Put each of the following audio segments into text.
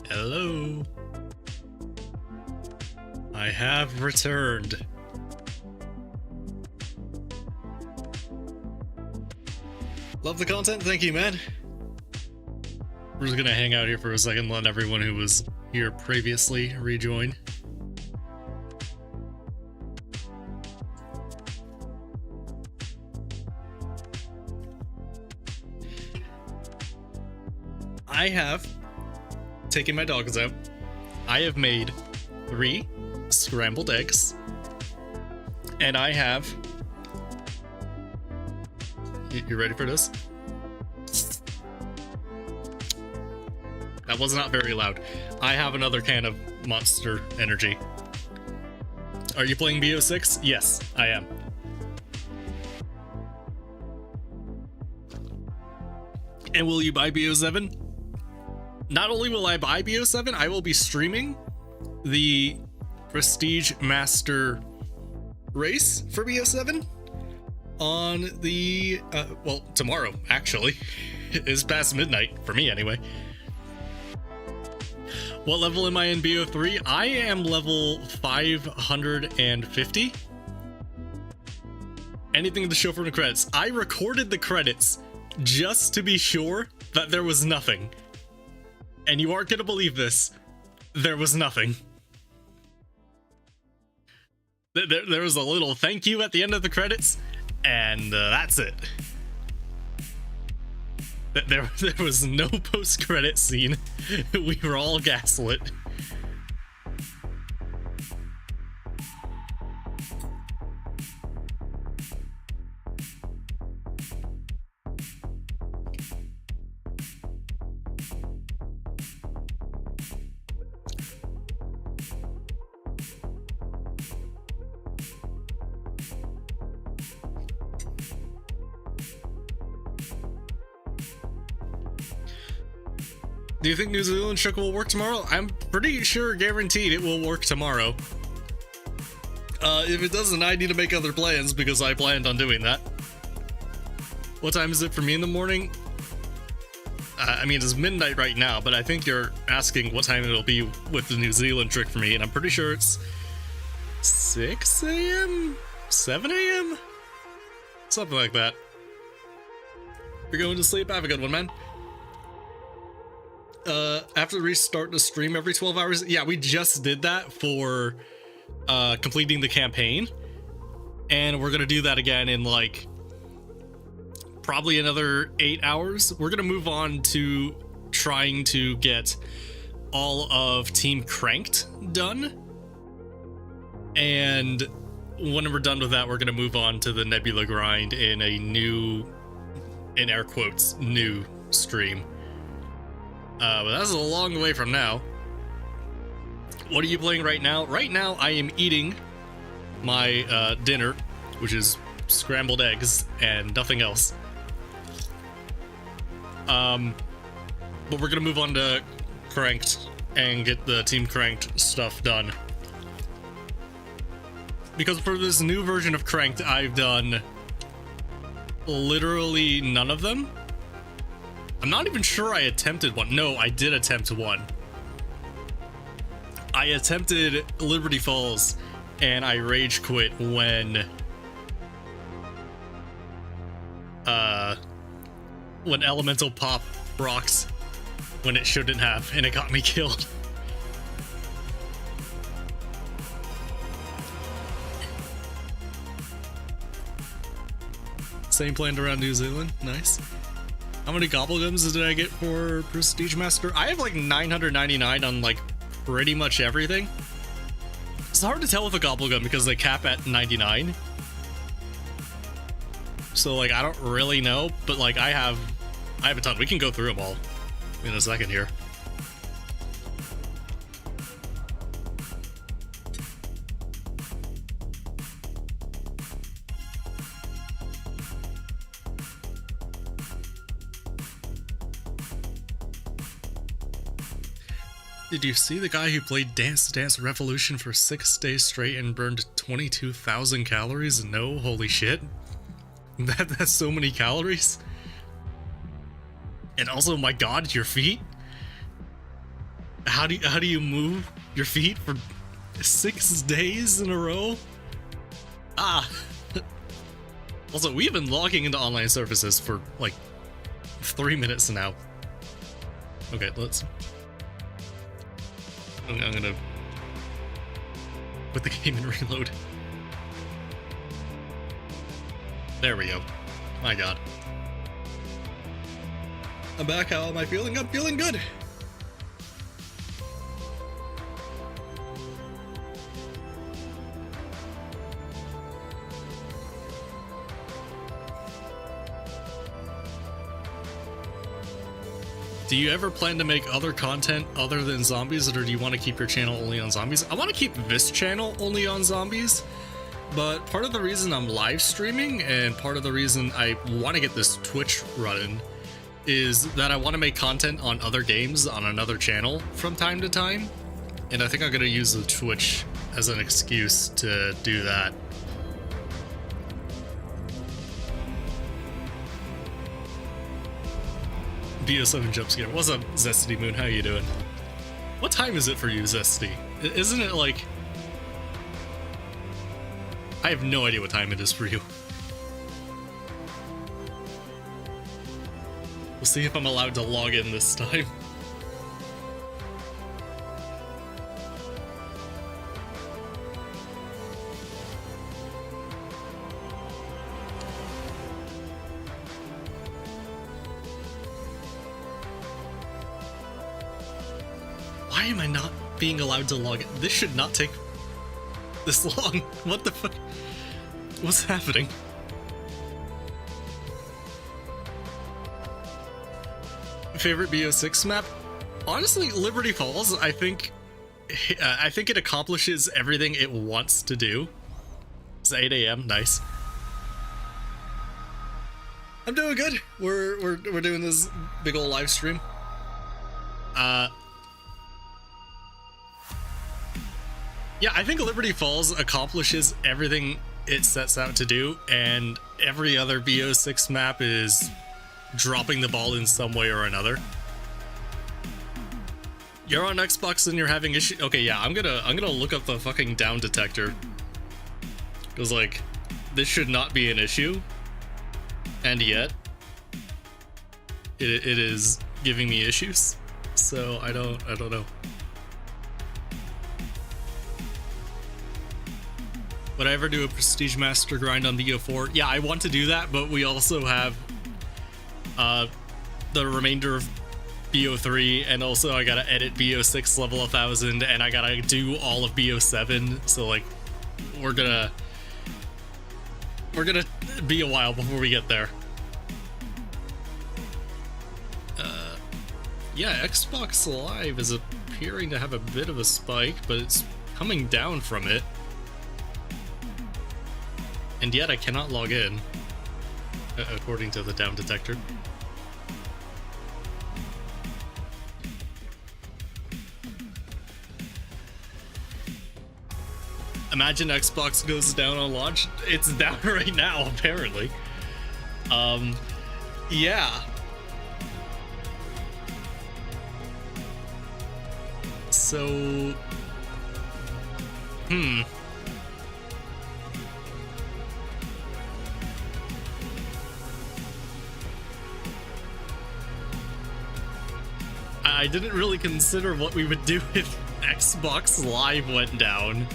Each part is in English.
Hello. I have returned. Love the content, thank you, man. We're just gonna hang out here for a second, let everyone who was here previously rejoin. I have taken my dogs out. I have made 3 scrambled eggs. And I have... You ready for this? That was not very loud. I have another can of Monster Energy. Are you playing BO6? Yes, I am. And will you buy BO7? Not only will I buy BO7, I will be streaming the Prestige Master race for BO7 on the, well, tomorrow, actually. It's past midnight, for me anyway. What level am I in BO3? I am level 550. Anything to show from the credits. I recorded the credits just to be sure that there was nothing. And you aren't gonna believe this. There was nothing. There was a little thank you at the end of the credits, and that's it. There was no post-credit scene. We were all gaslit. Do you think New Zealand trick will work tomorrow? I'm pretty sure, guaranteed, it will work tomorrow. If it doesn't, I need to make other plans because I planned on doing that. What time is it for me in the morning? I mean, it's midnight right now, but I think you're asking what time it'll be with the New Zealand trick for me, and I'm pretty sure it's 6 a.m.? 7 a.m.? Something like that. You're going to sleep? Have a good one, man. After restart the stream every 12 hours. Yeah, we just did that for completing the campaign, and we're gonna do that again in like probably another 8 hours. We're gonna move on to trying to get all of Team Cranked done, and when we're done with that, we're gonna move on to the Nebula grind in a new, in air quotes, new stream. But that's a long way from now. What are you playing right now? Right now, I am eating my dinner, which is scrambled eggs and nothing else. But we're gonna move on to Cranked and get the Team Cranked stuff done. Because for this new version of Cranked, I've done literally none of them. I'm not even sure I attempted one. No, I did attempt one. I attempted Liberty Falls, and I rage quit when Elemental Pop rocks when it shouldn't have, and it got me killed. Same planned around New Zealand. Nice. How many gobblegums did I get for Prestige Master? I have like 999 on like pretty much everything. It's hard to tell with a gobblegum because they cap at 99. So like I don't really know, but like I have a ton. We can go through them all in a second here. Did you see the guy who played Dance Dance Revolution for 6 days straight and burned 22,000 calories? No, holy shit. That's so many calories. And also, my god, your feet? How do you move your feet for 6 days in a row? Ah. Also, we've been logging into online services for like 3 minutes now. Okay, let's. I'm gonna put the game in reload. There we go. My god. I'm back. How am I feeling? I'm feeling good. Do you ever plan to make other content other than zombies, or do you want to keep your channel only on zombies? I want to keep this channel only on zombies, but part of the reason I'm live streaming and part of the reason I want to get this Twitch running is that I want to make content on other games on another channel from time to time, and I think I'm going to use the Twitch as an excuse to do that. BO7 jump scare. What's up, Zesty Moon? How you doing? What time is it for you, Zesty? Isn't it like... I have no idea what time it is for you. We'll see if I'm allowed to log in this time. Why am I not being allowed to log in? This should not take this long. What the fuck? What's happening? Favorite BO6 map? Honestly, Liberty Falls. I think it accomplishes everything it wants to do. It's 8 a.m. Nice. I'm doing good. We're doing this big old live stream. Yeah, I think Liberty Falls accomplishes everything it sets out to do, and every other BO6 map is dropping the ball in some way or another. You're on Xbox and you're having issues. Okay, yeah, I'm gonna look up the fucking down detector, because like this should not be an issue, and yet it is giving me issues. So I don't know. Would I ever do a Prestige Master grind on BO4? Yeah, I want to do that, but we also have the remainder of BO3, and also I gotta edit BO6 level 1000, and I gotta do all of BO7, so like we're gonna be a while before we get there. Yeah, Xbox Live is appearing to have a bit of a spike, but it's coming down from it. And yet I cannot log in, according to the down detector. Imagine Xbox goes down on launch. It's down right now, apparently. Yeah. So... I didn't really consider what we would do if Xbox Live went down.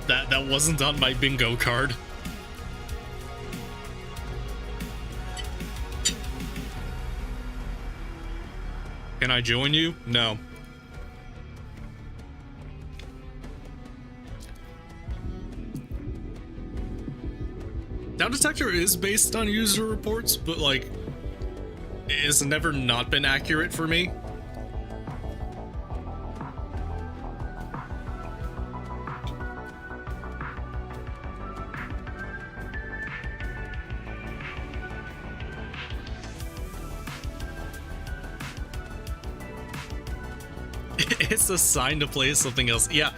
That wasn't on my bingo card. Can I join you? No. Down detector is based on user reports, but like it's never not been accurate for me. It's a sign to play something else. Yeah.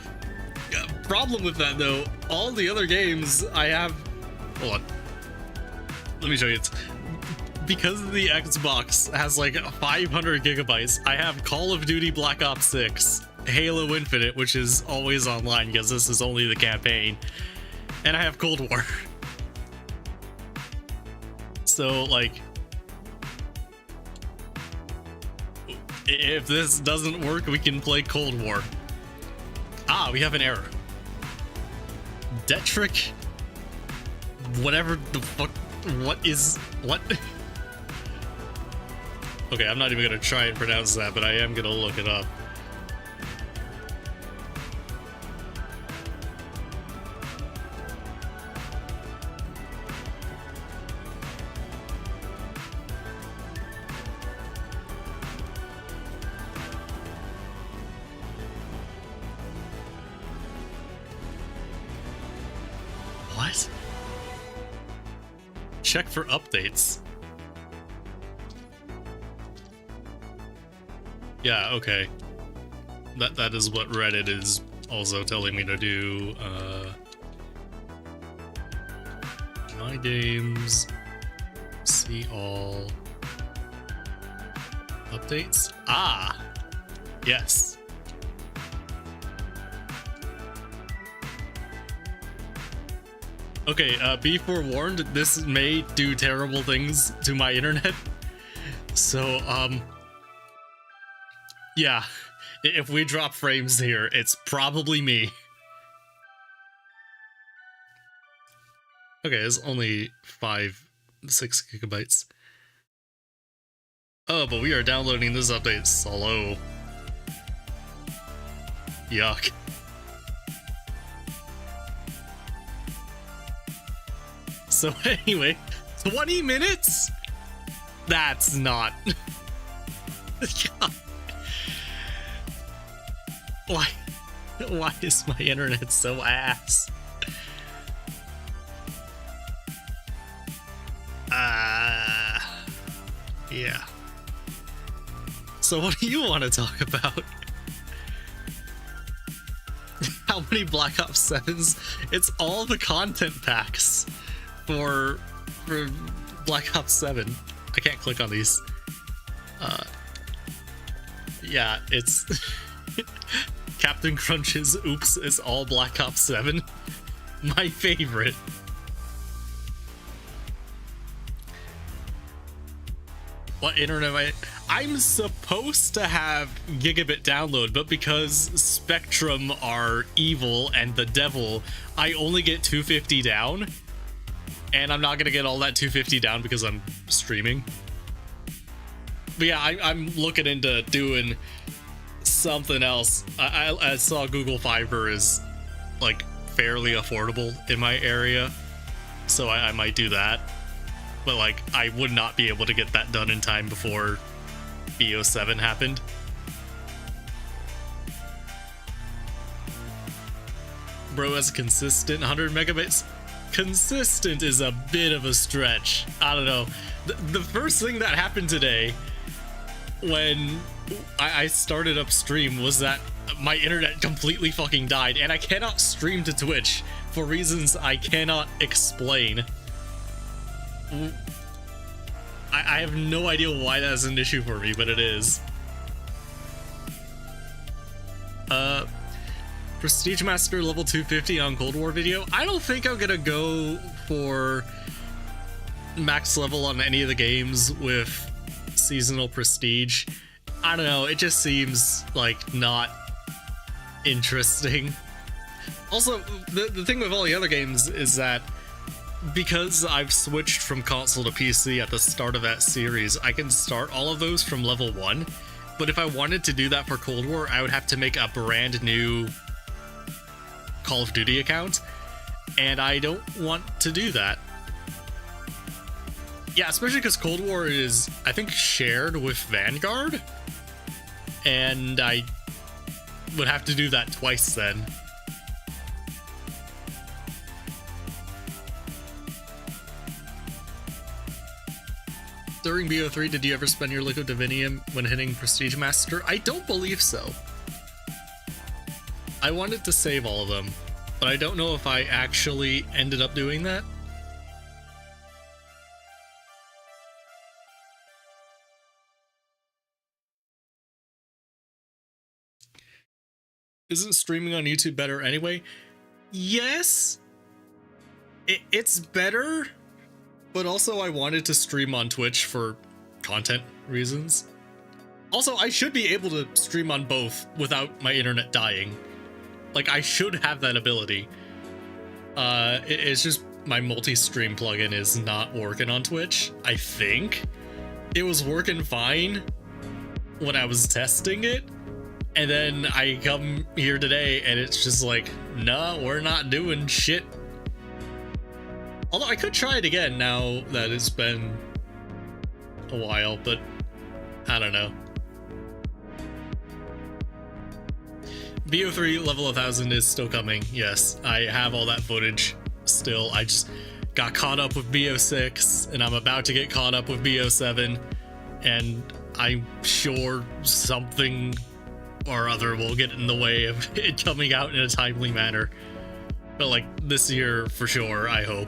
Problem with that though, all the other games I have... Hold on. Let me show you. It's because the Xbox has like 500 gigabytes, I have Call of Duty Black Ops 6, Halo Infinite, which is always online because this is only the campaign, and I have Cold War. So, like, if this doesn't work, we can play Cold War. Ah, we have an error. Detrick? Whatever the fuck. What? Okay, I'm not even gonna try and pronounce that, but I am gonna look it up. What? Check for updates. Yeah, okay. That is what Reddit is also telling me to do. My games. See all updates. Ah, yes. Okay, be forewarned, this may do terrible things to my internet. So, yeah, if we drop frames here, it's probably me. Okay, it's only 6 gigabytes. Oh, but we are downloading this update slow. Yuck. So anyway, 20 minutes? That's not... God. Why is my internet so ass? Yeah. So what do you want to talk about? How many Black Ops 7s? It's all the content packs for Black Ops 7. I can't click on these. Yeah, it's Captain Crunch's Oops is all Black Ops 7. My favorite. What internet I'm supposed to have gigabit download, but because Spectrum are evil and the devil, I only get 250 down. And I'm not gonna get all that 250 down because I'm streaming. But yeah, I'm looking into doing something else. I saw Google Fiber is like fairly affordable in my area, so I might do that. But like, I would not be able to get that done in time before BO7 happened. Bro has consistent 100 megabytes. Consistent is a bit of a stretch. I don't know. The first thing that happened today when I started up stream was that my internet completely fucking died, and I cannot stream to Twitch for reasons I cannot explain. I have no idea why that's an issue for me, but it is. Prestige Master level 250 on Cold War video. I don't think I'm gonna go for max level on any of the games with seasonal prestige. I don't know, it just seems like not interesting. Also, the thing with all the other games is that because I've switched from console to PC at the start of that series, I can start all of those from level 1. But if I wanted to do that for Cold War, I would have to make a brand new Call of Duty account, and I don't want to do that. Yeah, especially because Cold War is, I think, shared with Vanguard, and I would have to do that twice then. During BO3, did you ever spend your Liquid Divinium when hitting Prestige Master? I don't believe so. I wanted to save all of them, but I don't know if I actually ended up doing that. Isn't streaming on YouTube better anyway? Yes, it's better, but also I wanted to stream on Twitch for content reasons. Also, I should be able to stream on both without my internet dying. Like, I should have that ability. It's just my multi-stream plugin is not working on Twitch, I think. It was working fine when I was testing it, and then I come here today and it's just like, nah, we're not doing shit. Although I could try it again now that it's been a while, but I don't know. BO3 level 1000 is still coming, yes. I have all that footage still. I just got caught up with BO6, and I'm about to get caught up with BO7, and I'm sure something or other will get in the way of it coming out in a timely manner. But like this year for sure, I hope.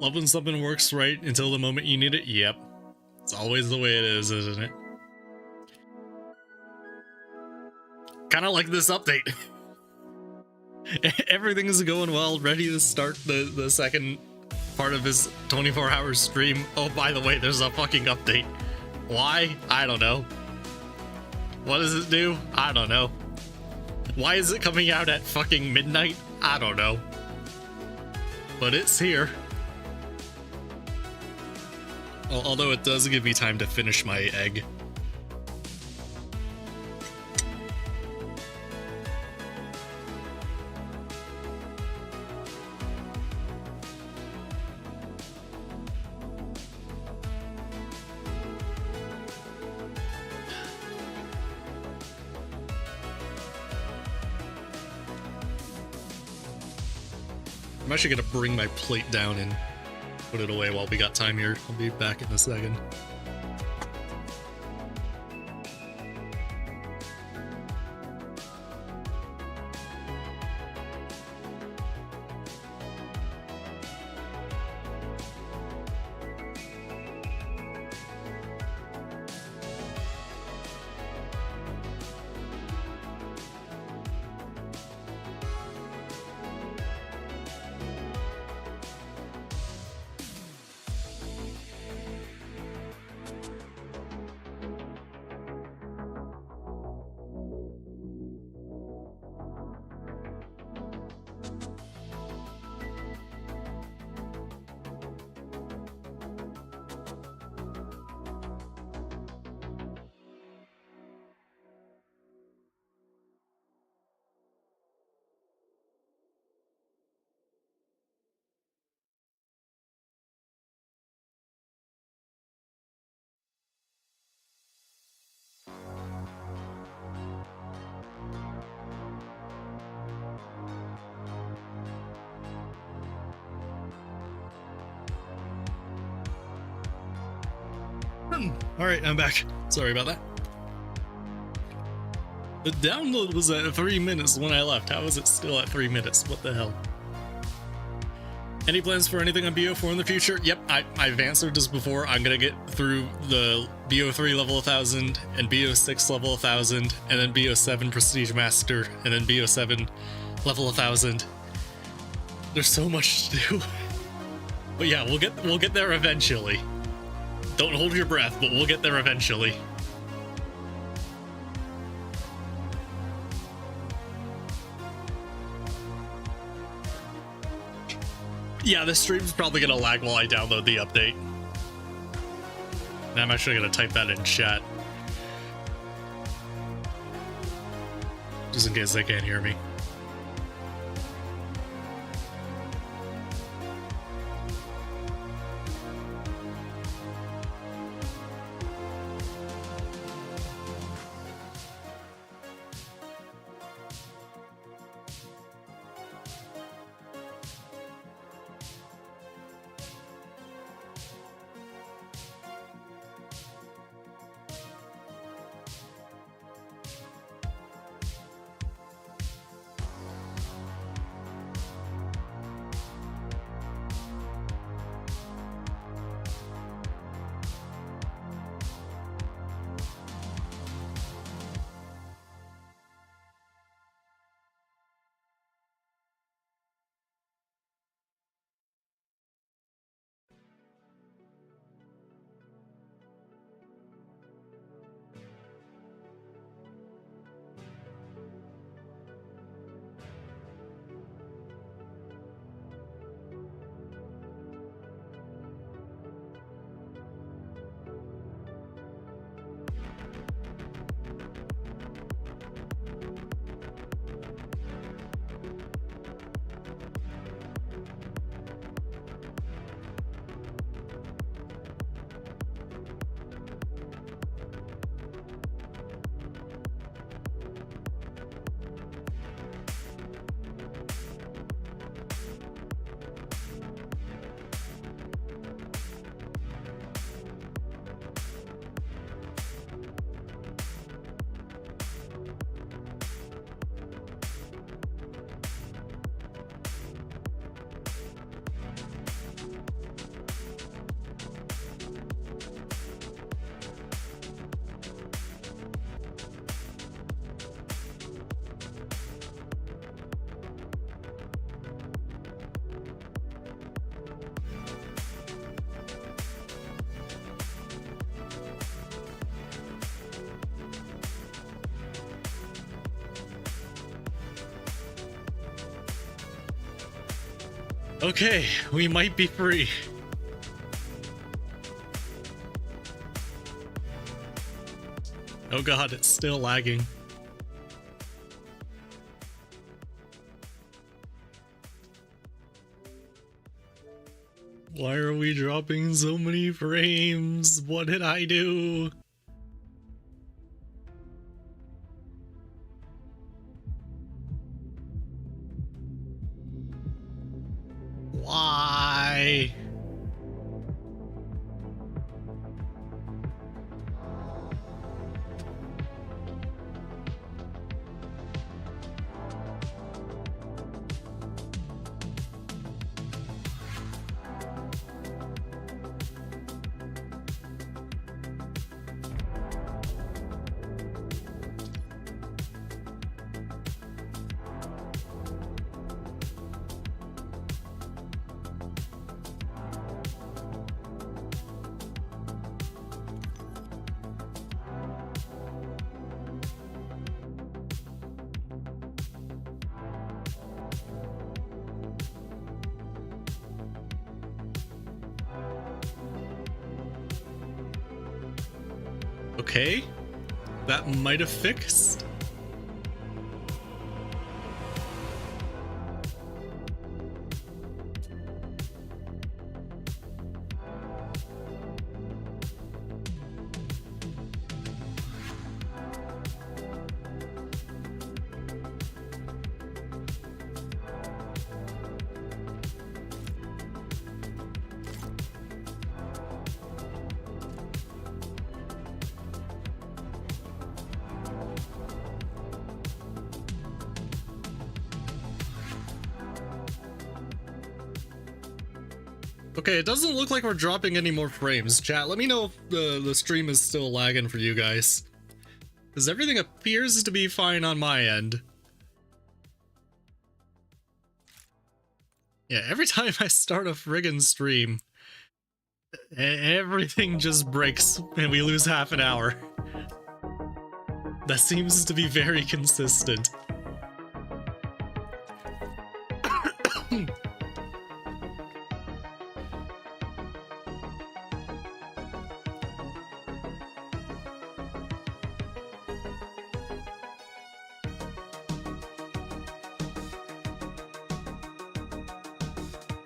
Love when something works right until the moment you need it. Yep. It's always the way it is, isn't it? Kind of like this update. Everything is going well, ready to start the second part of this 24-hour stream. Oh, by the way, there's a fucking update. Why? I don't know. What does it do? I don't know. Why is it coming out at fucking midnight? I don't know. But it's here. Although it does give me time to finish my egg. I'm actually gonna bring my plate down and put it away while we got time here. I'll be back in a second. Alright, I'm back. Sorry about that. The download was at 3 minutes when I left. How is it still at 3 minutes? What the hell? Any plans for anything on BO4 in the future? Yep, I've answered this before. I'm gonna get through the BO3 level 1000 and BO6 level 1000 and then BO7 Prestige Master and then BO7 level 1000. There's so much to do. But yeah, we'll get there eventually. Don't hold your breath, but we'll get there eventually. Yeah, this stream's probably gonna lag while I download the update. I'm actually gonna type that in chat. Just in case they can't hear me. Okay, we might be free. Oh god, it's still lagging. Why are we dropping so many frames? What did I do? Why? Okay, that might have fixed. Okay, it doesn't look like we're dropping any more frames. Chat, let me know if the stream is still lagging for you guys. Because everything appears to be fine on my end. Yeah, every time I start a friggin' stream, everything just breaks and we lose half an hour. That seems to be very consistent.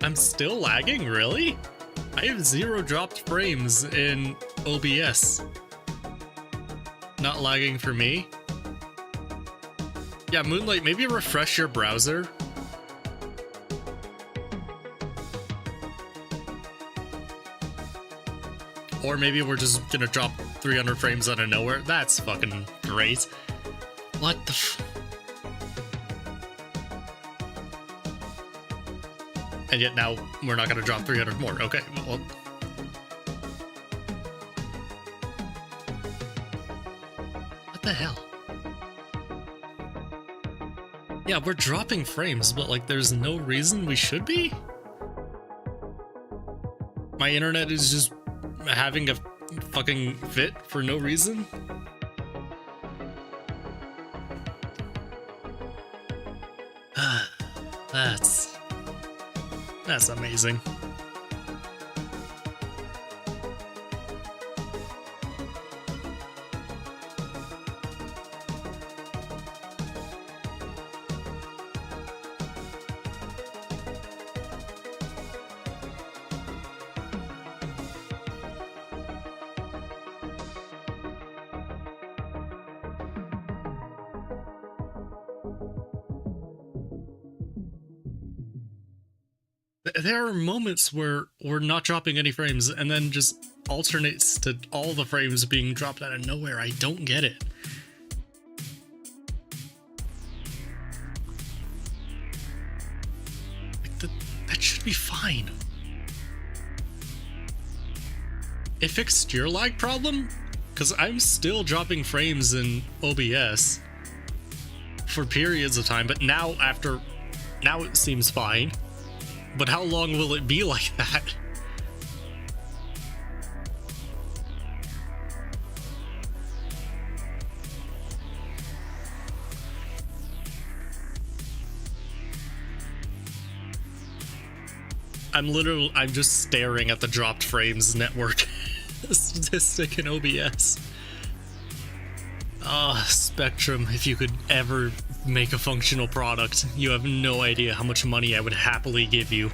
I'm still lagging? Really? I have 0 dropped frames in OBS. Not lagging for me? Yeah, Moonlight, maybe refresh your browser. Or maybe we're just gonna drop 300 frames out of nowhere. That's fucking great. What the f... And yet now we're not gonna drop 300 more. Okay, well... What the hell? Yeah, we're dropping frames, but like there's no reason we should be? My internet is just having a fucking fit for no reason? That's amazing. There are moments where we're not dropping any frames and then just alternates to all the frames being dropped out of nowhere. I don't get it. Like that should be fine. It fixed your lag problem? Because I'm still dropping frames in OBS for periods of time, but now it seems fine. But how long will it be like that? I'm just staring at the dropped frames network statistic in OBS. Ah, Spectrum, if you could ever make a functional product, you have no idea how much money I would happily give you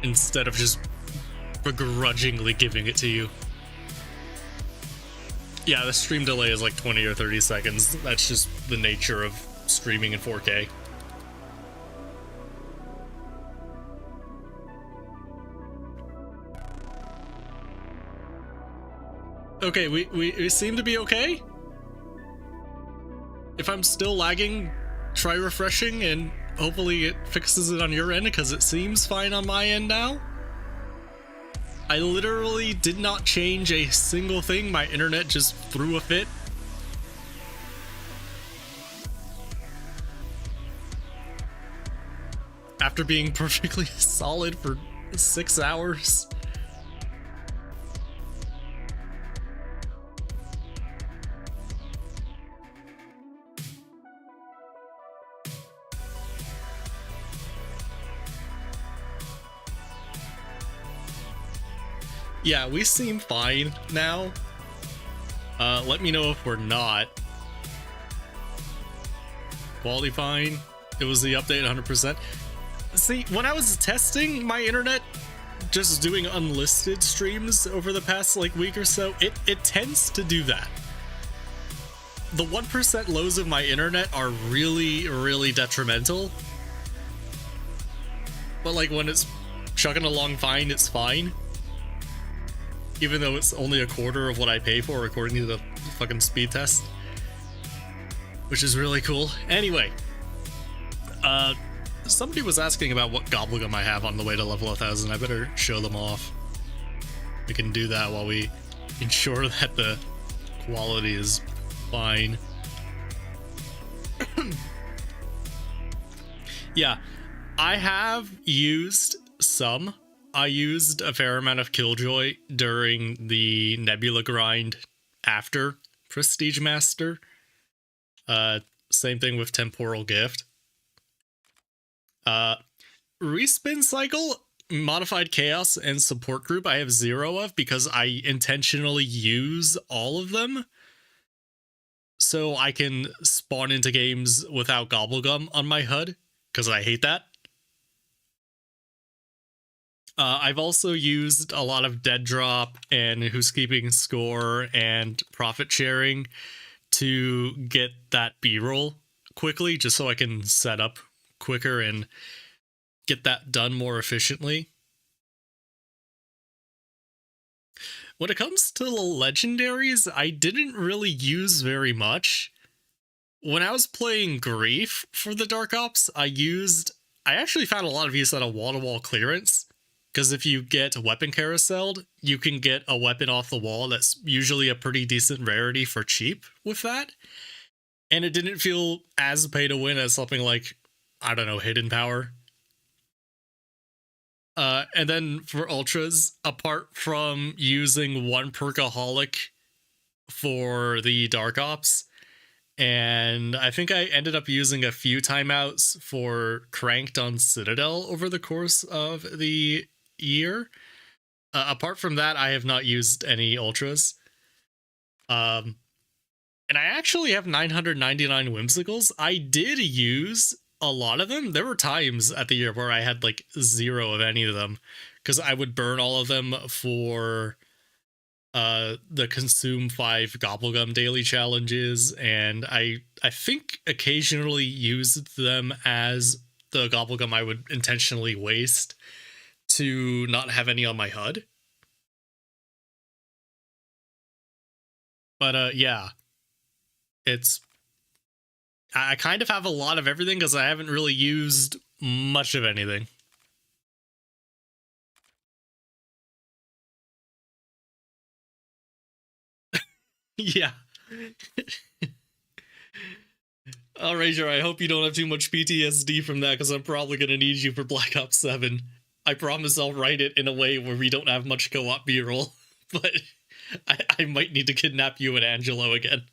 instead of just begrudgingly giving it to you. Yeah, the stream delay is like 20 or 30 seconds. That's just the nature of streaming in 4K. Okay, we seem to be okay? If I'm still lagging, try refreshing and hopefully it fixes it on your end, because it seems fine on my end now. I literally did not change a single thing. My internet just threw a fit. After being perfectly solid for 6 hours. Yeah, we seem fine now. Let me know if we're not. Quality fine. It was the update 100%. See, when I was testing my internet, just doing unlisted streams over the past like week or so, it tends to do that. The 1% lows of my internet are really, really detrimental. But like when it's chugging along fine, it's fine. Even though it's only a quarter of what I pay for according to the fucking speed test. Which is really cool. Anyway. Somebody was asking about what gobblegum I have on the way to level 1000. I better show them off. We can do that while we ensure that the quality is fine. Yeah, I have used some. I used a fair amount of Killjoy during the Nebula grind after Prestige Master. Same thing with Temporal Gift. Respin Cycle, Modified Chaos, and Support Group I have 0 of because I intentionally use all of them. So I can spawn into games without Gobblegum on my HUD, because I hate that. I've also used a lot of dead drop and who's keeping score and profit sharing to get that B-roll quickly, just so I can set up quicker and get that done more efficiently. When it comes to the legendaries, I didn't really use very much. When I was playing Grief for the Dark Ops, I actually found a lot of use out of wall-to-wall clearance. Because if you get weapon carouseled, you can get a weapon off the wall that's usually a pretty decent rarity for cheap with that. And it didn't feel as pay to win as something like, I don't know, Hidden Power. And then for ultras, apart from using one perkaholic for the Dark Ops, and I think I ended up using a few timeouts for Cranked on Citadel over the course of the year. Apart from that, I have not used any ultras. And I actually have 999 whimsicals. I did use a lot of them. There were times at the year where I had like 0 of any of them because I would burn all of them for the consume 5 gobblegum daily challenges, and I think occasionally used them as the gobblegum I would intentionally waste to not have any on my HUD. But yeah, I kind of have a lot of everything because I haven't really used much of anything. Yeah. Ranger, I hope you don't have too much PTSD from that, because I'm probably going to need you for Black Ops 7. I promise I'll write it in a way where we don't have much co-op B-roll, but I might need to kidnap you and Angelo again.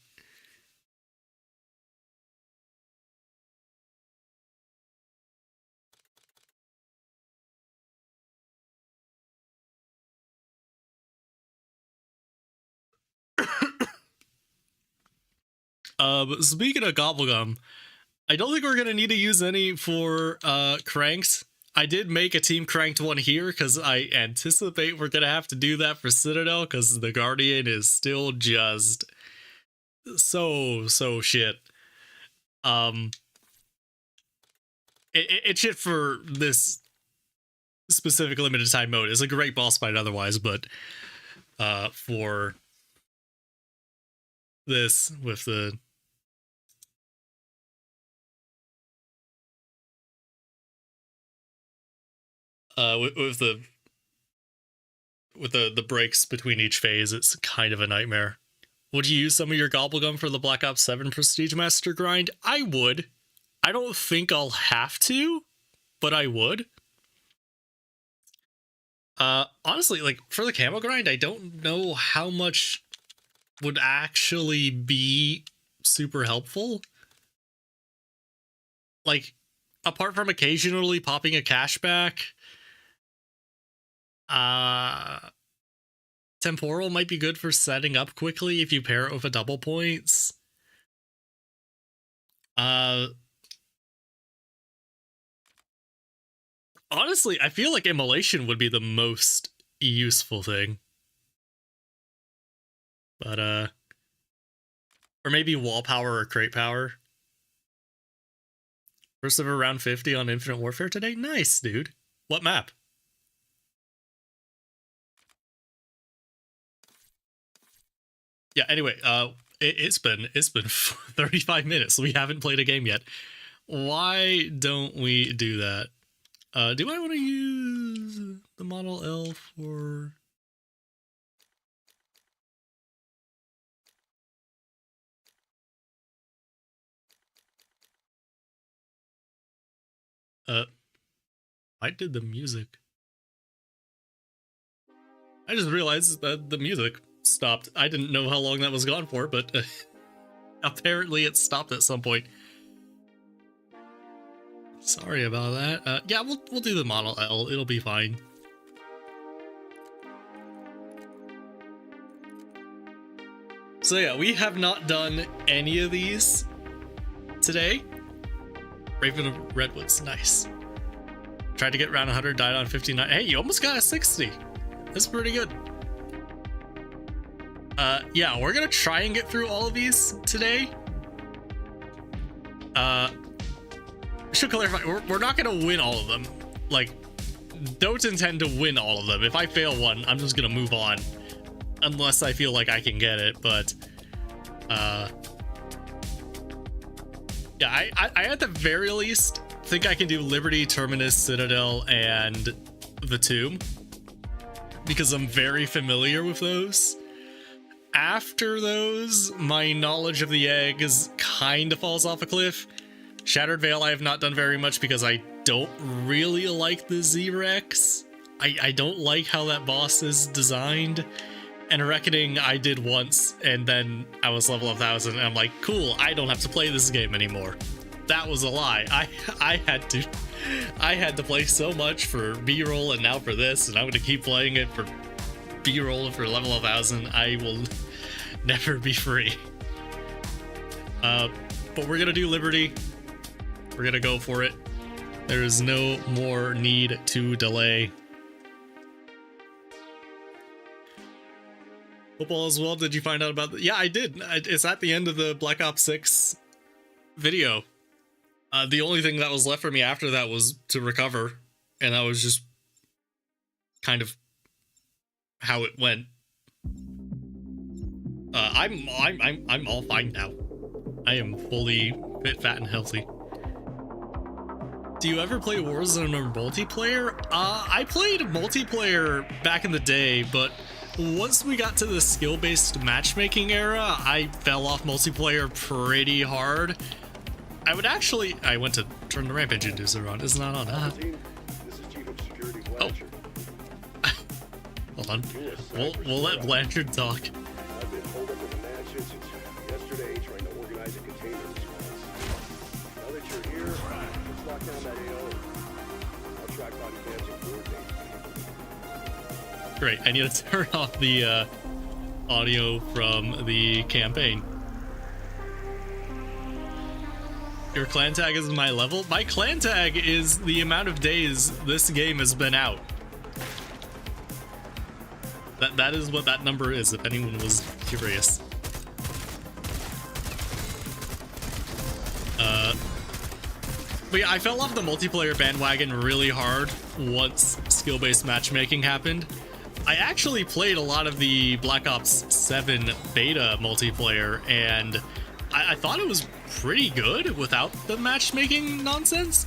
But speaking of Gobblegum, I don't think we're going to need to use any for Cranks. I did make a Team Cranked one here because I anticipate we're going to have to do that for Citadel because the Guardian is still just so shit. It's shit for this specific limited time mode. It's a great boss fight otherwise, but for this with the with the breaks between each phase, it's kind of a nightmare. Would you use some of your gobblegum for the Black Ops 7 Prestige Master grind? I would. I don't think I'll have to, but I would. Honestly, like, for the camo grind, I don't know how much would actually be super helpful. Like, apart from occasionally popping a cashback, Temporal might be good for setting up quickly if you pair it with a double points. Honestly, I feel like immolation would be the most useful thing. But, or maybe wall power or crate power. First of around 50 on Infinite Warfare today? Nice, dude. What map? Yeah, anyway, it's been 35 minutes. We haven't played a game yet. Why don't we do that? Do I want to use the Model L for... I did the music. I just realized that the music stopped. I didn't know how long that was gone for, but apparently it stopped at some point. Sorry about that. Yeah, we'll do the Model L. It'll be fine. So yeah, we have not done any of these today. Raven of Redwoods, nice. Tried to get around 100, died on 59. Hey, you almost got a 60. That's pretty good. Yeah, we're gonna try and get through all of these today. Should clarify, we're not gonna win all of them. Like, don't intend to win all of them. If I fail one, I'm just gonna move on. Unless I feel like I can get it, but... yeah, I at the very least think I can do Liberty, Terminus, Citadel, and the Tomb. Because I'm very familiar with those. After those, my knowledge of the eggs kind of falls off a cliff. Shattered Veil I have not done very much because I don't really like the Z-Rex. I don't like how that boss is designed. And Reckoning I did once, and then I was level 1000, and I'm like, cool, I don't have to play this game anymore. That was a lie. I had to play so much for B-roll and now for this, and I'm gonna keep playing it for B-roll for level 1000. I will never be free. But we're gonna do Liberty. We're gonna go for it. There is no more need to delay. Football as well. Did you find out about that? Yeah, I did. It's at the end of the Black Ops 6 video. The only thing that was left for me after that was to recover, and that was just kind of how it went. I'm all fine now. I am fully fit, fat, and healthy. Do you ever play Warzone or multiplayer? I played multiplayer back in the day, but once we got to the skill-based matchmaking era, I fell off multiplayer pretty hard. I went to turn the Rampage inducer on. It's not on. Oh. Hold on. We'll let Blanchard talk. I've been holed up in the mansion since yesterday trying to organize a containment response. Now that you're here, let's lock down that AO. I'll track body cams and coordinate. Great. I need to turn off the audio from the campaign. Your clan tag is my level? My clan tag is the amount of days this game has been out. That is what that number is, if anyone was curious. But yeah, I fell off the multiplayer bandwagon really hard once skill-based matchmaking happened. I actually played a lot of the Black Ops 7 beta multiplayer, and I thought it was pretty good without the matchmaking nonsense.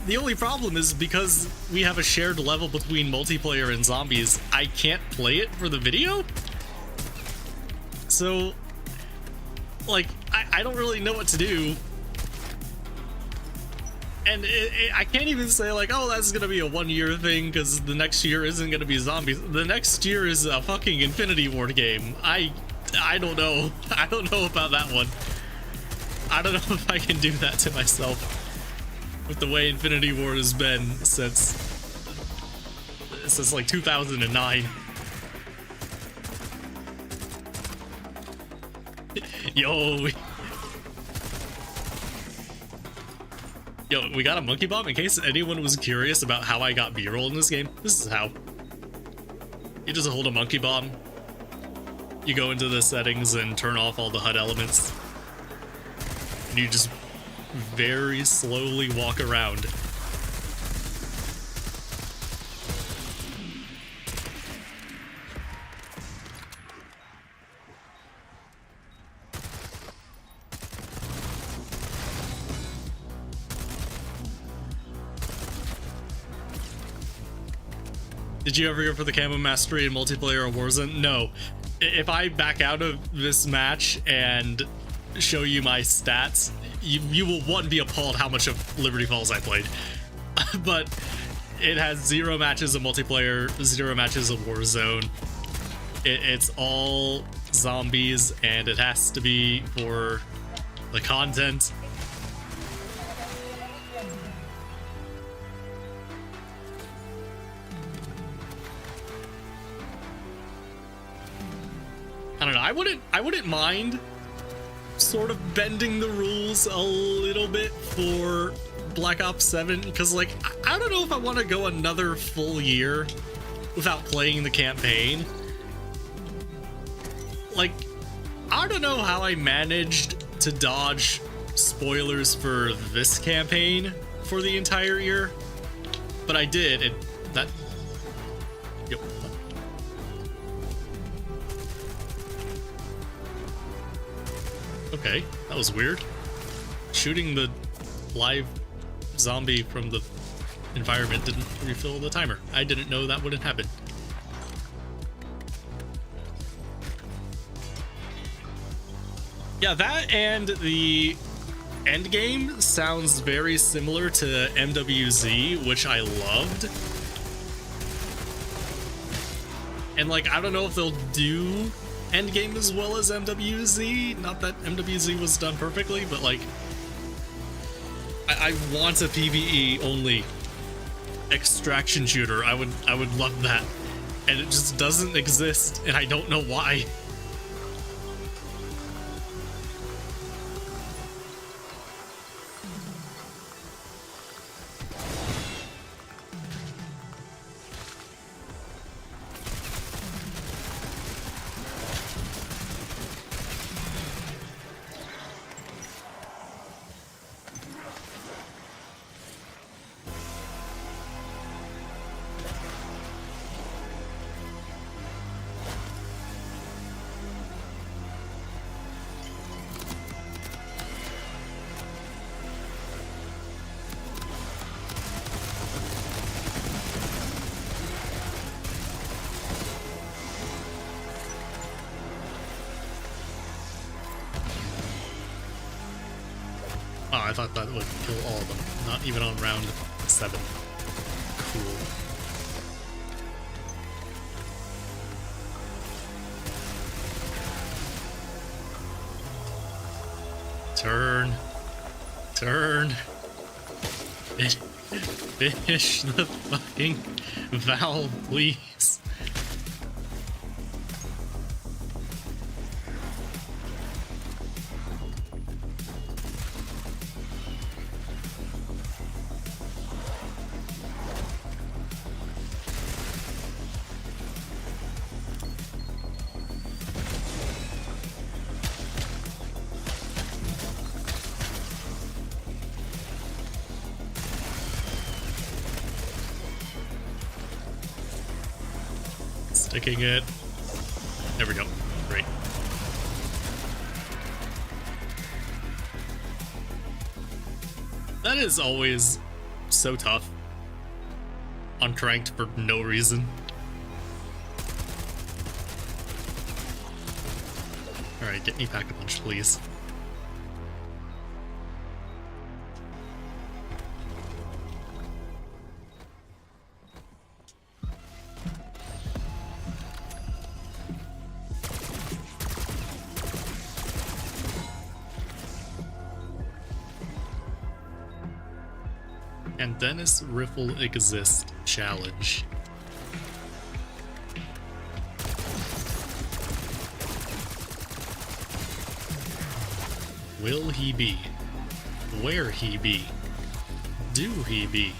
The only problem is because we have a shared level between multiplayer and zombies, I can't play it for the video. So, like, I don't really know what to do. And I can't even say, like, oh, that's gonna be a 1 year thing because the next year isn't gonna be zombies. The next year is a fucking Infinity Ward game. I don't know. I don't know about that one. I don't know if I can do that to myself with the way Infinity Ward has been since like 2009. Yo, we got a monkey bomb. In case anyone was curious about how I got B-roll in this game, this is how. You just hold a monkey bomb. You go into the settings and turn off all the HUD elements. And you just very slowly walk around. Did you ever go for the camo mastery in multiplayer or Warzone? No. If I back out of this match and show you my stats, you will, one, be appalled how much of Liberty Falls I played. But it has 0 matches of multiplayer, 0 matches of Warzone. It's all zombies, and it has to be for the content. I don't know. I wouldn't mind sort of bending the rules a little bit for Black Ops 7, because like I don't know if I want to go another full year without playing the campaign. Like, I don't know how I managed to dodge spoilers for this campaign for the entire year, but I did, and that... Yep. Okay, that was weird. Shooting the live zombie from the environment didn't refill the timer. I didn't know that wouldn't happen. Yeah, that and the end game sounds very similar to MWZ, which I loved. And like, I don't know if they'll do endgame as well as MWZ. Not that MWZ was done perfectly, but like, I want a PvE only extraction shooter. I would love that, and it just doesn't exist, and I don't know why. Oh, I thought that would kill all of them. Not even on round 7. Cool. Turn. Turn. Finish the fucking valve, please. Sticking it. There we go. Great. That is always so tough. Uncranked for no reason. Alright, get me Pack-a-Punch, please. And Dennis Riffle Exist challenge. Will he be? Where he be? Do he be?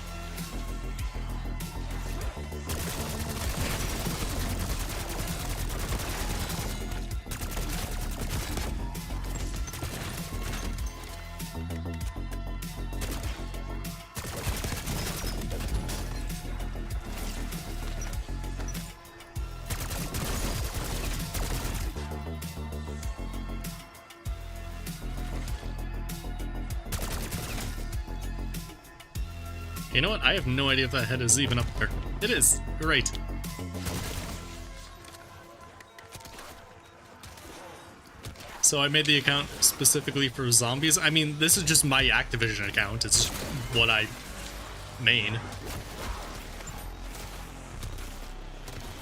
You know what? I have no idea if that head is even up there. It is. Great. So I made the account specifically for zombies. I mean, this is just my Activision account. It's what I main.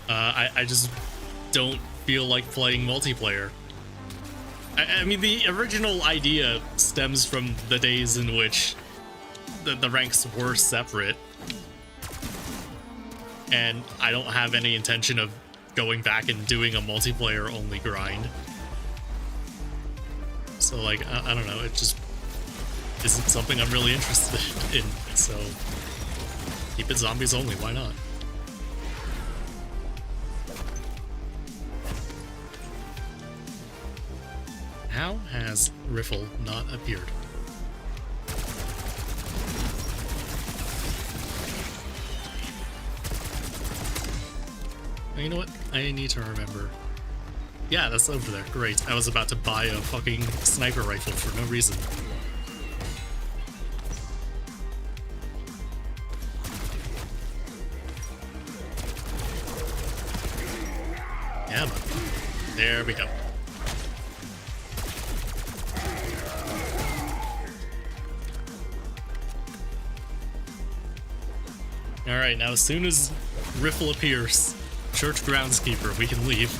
I just don't feel like playing multiplayer. I mean, the original idea stems from the days in which the ranks were separate, and I don't have any intention of going back and doing a multiplayer only grind. So like, I don't know, it just isn't something I'm really interested in, so keep it zombies only, why not? How has Riffle not appeared? You know what? I need to remember. Yeah, that's over there. Great. I was about to buy a fucking sniper rifle for no reason. Yeah, but there we go. Alright, now as soon as Riffle appears, Church Groundskeeper, we can leave.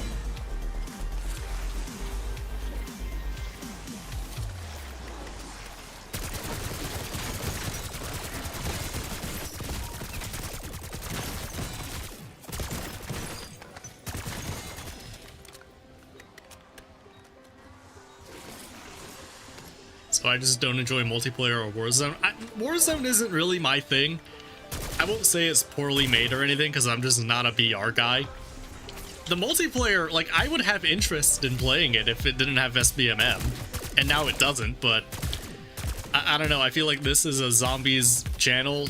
So I just don't enjoy multiplayer or Warzone. Warzone isn't really my thing. I won't say it's poorly made or anything because I'm just not a BR guy. The multiplayer, like, I would have interest in playing it if it didn't have SBMM, and now it doesn't, but I don't know, I feel like this is a zombies channel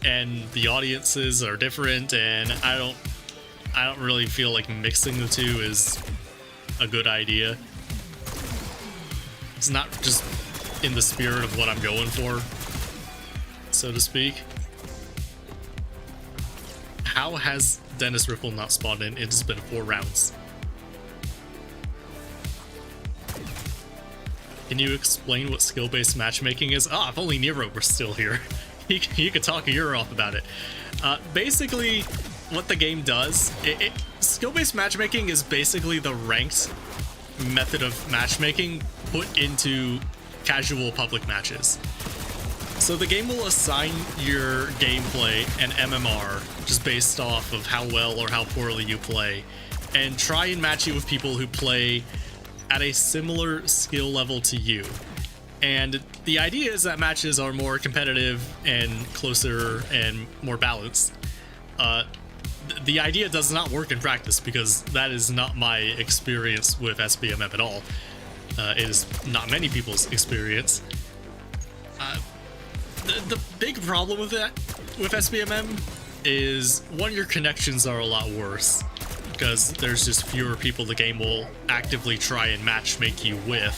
and the audiences are different, and I don't really feel like mixing the two is a good idea. It's not just in the spirit of what I'm going for, so to speak. How has Dennis Riffle not spawned in? It's been 4 rounds. Can you explain what skill-based matchmaking is? Ah, if only Nero were still here. He could talk a ear off about it. Basically, what the game does, skill-based matchmaking is basically the ranked method of matchmaking put into casual public matches. So the game will assign your gameplay and MMR just based off of how well or how poorly you play, and try and match you with people who play at a similar skill level to you. And the idea is that matches are more competitive and closer and more balanced. The idea does not work in practice because that is not my experience with SBMM at all. It is not many people's experience. The big problem with that, with SBMM, is one, your connections are a lot worse because there's just fewer people the game will actively try and matchmake you with.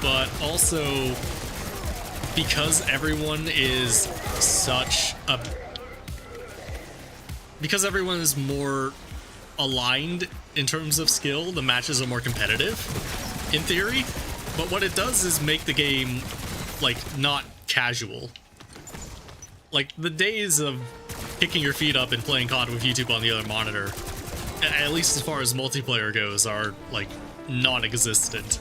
But also, because everyone is because everyone is more aligned in terms of skill, the matches are more competitive, in theory. But what it does is make the game, like, not casual. Like, the days of kicking your feet up and playing COD with YouTube on the other monitor, at least as far as multiplayer goes, are, like, non-existent.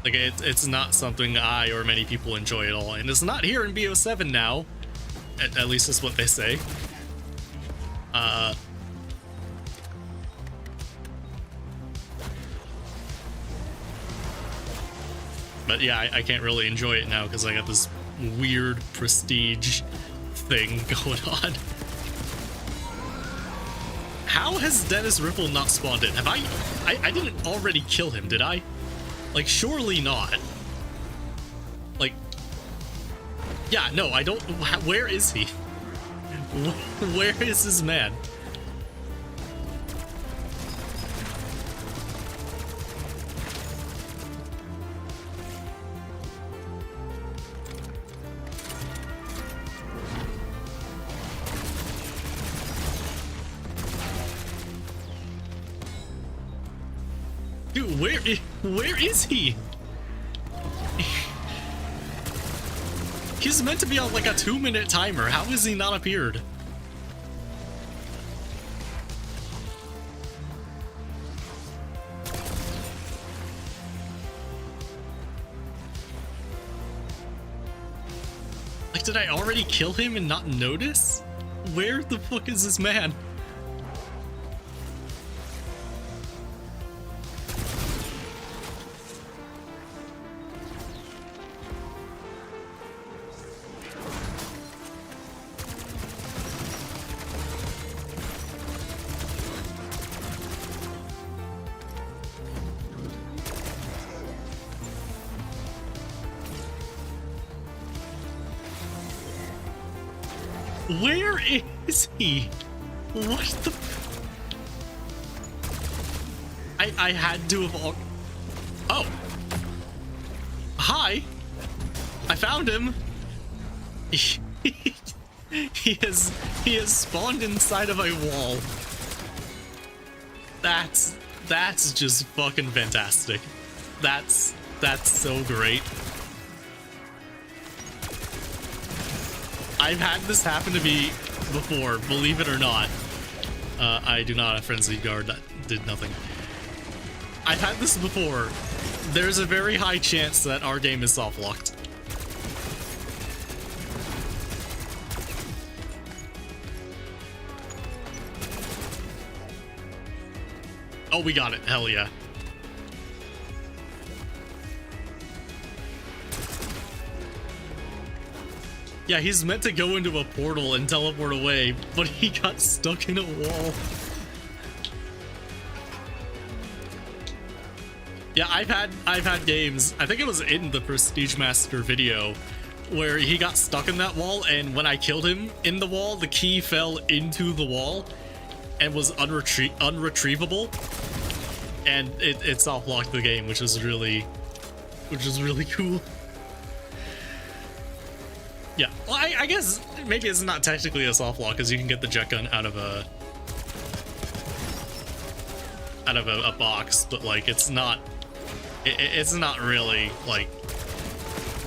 Like, it's not something I or many people enjoy at all, and it's not here in BO7 now. At least that's what they say. But yeah, I can't really enjoy it now because I got this weird prestige thing going on. How has Dennis Riffle not spawned in? Have I didn't already kill him, did I? Like, surely not. Like, yeah, no, I don't. Where is he? Where is this man? Dude, where is he? He's meant to be on like a 2-minute timer. How has he not appeared? Like, did I already kill him and not notice? Where the fuck is this man? Where is he? What the? I had to have. Oh. Hi. I found him. He has spawned inside of a wall. That's just fucking fantastic. That's so great. I've had this happen to me before, believe it or not. I do not have Frenzied Guard, that did nothing. I've had this before. There's a very high chance that our game is soft locked. Oh, we got it. Hell yeah. Yeah, he's meant to go into a portal and teleport away, but he got stuck in a wall. Yeah, I've had games, I think it was in the Prestige Master video, where he got stuck in that wall, and when I killed him in the wall, the key fell into the wall and was unretrievable, and it soft locked the game, which is really cool. Yeah, well, I guess maybe it's not technically a soft lock, because you can get the jet gun out of a box, but like it's not really like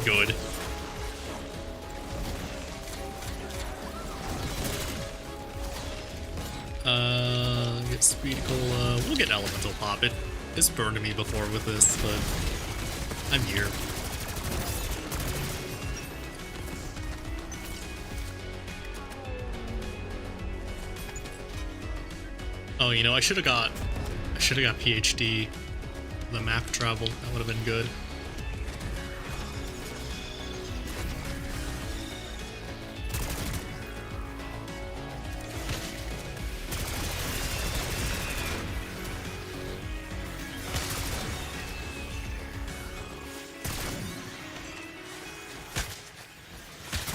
good. Get speed cola. We'll get elemental pop. It's burned me before with this, but I'm here. Oh, you know, I should have got PhD, the map travel. That would have been good.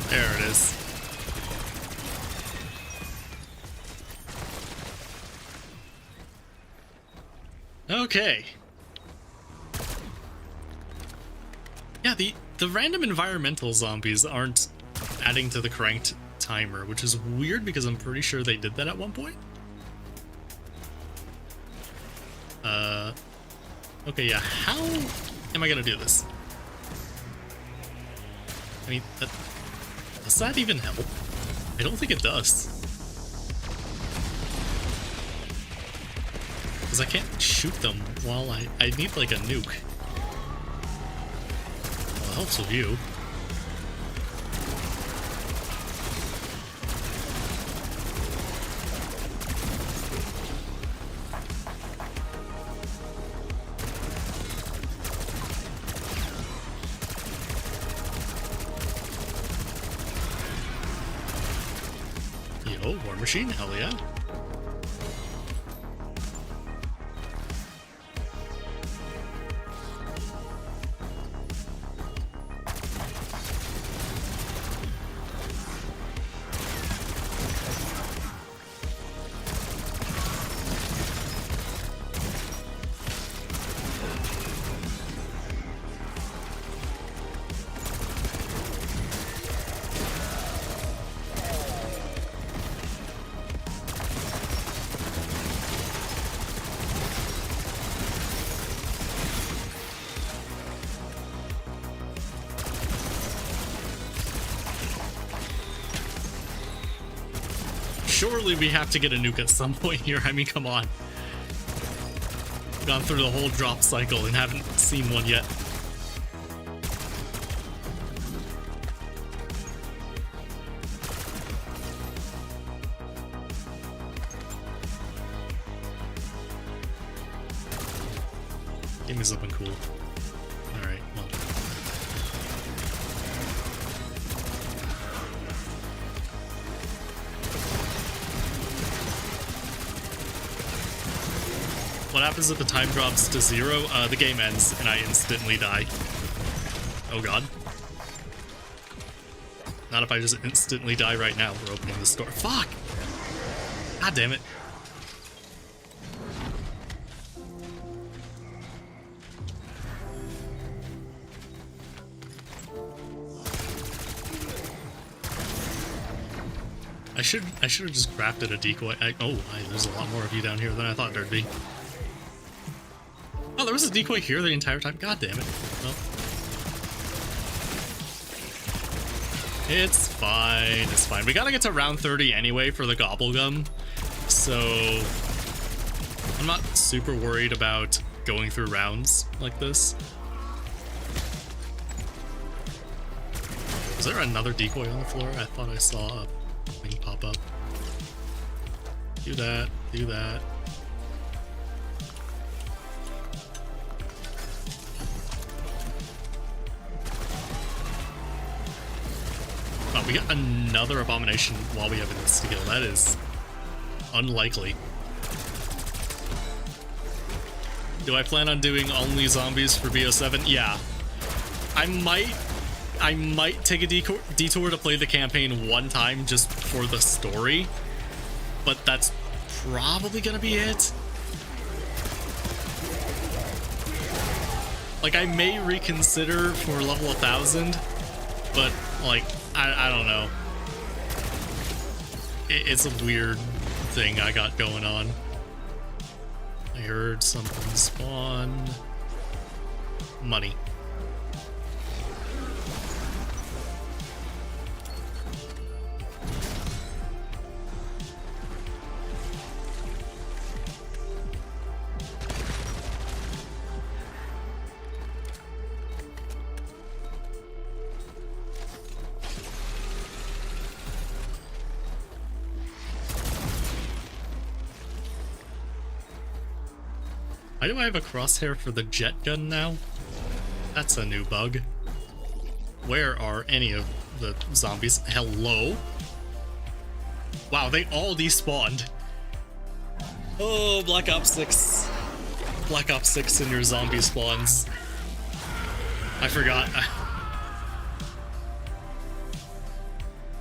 There it is. Okay. Yeah, the random environmental zombies aren't adding to the cranked timer, which is weird because I'm pretty sure they did that at one point. Okay, yeah, how am I gonna do this? I mean, does that even help? I don't think it does. Because I can't shoot them while I need like a nuke. Well, it helps with you. Yo, War Machine, hell yeah. Surely we have to get a nuke at some point here. I mean, come on. Gone through the whole drop cycle and haven't seen one yet. Give me something cool. Alright, well. What happens if the time drops to 0? The game ends and I instantly die. Oh god. Not if I just instantly die right now for opening this door. Fuck! God damn it. I should have just crafted a decoy. There's a lot more of you down here than I thought there'd be. Oh, there was a decoy here the entire time. God damn it. Well, it's fine. It's fine. We gotta get to round 30 anyway for the gobblegum, so I'm not super worried about going through rounds like this. Is there another decoy on the floor? I thought I saw a thing pop up. Do that. Do that. Oh, we got another abomination while we have this to kill. That is unlikely. Do I plan on doing only zombies for BO7? Yeah. I might take a detour to play the campaign one time just for the story, but that's probably gonna be it. Like, I may reconsider for level 1000, but like, I don't know. It's a weird thing I got going on. I heard something spawn. Money. Why do I have a crosshair for the jet gun now? That's a new bug. Where are any of the zombies? Hello? Wow, they all despawned. Oh, Black Ops 6. Black Ops 6 in your zombie spawns. I forgot.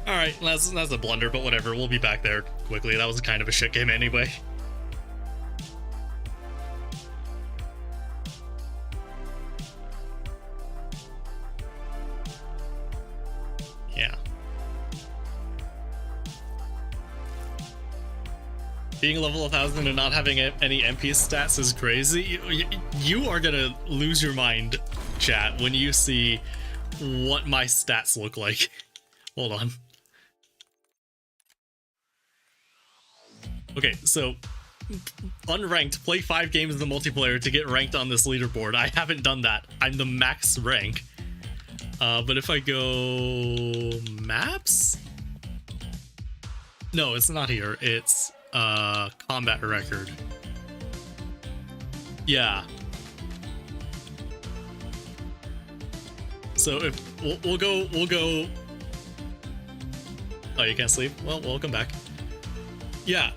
Alright, that's a blunder, but whatever. We'll be back there quickly. That was kind of a shit game anyway. Yeah. Being level 1000 and not having any MP stats is crazy. You are gonna lose your mind, chat, when you see what my stats look like. Hold on. Okay, so unranked, play 5 games in the multiplayer to get ranked on this leaderboard. I haven't done that. I'm the max rank. But if I go maps? No, it's not here. It's combat record. Yeah. So if we'll go. Oh, you can't sleep? Well, welcome back. Yeah.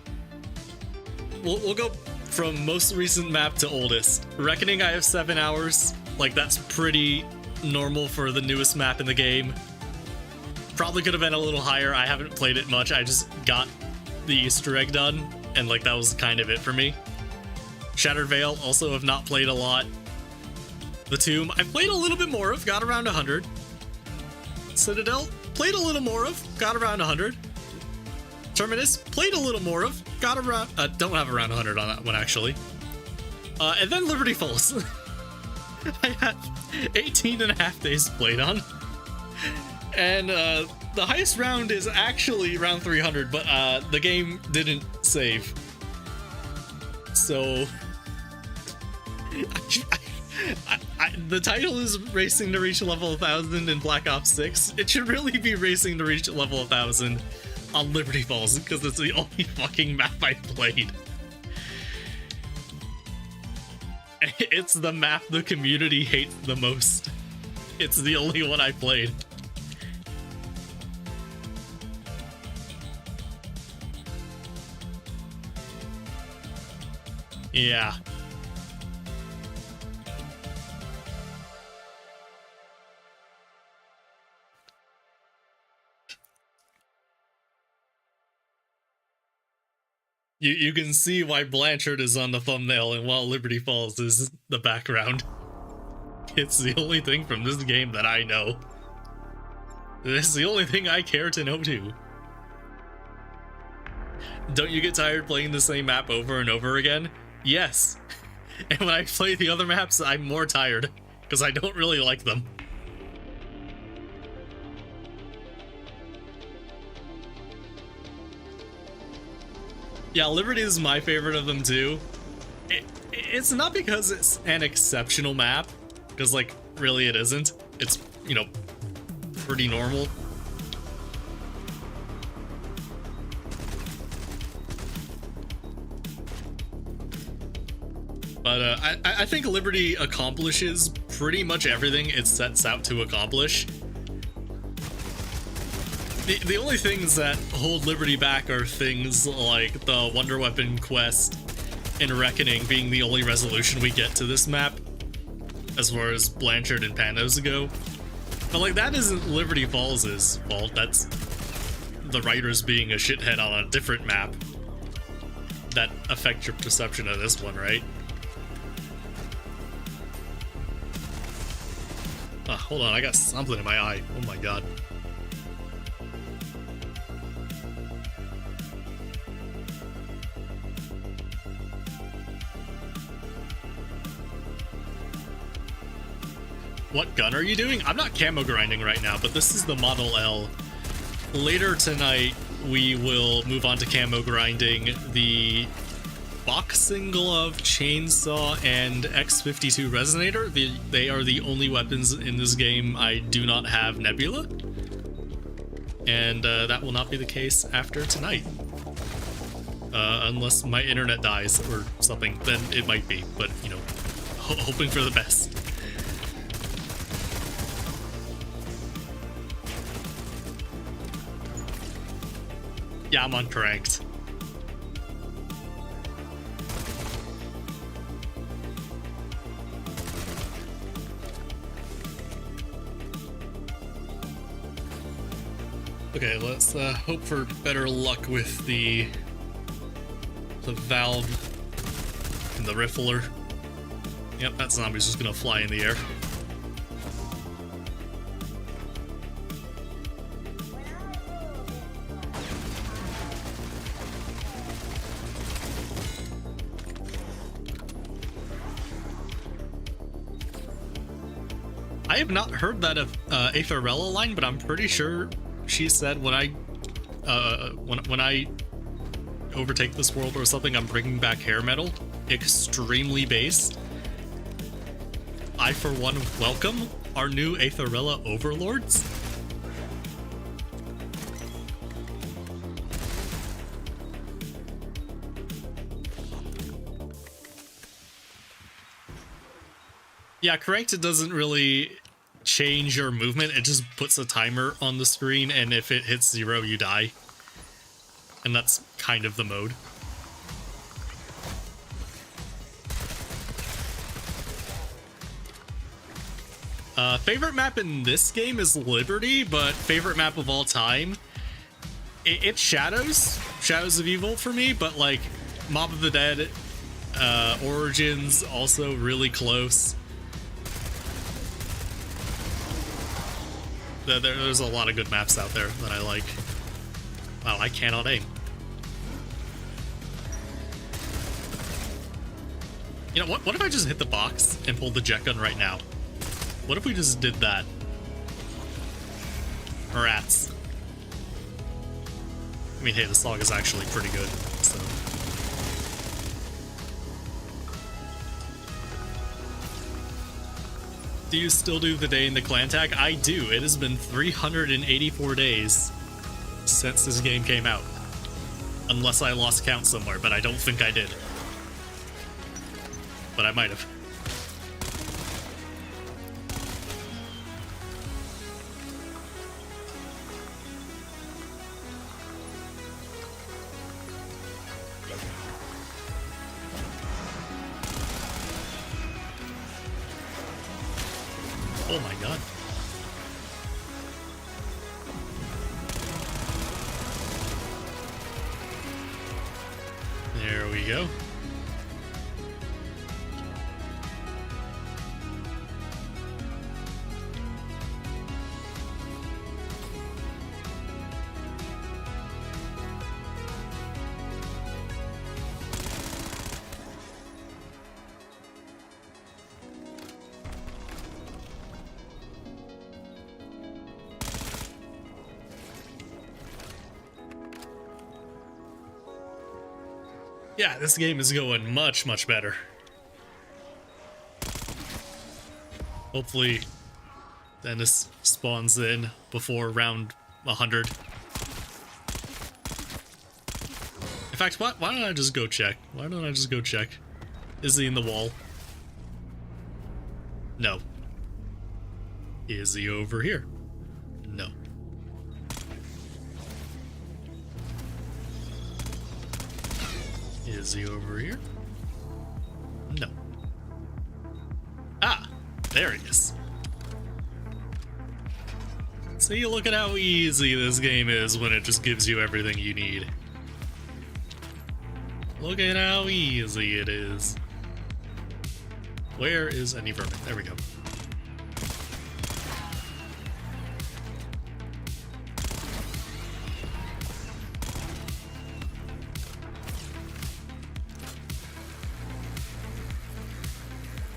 We'll go from most recent map to oldest. Reckoning I have 7 hours. Like, that's pretty normal for the newest map in the game. Probably could have been a little higher. I haven't played it much. I just got the Easter egg done, and like, that was kind of it for me. Shattered Veil, also have not played a lot. The Tomb, I played a little bit more of, got around 100. Citadel, played a little more of, got around 100. Terminus, played a little more of, got around, don't have around 100 on that one actually. And then Liberty Falls. I have 18 and a half days played on. And the highest round is actually round 300, but the game didn't save. So the title is Racing to Reach Level 1000 in Black Ops 6. It should really be Racing to Reach Level 1000 on Liberty Falls, because it's the only fucking map I played. It's the map the community hates the most. It's the only one I played. Yeah. You can see why Blanchard is on the thumbnail and while Liberty Falls is the background. It's the only thing from this game that I know. It's the only thing I care to know too. Don't you get tired playing the same map over and over again? Yes. And when I play the other maps, I'm more tired, because I don't really like them. Yeah, Liberty is my favorite of them too. It's not because it's an exceptional map, because like, really it isn't. It's, you know, pretty normal. But I think Liberty accomplishes pretty much everything it sets out to accomplish. The only things that hold Liberty back are things like the Wonder Weapon quest and Reckoning being the only resolution we get to this map, as far as Blanchard and Panos go. But like, that isn't Liberty Falls' fault, that's the writers being a shithead on a different map that affect your perception of this one, right? Hold on, I got something in my eye. Oh my god. What gun are you doing? I'm not camo grinding right now, but this is the Model L. Later tonight, we will move on to camo grinding the boxing glove, chainsaw, and X52 resonator. They are the only weapons in this game I do not have Nebula. And that will not be the case after tonight. Unless my internet dies or something, then it might be, but you know, hoping for the best. Yeah, I'm uncranked. Okay, let's hope for better luck with the valve and the riffler. Yep, that zombie's just gonna fly in the air. I have not heard that of Aetherella line, but I'm pretty sure she said when I overtake this world or something, I'm bringing back hair metal. Extremely base. I, for one, welcome our new Aetherella overlords. Yeah, cranked, it doesn't really change your movement, it just puts a timer on the screen, and if it hits 0, you die. And that's kind of the mode. Favorite map in this game is Liberty, but favorite map of all time, it's Shadows of Evil for me, but like Mob of the Dead, Origins, also really close. There's a lot of good maps out there that I like. Wow, I cannot aim. You know, what if I just hit the box and pulled the jet gun right now? What if we just did that? Rats. I mean, hey, the song is actually pretty good, so. Do you still do the day in the clan tag? I do. It has been 384 days since this game came out. Unless I lost count somewhere, but I don't think I did. But I might have. Oh my god. There we go. Yeah, this game is going much, much better. Hopefully, Dennis spawns in before round 100. In fact, why don't I just go check? Why don't I just go check? Is he in the wall? No. Is he over here? No. Is he over here? No. Ah, there he is. See, look at how easy this game is when it just gives you everything you need. Look at how easy it is. Where is any vermin? There we go.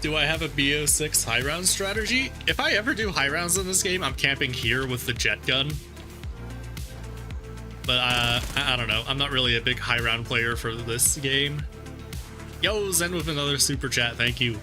Do I have a BO6 high round strategy? If I ever do high rounds in this game, I'm camping here with the jet gun. But I don't know. I'm not really a big high round player for this game. Yo, Zen with another super chat. Thank you.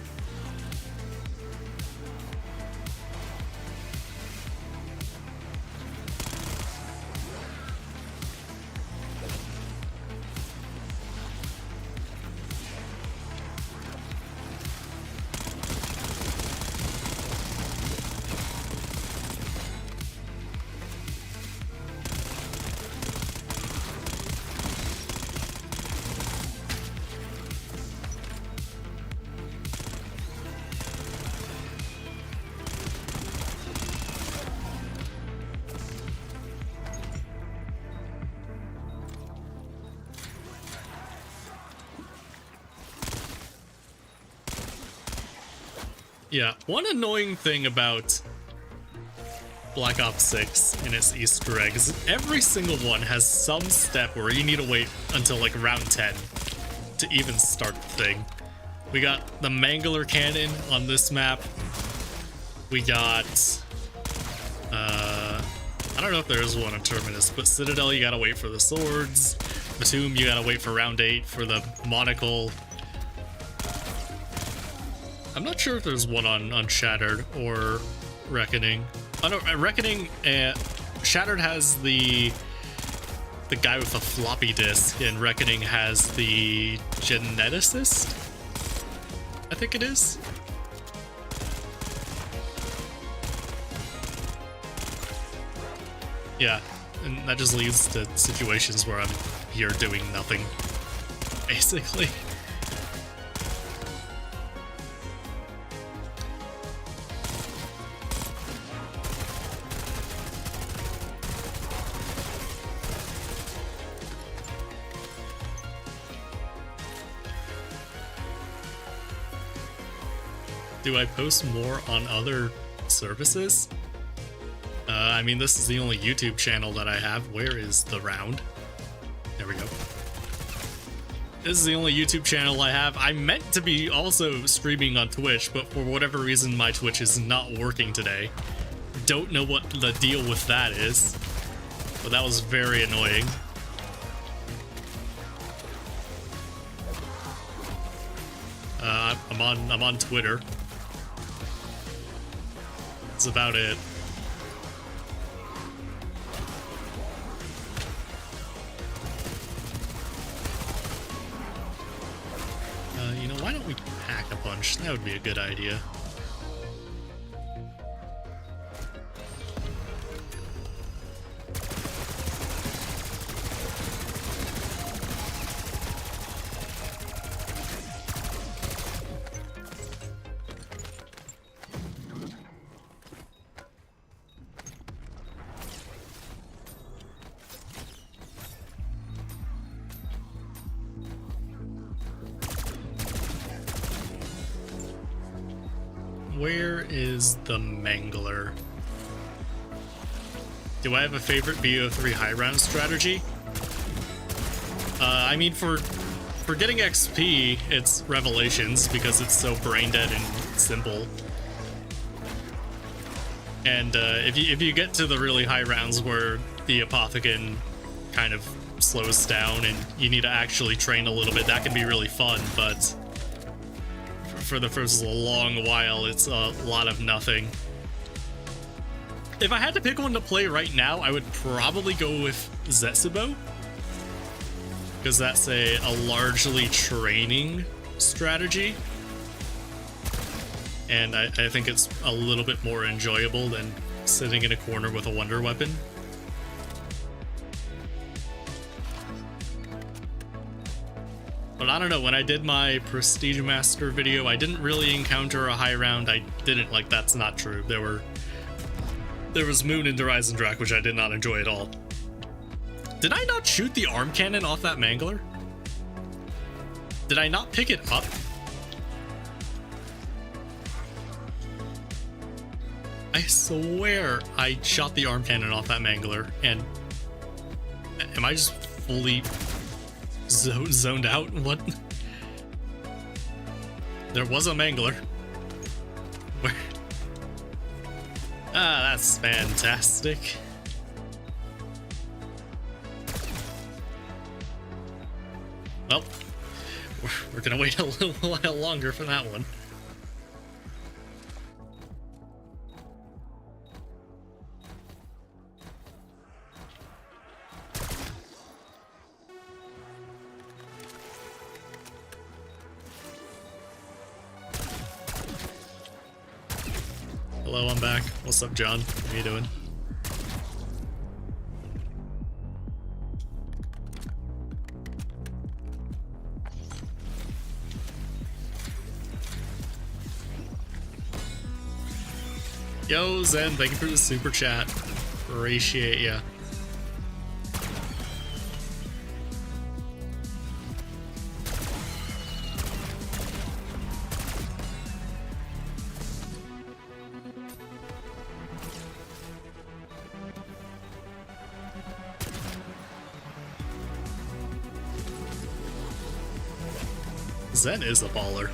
Yeah, one annoying thing about Black Ops 6 and its Easter eggs, every single one has some step where you need to wait until like round 10 to even start the thing. We got the Mangler Cannon on this map. We got, I don't know if there is one on Terminus, but Citadel, you gotta wait for the swords. Batum, you gotta wait for round 8 for the monocle. I'm not sure if there's one on Shattered or Reckoning. Oh no, Reckoning, Shattered has the guy with the floppy disk, and Reckoning has the geneticist, I think it is. Yeah, and that just leads to situations where I'm here doing nothing, basically. Do I post more on other services? I mean, this is the only YouTube channel that I have. Where is the round? There we go. This is the only YouTube channel I have. I meant to be also streaming on Twitch, but for whatever reason, my Twitch is not working today. Don't know what the deal with that is, but that was very annoying. I'm on Twitter. That's about it. You know, why don't we pack a punch? That would be a good idea. where is the Mangler? Do I have a favorite BO3 high round strategy? I mean, for getting XP, it's Revelations because it's so brain dead and simple. And if you get to the really high rounds where the Apothecon kind of slows down and you need to actually train a little bit, that can be really fun, but for the first long while, it's a lot of nothing. If I had to pick one to play right now, I would probably go with Zetsubo, because that's a largely training strategy, and I think it's a little bit more enjoyable than sitting in a corner with a wonder weapon. But I don't know, when I did my Prestige Master video, I didn't really encounter a high round. I didn't, like, that's not true. There was Moon and Horizon Drac, which I did not enjoy at all. Did I not shoot the arm cannon off that Mangler? Did I not pick it up? I swear I shot the arm cannon off that Mangler, and am I just fully zoned out? What? There was a Mangler. Where? Ah, that's fantastic. Well, we're gonna wait a little while longer for that one. Hello, I'm back. What's up, John? How you doing? Yo, Zen, thank you for the super chat. Appreciate ya. Zen is a baller.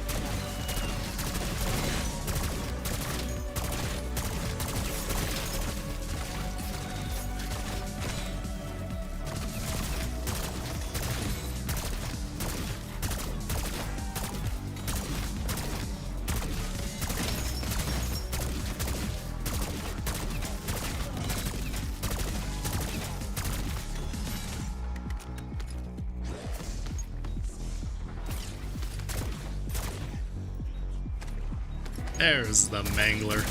There's the Mangler.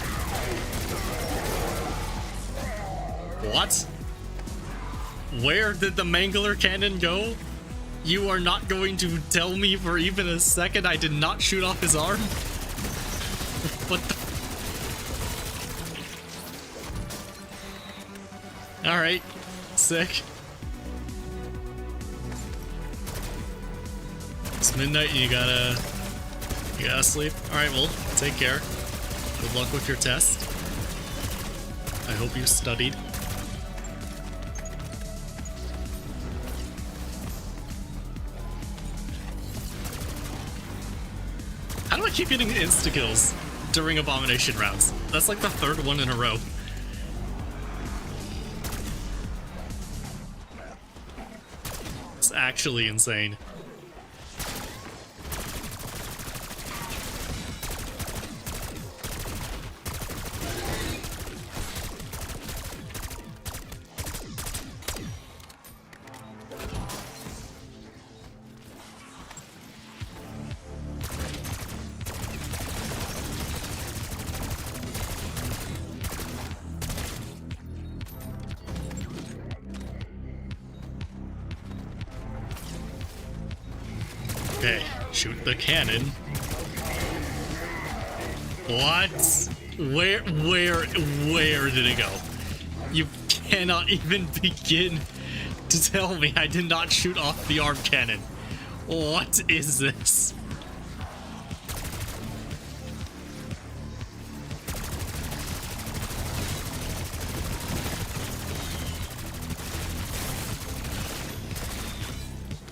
What? Where did the Mangler cannon go? You are not going to tell me for even a second I did not shoot off his arm? What the? Alright. Sick. It's midnight and you gotta sleep. Alright, well, take care. Good luck with your test. I hope you studied. How do I keep getting insta-kills during Abomination rounds? That's like the third one in a row. It's actually insane. Okay, shoot the cannon. What? Where did it go? You cannot even begin to tell me I did not shoot off the arm cannon. What is this?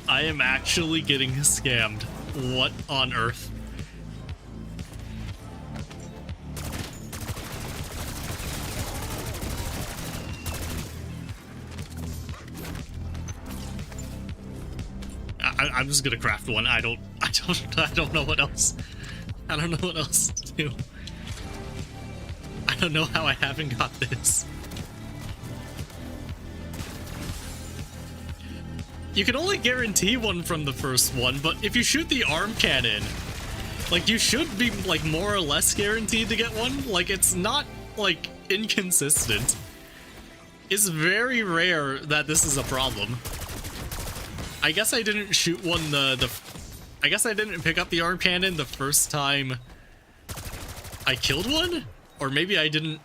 I am actually getting scammed. What on earth? I'm just gonna craft one. I don't know what else. I don't know what else to do. I don't know how I haven't got this. You can only guarantee one from the first one, but if you shoot the arm cannon, like, you should be, like, more or less guaranteed to get one. Like, it's not, like, inconsistent. It's very rare that this is a problem. I guess I didn't shoot one I guess I didn't pick up the arm cannon the first time I killed one? Or maybe I didn't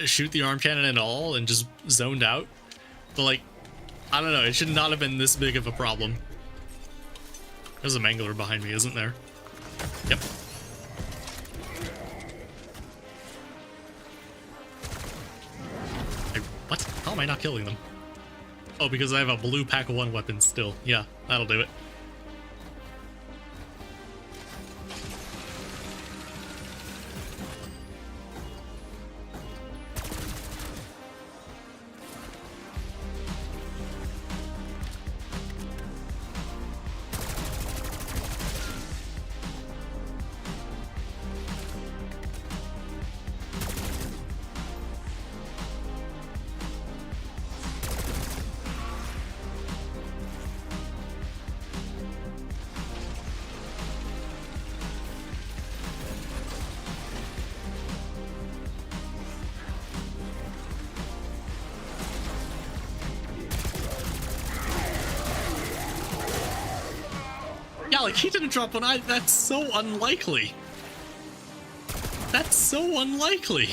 shoot the arm cannon at all and just zoned out. But, like, I don't know, it should not have been this big of a problem. There's a mangler behind me, isn't there? Yep. What? How am I not killing them? Oh, because I have a blue pack of 1 weapon still. Yeah, that'll do it. Yeah, like, he didn't drop one. That's so unlikely. That's so unlikely.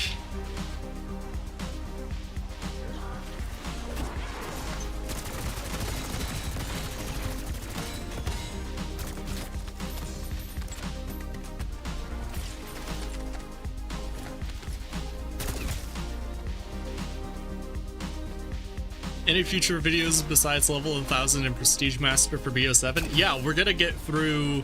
Any future videos besides level 1000 and Prestige Master for BO7? Yeah, we're gonna get through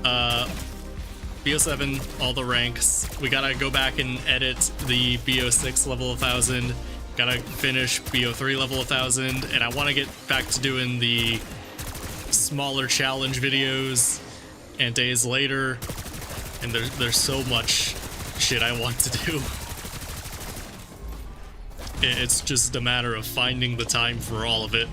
BO7, all the ranks. We gotta go back and edit the BO6 level 1000. Gotta finish BO3 level 1000, and I want to get back to doing the smaller challenge videos and days later. And there's so much shit I want to do. It's just a matter of finding the time for all of it.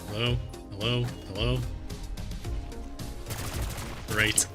Hello? Hello? Hello? Great.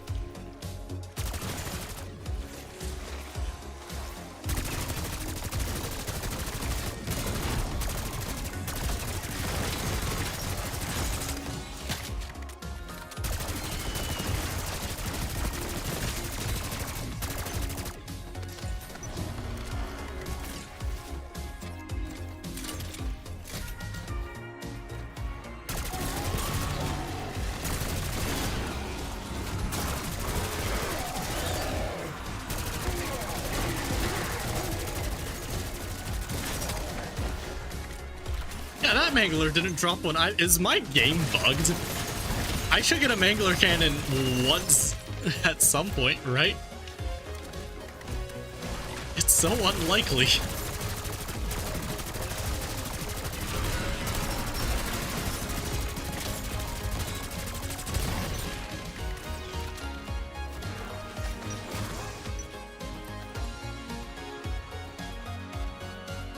Yeah, that mangler didn't drop one. Is my game bugged? I should get a mangler cannon once at some point, right? It's so unlikely.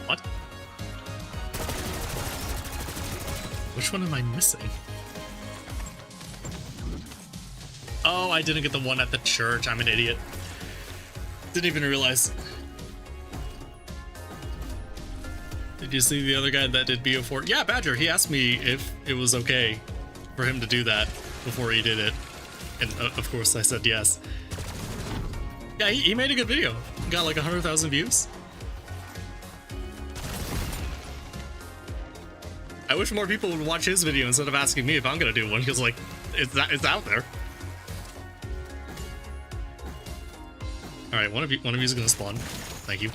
What? Which one am I missing? Oh, I didn't get the one at the church. I'm an idiot. Didn't even realize. Did you see the other guy that did BO4? Yeah, Badger. He asked me if it was okay for him to do that before he did it. And of course I said yes. Yeah, he made a good video. Got like 100,000 views. I wish more people would watch his video instead of asking me if I'm gonna do one, because like it's out there. All right, one of you is gonna spawn. Thank you.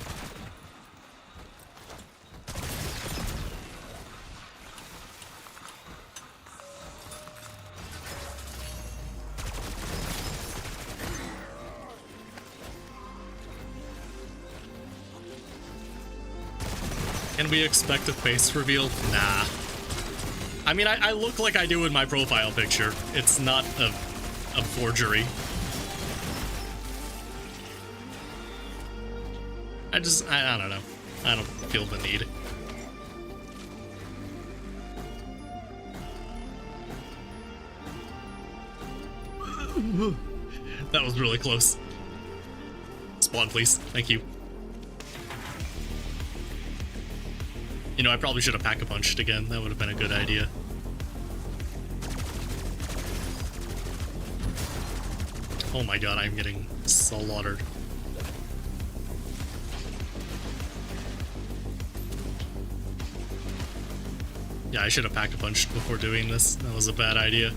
Can we expect a face reveal? Nah. I mean, I look like I do in my profile picture. It's not a forgery. I don't know. I don't feel the need. That was really close. Spawn, please. Thank you. You know, I probably should have pack-a-punched again. That would have been a good idea. Oh my god, I'm getting slaughtered. Yeah, I should have pack-a-punched before doing this. That was a bad idea.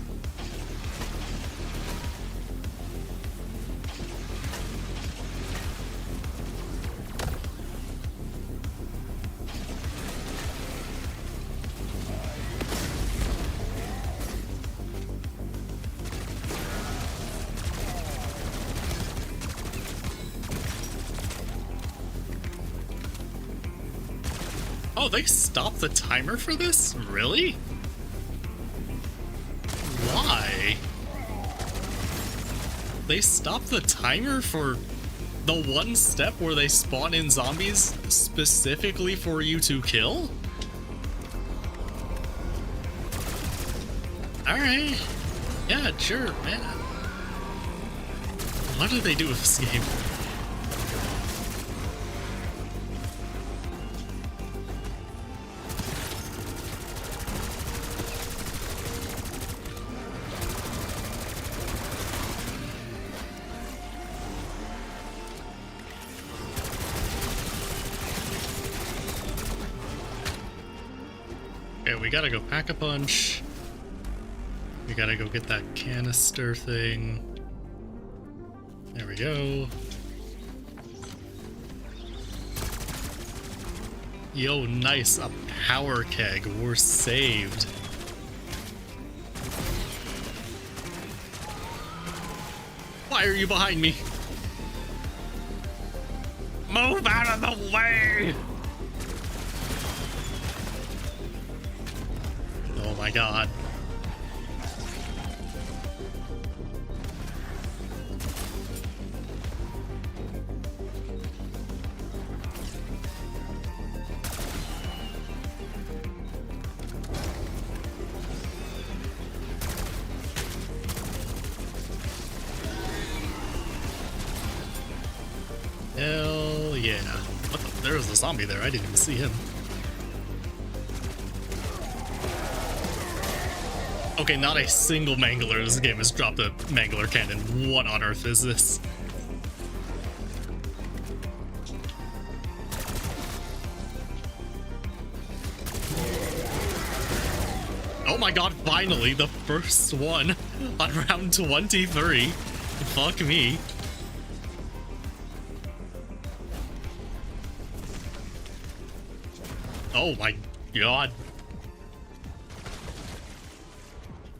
Oh, they stopped the timer for this? Really? Why? They stopped the timer for the one step where they spawn in zombies specifically for you to kill? Alright. Yeah, sure, man. What did they do with this game? Okay, we gotta go pack-a-punch. We gotta go get that canister thing. There we go. Yo, nice, a power keg. We're saved. Why are you behind me? Move out of the way! Oh my god. Hell yeah. What the? There was a zombie there. I didn't even see him. Okay, not a single mangler in this game has dropped a mangler cannon. What on earth is this? Oh my god, finally, the first one on round 23. Fuck me. Oh my god.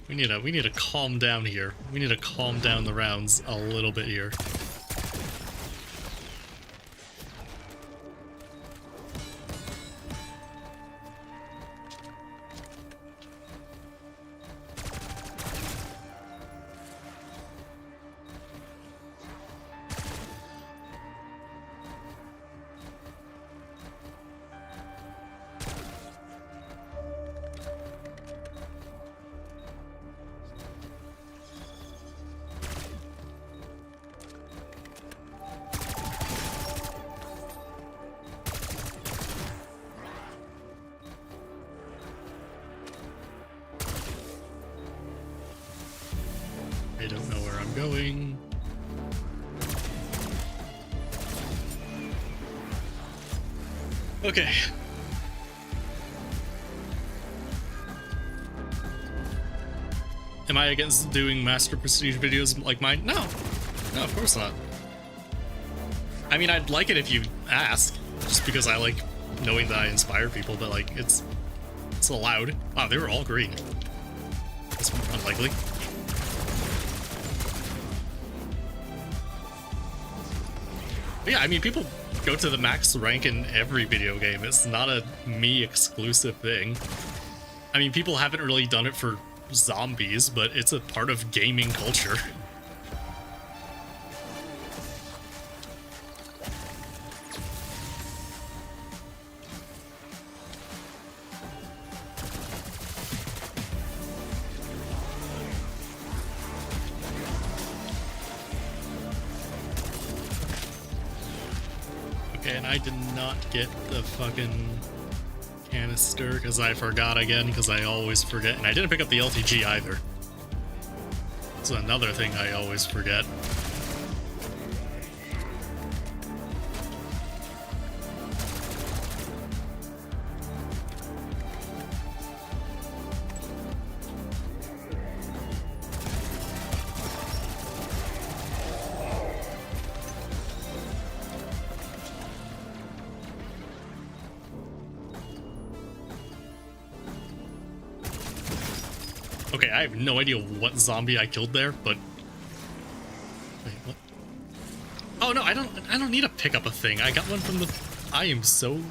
We need to calm down here. We need to calm down the rounds a little bit here. I don't know where I'm going. Okay. Am I against doing Master Prestige videos like mine? No. No, of course not. I mean, I'd like it if you ask, just because I like knowing that I inspire people, but like, it's allowed. Wow, they were all green. That's unlikely. But yeah, I mean, people go to the max rank in every video game. It's not a me exclusive thing. I mean, people haven't really done it for zombies, but it's a part of gaming culture. Okay, and I did not get the fucking canister because I forgot again, because I always forget. And I didn't pick up the LTG either. It's another thing I always forget. Okay, I have no idea what zombie I killed there, but wait, what? Oh no, I don't need to pick up a thing. I got one from the. I'm so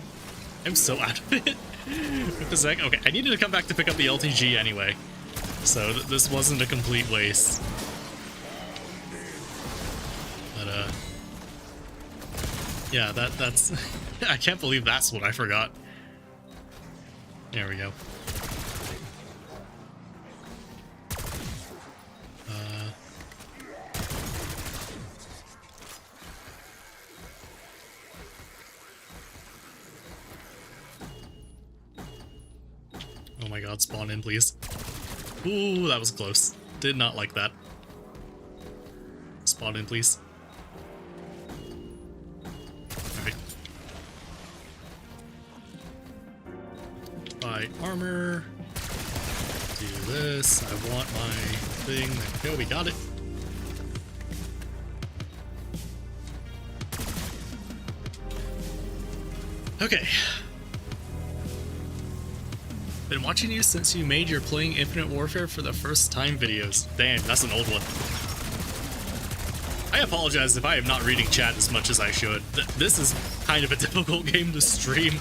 out of it. With the sec. Okay, I needed to come back to pick up the LTG anyway, so this wasn't a complete waste. But yeah, that's. I can't believe that's what I forgot. There we go. Oh my god, spawn in, please. Ooh, that was close. Did not like that. Spawn in, please. Alright. Buy armor. Do this. I want my thing. There we go, we got it. Okay. Been watching you since you made your playing Infinite Warfare for the first time videos. Damn, that's an old one. I apologize if I am not reading chat as much as I should. This is kind of a difficult game to stream.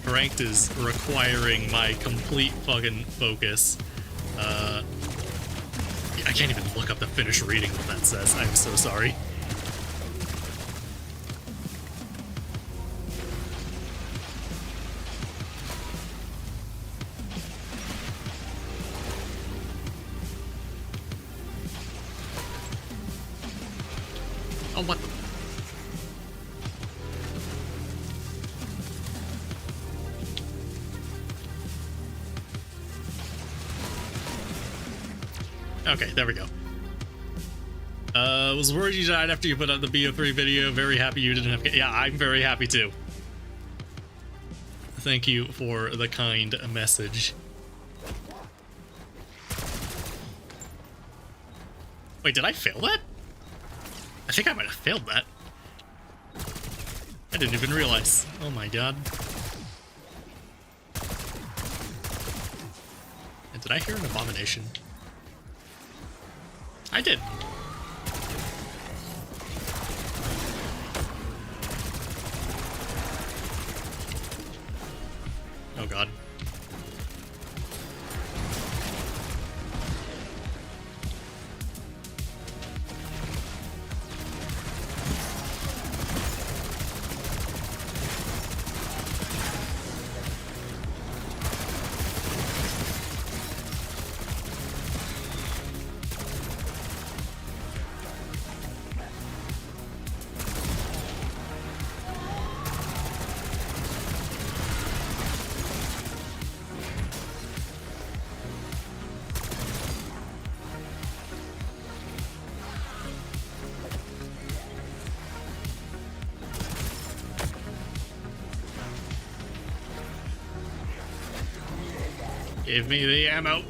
Ranked is requiring my complete fucking focus. I can't even look up to finish reading what that says. I'm so sorry. Oh, what the? Okay, there we go. Was worried you died after you put out the BO3 video. Very happy you didn't have... Yeah, I'm very happy too. Thank you for the kind message. Wait, did I fail that? I think I might have failed that. I didn't even realize. Oh my god. And did I hear an abomination? I did. Oh god. Give me the ammo.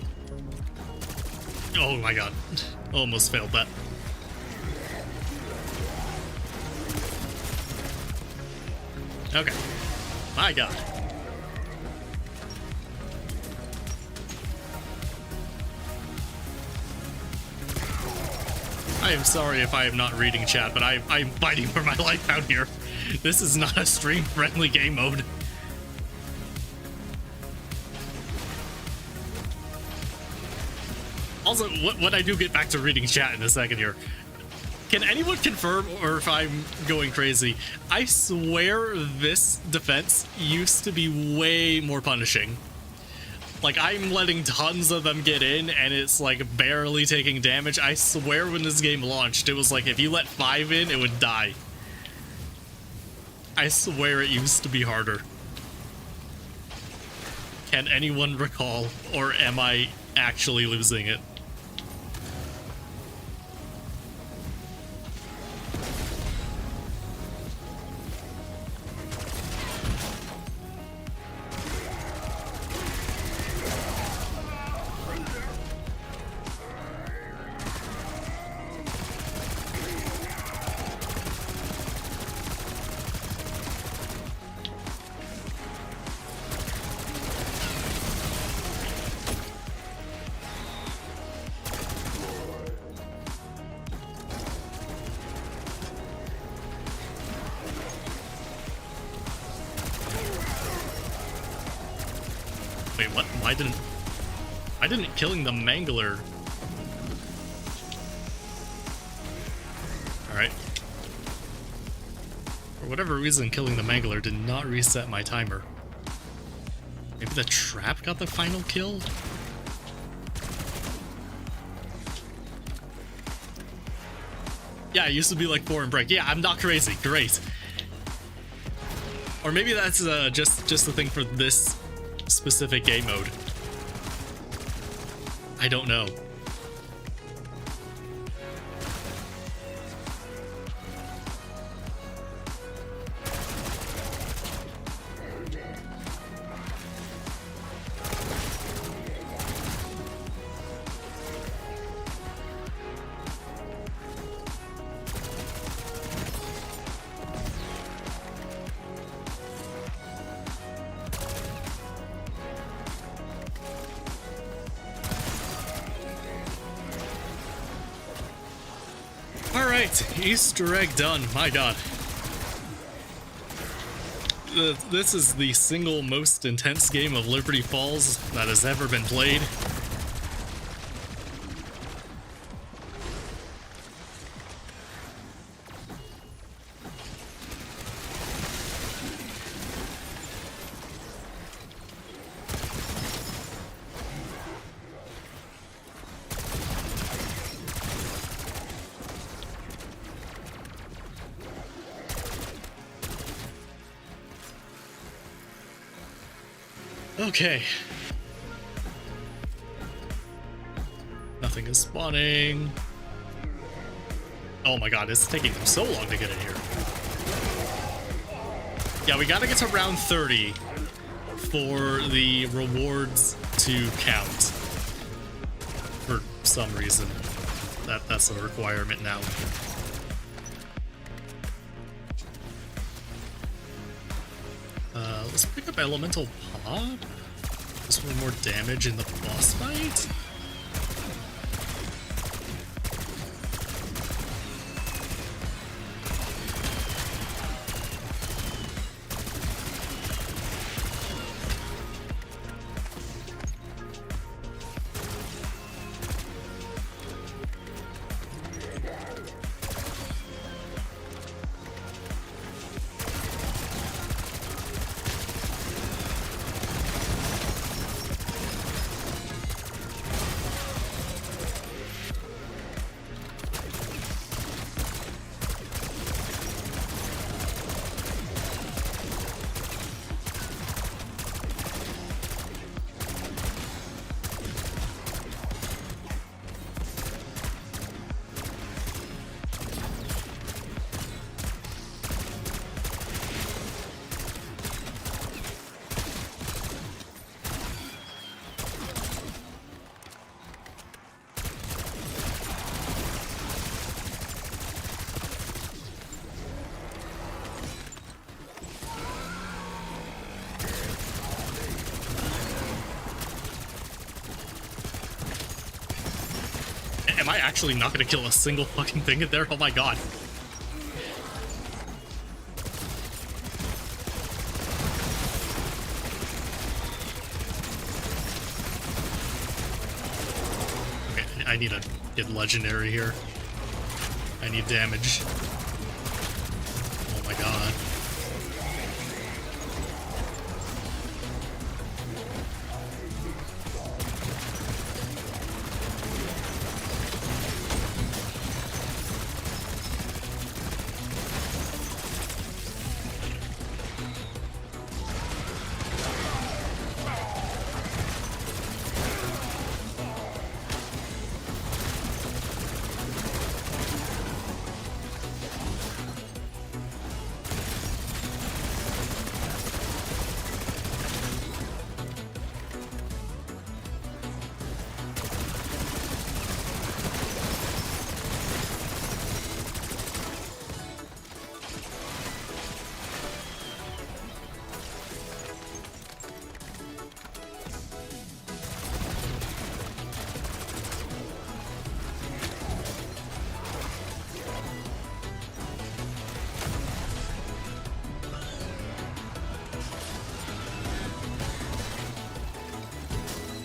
Oh my god. Almost failed that. Okay. My god. I am sorry if I am not reading chat, but I'm fighting for my life out here. This is not a stream-friendly game mode. Also, when I do get back to reading chat in a second here, can anyone confirm, or if I'm going crazy, I swear this defense used to be way more punishing. Like, I'm letting tons of them get in, and it's like barely taking damage. I swear when this game launched, it was like if you let 5 in, it would die. I swear it used to be harder. Can anyone recall, or am I actually losing it? Wait, what? Why didn't killing the Mangler? Alright. For whatever reason, killing the Mangler did not reset my timer. Maybe the trap got the final kill? Yeah, it used to be like 4 and break. Yeah, I'm not crazy. Great. Or maybe that's just the thing for this specific game mode. I don't know. Alright, Easter egg done. My god. This is the single most intense game of Liberty Falls that has ever been played. Okay. Nothing is spawning. Oh my god, it's taking them so long to get in here. Yeah, we gotta get to round 30 for the rewards to count. For some reason. That's a requirement now. Let's pick up Elemental Pop. Just for more damage in the boss fight. am I actually not gonna kill a single fucking thing in there? Oh my god. Okay, I need to get legendary here. I need damage. Oh my god.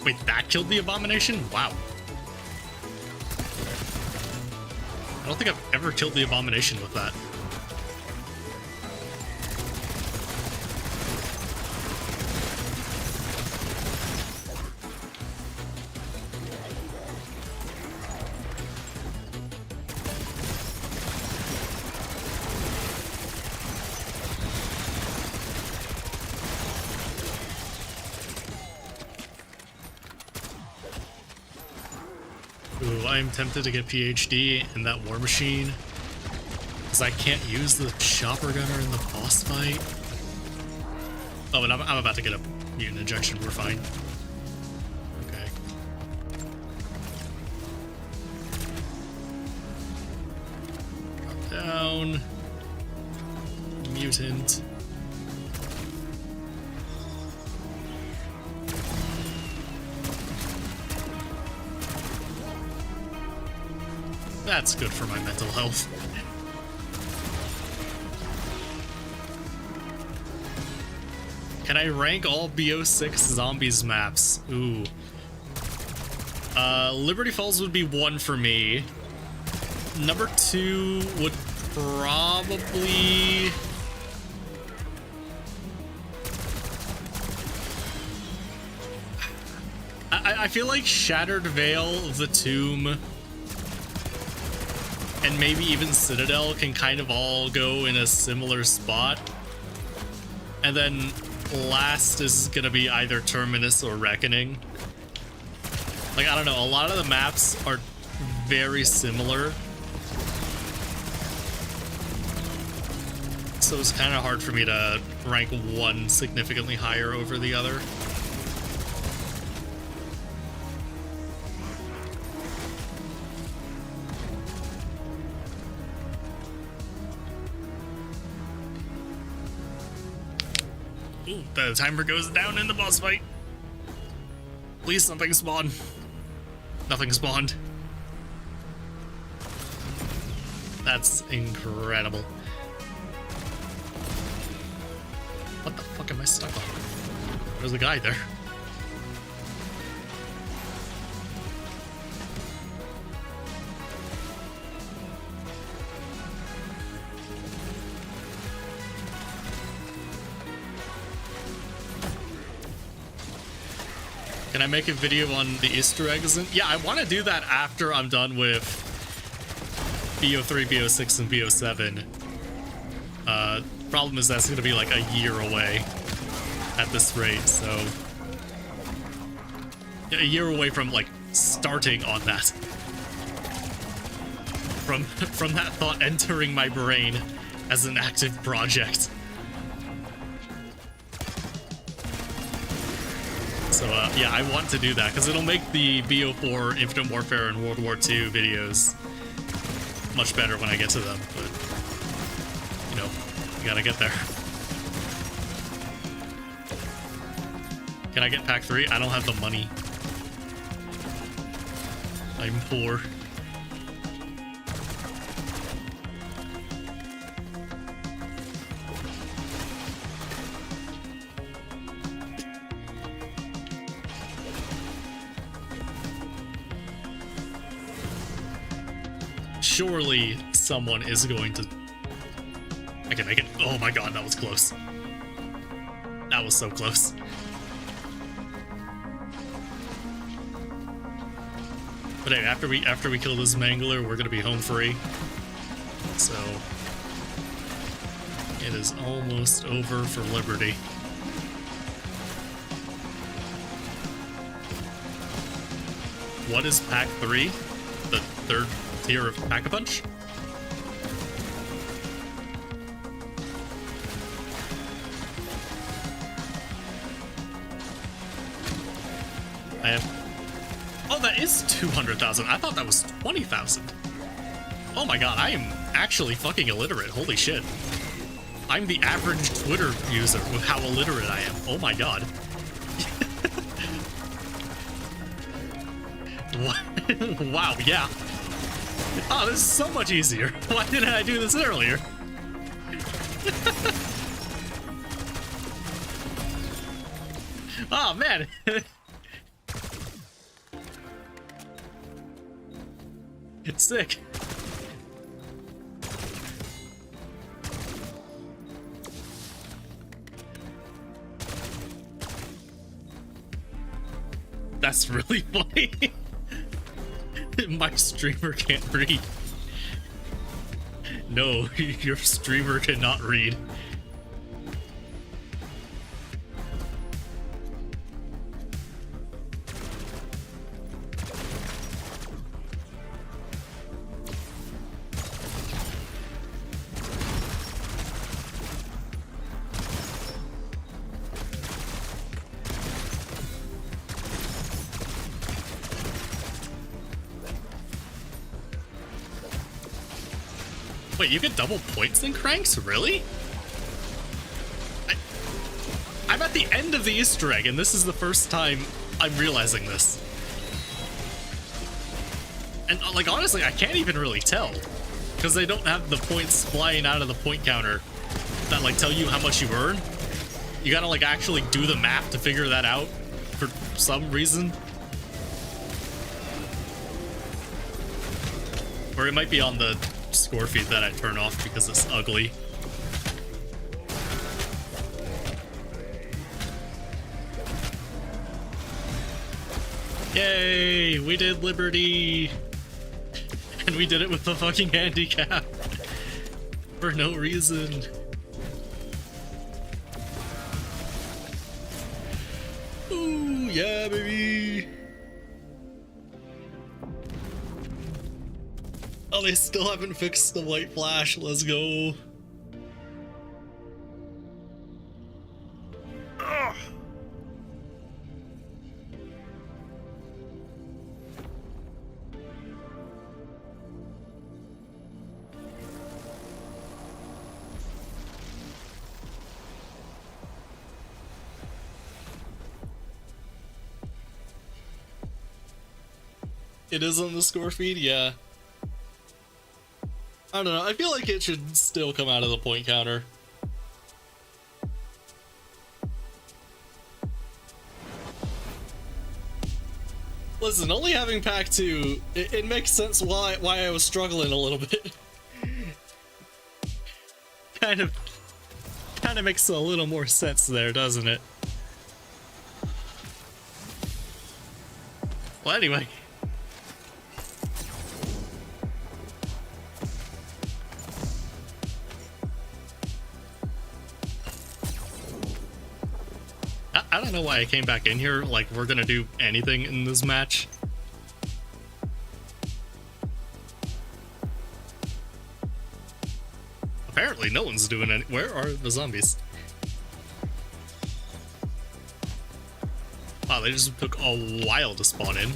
Wait, that killed the abomination? Wow. I don't think I've ever killed the abomination with that. Ooh, I'm tempted to get PhD in that war machine, because I can't use the chopper gunner in the boss fight. Oh, and I'm about to get a mutant injection. We're fine. Okay. Drop down. Mutant. That's good for my mental health. Can I rank all BO6 zombies maps? Ooh. Liberty Falls would be 1 for me. Number 2 would probably... I feel like Shattered Veil, The Tomb, and maybe even Citadel can kind of all go in a similar spot. And then last is gonna be either Terminus or Reckoning. Like, I don't know, a lot of the maps are very similar. So it's kind of hard for me to rank one significantly higher over the other. Ooh, the timer goes down in the boss fight. Please, something spawn. Nothing spawned. That's incredible. What the fuck am I stuck on? There's a guy there. Can I make a video on the Easter eggs? Yeah, I want to do that after I'm done with BO3, BO6, and BO7. Problem is that's going to be like a year away at this rate, so... a year away from, like, starting on that. From that thought entering my brain as an active project. So, yeah, I want to do that, because it'll make the BO4, Infinite Warfare, and World War II videos much better when I get to them, but, you know, you gotta get there. Can I get pack 3? I don't have the money. I'm poor. surely someone is going to... I can make it. Oh my god, that was close. That was so close. But hey, after we kill this Mangler, we're gonna be home free. So it is almost over for Liberty. What is Pack 3? The third tier of Pack-a-Punch? I have... Oh, that is 200,000. I thought that was 20,000. Oh my god, I am actually fucking illiterate. Holy shit. I'm the average Twitter user with how illiterate I am. Oh my god. Wow, yeah. Oh, this is so much easier. Why didn't I do this earlier? Oh, man. It's sick. That's really funny. My streamer can't read. No, your streamer cannot read. Wait, you get double points in Cranks? Really? I'm at the end of the Easter egg, and this is the first time I'm realizing this. And, like, honestly, I can't even really tell. Because they don't have the points flying out of the point counter that, like, tell you how much you earn. You gotta, like, actually do the math to figure that out for some reason. Or it might be on the score feed that I turn off because it's ugly. Yay! We did Liberty! And we did it with the fucking handicap. For no reason. Ooh, yeah, baby! Oh, they still haven't fixed the white flash. Let's go. Ugh. It is on the score feed, yeah. I don't know, I feel like it should still come out of the point counter. Listen, only having Pack 2, it makes sense why I was struggling a little bit. kind of makes a little more sense there, doesn't it? Well, anyway. I don't know why I came back in here like we're gonna do anything in this match. Apparently no one's doing any. Where are the zombies? Wow, they just took a while to spawn in.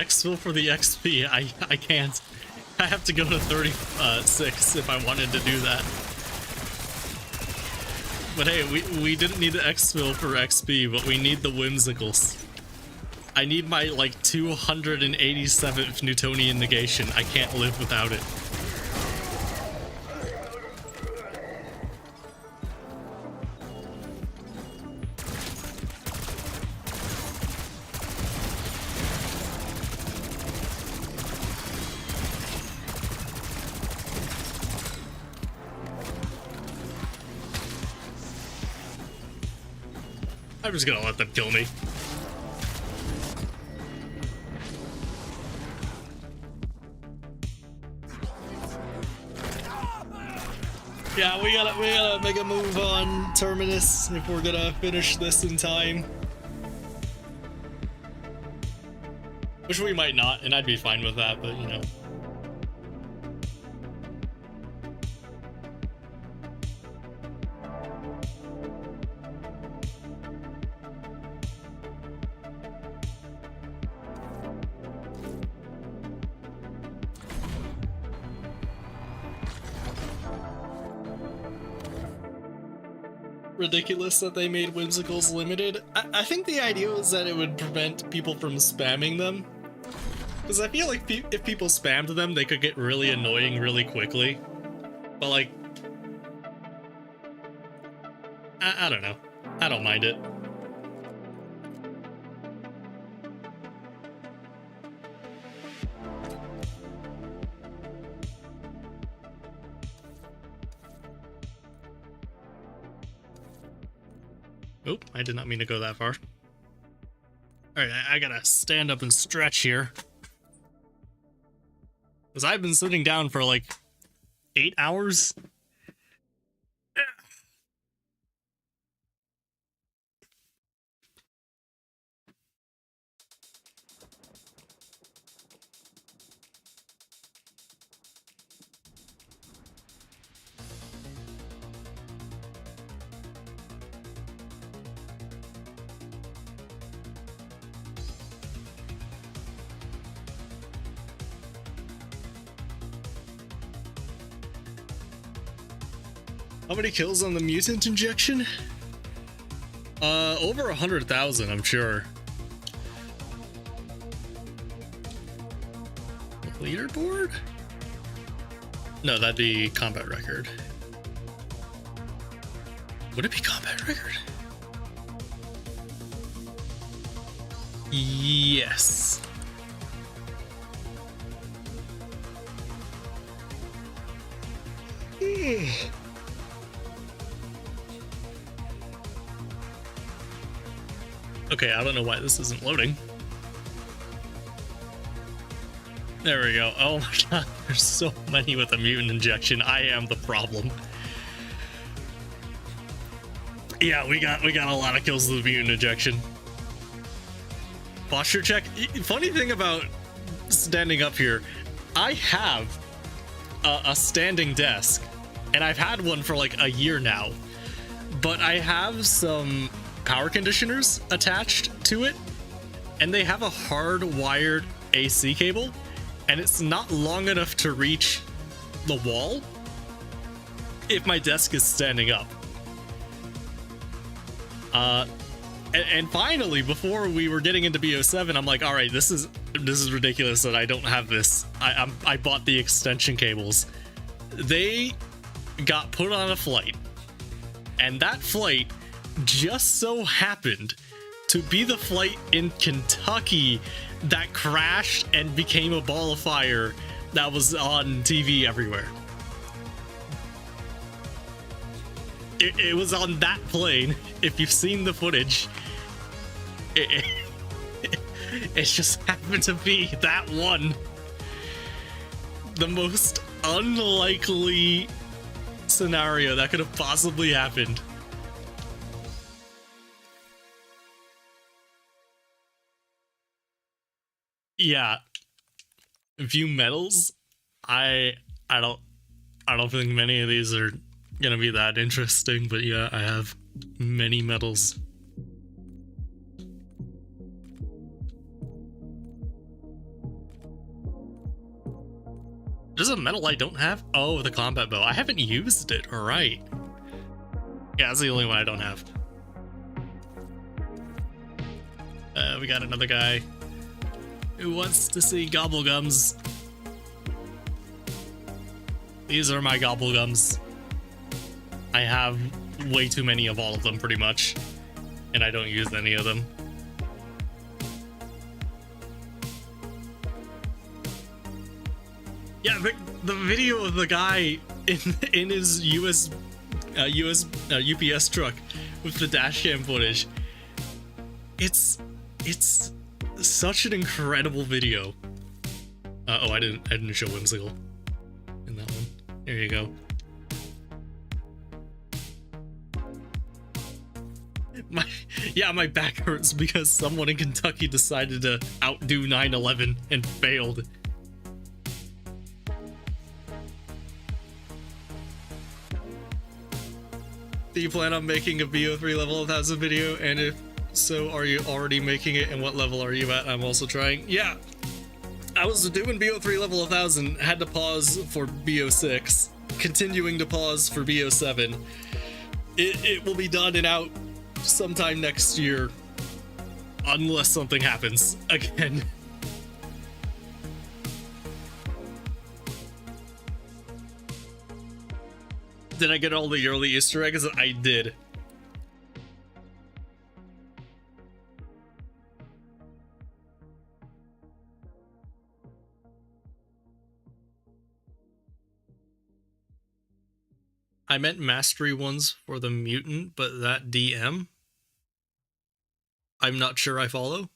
exfil for the XP. I can't. I have to go to 36 if I wanted to do that. But hey, we didn't need the exfil for XP, but we need the whimsicals. I need my, like, 287th Newtonian negation. I can't live without it. I'm just gonna let them kill me. Yeah, we gotta make a move on Terminus if we're gonna finish this in time. Which we might not, and I'd be fine with that, but you know. Ridiculous that they made whimsicals limited. I think the idea was that it would prevent people from spamming them. Because I feel like if people spammed them, they could get really annoying really quickly. But like, I don't know. I don't mind it. Oop, I did not mean to go that far. Alright, I gotta stand up and stretch here. Because I've been sitting down for like 8 hours. How many kills on the mutant injection? Over 100,000, I'm sure. Leaderboard? No, that'd be combat record. Would it be combat record? Yes. Okay, I don't know why this isn't loading. There we go. Oh my god, there's so many with a mutant injection. I am the problem. Yeah, we got a lot of kills with the mutant injection. Posture check. Funny thing about standing up here, I have a standing desk, and I've had one for like a year now, but I have some power conditioners attached to it, and they have a hardwired AC cable, and it's not long enough to reach the wall if my desk is standing up. And finally, before we were getting into BO7, I'm like, all right, this is ridiculous that I don't have this. I bought the extension cables. They got put on a flight, and that flight just so happened to be the flight in Kentucky that crashed and became a ball of fire that was on TV everywhere. It was on that plane. If you've seen the footage, it just happened to be that one. The most unlikely scenario that could have possibly happened. Yeah, view medals. I don't think many of these are gonna be that interesting, but yeah, I have many medals. There's a metal I don't have? Oh, the combat bow. I haven't used it. All right. Yeah, that's the only one I don't have. We got another guy who wants to see gobblegums. These are my gobblegums. I have way too many of all of them, pretty much. And I don't use any of them. Yeah, the video of the guy in his UPS truck with the dash cam footage. It's such an incredible video. Oh, I didn't show Whimsical in that one. There you go. My back hurts because someone in Kentucky decided to outdo 9/11 and failed. Do you plan on making a BO3 level 1000 video? And if so, are you already making it? And what level are you at? I'm also trying. Yeah, I was doing BO3 level 1000, had to pause for BO6, continuing to pause for BO7. It will be done and out sometime next year, unless something happens again. Did I get all the early Easter eggs? I did. I meant mastery ones for the mutant, but that DM? I'm not sure I follow.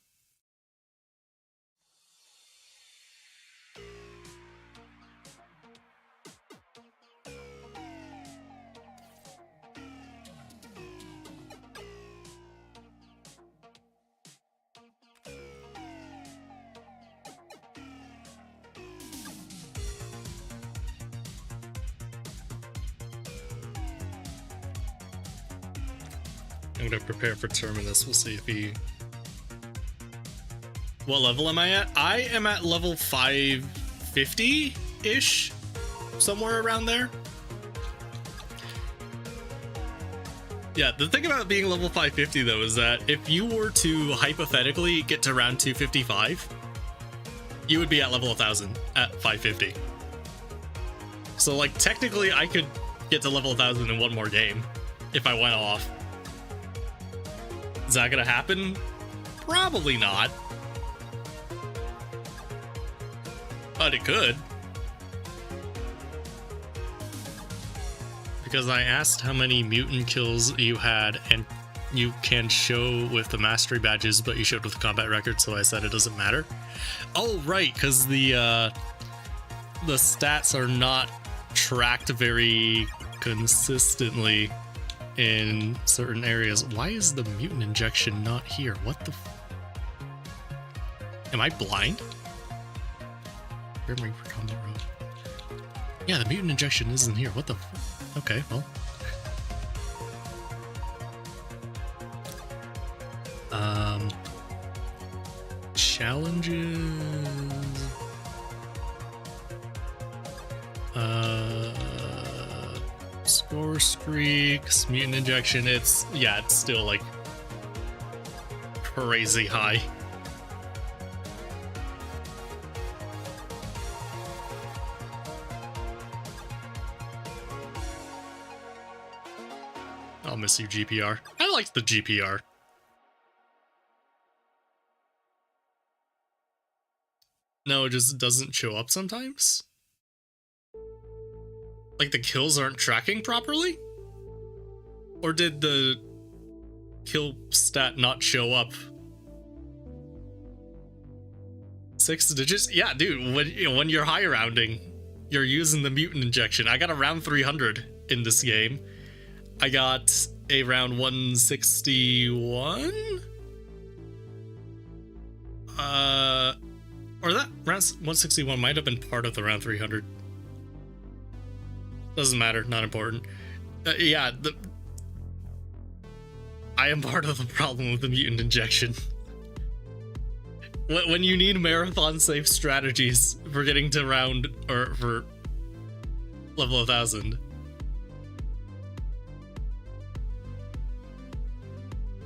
I'm gonna prepare for Terminus. We'll see if he... What level am I at? I am at level 550-ish, somewhere around there. Yeah, the thing about being level 550 though is that if you were to hypothetically get to round 255, you would be at level 1000 at 550. So like technically I could get to level 1000 in one more game if I went off. Is that gonna happen? Probably not. But it could. Because I asked how many mutant kills you had, and you can show with the mastery badges, but you showed with the combat record, so I said it doesn't matter. Oh, right, because the stats are not tracked very consistently in certain areas. Why is the mutant injection not here? What the am I blind? Grim Reaper combo road. Yeah, the mutant injection isn't here. What the okay, well. Challenges. Score streaks, mutant injection. It's still like crazy high. I'll miss you, GPR. I liked the GPR. No, it just doesn't show up sometimes. Like the kills aren't tracking properly? Or did the kill stat not show up? 6 digits? Yeah, dude, when you're high rounding, you're using the mutant injection. I got a round 300 in this game. I got a round 161? Or that round 161 might have been part of the round 300. Doesn't matter, not important. Yeah, I am part of the problem with the mutant injection. When you need marathon safe strategies for getting to round, or for level 1000.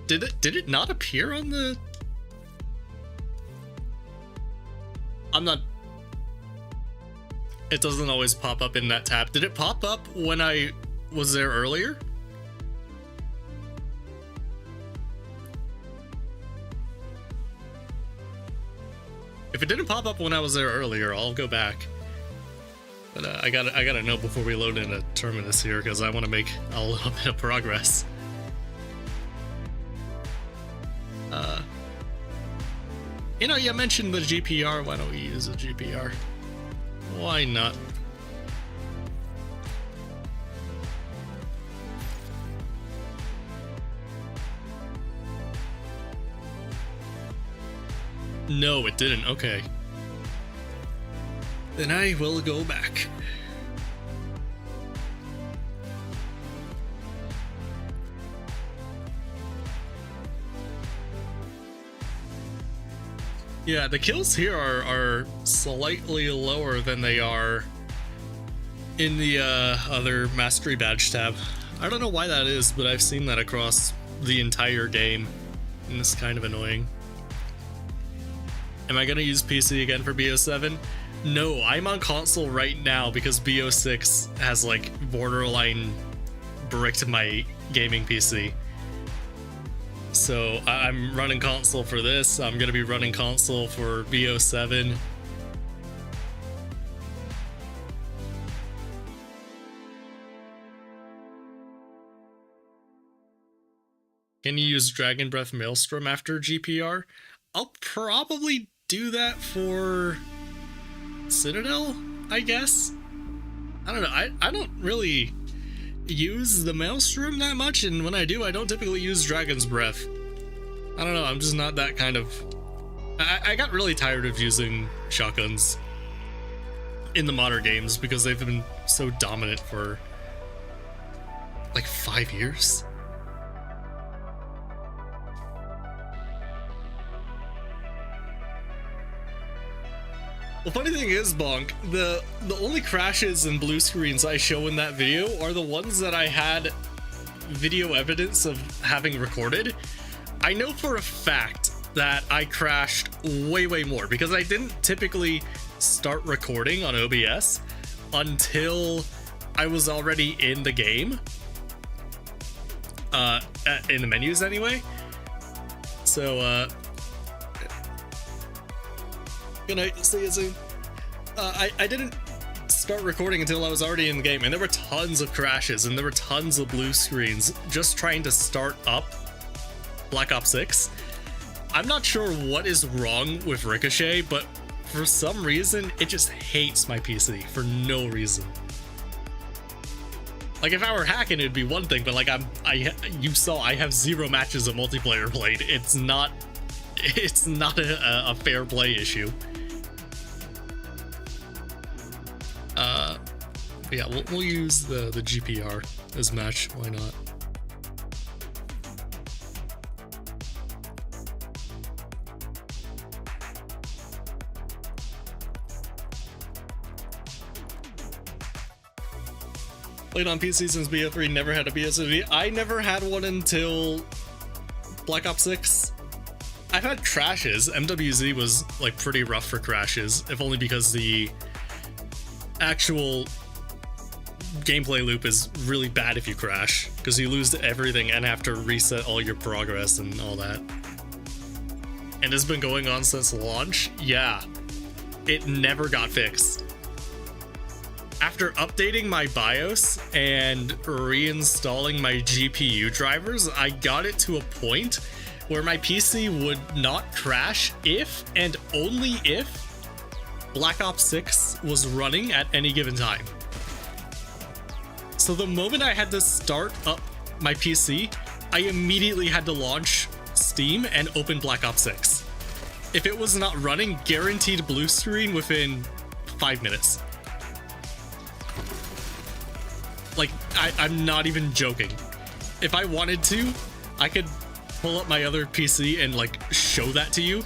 Did it not appear on the... I'm not... It doesn't always pop up in that tab. Did it pop up when I was there earlier? If it didn't pop up when I was there earlier, I'll go back. But I gotta know before we load in a terminus here, because I want to make a little bit of progress. You know, you mentioned the GPR. Why don't we use a GPR? Why not? No, it didn't. Okay. Then I will go back. Yeah, the kills here are slightly lower than they are in the other Mastery Badge tab. I don't know why that is, but I've seen that across the entire game, and it's kind of annoying. Am I gonna use PC again for BO7? No, I'm on console right now because BO6 has like borderline bricked my gaming PC. So I'm running console for this. I'm gonna be running console for BO7. Can you use Dragon Breath Maelstrom after GPR? I'll probably do that for Citadel, I guess. I don't know. I don't really use the Maelstrom that much, and when I do, I don't typically use Dragon's Breath. I don't know, I'm just not that kind of... I got really tired of using shotguns in the modern games because they've been so dominant for like 5 years. The funny thing is, Bonk, the only crashes and blue screens I show in that video are the ones that I had video evidence of having recorded. I know for a fact that I crashed way more because I didn't typically start recording on OBS until I was already in the game. In the menus anyway. So, good night, see you soon. I didn't start recording until I was already in the game, and there were tons of crashes and there were tons of blue screens just trying to start up Black Ops 6. I'm not sure what is wrong with Ricochet, but for some reason it just hates my PC for no reason. Like if I were hacking it'd be one thing, but like you saw I have 0 matches of multiplayer played. It's not a fair play issue. Yeah, we'll use the GPR as match. Why not? Played on PC since BO3, never had a BSOD. I never had one until Black Ops 6. I've had crashes. MWZ was like pretty rough for crashes, if only because the actual gameplay loop is really bad if you crash, because you lose everything and have to reset all your progress and all that. And it's been going on since launch. Yeah, it never got fixed. After updating my BIOS and reinstalling my GPU drivers, I got it to a point where my PC would not crash if and only if Black Ops 6 was running at any given time. So the moment I had to start up my PC, I immediately had to launch Steam and open Black Ops 6. If it was not running, guaranteed blue screen within 5 minutes. Like, I'm not even joking. If I wanted to, I could pull up my other PC and like show that to you.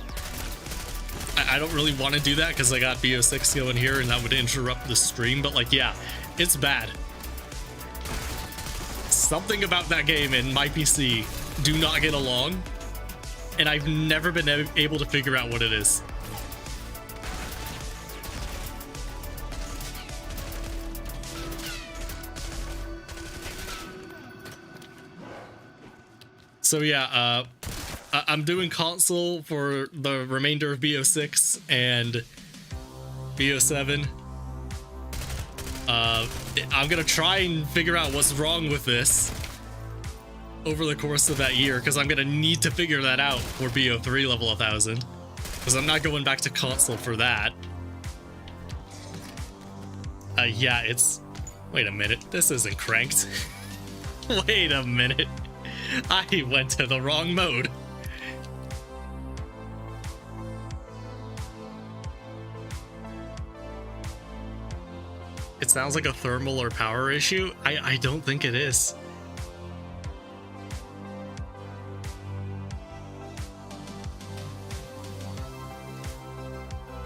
I don't really want to do that because I got BO6 going here and that would interrupt the stream, but like, yeah, It's bad. Something about that game and my PC do not get along, and I've never been able to figure out what it is. So yeah, I'm doing console for the remainder of BO6 and BO7. I'm gonna try and figure out what's wrong with this over the course of that year, because I'm gonna need to figure that out for BO3 level 1000, because I'm not going back to console for that. Yeah, it's... Wait a minute, this isn't cranked. Wait a minute. I went to the wrong mode. It sounds like a thermal or power issue. I don't think it is.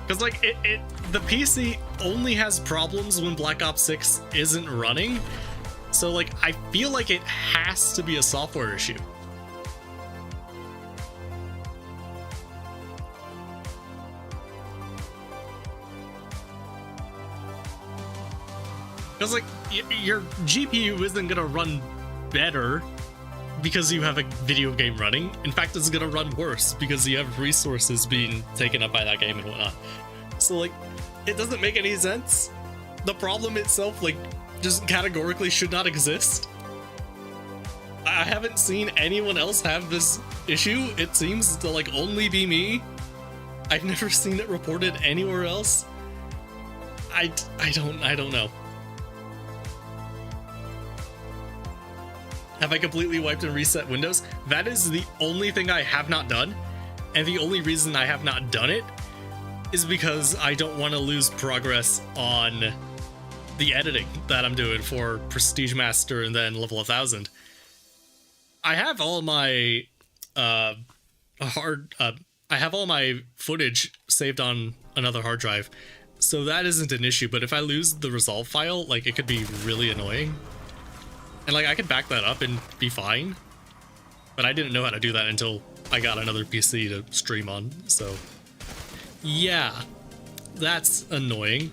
Because like the PC only has problems when Black Ops 6 isn't running. So like I feel like it has to be a software issue. Because like your GPU isn't gonna run better because you have a video game running. In fact, it's gonna run worse because you have resources being taken up by that game and whatnot. So like, it doesn't make any sense. The problem itself, like, just categorically should not exist. I haven't seen anyone else have this issue. It seems to like only be me. I've never seen it reported anywhere else. I don't know. Have I completely wiped and reset Windows? That is the only thing I have not done. And the only reason I have not done it is because I don't want to lose progress on the editing that I'm doing for Prestige Master and then level 1000. I have all my I have all my footage saved on another hard drive, so that isn't an issue. But if I lose the resolve file, like, it could be really annoying. And like, I could back that up and be fine, but I didn't know how to do that until I got another PC to stream on. So yeah, that's annoying.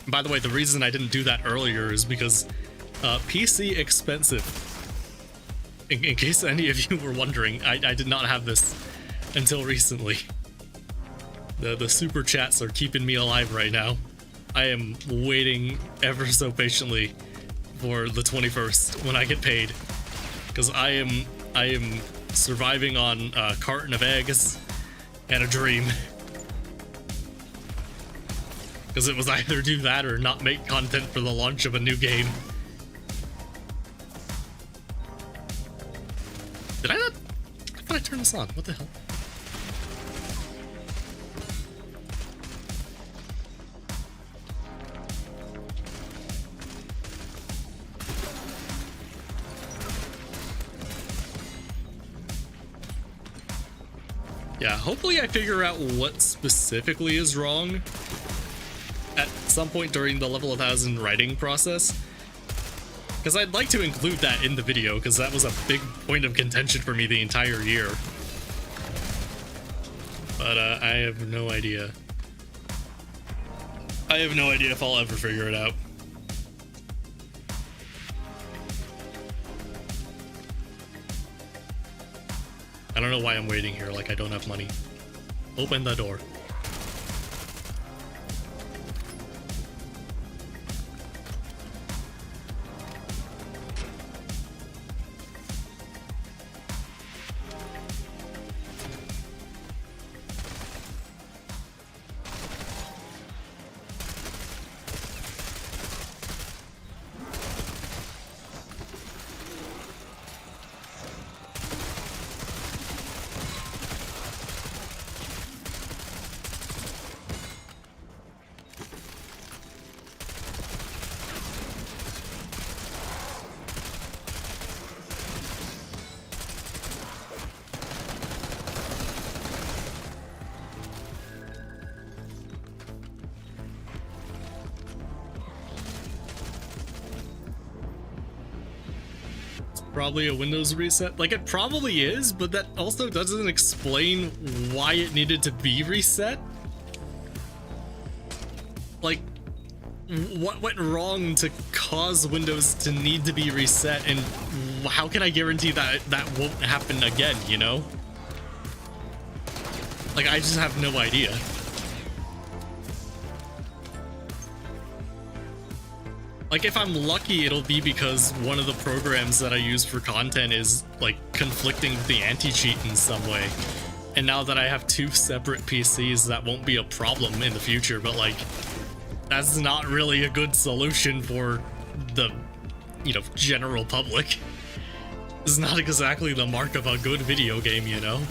By the way, the reason I didn't do that earlier is because PC expensive. In case any of you were wondering, I did not have this until recently. The super chats are keeping me alive right now. I am waiting ever so patiently for the 21st when I get paid, because I am surviving on a carton of eggs and a dream. Because it was either do that or not make content for the launch of a new game. Did I not? I thought I turned this on. What the hell? Yeah, hopefully I figure out what specifically is wrong at some point during the level 1000 writing process, because I'd like to include that in the video, because that was a big point of contention for me the entire year. But I have no idea. I have no idea if I'll ever figure it out. I don't know why I'm waiting here, like I don't have money. Open the door. probably a Windows reset. Like, it probably is, but that also doesn't explain why it needed to be reset. Like, what went wrong to cause Windows to need to be reset, and how can I guarantee that that won't happen again, you know? Like, I just have no idea. Like, if I'm lucky, it'll be because one of the programs that I use for content is, like, conflicting with the anti-cheat in some way. And now that I have two separate PCs, that won't be a problem in the future, but, like, that's not really a good solution for the, you know, general public. This is not exactly the mark of a good video game, you know?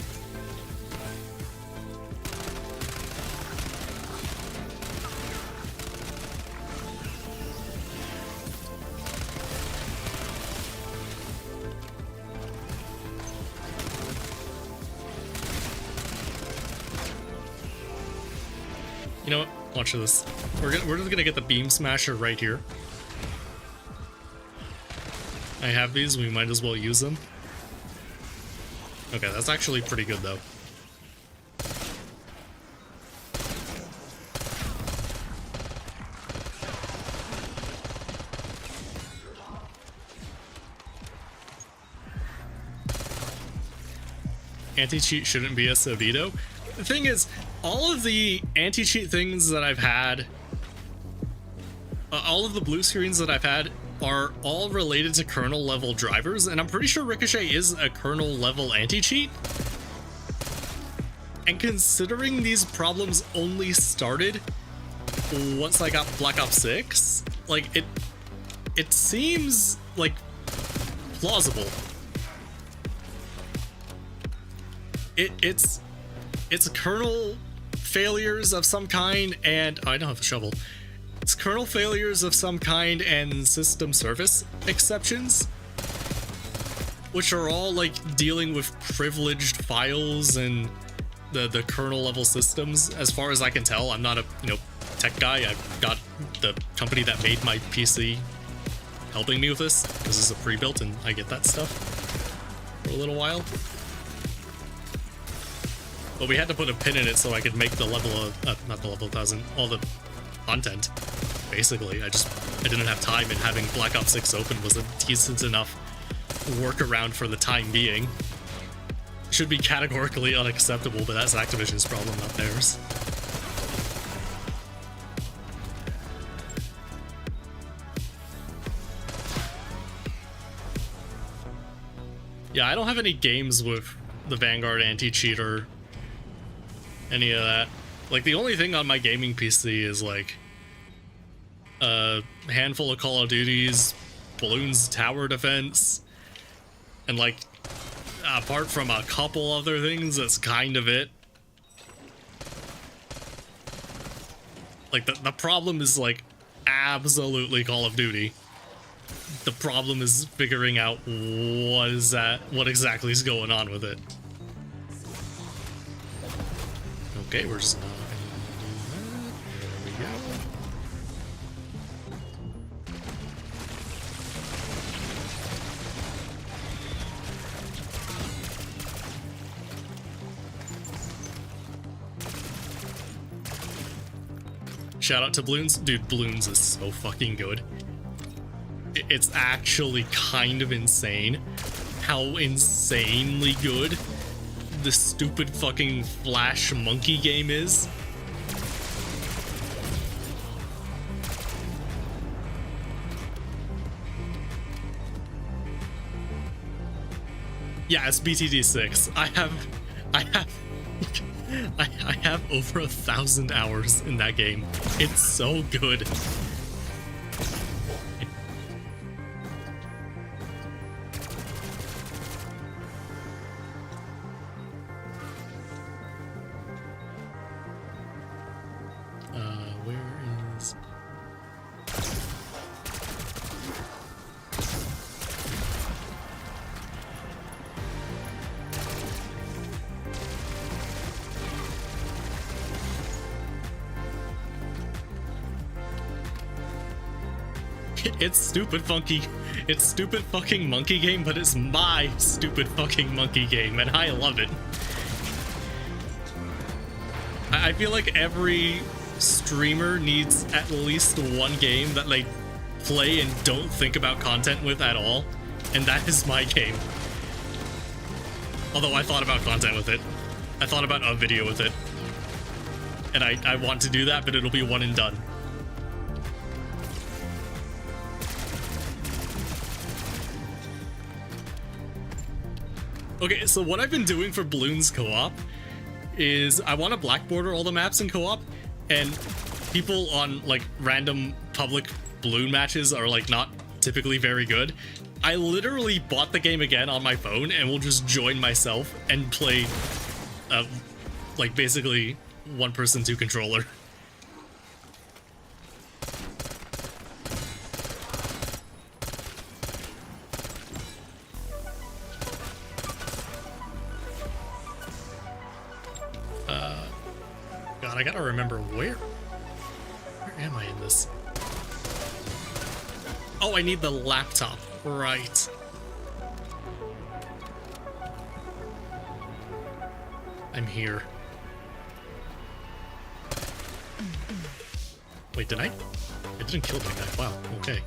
You know what? Watch this. We're just gonna get the beam smasher right here. I have these, we might as well use them. Okay, that's actually pretty good though. Anti-cheat shouldn't be a Savito. The thing is, all of the anti-cheat things that I've had, all of the blue screens that I've had are all related to kernel level drivers, and I'm pretty sure Ricochet is a kernel level anti-cheat. And considering these problems only started once I got Black Ops 6, like, it seems like plausible. It's kernel failures of some kind, and I don't have a shovel. It's kernel failures of some kind and system service exceptions, which are all like dealing with privileged files and the kernel level systems. As far as I can tell, I'm not a tech guy. I've got the company that made my PC helping me with this because it's a pre-built and I get that stuff for a little while. But we had to put a pin in it so I could make the level of, not the level 1000, all the content, basically. I didn't have time, and having Black Ops 6 open was a decent enough workaround for the time being. Should be categorically unacceptable, but that's Activision's problem, not theirs. Yeah, I don't have any games with the Vanguard anti-cheat or any of that. Like, the only thing on my gaming PC is like a handful of Call of Duties, Balloons Tower Defense, and like apart from a couple other things, that's kind of it. Like, the problem is like absolutely Call of Duty. The problem is figuring out what exactly is going on with it. Okay, we're just not gonna do that. There we go. Shout out to Balloons. Dude, Balloons is so fucking good. It's actually kind of insane how insanely good the stupid fucking Flash monkey game is. Yeah, it's BTD6. I have over 1,000 hours in that game. It's so good. It's stupid funky. It's stupid fucking monkey game, but it's my stupid fucking monkey game, and I love it. I feel like every streamer needs at least one game that they play and don't think about content with at all, and that is my game. Although I thought about content with it. I thought about a video with it. And I want to do that, but it'll be one and done. Okay, so what I've been doing for Bloons co-op is I want to black border all the maps in co-op, and people on like random public balloon matches are like not typically very good. I literally bought the game again on my phone and will just join myself and play like basically one person, two controller. God, I gotta remember where am I in this? Oh, I need the laptop. Right. I'm here. Wait, did I? I didn't kill that guy. Wow, okay.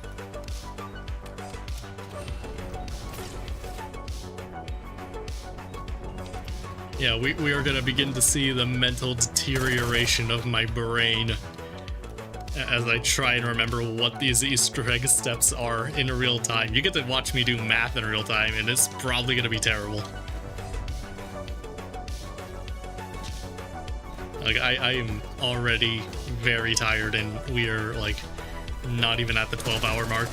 Yeah, we are gonna begin to see the mental deterioration of my brain as I try and remember what these Easter egg steps are in real time. You get to watch me do math in real time, and it's probably gonna be terrible. Like, I am already very tired, and we are, like, not even at the 12-hour mark.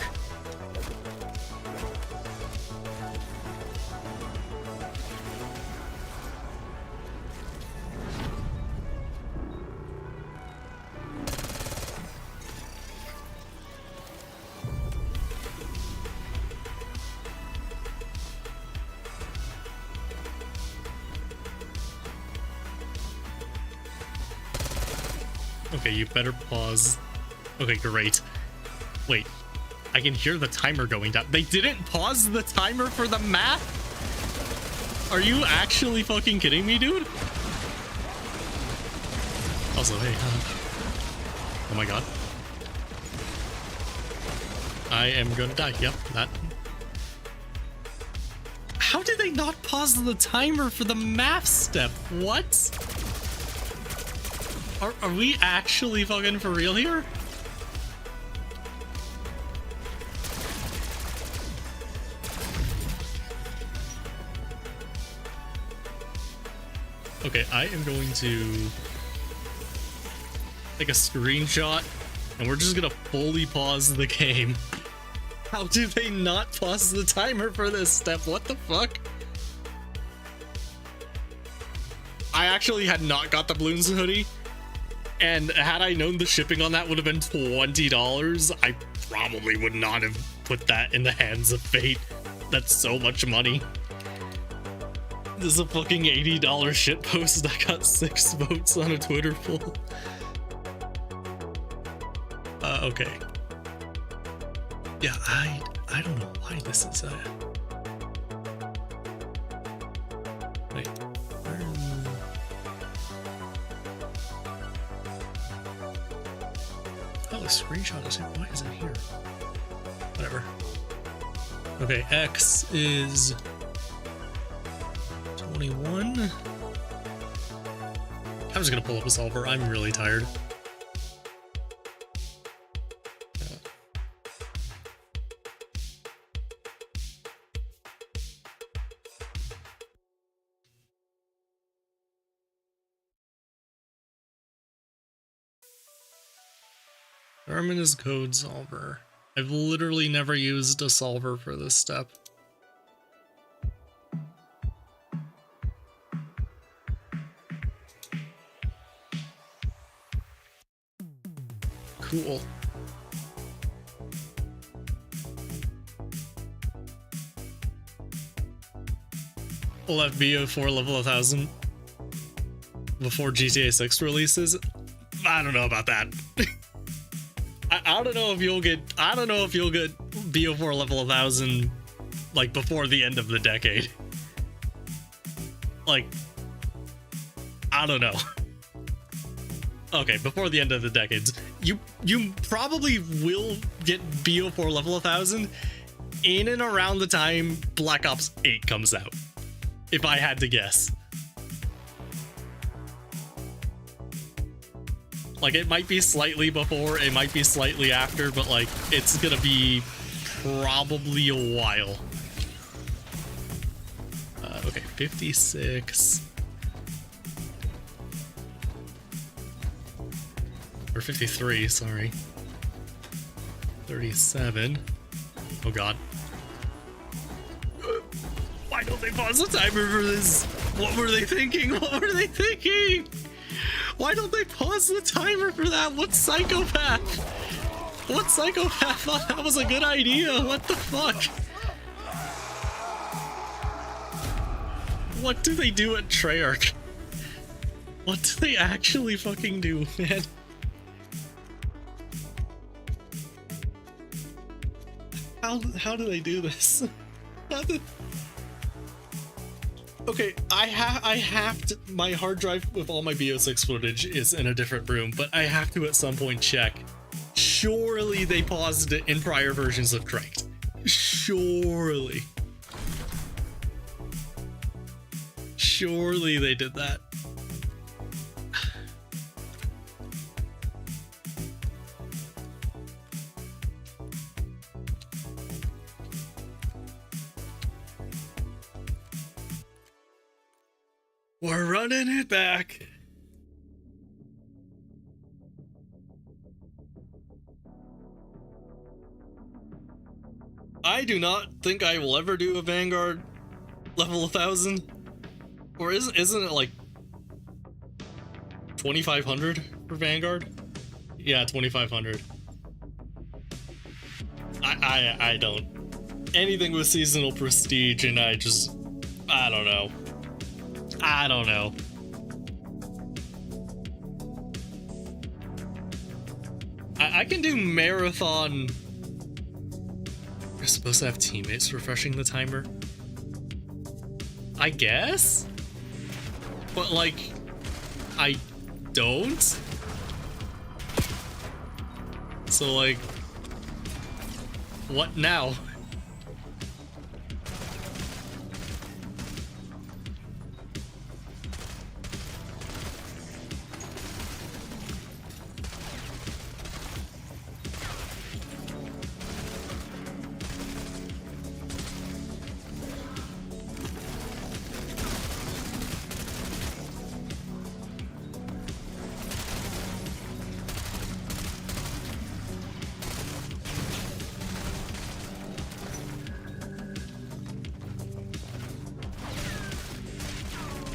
Okay, you better pause. Okay, great. Wait, I can hear the timer going down. They didn't pause the timer for the math? Are you actually fucking kidding me, dude? Also, hey, oh my god. I am gonna die. Yep, that. How did they not pause the timer for the math step? What? Are we actually fucking for real here? Okay, I am going to take a screenshot, and we're just gonna fully pause the game. How did they not pause the timer for this step? What the fuck? I actually had not got the Bloons hoodie. And had I known the shipping on that would have been $20, I probably would not have put that in the hands of fate. That's so much money. This is a fucking $80 shitpost. I got 6 votes on a Twitter poll. Okay. Yeah, I don't know why this is wait. Oh, the screenshot is here. Why is it here? Whatever. Okay, X is 21. I'm just gonna pull up a solver. I'm really tired. Garmin is code solver. I've literally never used a solver for this step. Cool. Will that be before level 1000? Before GTA 6 releases? I don't know about that. I don't know if you'll get BO4 level 1000 like before the end of the decade. Like, I don't know. Okay, before the end of the decades, you probably will get BO4 level 1000 in and around the time Black Ops 8 comes out, if I had to guess. Like, it might be slightly before, it might be slightly after, but like, it's gonna be probably a while. Okay, 56. Or 53, sorry. 37. Oh god. Why don't they pause the timer for this? What were they thinking? What were they thinking? Why don't they pause the timer for that? What psychopath? What psychopath thought that was a good idea? What the fuck? What do they do at Treyarch? What do they actually fucking do, man? How do they do this? Okay, I have to. My hard drive with all my BO6 footage is in a different room, but I have to at some point check. Surely they paused it in prior versions of Cranked. Surely. Surely they did that. We're running it back. I do not think I will ever do a Vanguard level 1000. Or isn't it like 2500 for Vanguard? Yeah, 2500. I don't. Anything with seasonal prestige, and I don't know. I don't know. I can do marathon. You're supposed to have teammates refreshing the timer, I guess? But like, I don't? So like, what now?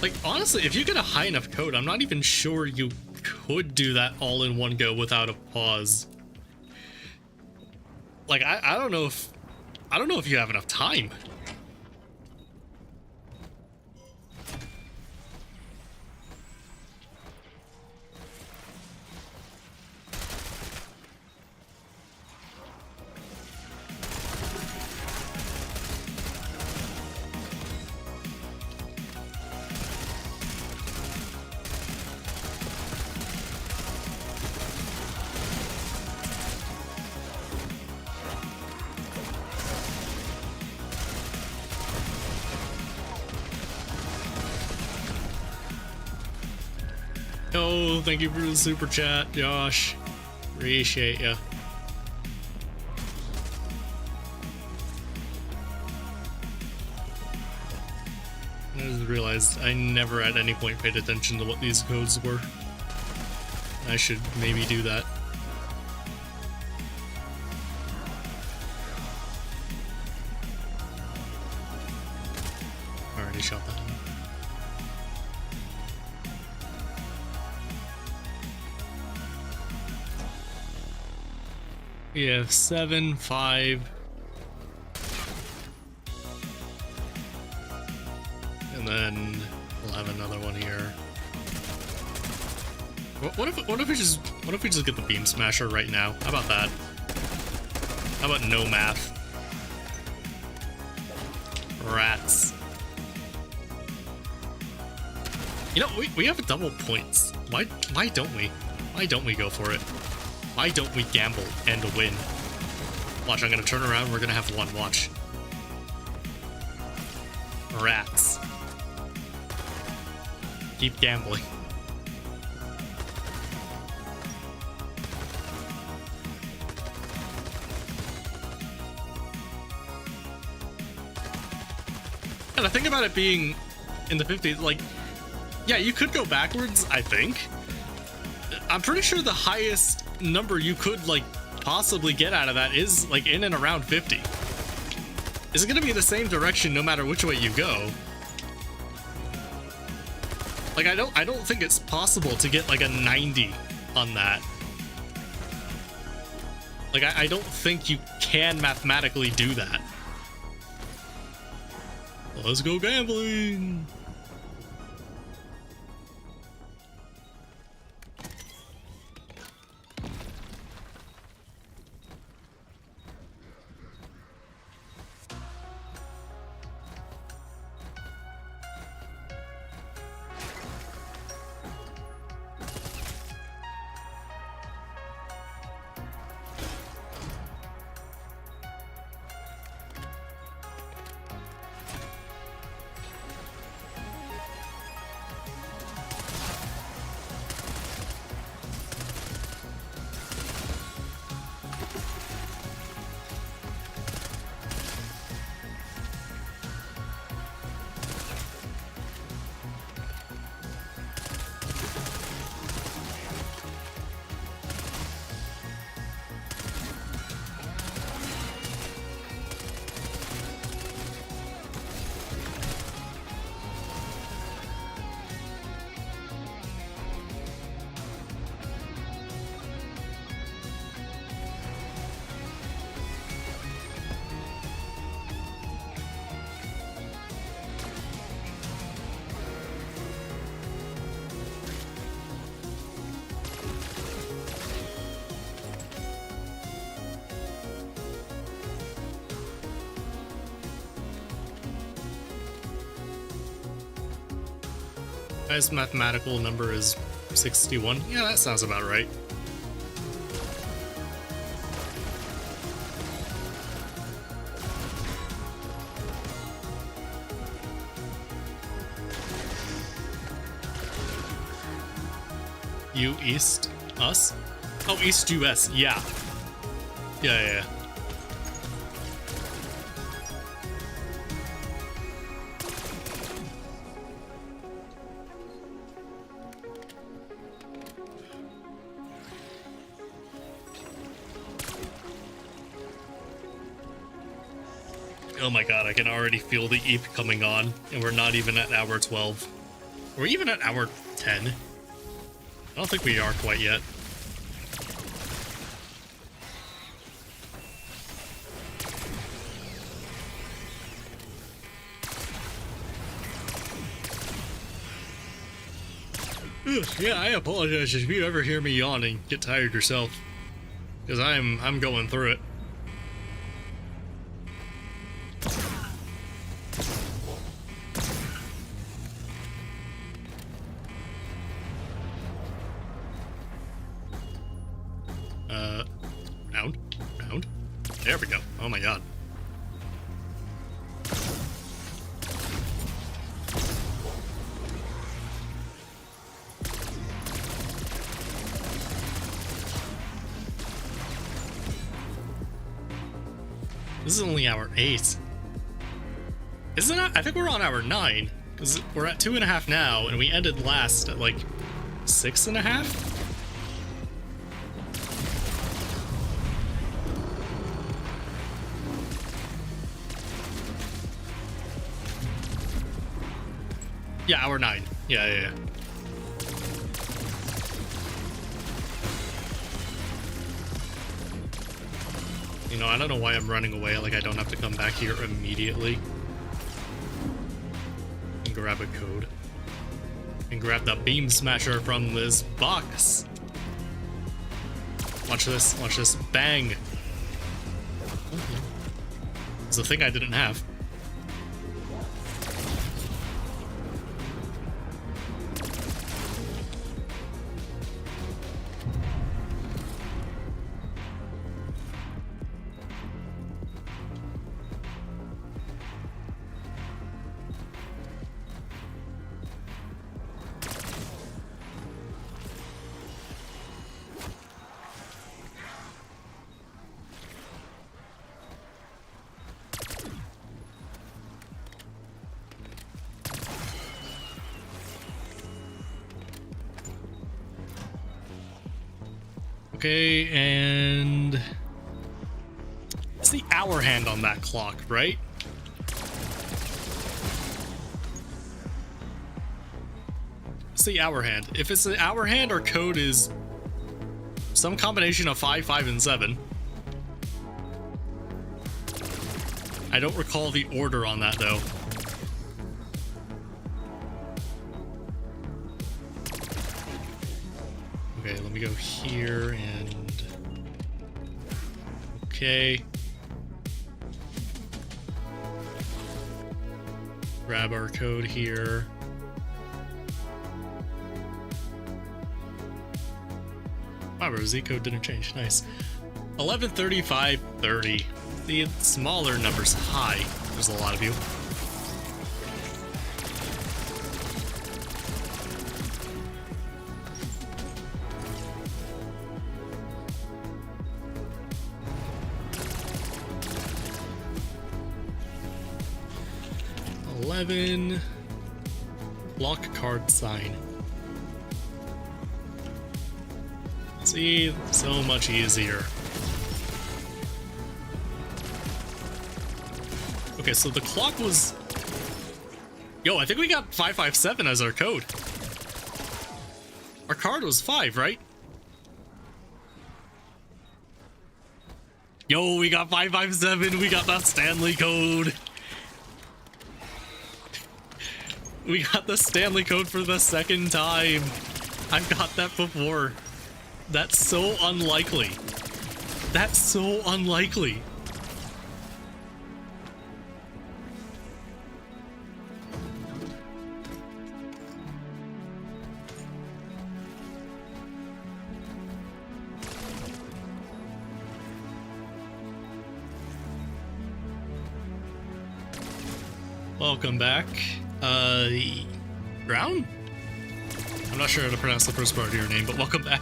Like, honestly, if you get a high enough code, I'm not even sure you could do that all in one go without a pause. Like, I don't know if you have enough time. Oh, thank you for the super chat, Josh. Appreciate ya. I just realized I never at any point paid attention to what these codes were. I should maybe do that. Already shot that one. We have 7, 5, and then we'll have another one here. What if we just What if we just get the beam smasher right now? How about that? How about no math? Rats. You know, we have double points. Why don't we? Why don't we go for it? Why don't we gamble and win? Watch, I'm gonna turn around, we're gonna have one, watch. Rats. Keep gambling. And I think about it being in the 50s, like, yeah, you could go backwards, I think. I'm pretty sure the highest number you could, like, possibly get out of that is, like, in and around 50. Is it gonna be the same direction no matter which way you go? Like, I don't think it's possible to get, like, a 90 on that. Like, I don't think you can mathematically do that. Let's go gambling! Highest mathematical number is 61. Yeah, that sounds about right. You East us? Oh, East US. Yeah. Yeah. Oh my god, I can already feel the EEP coming on, and we're not even at hour 12. We're even at hour 10. I don't think we are quite yet. Yeah, I apologize if you ever hear me yawning. Get tired yourself, because I'm going through it. Round. There we go. Oh my god. This is only hour 8. Isn't it? I think we're on hour 9, because we're at 2.5 now, and we ended last at like 6.5? Yeah, hour 9. Yeah. You know, I don't know why I'm running away, like I don't have to come back here immediately. And grab a code. And grab the beam smasher from this box. Watch this. Watch this. Bang. It's a thing I didn't have. Okay, and it's the hour hand on that clock, right? It's the hour hand. If it's the hour hand, our code is some combination of 5, 5, and 7. I don't recall the order on that though. Okay, let me go here and... Okay. Grab our code here. Wow, our Z code didn't change. Nice. 113530. The smaller numbers high. There's a lot of you. Block card sign. See, so much easier. Okay, so the clock was... Yo, I think we got 557 as our code. Our card was 5, right? Yo, we got 557. We got that Stanley code. We got the Stanley code for the second time. I've got that before. That's so unlikely. That's so unlikely. Welcome back. Brown? I'm not sure how to pronounce the first part of your name, but welcome back.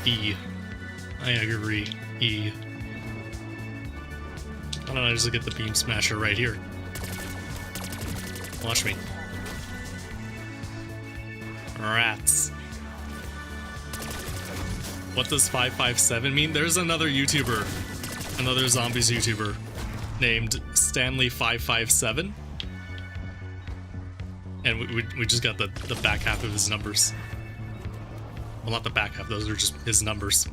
E. I agree. E. Why don't I just get the beam smasher right here? Watch me. Rats. What does 557 mean? There's another YouTuber, another zombies YouTuber named Stanley557. And we just got the back half of his numbers. Well, not the back half, those are just his numbers.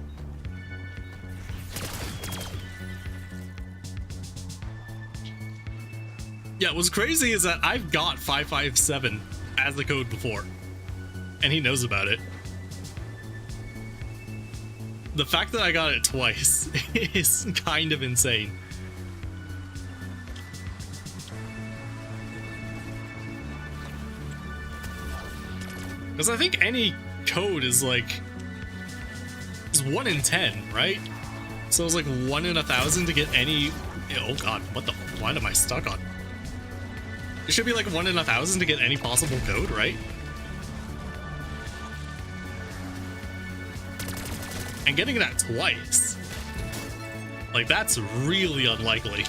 Yeah, what's crazy is that I've got 557 as the code before, and he knows about it. The fact that I got it twice is kind of insane. Because I think any code is like... It's 1 in 10, right? So it's like 1 in 1,000 to get any... Oh god, what the... Why am I stuck on? It should be like 1 in 1,000 to get any possible code, right? And getting that twice... Like, that's really unlikely.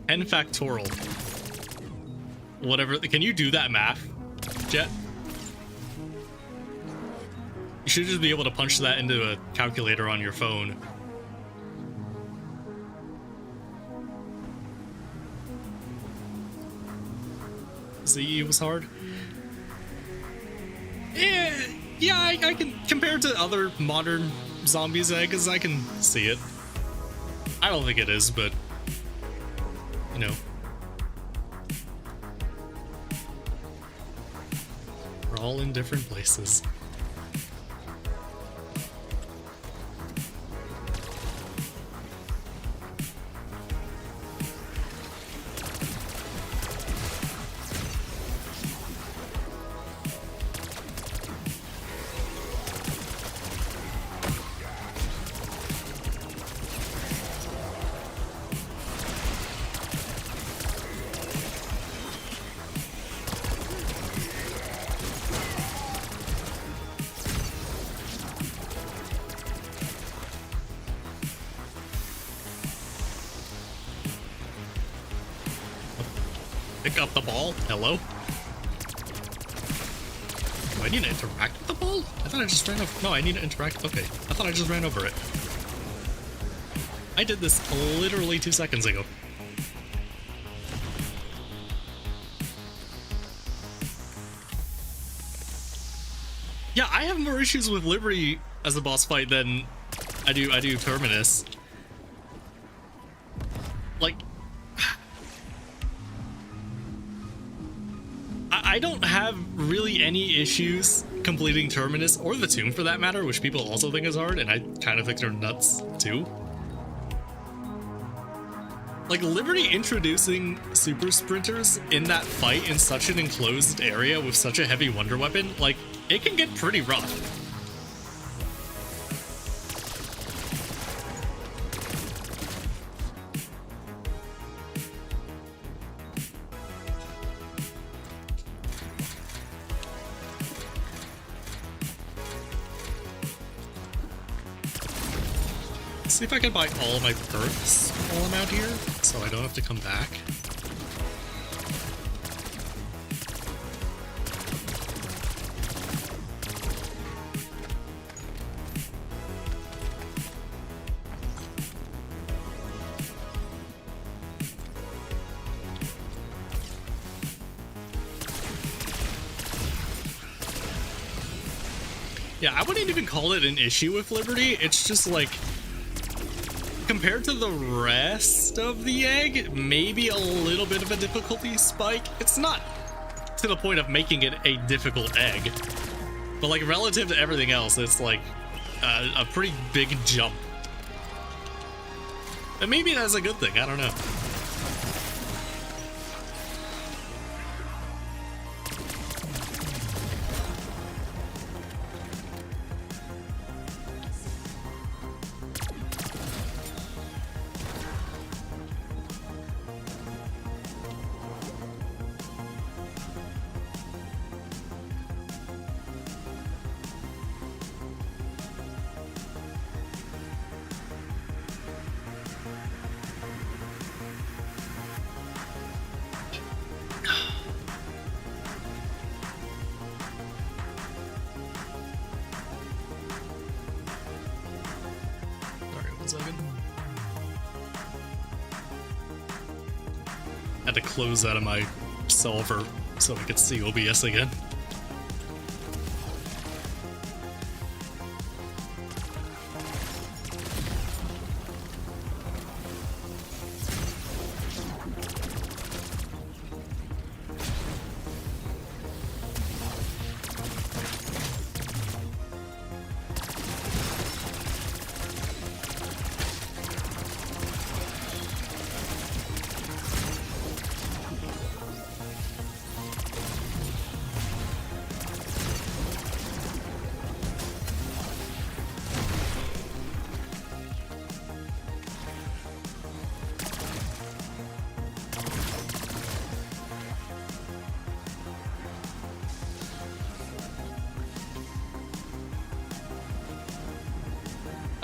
N factorial. Whatever. Can you do that math, Jet? You should just be able to punch that into a calculator on your phone. ZE was hard. Yeah, I can compare it to other modern zombies, I guess I can see it. I don't think it is, but you know. We're all in different places. Pick up the ball. Hello? Do I need to interact with the ball? I thought I just ran over. No, I need to interact. Okay. I thought I just ran over it. I did this literally 2 seconds ago. Yeah, I have more issues with Liberty as a boss fight than I do Terminus. Like, I don't have really any issues completing Terminus, or the Tomb for that matter, which people also think is hard, and I kind of think they're nuts too. Like, Liberty introducing super sprinters in that fight in such an enclosed area with such a heavy wonder weapon, like, it can get pretty rough. See if I can buy all of my perks while I'm out here, so I don't have to come back. Yeah, I wouldn't even call it an issue with Liberty. It's just like, compared to the rest of the egg, maybe a little bit of a difficulty spike. It's not to the point of making it a difficult egg, but like relative to everything else, it's like a pretty big jump. And maybe that's a good thing, I don't know. Had to close out of my solver so I could see OBS again.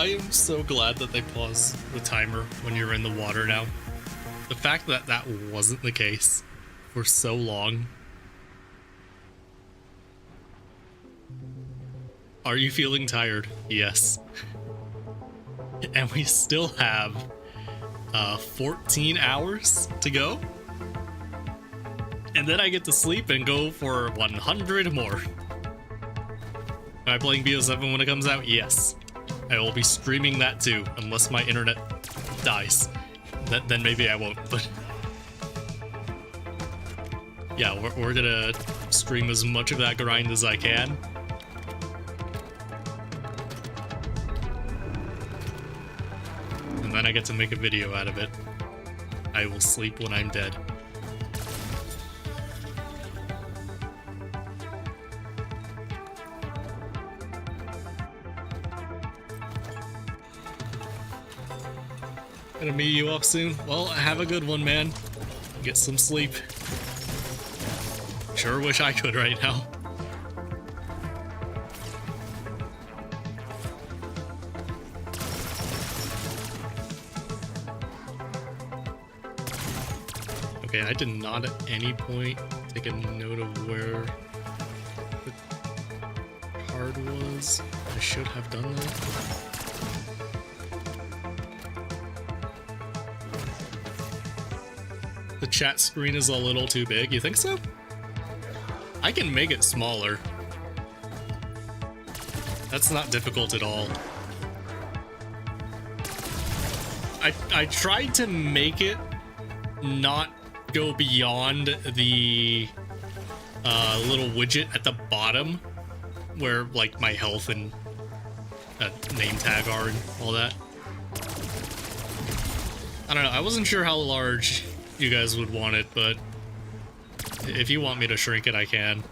I am so glad that they pause the timer when you're in the water now. The fact that that wasn't the case for so long. Are you feeling tired? Yes. And we still have 14 hours to go. And then I get to sleep and go for 100 more. Am I playing BO7 when it comes out? Yes. I will be streaming that too, unless my internet dies. Then maybe I won't, but... yeah, we're gonna stream as much of that grind as I can. And then I get to make a video out of it. I will sleep when I'm dead. Gonna meet you up soon? Well, have a good one, man. Get some sleep. Sure wish I could right now. Okay, I did not at any point take a note of where the card was. I should have done that. The chat screen is a little too big. You think so? I can make it smaller. That's not difficult at all. I tried to make it not go beyond the little widget at the bottom where like my health and name tag are and all that. I don't know. I wasn't sure how large you guys would want it, but if you want me to shrink it, I can.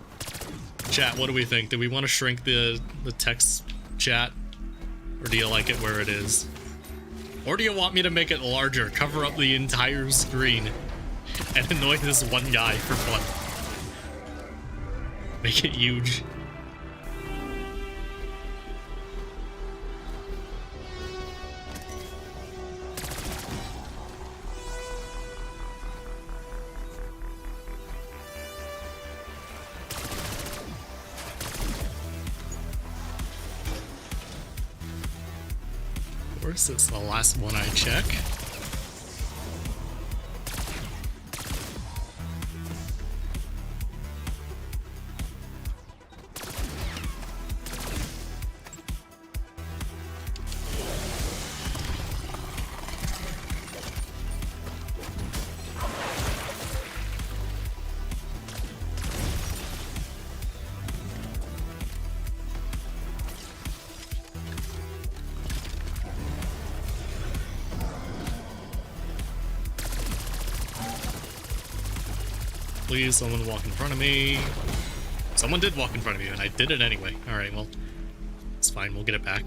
Chat, what do we think? Do we want to shrink the text chat? Or do you like it where it is? Or do you want me to make it larger, cover up the entire screen, and annoy this one guy for fun? Make it huge. Of course, it's the last one I check. Please, someone walk in front of me. Someone did walk in front of me, and I did it anyway. Alright, well, it's fine. We'll get it back.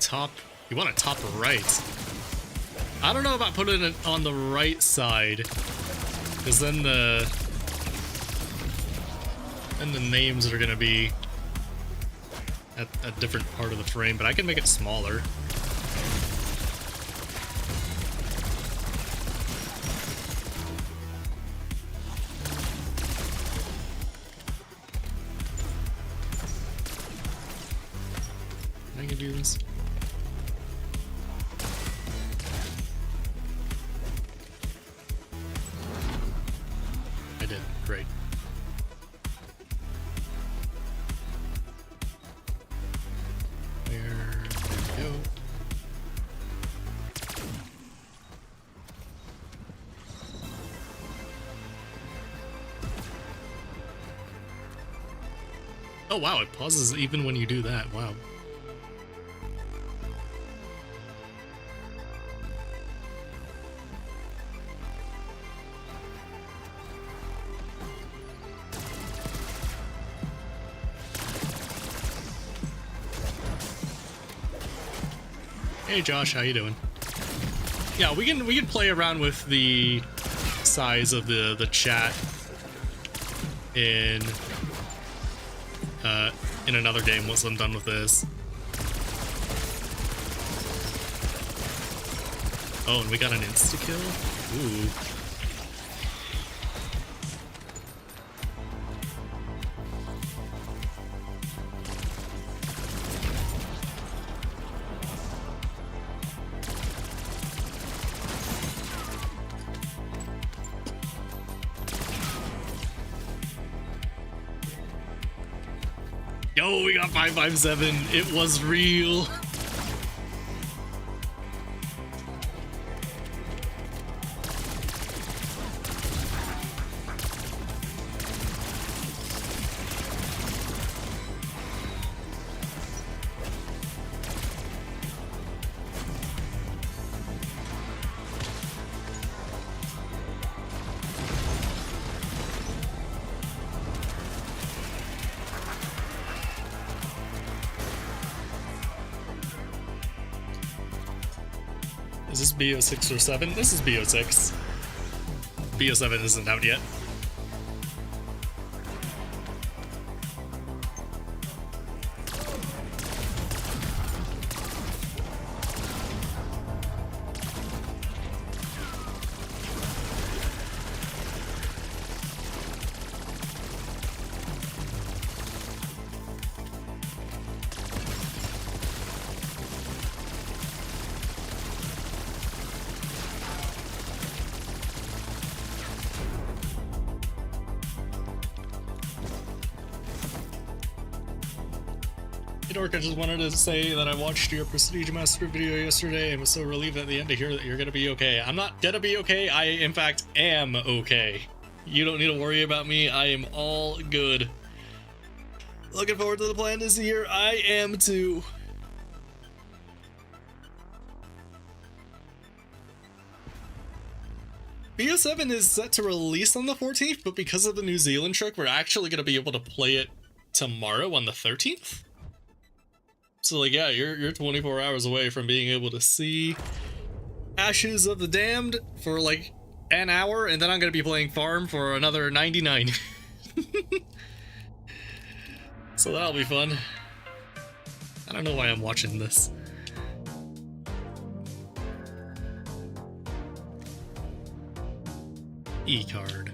Top, you want a top right. I don't know about putting it on the right side, because then the names are gonna be at a different part of the frame, but I can make it smaller. Can I give you this? Great. There we go. Oh wow, it pauses even when you do that. Wow. Hey Josh, how you doing? Yeah, we can play around with the size of the chat in another game once I'm done with this. Oh, and we got an insta-kill? Ooh. Yo, we got 557. It was real. Is this BO6 or 7? This is BO6. BO7 isn't out yet. Hey Dork, I just wanted to say that I watched your Prestige Master video yesterday and was so relieved at the end to hear that you're gonna be okay. I'm not gonna be okay, I in fact am okay. You don't need to worry about me, I am all good. Looking forward to the plan this year, I am too. BO7 is set to release on the 14th, but because of the New Zealand trick, we're actually gonna be able to play it tomorrow on the 13th. So like, yeah, you're 24 hours away from being able to see Ashes of the Damned for like an hour, and then I'm gonna be playing Farm for another 99. So that'll be fun. I don't know why I'm watching this. E-card.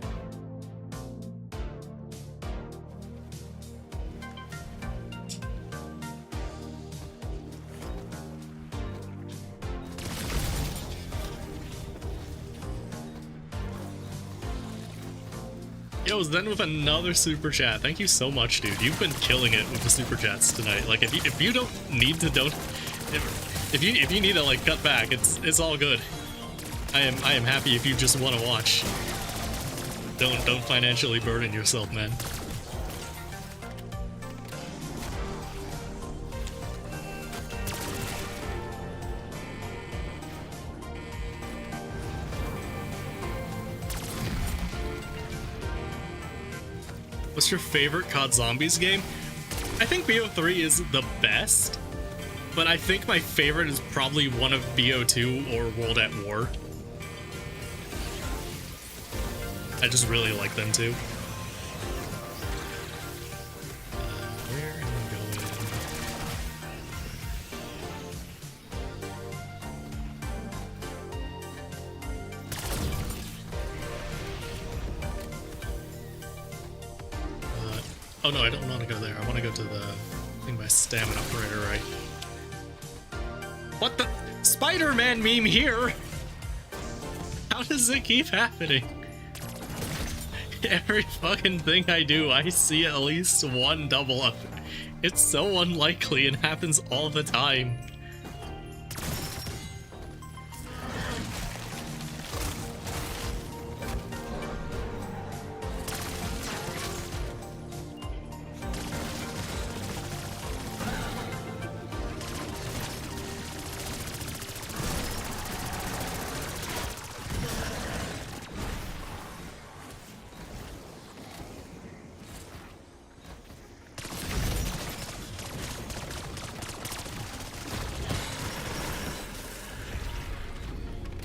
Yo, Zen with another super chat. Thank you so much, dude. You've been killing it with the super chats tonight. Like, if you don't need to if you need to like cut back, it's all good. I am happy if you just want to watch. Don't financially burden yourself, man. What's your favorite COD Zombies game? I think BO3 is the best, but I think my favorite is probably one of BO2 or World at War. I just really like them too. Where am I going? Oh no, I don't want to go there. I want to go to the thing by stamina operator, right? What the? Spider-Man meme here? How does it keep happening? Every fucking thing I do, I see at least one double up. It's so unlikely and happens all the time.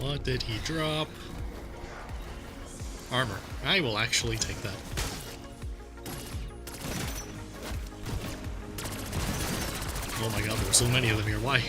What did he drop? Armor. I will actually take that. Oh my god, there's so many of them here. Why?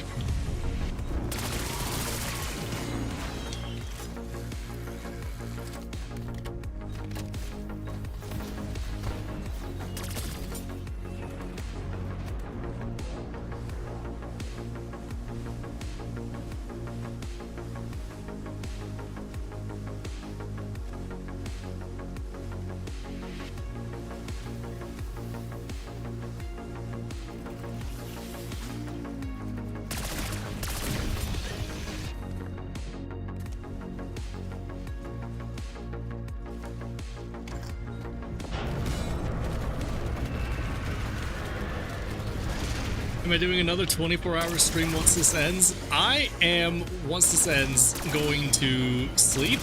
Am I doing another 24-hour stream once this ends? I am, once this ends, going to sleep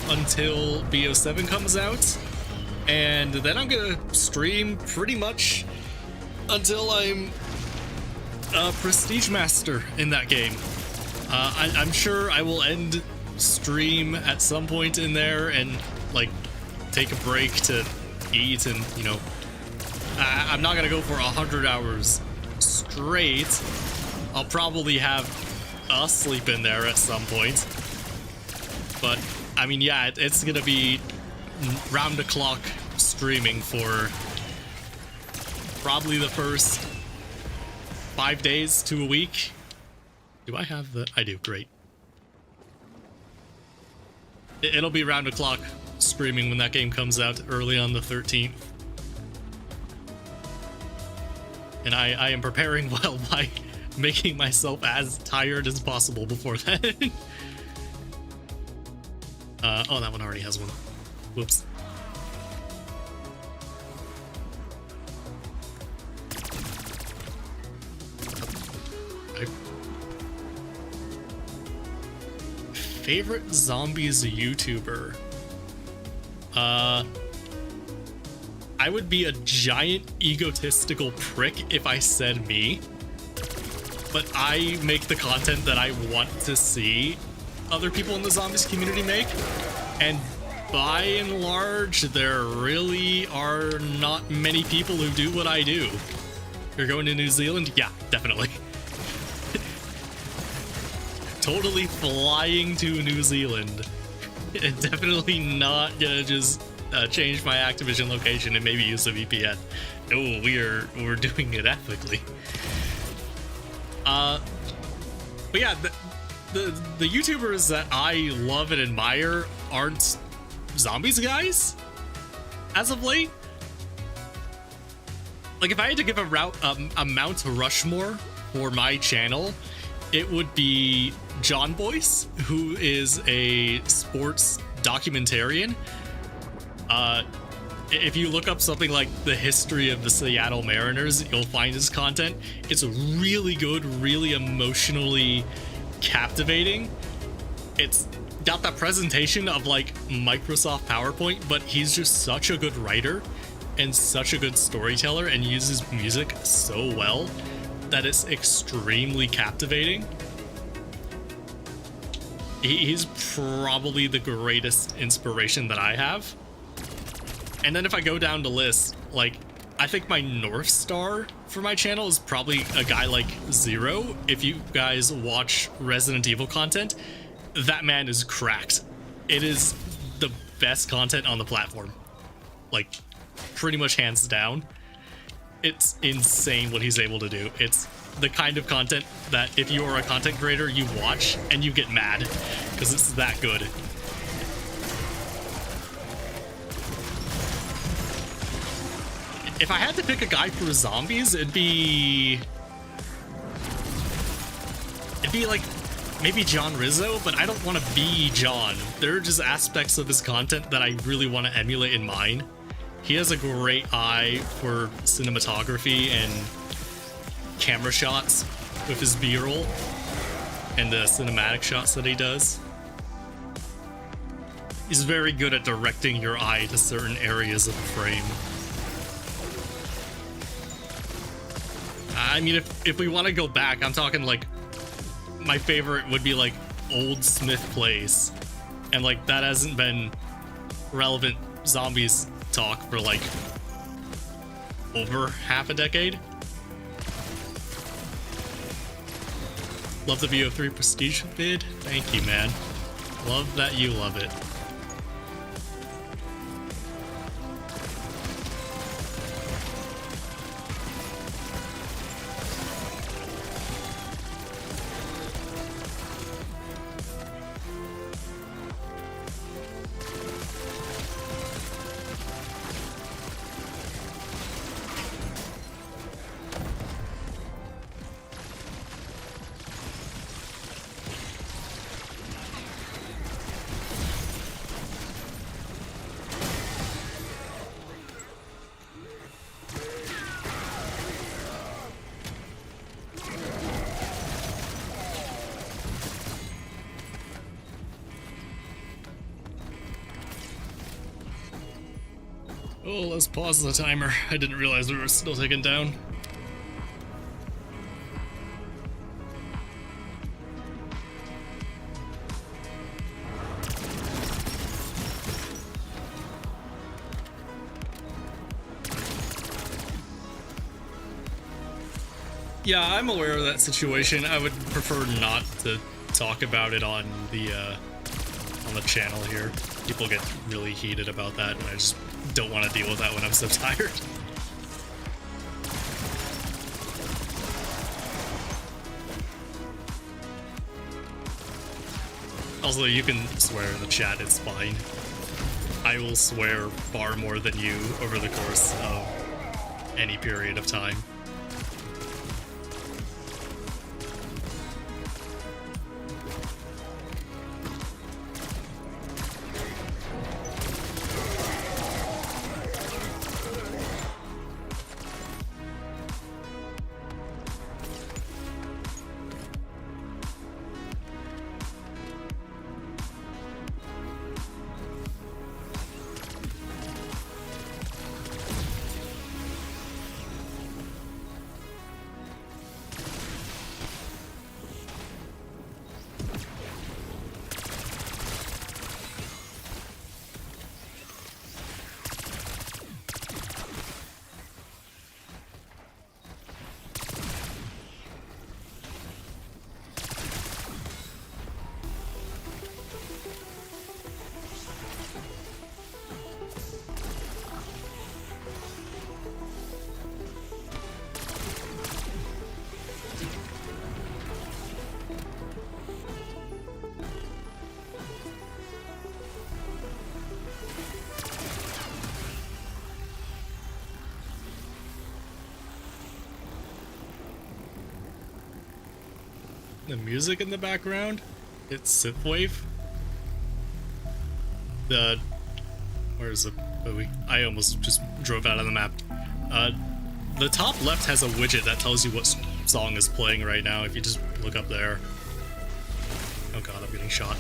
until BO7 comes out, and then I'm gonna stream pretty much until I'm a Prestige Master in that game. I'm sure I will end stream at some point in there and, like, take a break to eat and, you know, I'm not gonna go for 100 hours straight. I'll probably have a sleep in there at some point, but I mean, yeah, it's gonna be round the clock streaming for probably the first 5 days to a week. Do I have the... I do, great. It'll be round the clock streaming when that game comes out early on the 13th. And I am preparing well by making myself as tired as possible before then. Oh, that one already has one. Whoops. Favorite zombies YouTuber? I would be a giant egotistical prick if I said me, but I make the content that I want to see other people in the zombies community make, and by and large, there really are not many people who do what I do. You're going to New Zealand? Yeah, definitely. Totally flying to New Zealand. Definitely not gonna just change my Activision location and maybe use a VPN. Oh, we're doing it ethically. But yeah, the YouTubers that I love and admire aren't zombies guys as of late. Like, if I had to give a Mount Rushmore for my channel, it would be John Boyce, who is a sports documentarian. If you look up something like the history of the Seattle Mariners, you'll find his content. It's really good, really emotionally captivating. It's got that presentation of like Microsoft PowerPoint, but he's just such a good writer and such a good storyteller and uses music so well that it's extremely captivating. He's probably the greatest inspiration that I have. And then if I go down the list, like, I think my North Star for my channel is probably a guy like Zero. If you guys watch Resident Evil content, that man is cracked. It is the best content on the platform. Like, pretty much hands down. It's insane what he's able to do. It's the kind of content that if you are a content creator, you watch and you get mad because it's that good. If I had to pick a guy for zombies, it'd be like maybe John Rizzo, but I don't want to be John. There are just aspects of his content that I really want to emulate in mine. He has a great eye for cinematography and camera shots with his B-roll and the cinematic shots that he does. He's very good at directing your eye to certain areas of the frame. I mean, if we want to go back, I'm talking like my favorite would be like old Smith place, and like that hasn't been relevant zombies talk for like over half a decade. Love the VO3 Prestige vid. Thank you, man. Love that you love it. Oh, let's pause the timer. I didn't realize we were still taking down. Yeah, I'm aware of that situation. I would prefer not to talk about it on the channel here. People get really heated about that, and I just don't want to deal with that when I'm so tired. Also, you can swear in the chat, it's fine. I will swear far more than you over the course of any period of time. The music in the background, it's synthwave. Where is it? I almost just drove out of the map. The top left has a widget that tells you what song is playing right now. If you just look up there. Oh god, I'm getting shot.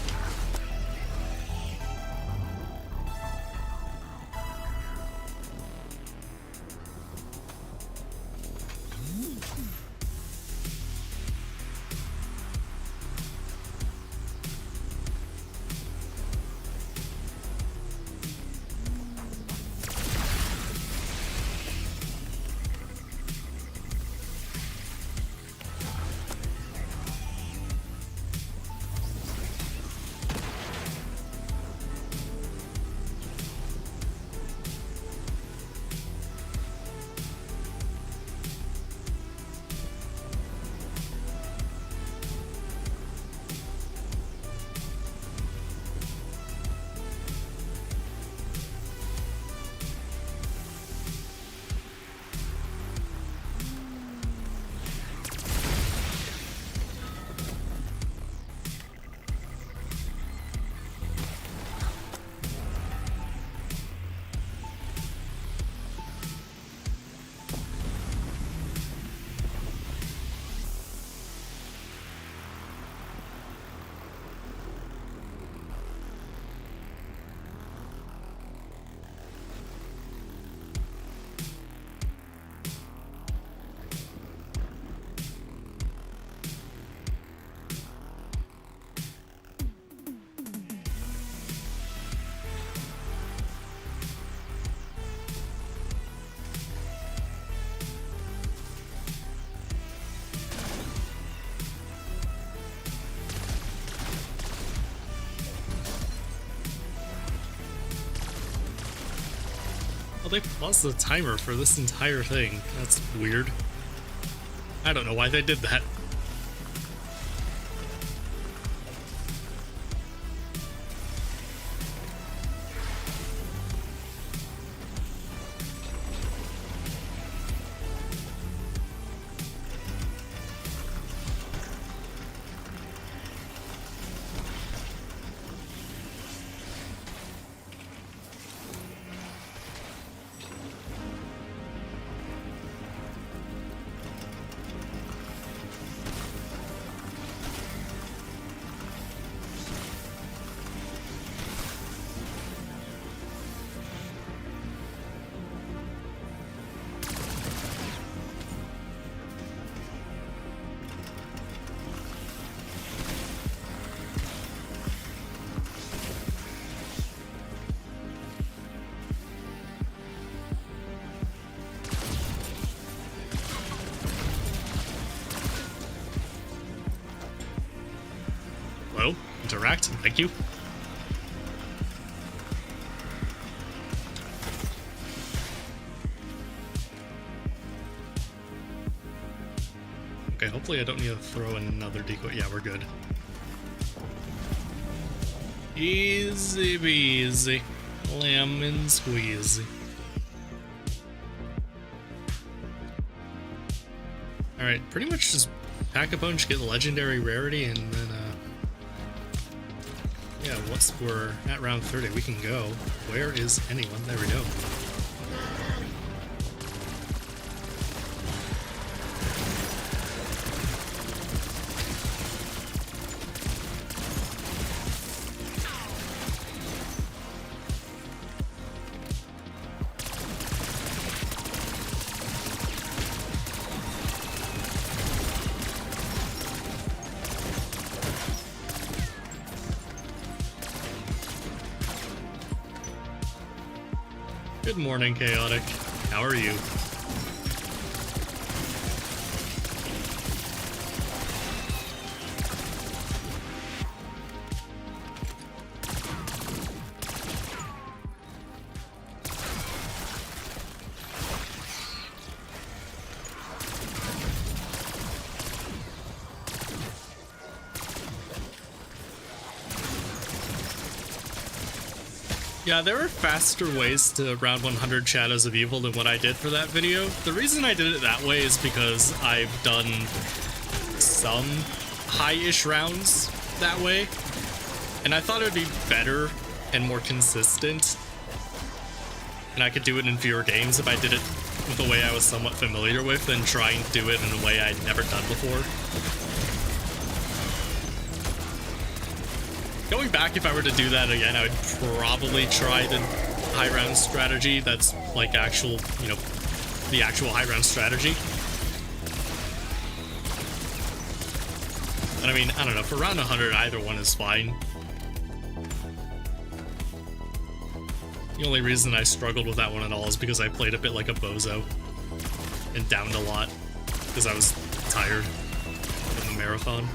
they paused the timer for this entire thing. That's weird. I don't know why they did that. Hello? Interact? Thank you. Okay, hopefully I don't need to throw in another decoy. Yeah, we're good. Easy peasy. Lemon squeezy. Alright, pretty much just pack a punch, get legendary rarity, and then, yeah, once we're at round 30, we can go. Where is anyone? There we go. Good morning, Chaotic. How are you? Yeah, there are faster ways to round 100 Shadows of Evil than what I did for that video. The reason I did it that way is because I've done some high-ish rounds that way, and I thought it would be better and more consistent, and I could do it in fewer games if I did it with a way I was somewhat familiar with than trying to do it in a way I'd never done before. Going back, if I were to do that again, I would probably try the high round strategy that's like actual, you know, the actual high round strategy. But I mean, I don't know, for round 100, either one is fine. The only reason I struggled with that one at all is because I played a bit like a bozo and downed a lot because I was tired from the marathon.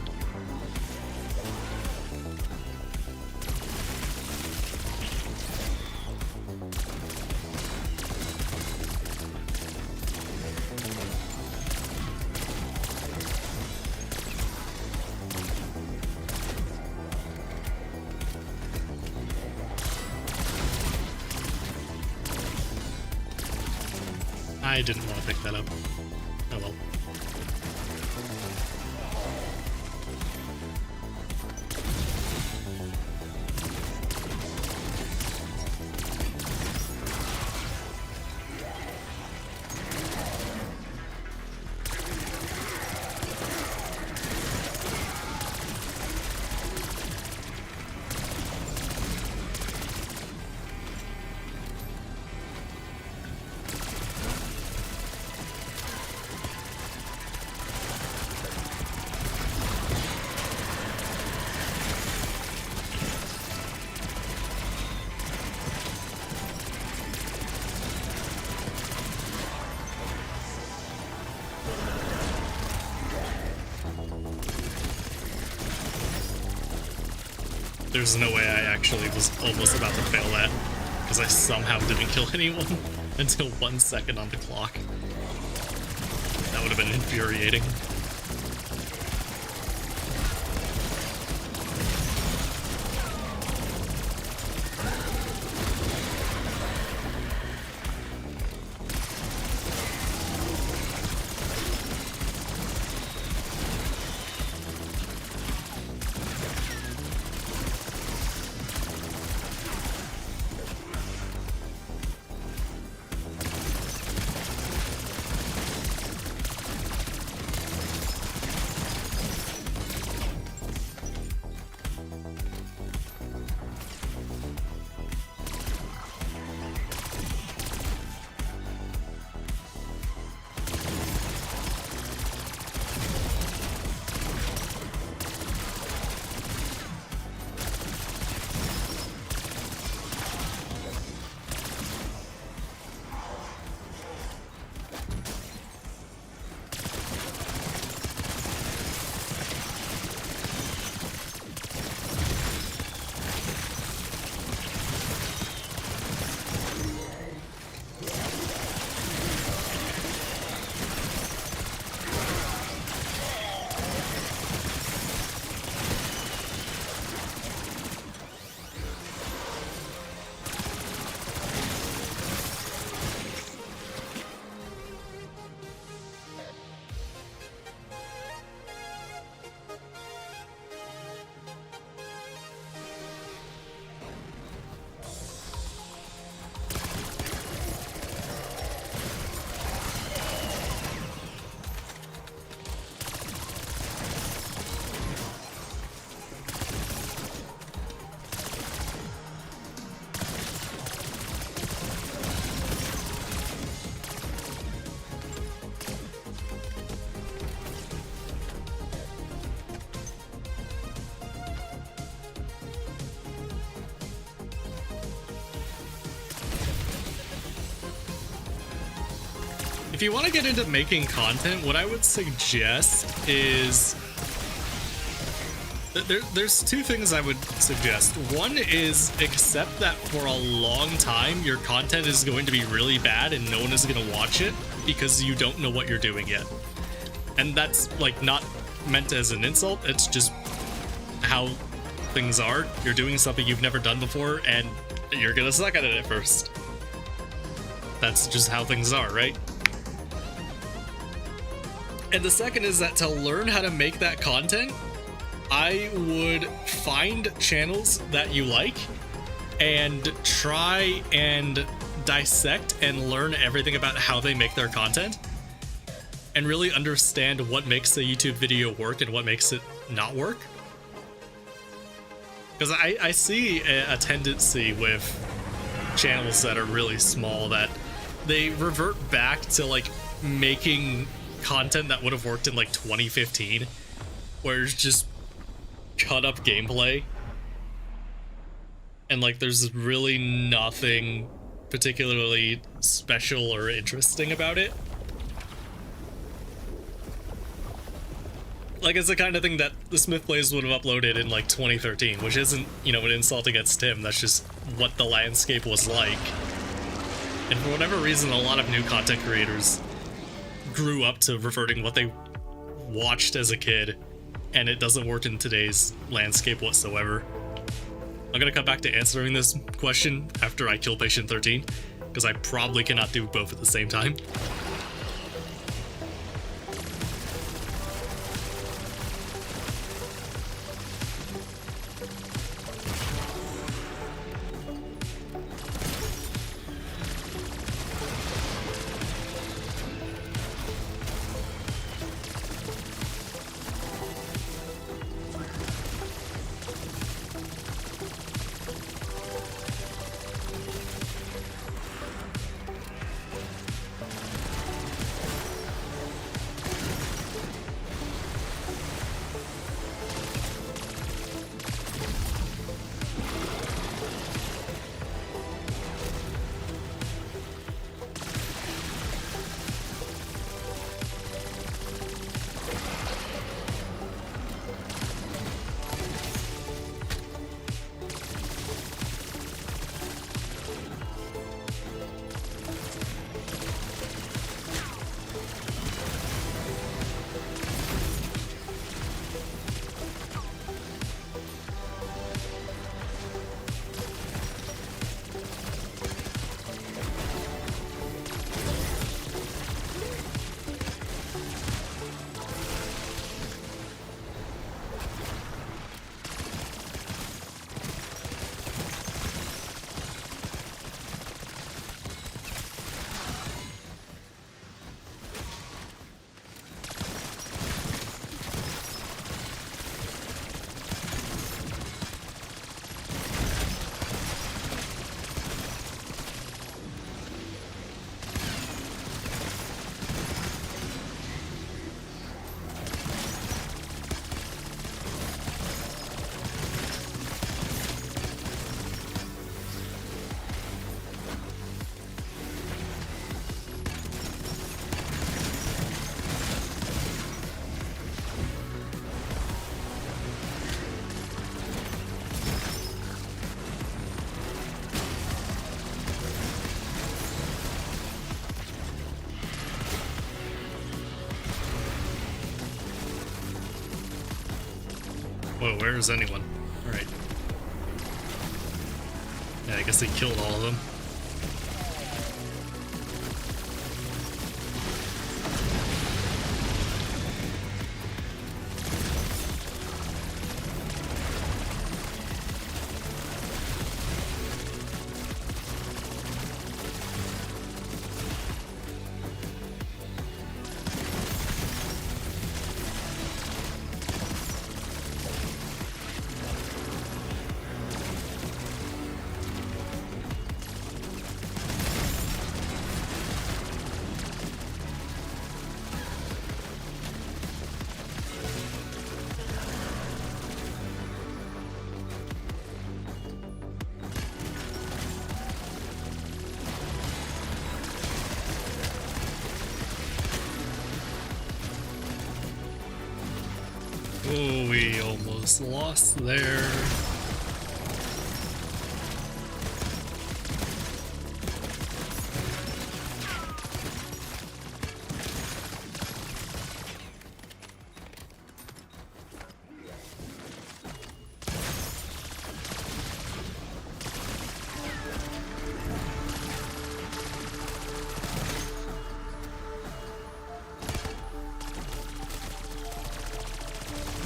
I didn't want to pick that up. Oh well. There's no way I actually was almost about to fail that, because I somehow didn't kill anyone. until 1 second on the clock. That would have been infuriating. If you want to get into making content, what I would suggest is there's two things I would suggest. One is accept that for a long time your content is going to be really bad and no one is going to watch it because you don't know what you're doing yet. And that's like not meant as an insult, it's just how things are. You're doing something you've never done before and you're gonna suck at it at first. That's just how things are, right? And the second is that to learn how to make that content, I would find channels that you like and try and dissect and learn everything about how they make their content and really understand what makes a YouTube video work and what makes it not work. Because I see a tendency with channels that are really small that they revert back to like making content that would have worked in like 2015, where it's just cut up gameplay and like there's really nothing particularly special or interesting about it. Like, it's the kind of thing that the Smith Plays would have uploaded in like 2013, which isn't, you know, an insult against him, that's just what the landscape was like. And for whatever reason, a lot of new content creators grew up to reverting what they watched as a kid, and it doesn't work in today's landscape whatsoever. I'm gonna come back to answering this question after I kill Patient 13, because I probably cannot do both at the same time. Whoa, where is anyone? Alright. Yeah, I guess they killed all of them. Oh, we almost lost there.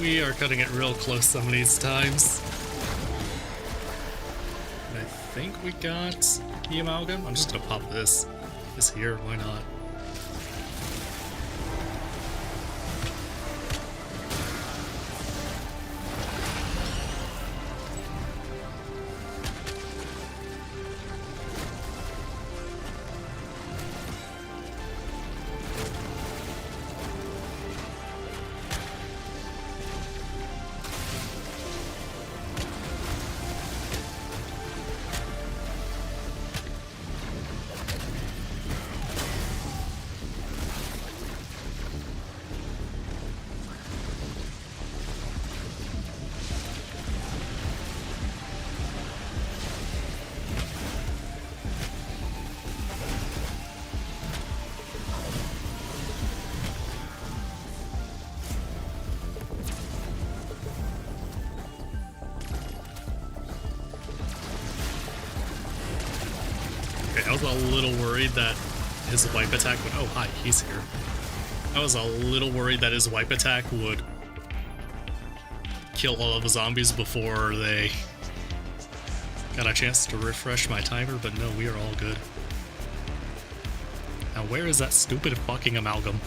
We are cutting it real close some of these times. And I think we got the amalgam. I'm just gonna pop this here, why not? Okay, I was a little worried that his wipe attack would... Oh, hi, he's here. I was a little worried that his wipe attack would kill all of the zombies before they got a chance to refresh my timer, but no, we are all good. Now, where is that stupid fucking amalgam?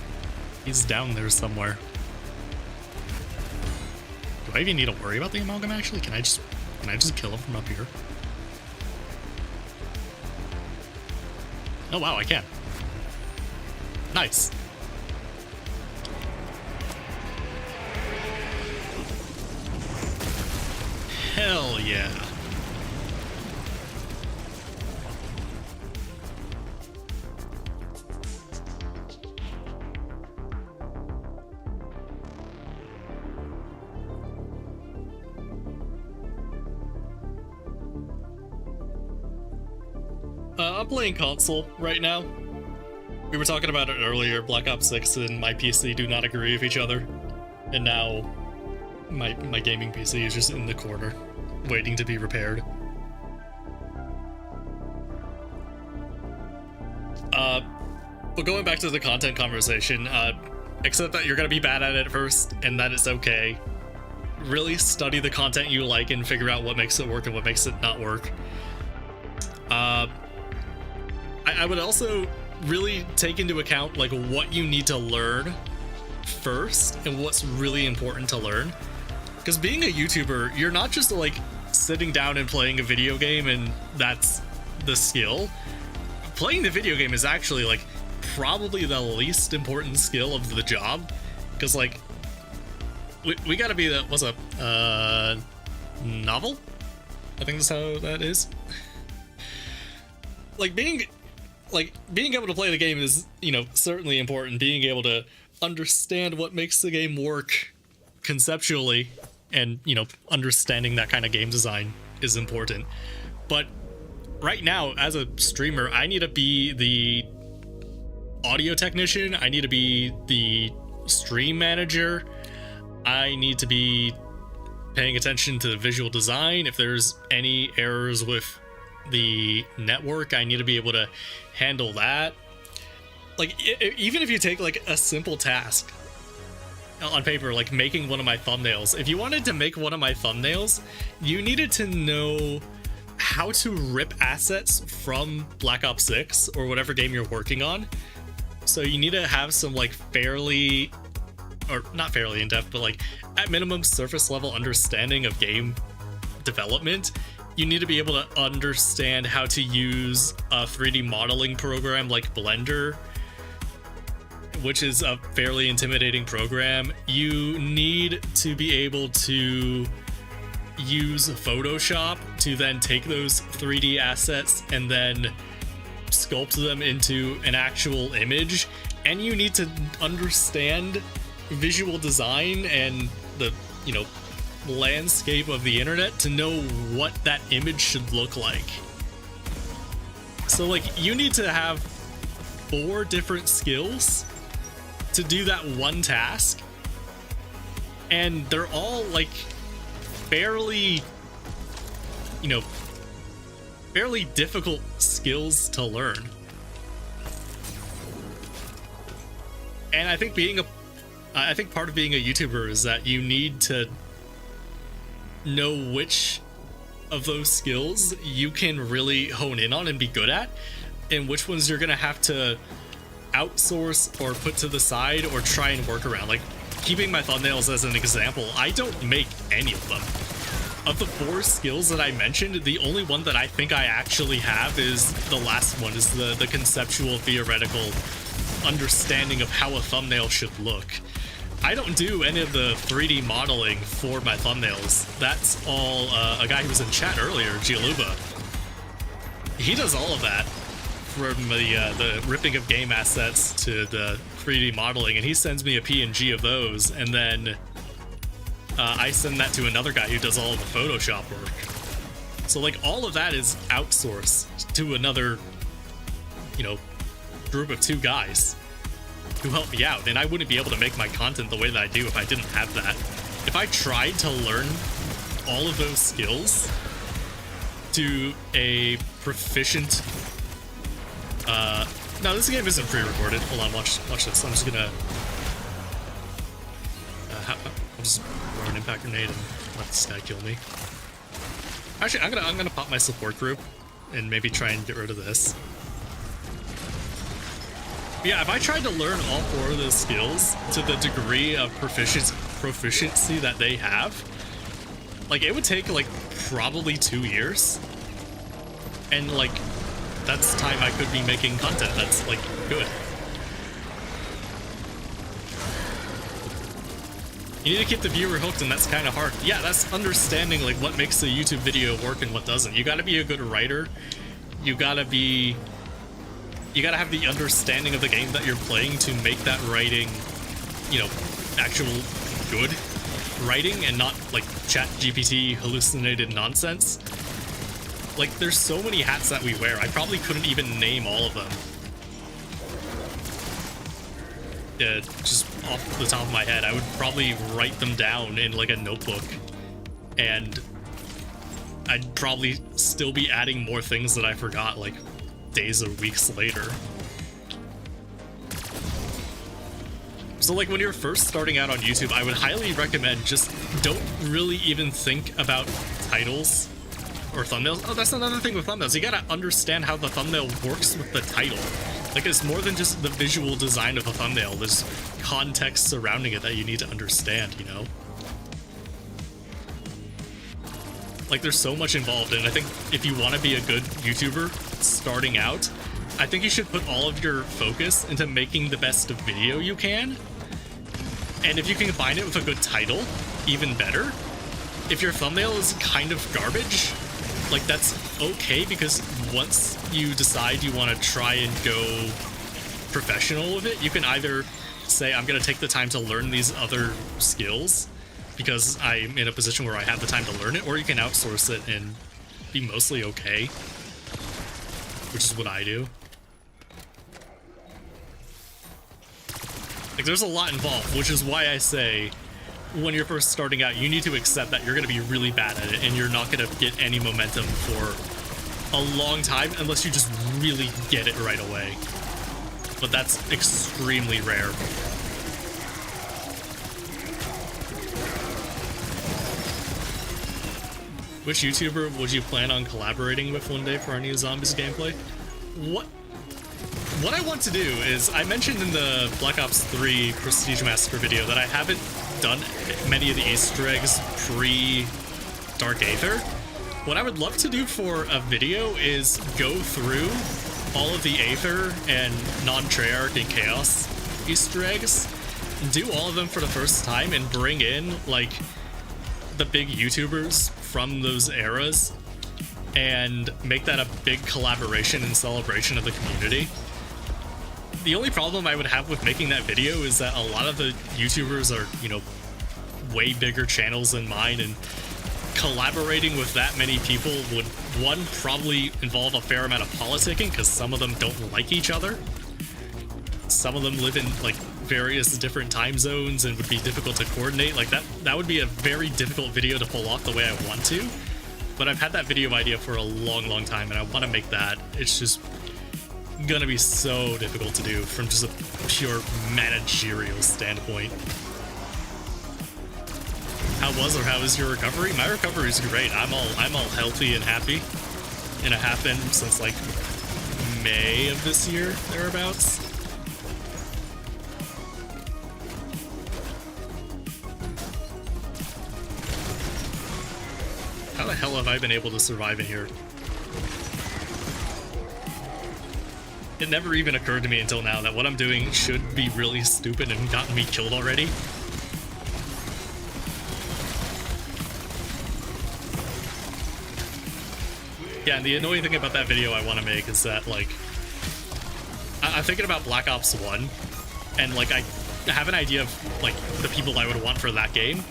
He's down there somewhere. Do I even need to worry about the amalgam, actually? Can I just kill him from up here? Oh wow, I can. Nice. Hell yeah. I'm playing console right now. We were talking about it earlier. Black Ops 6 and my PC do not agree with each other. And now my gaming PC is just in the corner, waiting to be repaired. But going back to the content conversation, accept that you're gonna be bad at it first, and that it's okay. Really study the content you like and figure out what makes it work and what makes it not work. I would also really take into account like what you need to learn first and what's really important to learn. Because being a YouTuber, you're not just like sitting down and playing a video game and that's the skill. Playing the video game is actually like probably the least important skill of the job. Because like we gotta be the what's up novel? I think that's how that is. Being able to play the game is, you know, certainly important. Being able to understand what makes the game work conceptually and, you know, understanding that kind of game design is important. But right now, as a streamer, I need to be the audio technician. I need to be the stream manager. I need to be paying attention to the visual design. If there's any errors with the network, I need to be able to handle that. Like, even if you take like a simple task on paper, like making one of my thumbnails, if you wanted to make one of my thumbnails, you needed to know how to rip assets from Black Ops 6 or whatever game you're working on. So you need to have some like fairly, or not fairly in depth, but like at minimum surface level understanding of game development. You need to be able to understand how to use a 3D modeling program like Blender, which is a fairly intimidating program. You need to be able to use Photoshop to then take those 3D assets and then sculpt them into an actual image. And you need to understand visual design and the, you know, landscape of the internet to know what that image should look like. So like, you need to have 4 different skills to do that one task, and they're all like fairly, you know, fairly difficult skills to learn. And I think part of being a YouTuber is that you need to know which of those skills you can really hone in on and be good at, and which ones you're gonna have to outsource or put to the side or try and work around. Like, keeping my thumbnails as an example, I don't make any of them. Of the 4 skills that I mentioned, the only one that I think I actually have is the last one, is the conceptual theoretical understanding of how a thumbnail should look. I don't do any of the 3D modeling for my thumbnails. That's all a guy who was in chat earlier, Gialuba. He does all of that, from the ripping of game assets to the 3D modeling, and he sends me a PNG of those, and then I send that to another guy who does all of the Photoshop work. So like, all of that is outsourced to another, you know, group of 2 guys who help me out, and I wouldn't be able to make my content the way that I do if I didn't have that. If I tried to learn all of those skills to a proficient, no, this game isn't pre-recorded. Hold on, watch this. I'm just gonna, I'll just throw an impact grenade and let this guy kill me. Actually, I'm gonna pop my support group and maybe try and get rid of this. Yeah, if I tried to learn all 4 of those skills to the degree of proficiency that they have, like, it would take like probably 2 years, and like, that's time I could be making content that's like good. You need to keep the viewer hooked, and that's kind of hard. Yeah, that's understanding like what makes a YouTube video work and what doesn't. You gotta be a good writer. You gotta have the understanding of the game that you're playing to make that writing, you know, actual good writing, and not like ChatGPT hallucinated nonsense. Like, there's so many hats that we wear. I probably couldn't even name all of them. Just off the top of my head, I would probably write them down in like a notebook, and I'd probably still be adding more things that I forgot like days or weeks later. So like, when you're first starting out on YouTube, I would highly recommend just don't really even think about titles or thumbnails. Oh, that's another thing with thumbnails. You gotta understand how the thumbnail works with the title. Like, it's more than just the visual design of a thumbnail. There's context surrounding it that you need to understand, you know? Like, there's so much involved, and I think if you want to be a good YouTuber starting out, I think you should put all of your focus into making the best video you can. And if you can combine it with a good title, even better. If your thumbnail is kind of garbage, like, that's okay, because once you decide you want to try and go professional with it, you can either say, I'm going to take the time to learn these other skills because I'm in a position where I have the time to learn it, or you can outsource it and be mostly okay, which is what I do. Like, there's a lot involved, which is why I say when you're first starting out, you need to accept that you're going to be really bad at it and you're not going to get any momentum for a long time unless you just really get it right away. But that's extremely rare. Which YouTuber would you plan on collaborating with one day for our new Zombies gameplay? What I want to do is, I mentioned in the Black Ops 3 Prestige Massacre video that I haven't done many of the Easter eggs pre-Dark Aether. What I would love to do for a video is go through all of the Aether and non-Treyarch and Chaos Easter eggs, do all of them for the first time, and bring in, like, the big YouTubers from those eras and make that a big collaboration and celebration of the community. The only problem I would have with making that video is that a lot of the YouTubers are, you know, way bigger channels than mine, and collaborating with that many people would, one, probably involve a fair amount of politicking, because some of them don't like each other. Some of them live in, like, various different time zones and would be difficult to coordinate. Like, that would be a very difficult video to pull off the way I want to. But I've had that video idea for a long time, and I want to make that. It's just gonna be so difficult to do from just a pure managerial standpoint. How is your recovery? My recovery is great. I'm all healthy and happy, and I have been since like May of this year, thereabouts. How the hell have I been able to survive in here? It never even occurred to me until now that what I'm doing should be really stupid and gotten me killed already. Yeah, and the annoying thing about that video I want to make is that, like, I'm thinking about Black Ops 1, and, like, I have an idea of, like, the people I would want for that game,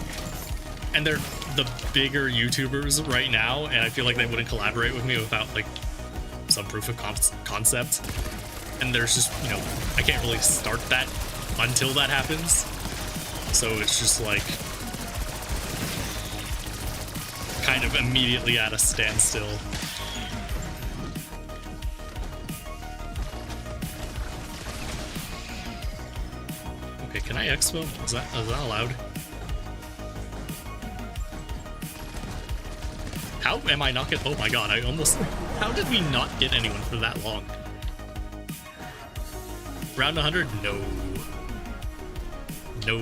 and they're the bigger YouTubers right now, and I feel like they wouldn't collaborate with me without, like, some proof of concept. And there's just, you know, I can't really start that until that happens. So it's just like kind of immediately at a standstill. Okay, can I expo? Is that allowed? How am I not getting... Oh my god, I almost... How did we not get anyone for that long? Round 100? No. No.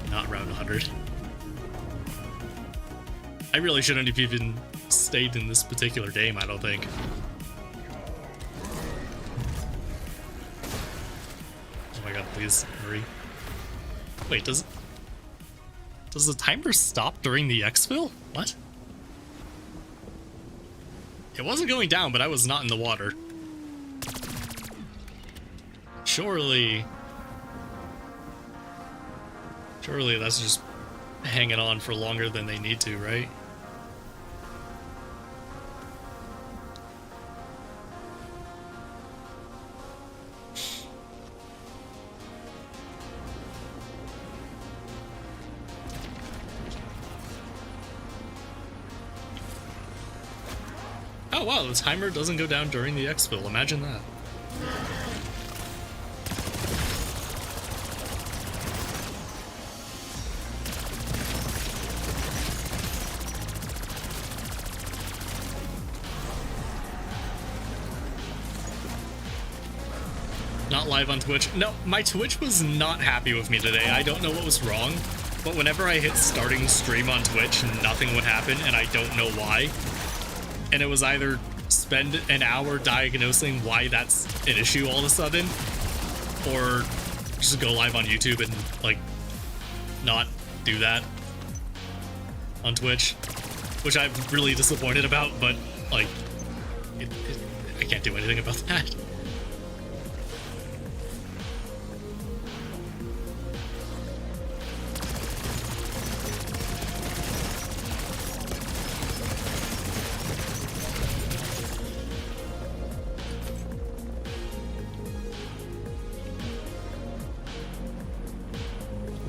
Not round 100. I really shouldn't have even stayed in this particular game, I don't think. Oh my god, please, hurry. Wait, does the timer stop during the exfil? What? It wasn't going down, but I was not in the water. Surely that's just hanging on for longer than they need to, right? Oh wow, the timer doesn't go down during the exfil. Imagine that. Not live on Twitch. No, my Twitch was not happy with me today. I don't know what was wrong, but whenever I hit starting stream on Twitch, nothing would happen, and I don't know why. And it was either spend an hour diagnosing why that's an issue all of a sudden, or just go live on YouTube and, like, not do that on Twitch, which I'm really disappointed about, but, like, I can't do anything about that.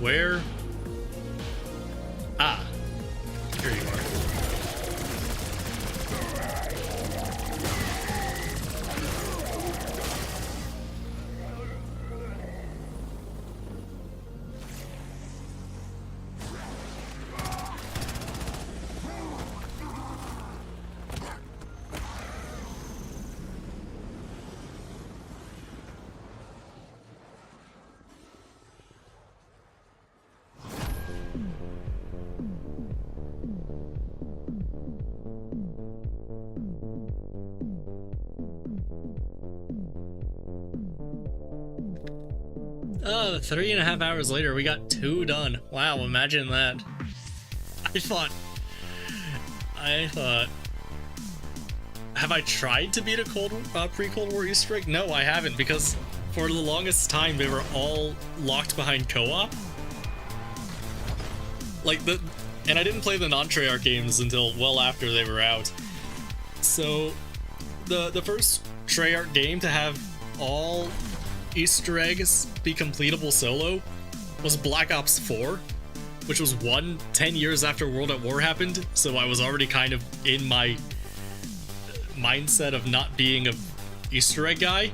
Where 3.5 hours later, we got 2 done. Wow, imagine that. I thought... Have I tried to beat a pre-Cold War Easter egg? No, I haven't, because for the longest time, they were all locked behind co-op. And I didn't play the non-Treyarch games until well after they were out. So, the first Treyarch game to have all Easter eggs be completable solo was Black Ops 4, which was 10 years after World at War happened, so I was already kind of in my mindset of not being a Easter egg guy.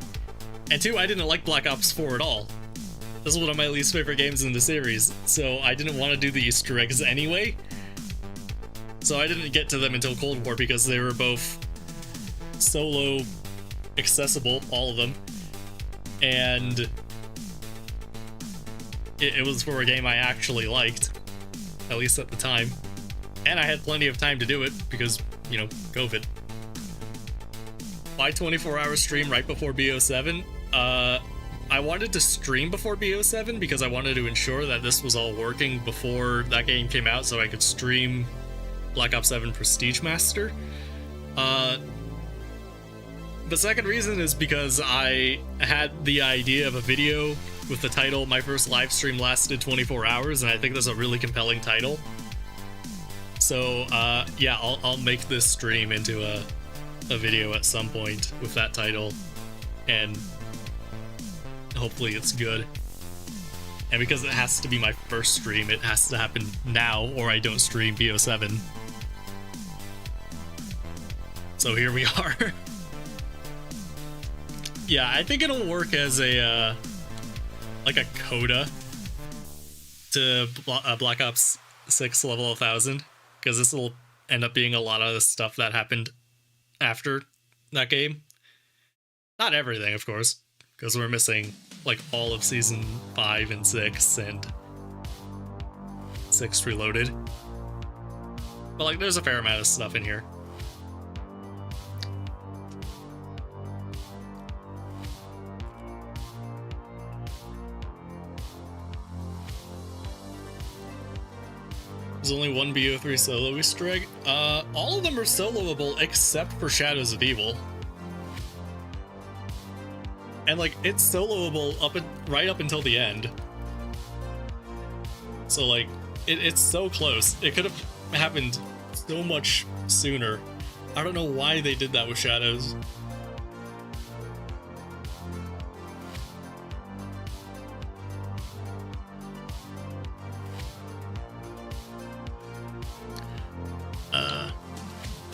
And 2, I didn't like Black Ops 4 at all. This is one of my least favorite games in the series, so I didn't want to do the Easter eggs anyway. So I didn't get to them until Cold War because they were both solo accessible, all of them, and it was for a game I actually liked, at least at the time, and I had plenty of time to do it because, you know, COVID. My 24-hour stream right before BO7, I wanted to stream before BO7 because I wanted to ensure that this was all working before that game came out so I could stream Black Ops 7 Prestige Master. The second reason is because I had the idea of a video with the title "My First Live Stream Lasted 24 Hours," and I think that's a really compelling title. So, yeah, I'll make this stream into a video at some point with that title, and hopefully it's good. And because it has to be my first stream, it has to happen now, or I don't stream BO7. So here we are. Yeah, I think it'll work as a, like a coda to Black Ops 6 level 1000, because this will end up being a lot of the stuff that happened after that game. Not everything, of course, because we're missing, like, all of Season 5 and 6 and 6 Reloaded. But, like, there's a fair amount of stuff in here. There's only one BO3 solo Easter egg. All of them are soloable except for Shadows of Evil. And, like, it's soloable right up until the end. So, like, it's so close. It could have happened so much sooner. I don't know why they did that with Shadows.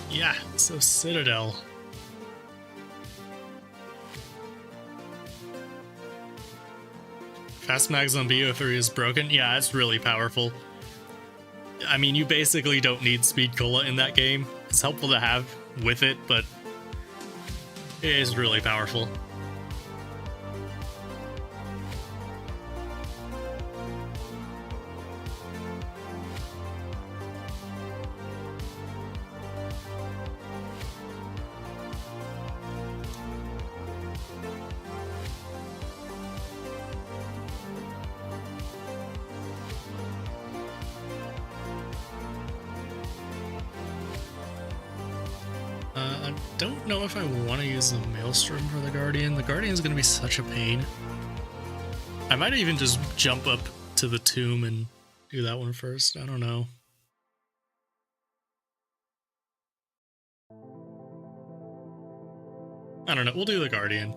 Yeah, so Citadel. Fast mags on BO3 is broken? Yeah, it's really powerful. I mean, you basically don't need Speed Cola in that game. It's helpful to have with it, but it is really powerful. I don't know if I want to use the Maelstrom for the Guardian. The Guardian's going to be such a pain. I might even just jump up to the tomb and do that one first. I don't know. I don't know. We'll do the Guardian.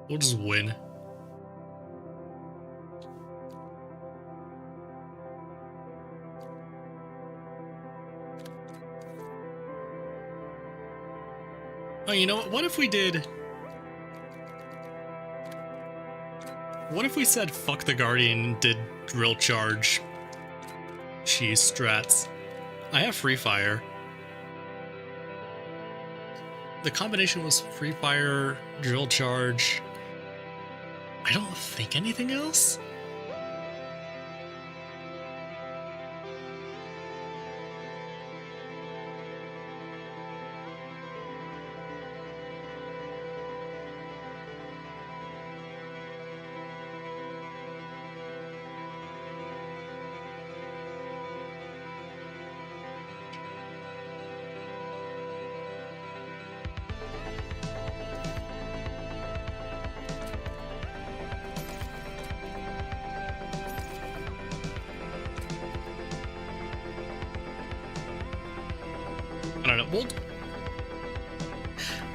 We'll just win. Oh, you know what? What if we did... What if we said fuck the Guardian and did drill charge cheese strats? I have free fire. The combination was free fire, drill charge. I don't think anything else? I don't know.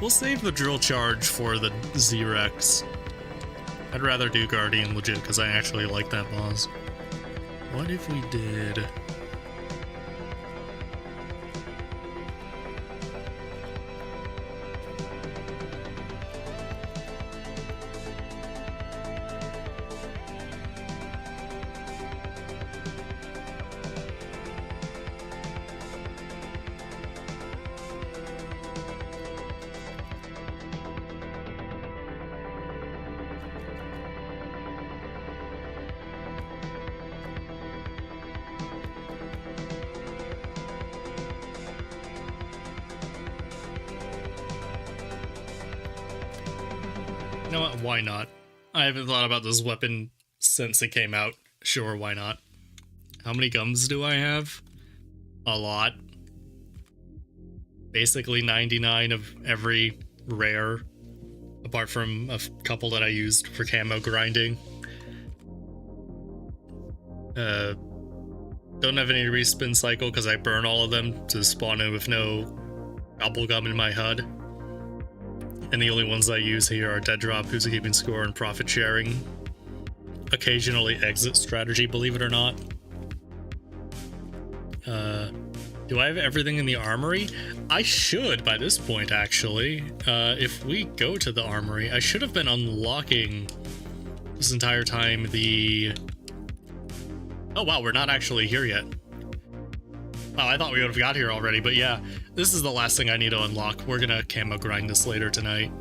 We'll save the drill charge for the Z-Rex. I'd rather do Guardian legit because I actually like that boss. What if we did... You know what? Why not? I haven't thought about this weapon since it came out. Sure, why not? How many gums do I have? A lot. Basically 99 of every rare, apart from a couple that I used for camo grinding. Don't have any respin cycle because I burn all of them to spawn in with no bubblegum in my HUD. And the only ones I use here are Dead Drop, Who's Keeping Score, and Profit Sharing. Occasionally Exit Strategy, believe it or not. Do I have everything in the armory? I should by this point, actually. If we go to the armory, I should have been unlocking this entire time the... Oh wow, we're not actually here yet. Wow, I thought we would have got here already, but yeah, this is the last thing I need to unlock. We're gonna camo grind this later tonight.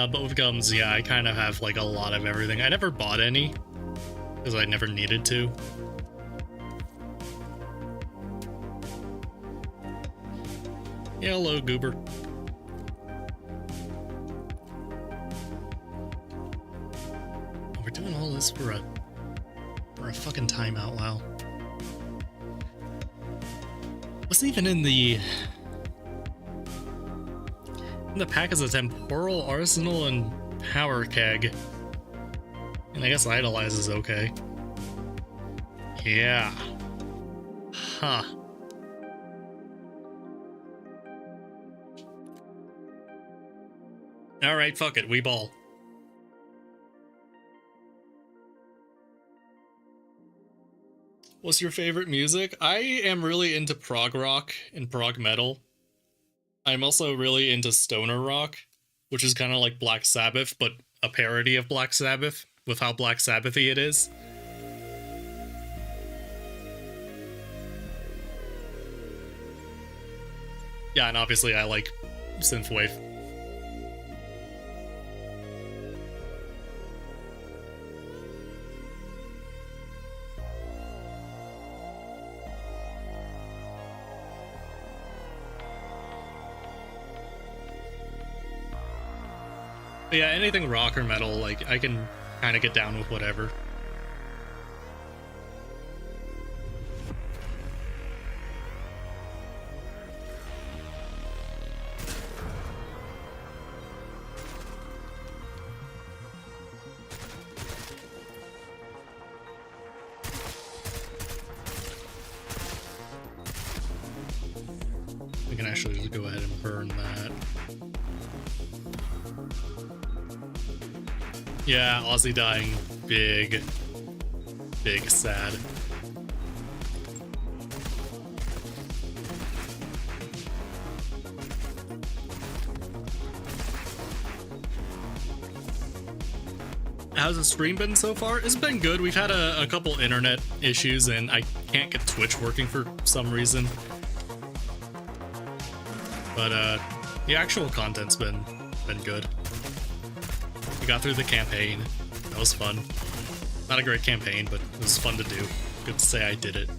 But with gums, yeah, I kind of have like a lot of everything. I never bought any because I never needed to. Yeah, hello, Goober. Oh, we're doing all this for a fucking timeout, wow. What's even in the pack is a temporal arsenal and power keg. And I guess idolize is okay. Yeah. Huh. Alright, fuck it, we ball. What's your favorite music? I am really into prog rock and prog metal. I'm also really into stoner rock, which is kind of like Black Sabbath, but a parody of Black Sabbath, with how Black Sabbath-y it is. Yeah, and obviously I like synthwave. But yeah, anything rock or metal, like, I can kind of get down with whatever. We can actually just go ahead and burn that. Yeah, Aussie dying, big sad. How's the stream been so far? It's been good. We've had a couple internet issues and I can't get Twitch working for some reason. But the actual content's been good. We got through the campaign. That was fun. Not a great campaign, but it was fun to do. Good to say I did it.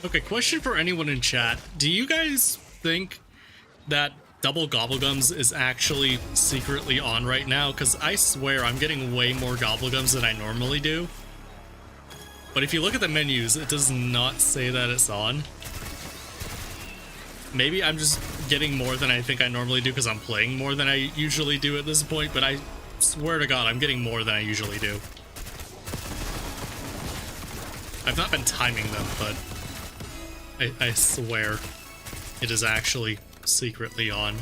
Okay, question for anyone in chat. Do you guys think that double gobblegums is actually secretly on right now? Because I swear I'm getting way more gobblegums than I normally do. But if you look at the menus, it does not say that it's on. Maybe I'm just getting more than I think I normally do because I'm playing more than I usually do at this point, but I swear to God, I'm getting more than I usually do. I've not been timing them, but I swear it is actually secretly on.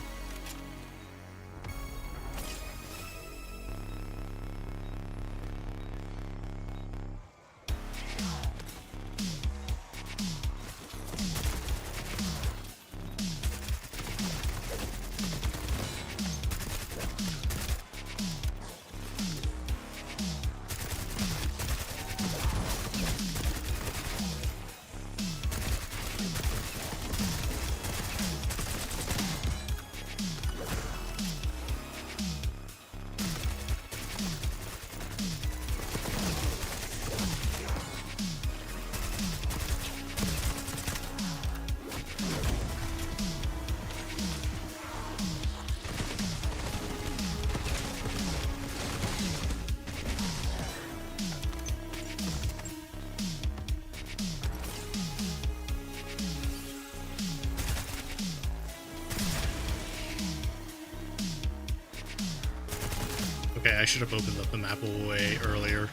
Okay, I should have opened up the map way earlier.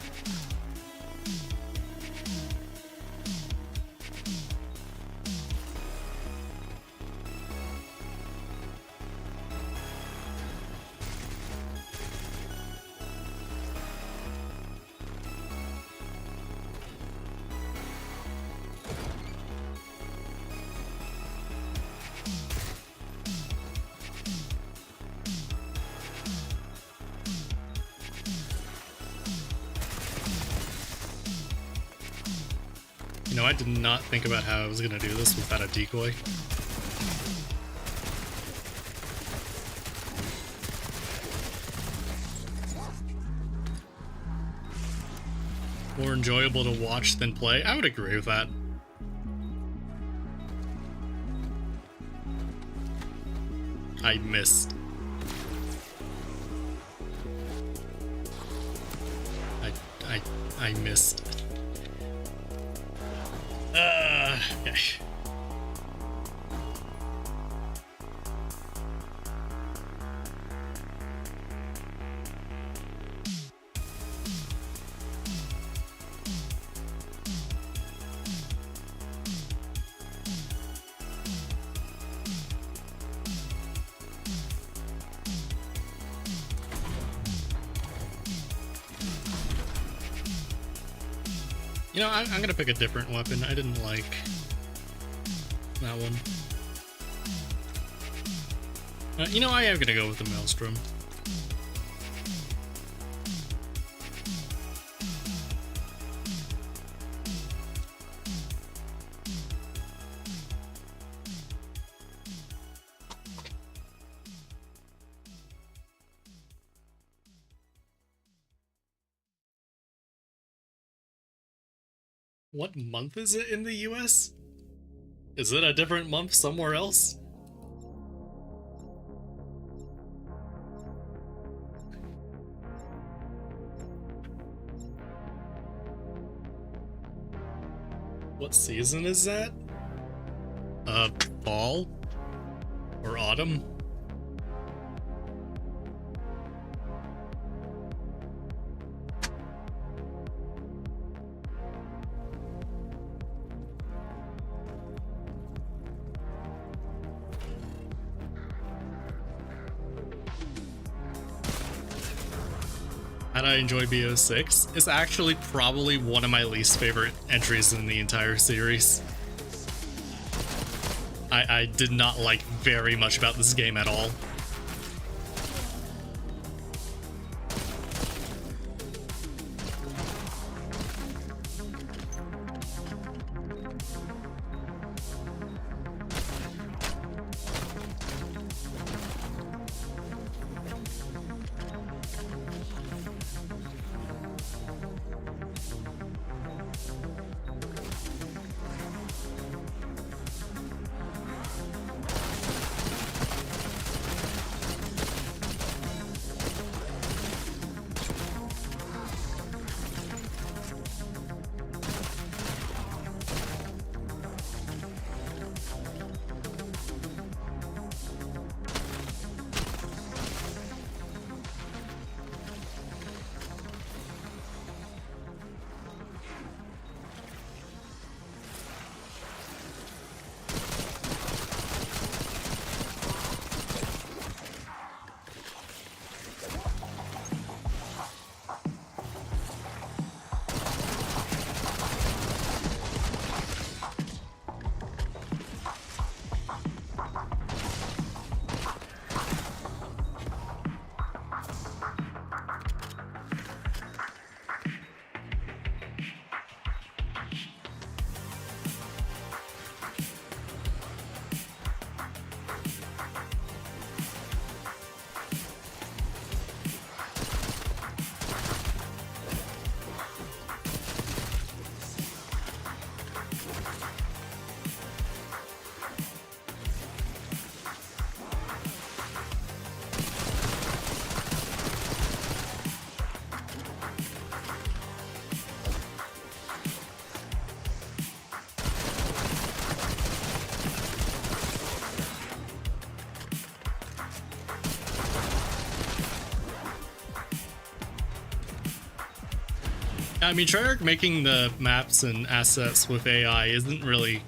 You know, I did not think about how I was going to do this without a decoy. More enjoyable to watch than play? I would agree with that. I missed. I missed. Okay. You know, I'm gonna pick a different weapon. I didn't like that one. You know, I am gonna go with the Maelstrom. What month is it in the US? Is it a different month somewhere else? What season is that? Fall? Or autumn? How did I enjoy BO6? It's actually probably one of my least favorite entries in the entire series. I did not like very much about this game at all. I mean, Treyarch making the maps and assets with AI isn't really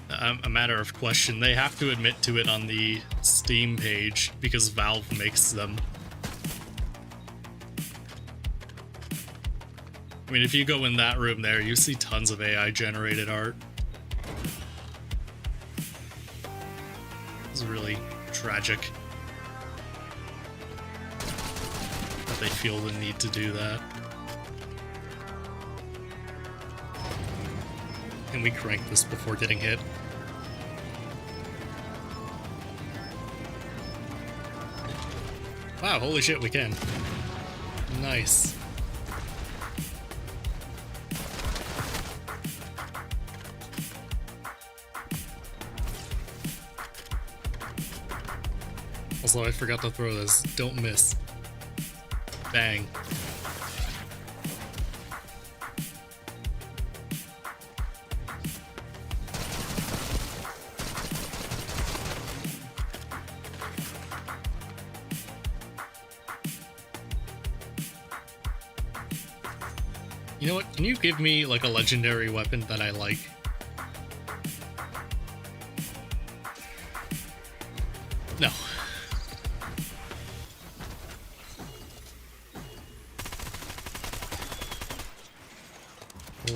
a matter of question. They have to admit to it on the Steam page because Valve makes them. I mean, if you go in that room there, you see tons of AI generated art. It's really tragic that they feel the need to do that. Can we crank this before getting hit? Wow, holy shit, we can. Nice. Also, I forgot to throw this. Don't miss. Bang. You know what? Can you give me like a legendary weapon that I like? No.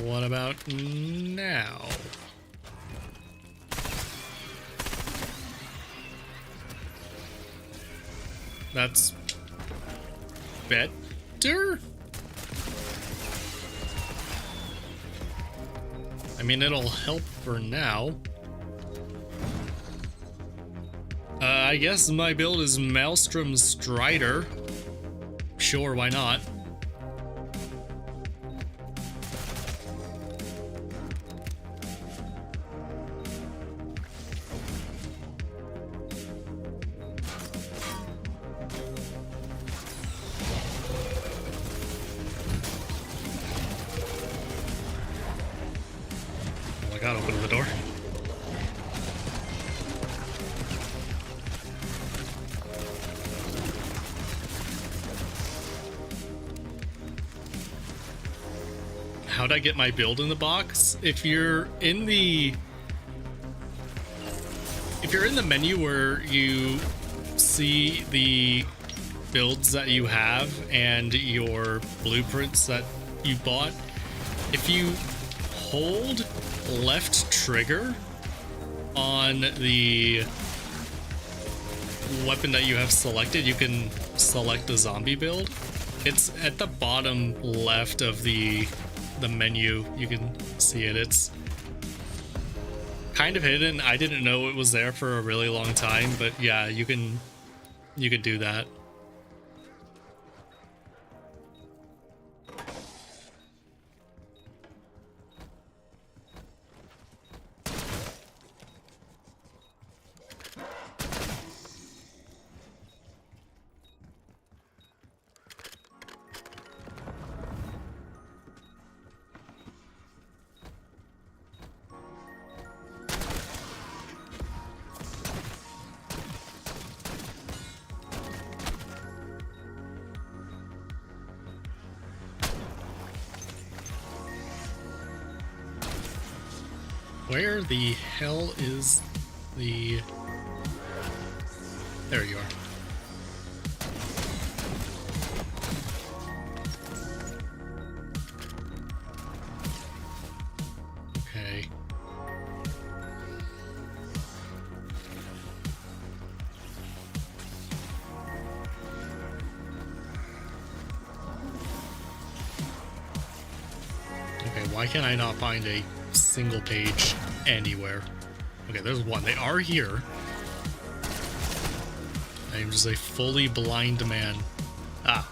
What about now? That's better? I mean, it'll help for now. I guess my build is Maelstrom's Strider. Sure, why not? Oh my god, open the door. How'd I get my build in the box? If you're in the menu where you see the builds that you have and your blueprints that you bought, if you hold left trigger on the weapon that you have selected, you can select a zombie build. It's at the bottom left of the menu. You can see it. It's kind of hidden. I didn't know it was there for a really long time, but yeah, you can do that. Where the hell is the... There you are. Okay. Okay, why can I not find a single page anywhere? Okay, there's one. They are here. I am just a fully blind man. Ah.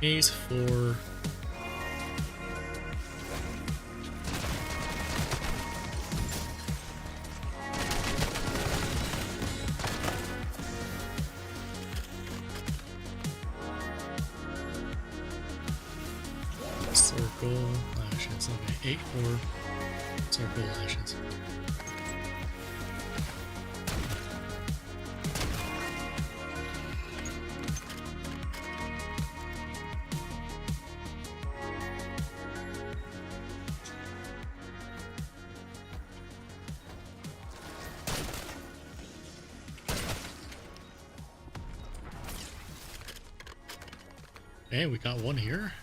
Ace for... Circle lashes. Okay, 8-4 circle lashes. Hey, we got one here.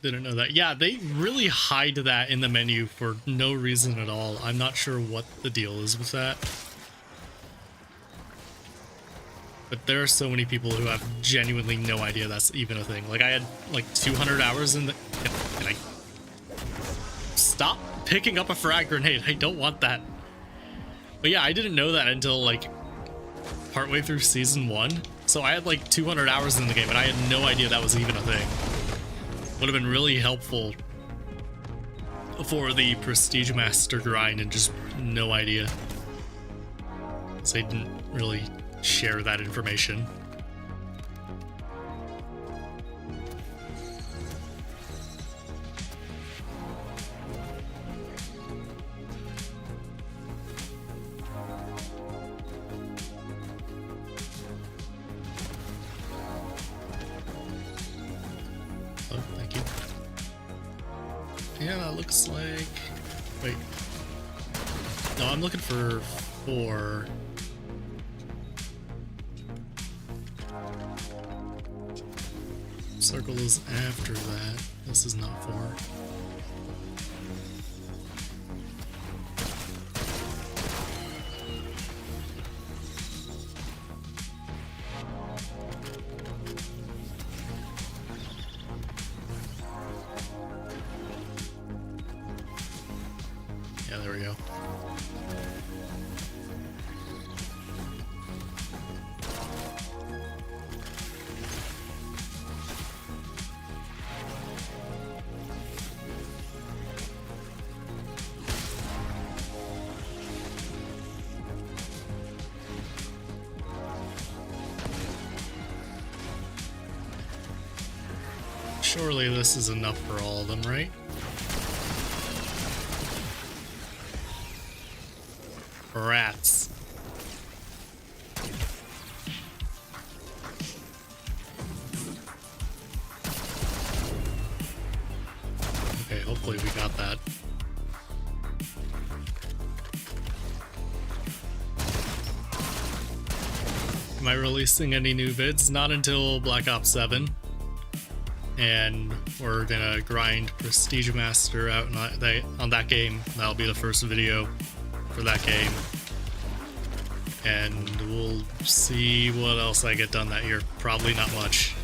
Didn't know that. Yeah, they really hide that in the menu for no reason at all. I'm not sure what the deal is with that. But there are so many people who have genuinely no idea that's even a thing. Like, I had like 200 hours in the... Can I... Stop picking up a frag grenade. I don't want that. But yeah, I didn't know that until like partway through season 1. So I had like 200 hours in the game and I had no idea that was even a thing. Would have been really helpful for the Prestige Master grind and just no idea. So they didn't really share that information. Oh, thank you. Yeah, that looks like... Wait. No, I'm looking for 4. Circle is after that. This is not 4. Yeah, there we go. Surely this is enough for all of them, right? Rats. Okay, hopefully we got that. Am I releasing any new vids? Not until Black Ops 7. And we're gonna grind Prestige Master out on that game. That'll be the first video for that game. And we'll see what else I get done that year. Probably not much.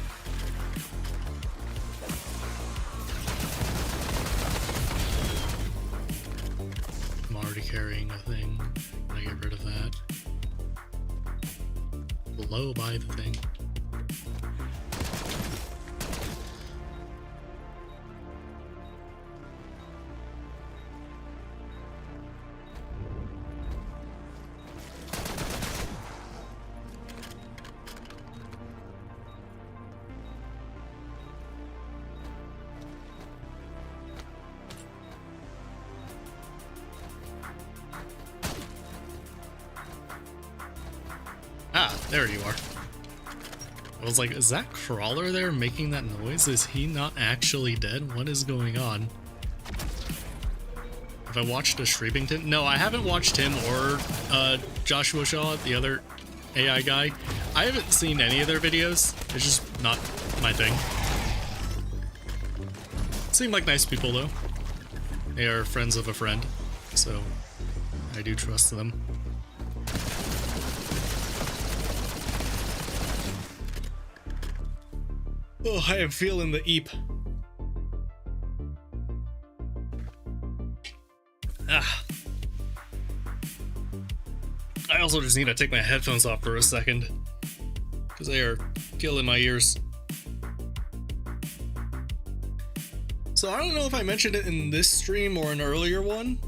I'm already carrying a thing. I get rid of that. Blow by the thing. Ah, there you are. I was like, is that Crawler there making that noise? Is he not actually dead? What is going on? Have I watched a Shreebington? No, I haven't watched him or Joshua Shaw, the other AI guy. I haven't seen any of their videos. It's just not my thing. Seem like nice people though. They are friends of a friend, so I do trust them. Oh, I am feeling the eep. Ah. I also just need to take my headphones off for a second, because they are killing my ears. So I don't know if I mentioned it in this stream or an earlier one,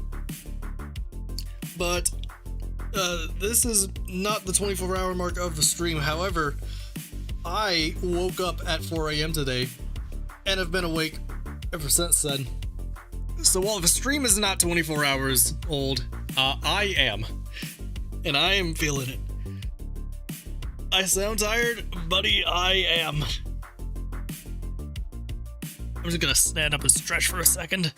but this is not the 24-hour mark of the stream. However, I woke up at 4 a.m. today and have been awake ever since then. So while the stream is not 24 hours old, I am. And I am feeling it. I sound tired, buddy, I am. I'm just gonna stand up and stretch for a second.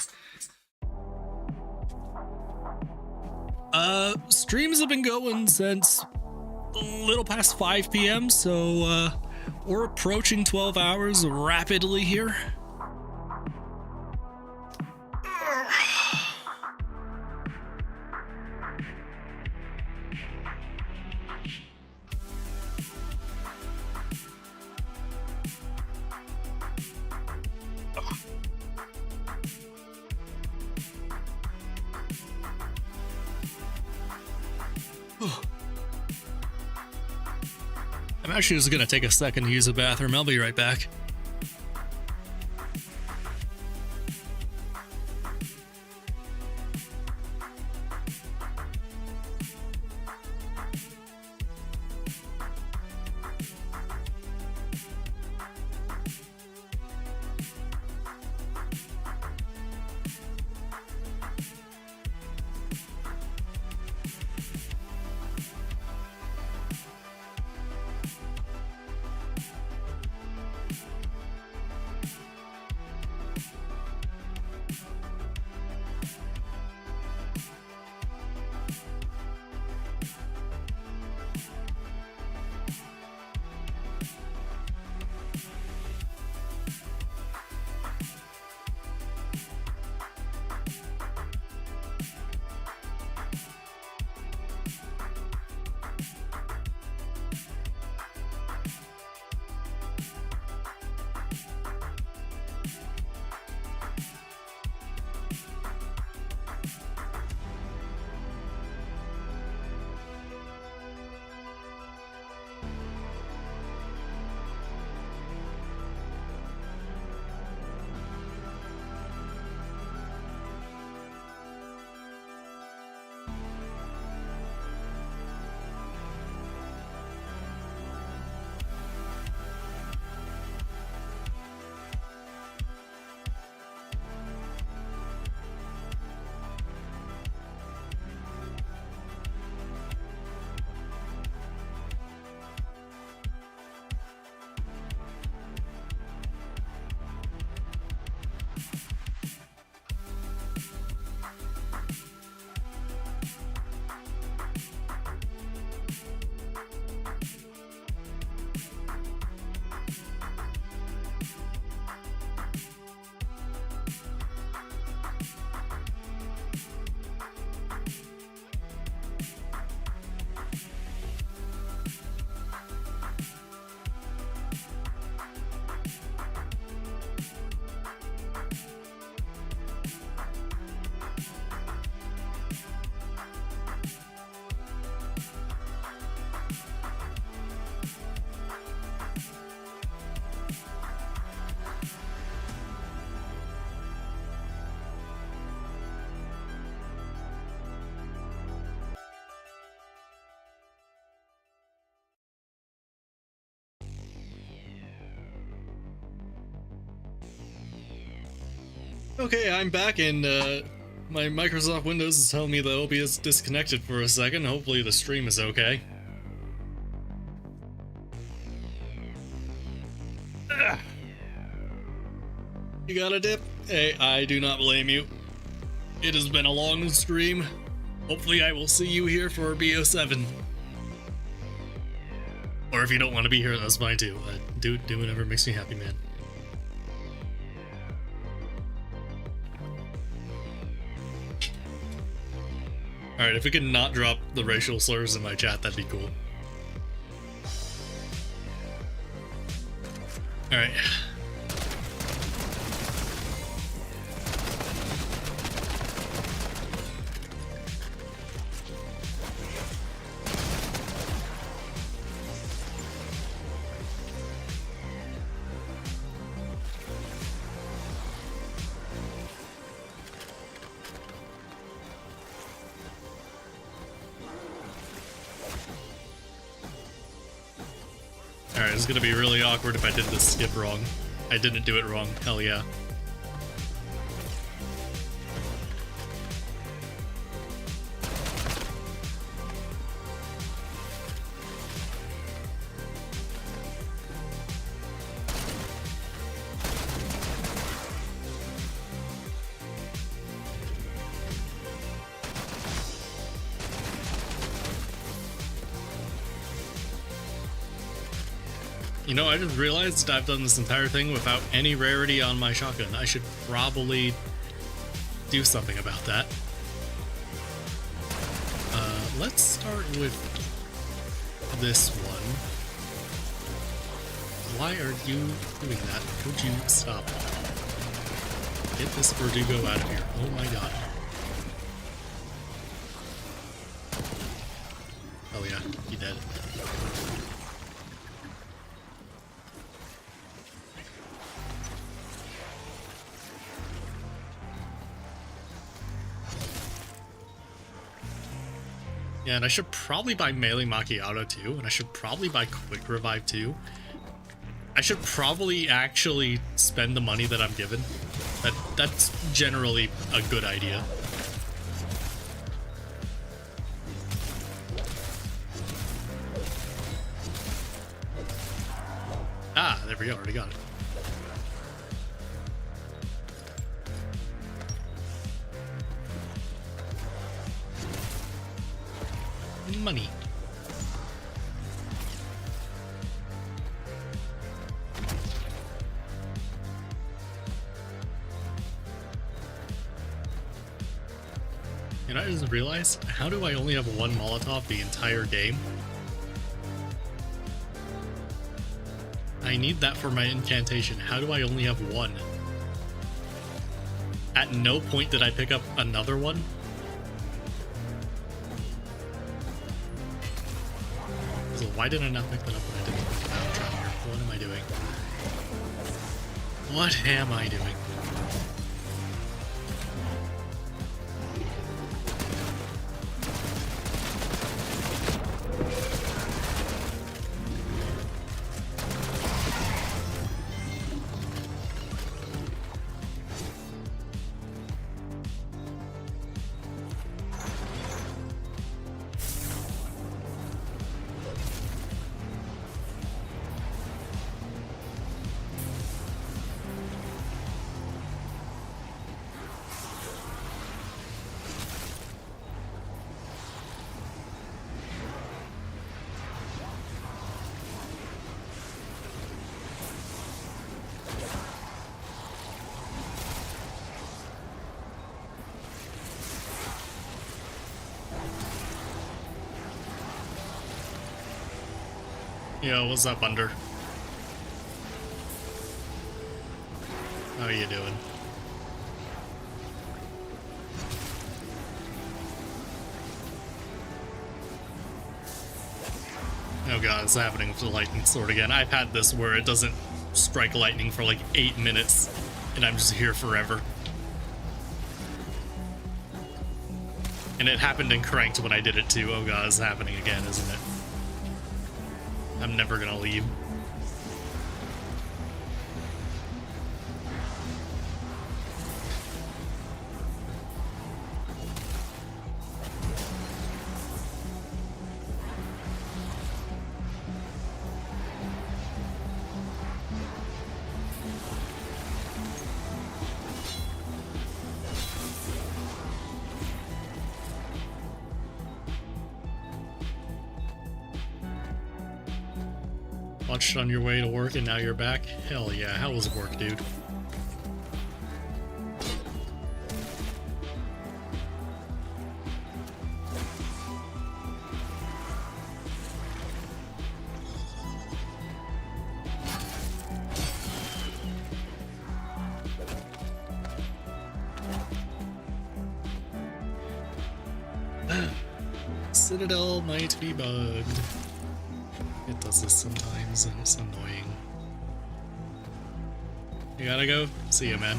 Streams have been going since a little past 5 p.m. So We're approaching 12 hours rapidly here. I'm actually just gonna take a second to use the bathroom. I'll be right back. Okay, I'm back, and my Microsoft Windows is telling me that OBS disconnected for a second. Hopefully the stream is okay. Ugh. You got a dip? Hey, I do not blame you. It has been a long stream. Hopefully I will see you here for BO7. Or if you don't want to be here, that's fine too. Do whatever makes me happy, man. Alright, if we could not drop the racial slurs in my chat, that'd be cool. Alright. Alright, it's gonna be really awkward if I did this skip wrong. I didn't do it wrong, hell yeah. You know, I just realized I've done this entire thing without any rarity on my shotgun. I should probably do something about that. Let's start with this one. Why are you doing that? Could you stop? Get this Verdugo out of here. Oh my god. Oh yeah, he dead. Yeah, and I should probably buy Melee Macchiato too, and I should probably buy Quick Revive too. I should probably actually spend the money that I'm given. That's generally a good idea. Ah, there we go, already got it. Money. And I just realized, how do I only have one Molotov the entire game? I need that for my incantation. How do I only have one? At no point did I pick up another one? So why did I not pick that up when I didn't pick it out? What am I doing? What am I doing? Yo, what's up, Under? How you doing? Oh god, it's happening with the lightning sword again. I've had this where it doesn't strike lightning for like 8 minutes, and I'm just here forever. And it happened in Cranked when I did it too. Oh god, it's happening again, isn't it? I'm never gonna leave. Watched on your way to work and now you're back? Hell yeah, how was work, dude? Citadel might be bugged. It does this sometimes, and it's annoying. You gotta go? See ya, man.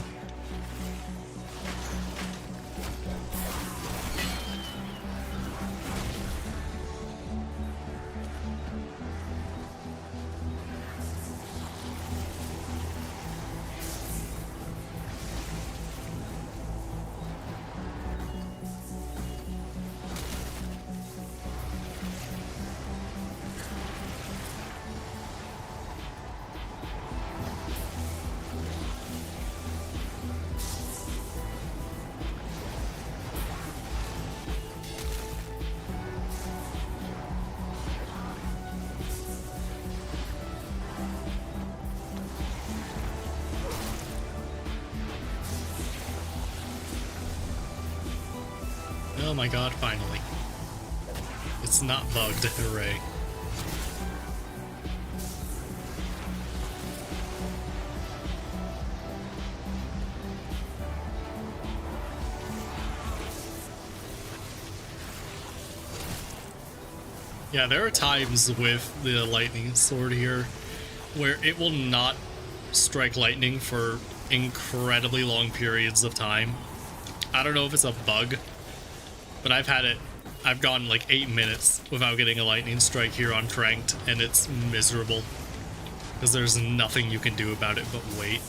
Oh my god, finally. It's not bugged, hooray. Yeah, there are times with the lightning sword here where it will not strike lightning for incredibly long periods of time. I don't know if it's a bug, but I've gone like 8 minutes without getting a lightning strike here on Tranked, and it's miserable because there's nothing you can do about it but wait.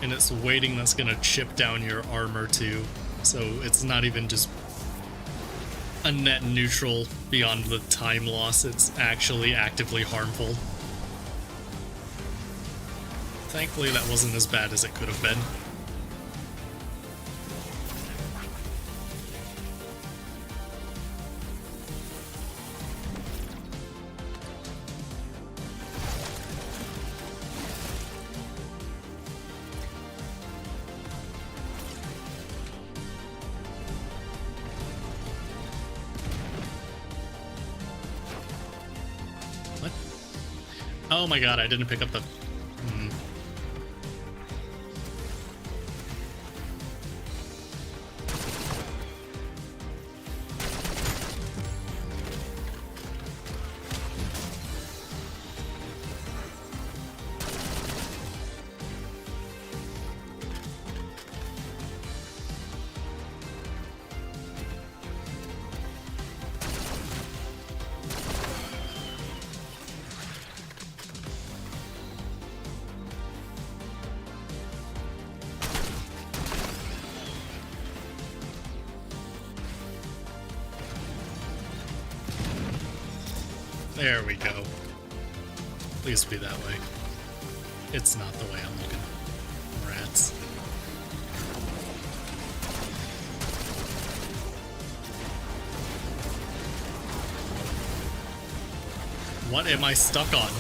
And it's waiting that's gonna chip down your armor too, so it's not even just a net neutral beyond the time loss, it's actually actively harmful. Thankfully that wasn't as bad as it could have been. Oh my god, I didn't pick up the... There we go. Please be that way. It's not the way I'm looking. Rats. What am I stuck on?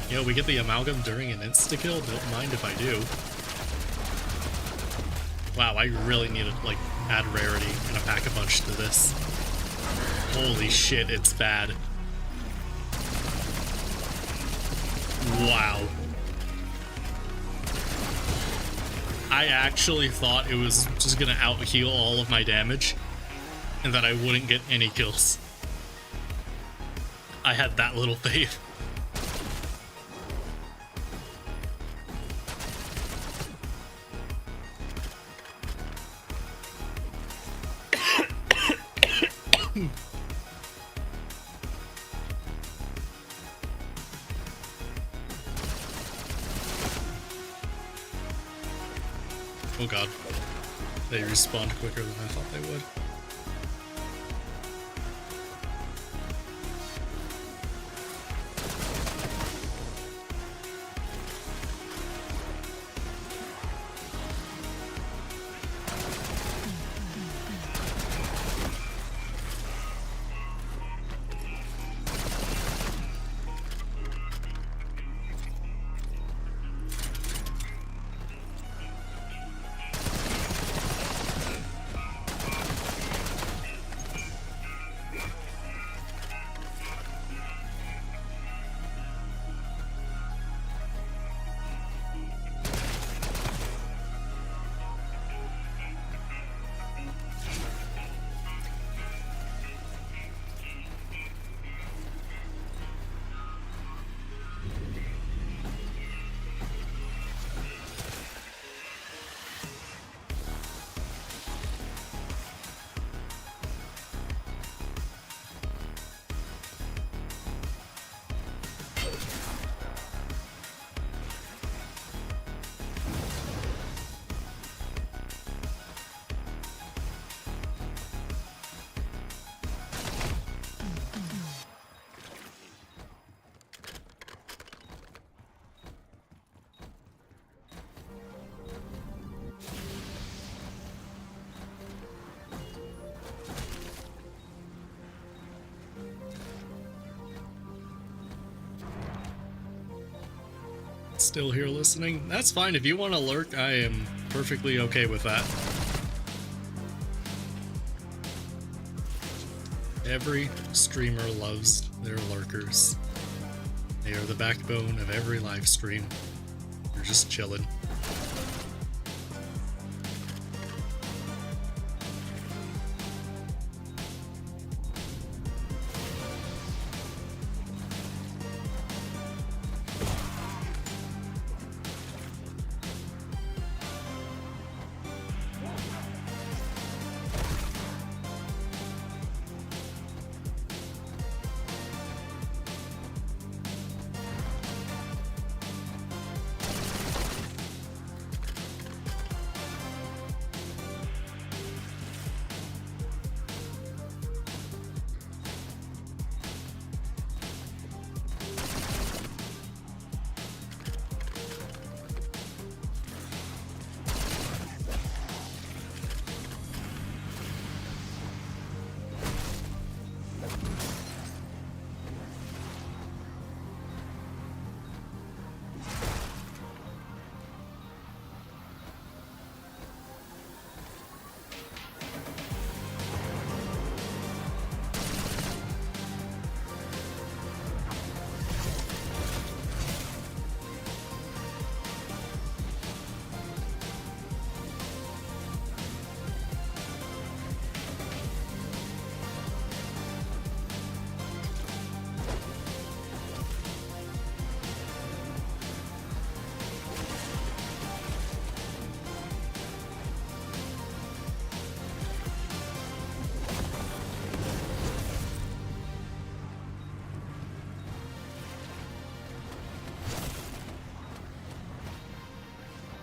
Yo, we get the amalgam during an insta-kill? Don't mind if I do. Wow, I really need to, like, add rarity and a pack-a-punch to this. Holy shit, it's bad. Wow. I actually thought it was just gonna out-heal all of my damage, and that I wouldn't get any kills. I had that little faith. Oh god. They respawned quicker than I thought they would. Still here listening? That's fine. If you want to lurk, I am perfectly okay with that. Every streamer loves their lurkers. They are the backbone of every live stream. They're just chilling.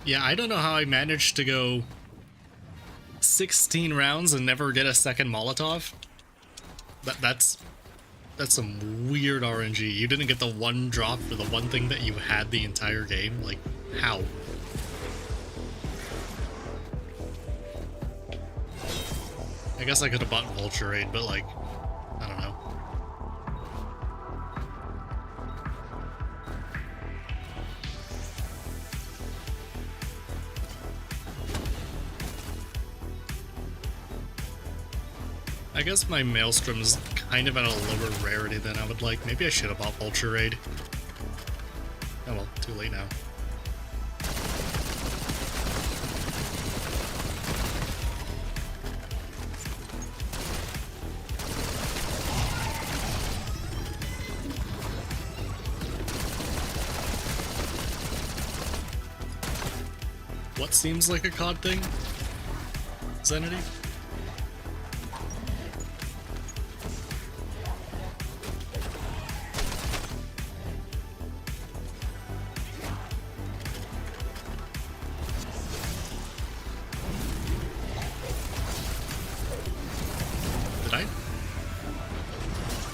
Yeah, I don't know how I managed to go 16 rounds and never get a second Molotov. That's some weird RNG. You didn't get the one drop for the one thing that you had the entire game? Like, how? I guess I could have bought Vulture Raid, but like, I don't know. I guess my Maelstrom's kind of at a lower rarity than I would like. Maybe I should have bought Vulture Raid. Oh well, too late now. What seems like a COD thing? Zenity?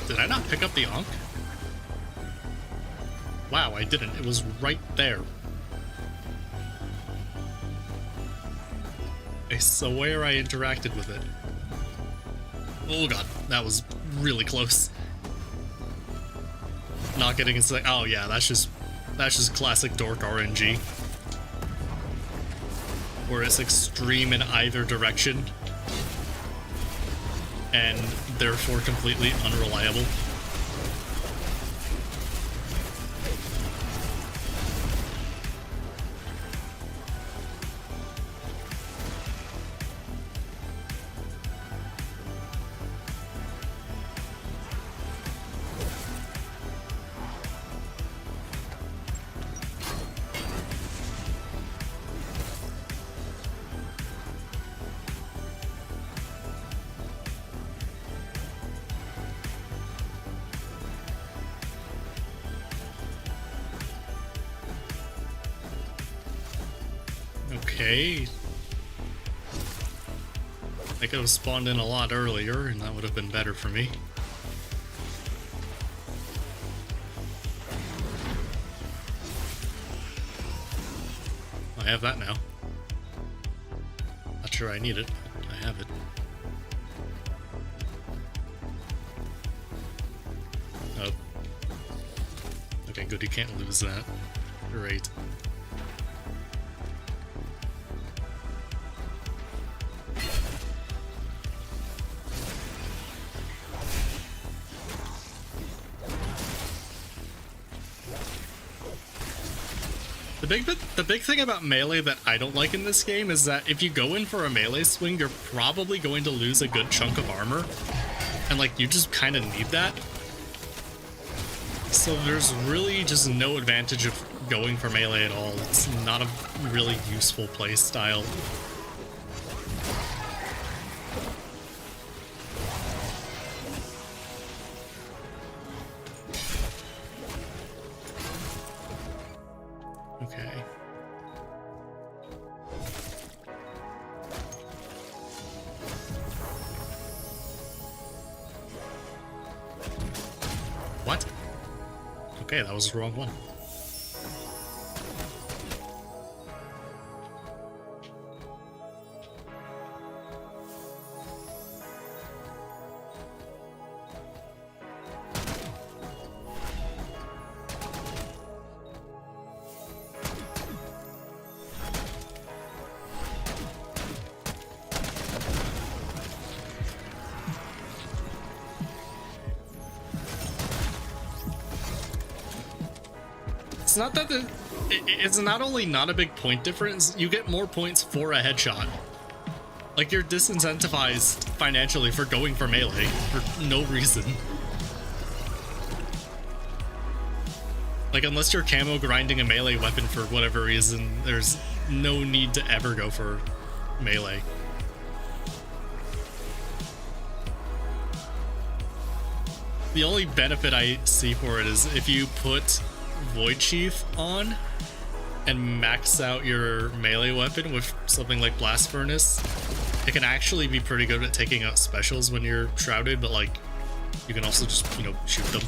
Did I not pick up the Ankh? Wow, I didn't. It was right there. I swear I interacted with it. Oh god, that was really close. Not getting inside. Oh yeah, that's just classic Dork RNG. Where it's extreme in either direction. And therefore completely unreliable. Okay. I could have spawned in a lot earlier, and that would have been better for me. I have that now. Not sure I need it, but I have it. Oh. Okay, good, you can't lose that. Great. The big thing about melee that I don't like in this game is that if you go in for a melee swing, you're probably going to lose a good chunk of armor. And like, you just kind of need that. So there's really just no advantage of going for melee at all. It's not a really useful play style. Okay. What? Okay, that was the wrong one. It's not that it's not only not a big point difference, you get more points for a headshot. Like, you're disincentivized financially for going for melee for no reason. Like, unless you're camo grinding a melee weapon for whatever reason, there's no need to ever go for melee. The only benefit I see for it is if you put Void Sheath on and max out your melee weapon with something like Blast Furnace, it can actually be pretty good at taking out specials when you're shrouded, but like, you can also just, you know, shoot them.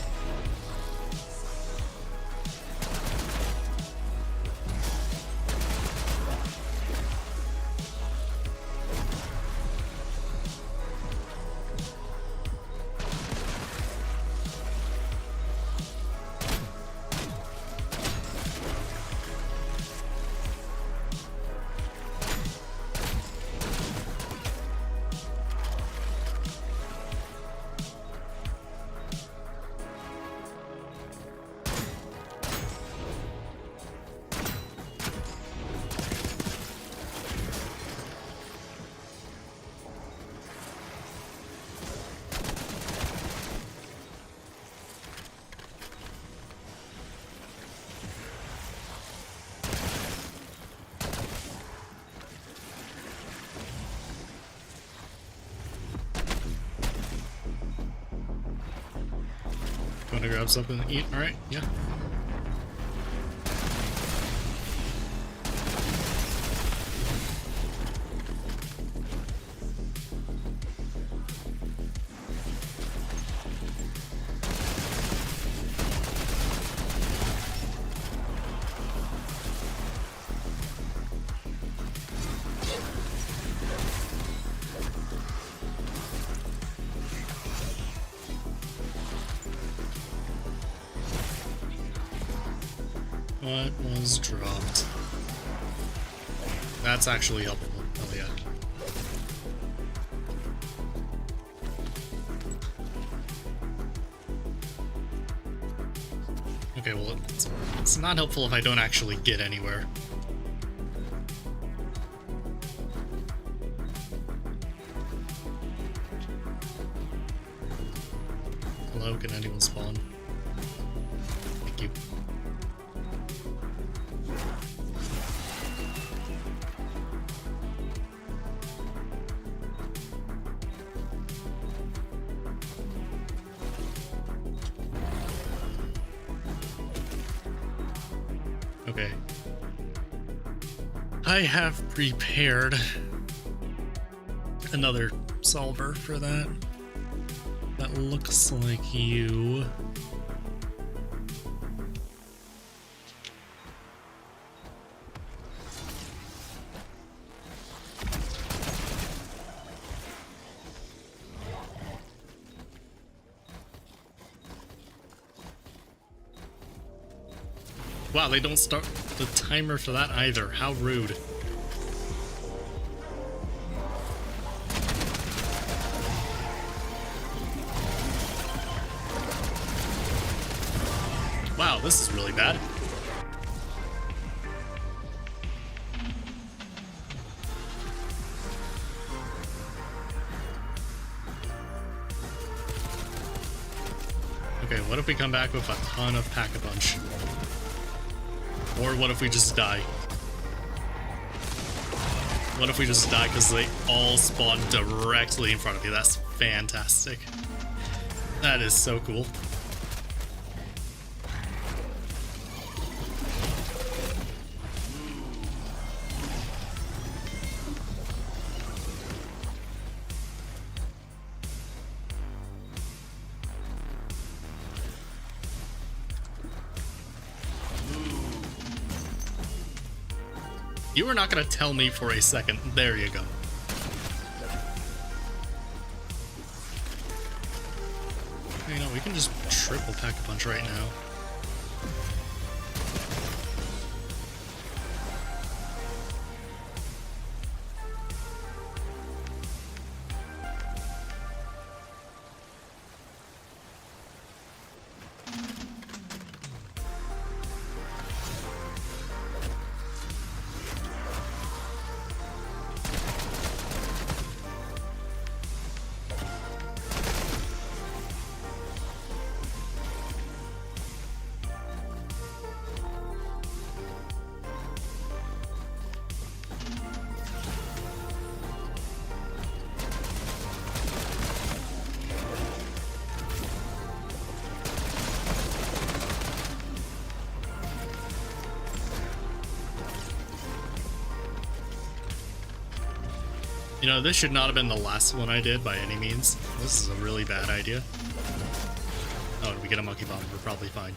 Want to grab something to eat? Alright, yeah. What was dropped? That's actually helpful. Oh yeah. Okay, well, it's not helpful if I don't actually get anywhere. Hello, can anyone spawn? Thank you. Okay. I have prepared another solver for that. That looks like you. Wow, they don't start the timer for that either. How rude. Wow, this is really bad. Okay, what if we come back with a ton of Pack-a-Punch? Or what if we just die? What if we just die because they all spawn directly in front of you? That's fantastic. That is so cool. You were not going to tell me for a second. There you go. You know, we can just triple Pack-a-Punch right now. You know, this should not have been the last one I did by any means. This is a really bad idea. Oh, if we get a Monkey Bomb, we're probably fine.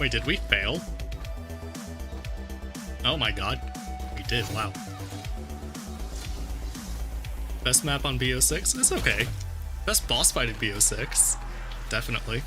Wait, did we fail? Oh my god. We did, wow. Best map on BO6? It's okay. Best boss fight at BO6? Definitely.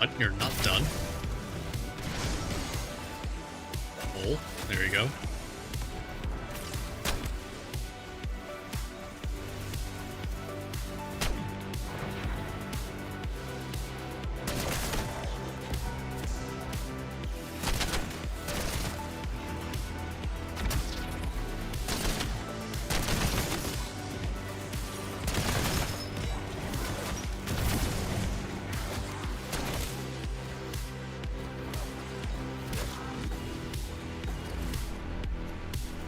What? You're not done? Oh, there you go.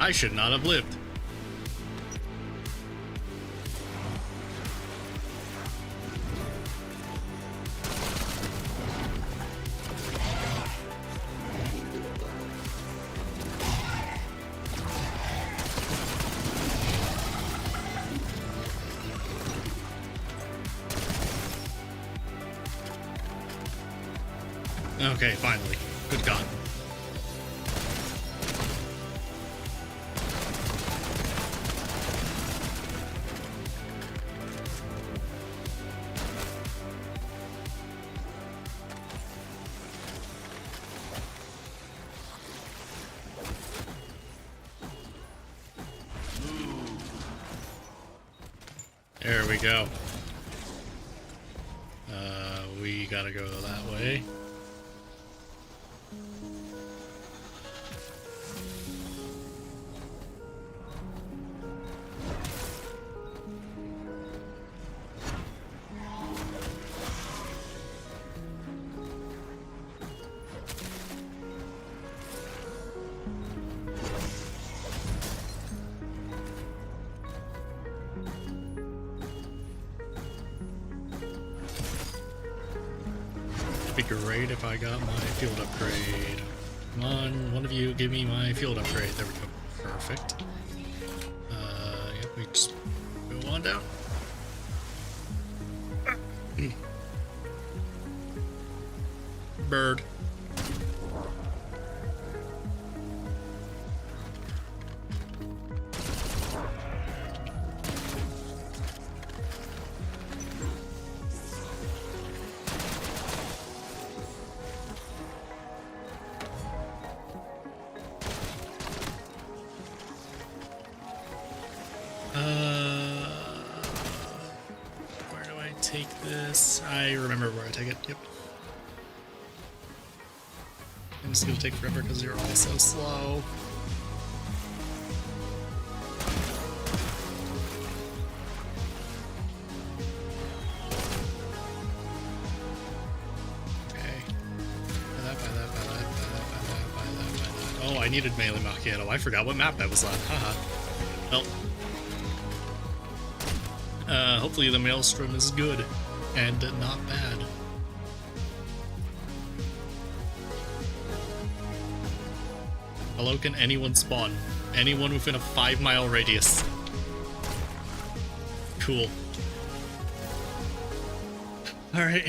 I should not have lived. Okay, finally. Good God. There we go. We gotta go that way. Be great if I got my field upgrade. Come on, one of you give me my field upgrade. There we go. Perfect. Yep, we just go on down. Bird. Where do I take this? I remember where I take it. Yep. I'm just gonna take forever because you're all so slow. Okay. Oh, I needed melee macchiato. I forgot what map that was on. Haha. Well. Hopefully the Maelstrom is good and not bad. Hello, can anyone spawn? Anyone within a 5-mile radius? Cool. Alright.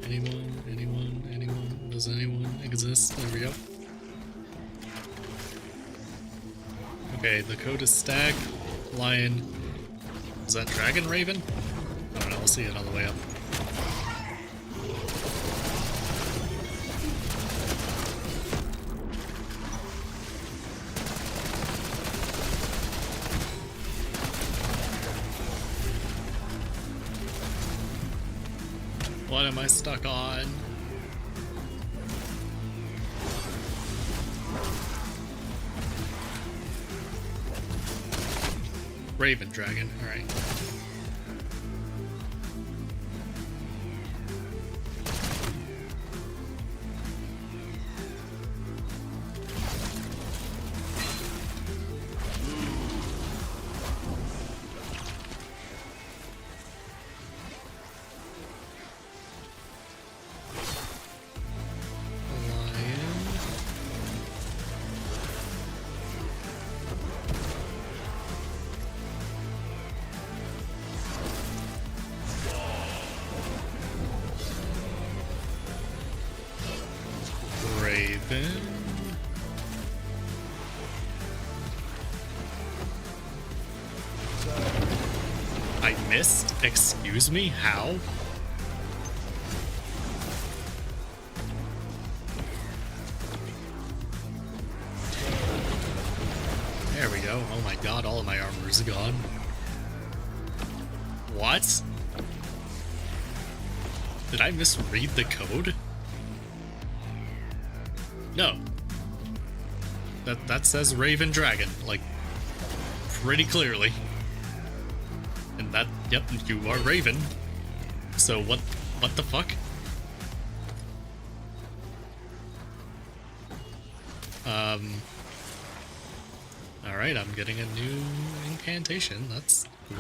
Anyone? Does anyone exist? There we go. Okay, the code is Stag, Lion. Is that Dragon Raven? I don't know, we'll see it on the way up. What am I stuck on? Raven Dragon, alright. open. I missed? Excuse me? How? There we go. Oh my god, all of my armor is gone. What? Did I misread the code? No. That says Raven Dragon, like, pretty clearly. And that, yep, you are Raven. So what the fuck? Alright, I'm getting a new incantation. That's cool.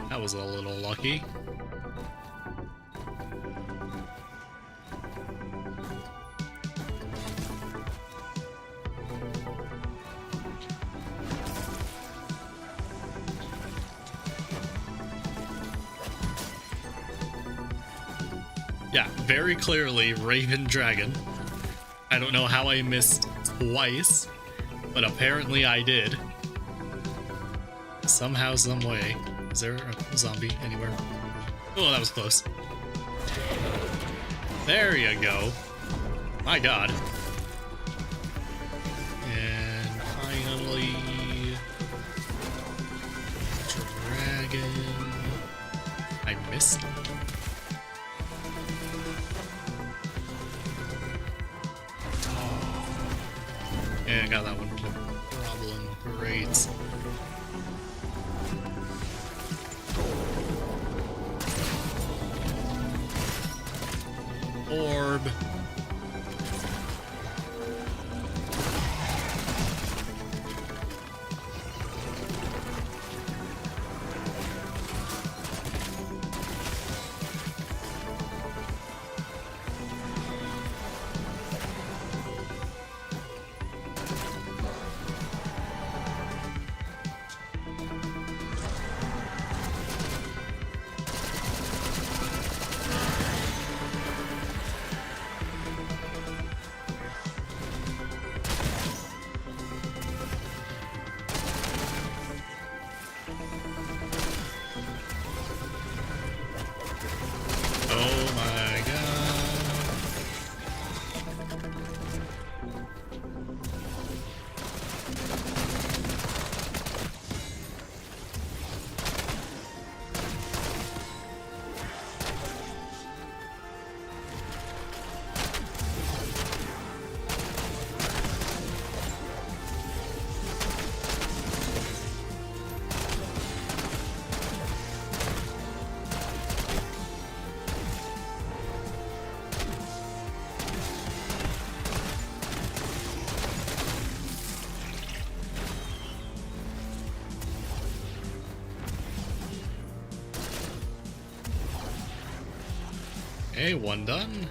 That was a little lucky. Yeah, very clearly Raven Dragon. I don't know how I missed twice, but apparently I did. Somehow, some way. Is there a zombie anywhere? Oh, that was close. There you go. My god. And finally... Dragon... I missed. Yeah, I got that one. No problem. Great. Orb. Okay, one done.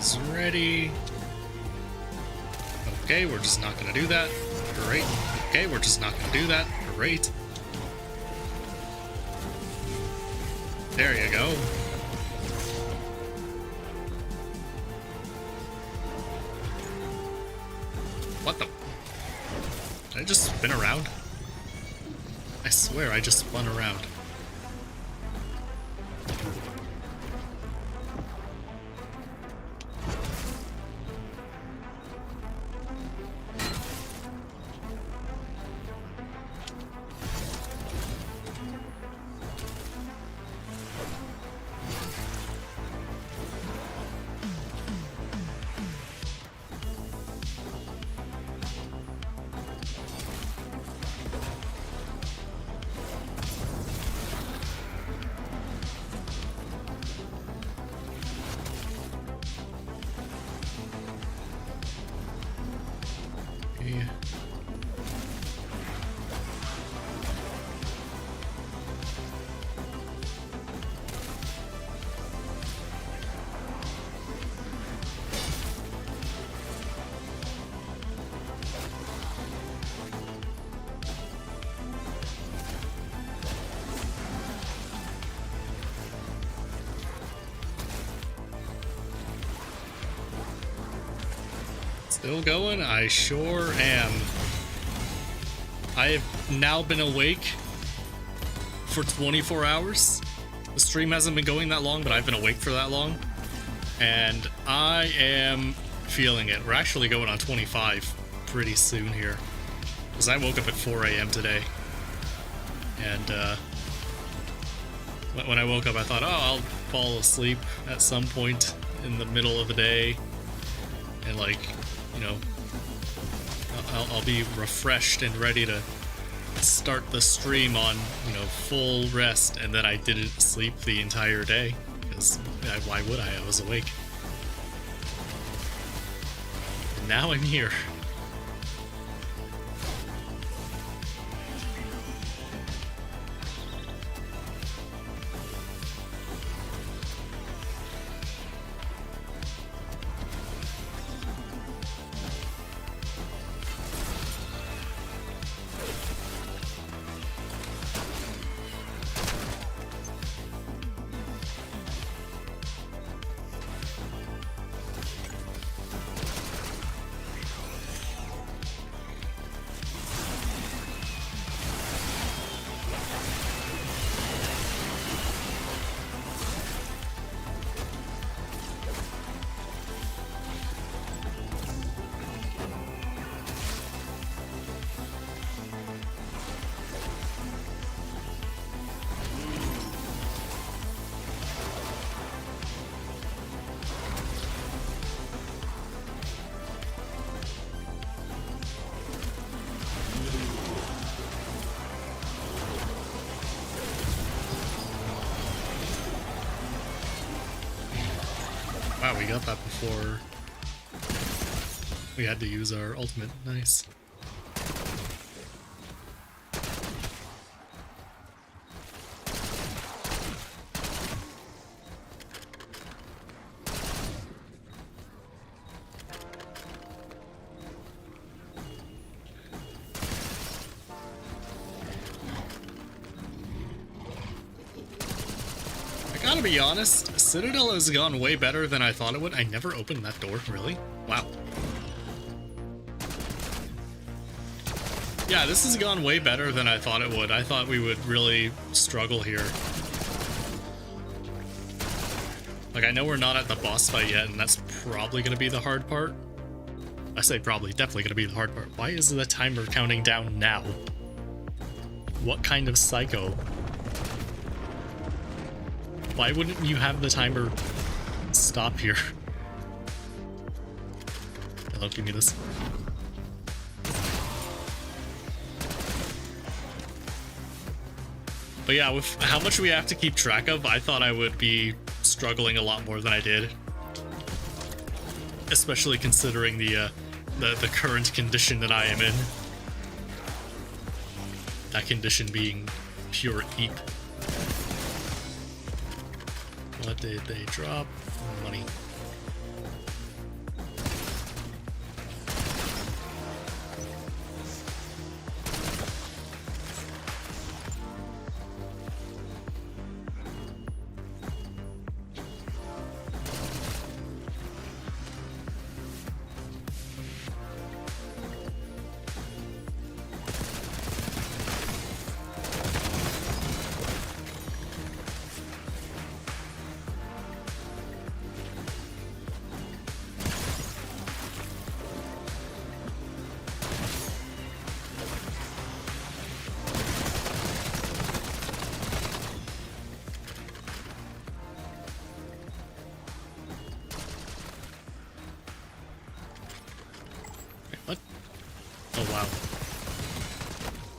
is ready. Okay, we're just not gonna do that. Great. Okay, we're just not gonna do that. Great. There you go. What the? Did I just spin around? I swear I just spun around. Still going? I sure am. I have now been awake for 24 hours. The stream hasn't been going that long, but I've been awake for that long. And I am feeling it. We're actually going on 25 pretty soon here. Because I woke up at 4 a.m. today. And when I woke up, I thought, oh, I'll fall asleep at some point in the middle of the day. And like, you know, I'll be refreshed and ready to start the stream on, you know, full rest, and then I didn't sleep the entire day, because why would I? I was awake. And now I'm here. Wow, we got that before we had to use our ultimate. Nice. I gotta be honest, Citadel has gone way better than I thought it would. I never opened that door, really? Wow. Yeah, this has gone way better than I thought it would. I thought we would really struggle here. Like, I know we're not at the boss fight yet, and that's probably gonna be the hard part. I say probably, definitely gonna be the hard part. Why is the timer counting down now? What kind of psycho? Why wouldn't you have the timer stop here? Hello, give me this. But yeah, with how much we have to keep track of, I thought I would be struggling a lot more than I did. Especially considering the current condition that I am in. That condition being pure eep. What did they drop? Money. Oh wow.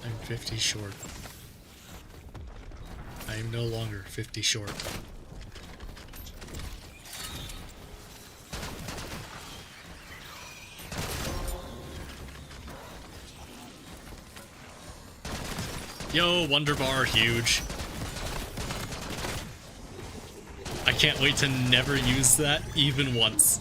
I'm 50 short. I am no longer 50 short. Yo, Wonder Bar, huge. I can't wait to never use that even once.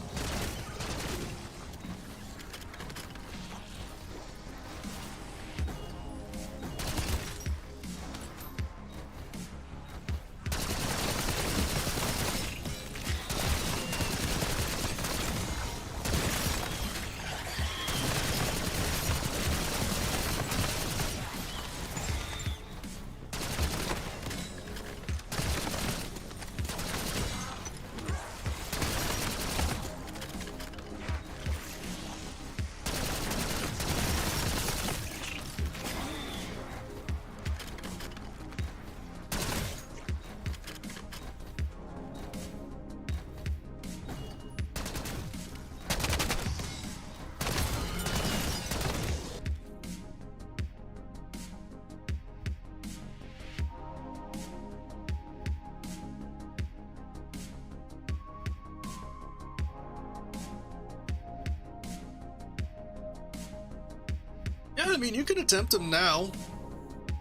Yeah, I mean, you can attempt them now,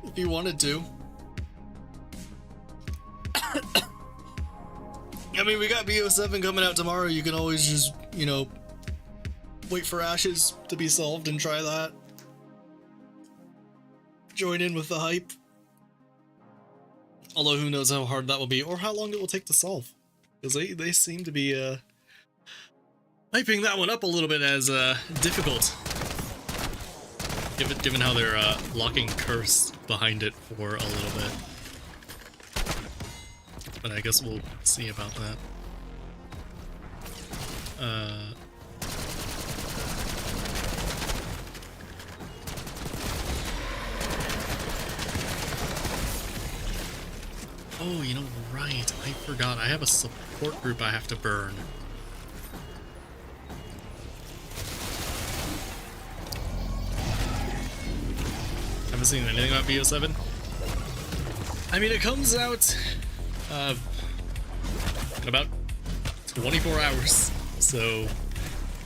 if you wanted to. I mean, we got BO7 coming out tomorrow, you can always just, you know, wait for Ashes to be solved and try that. Join in with the hype. Although who knows how hard that will be, or how long it will take to solve. Because they seem to be, hyping that one up a little bit as, difficult. Given how they're locking Curse behind it for a little bit. But I guess we'll see about that. Oh, you know, right. I forgot. I have a support group I have to burn. Haven't seen anything about BO7. I mean, it comes out in about 24 hours, so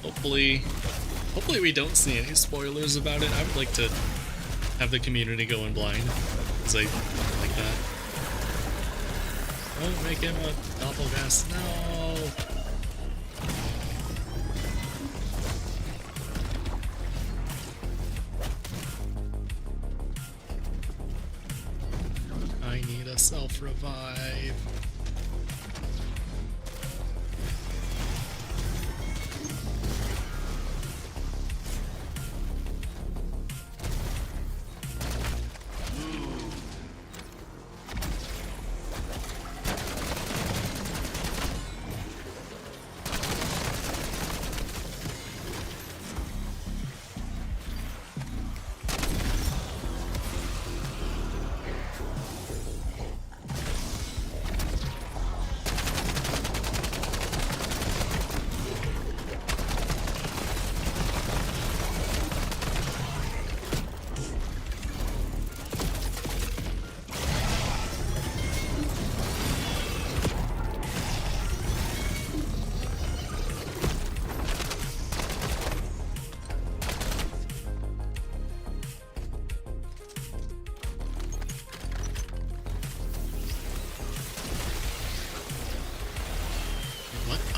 hopefully we don't see any spoilers about it. I would like to have the community go in blind, because I like that. Don't make him a doppelganger. No! I need a self-revive.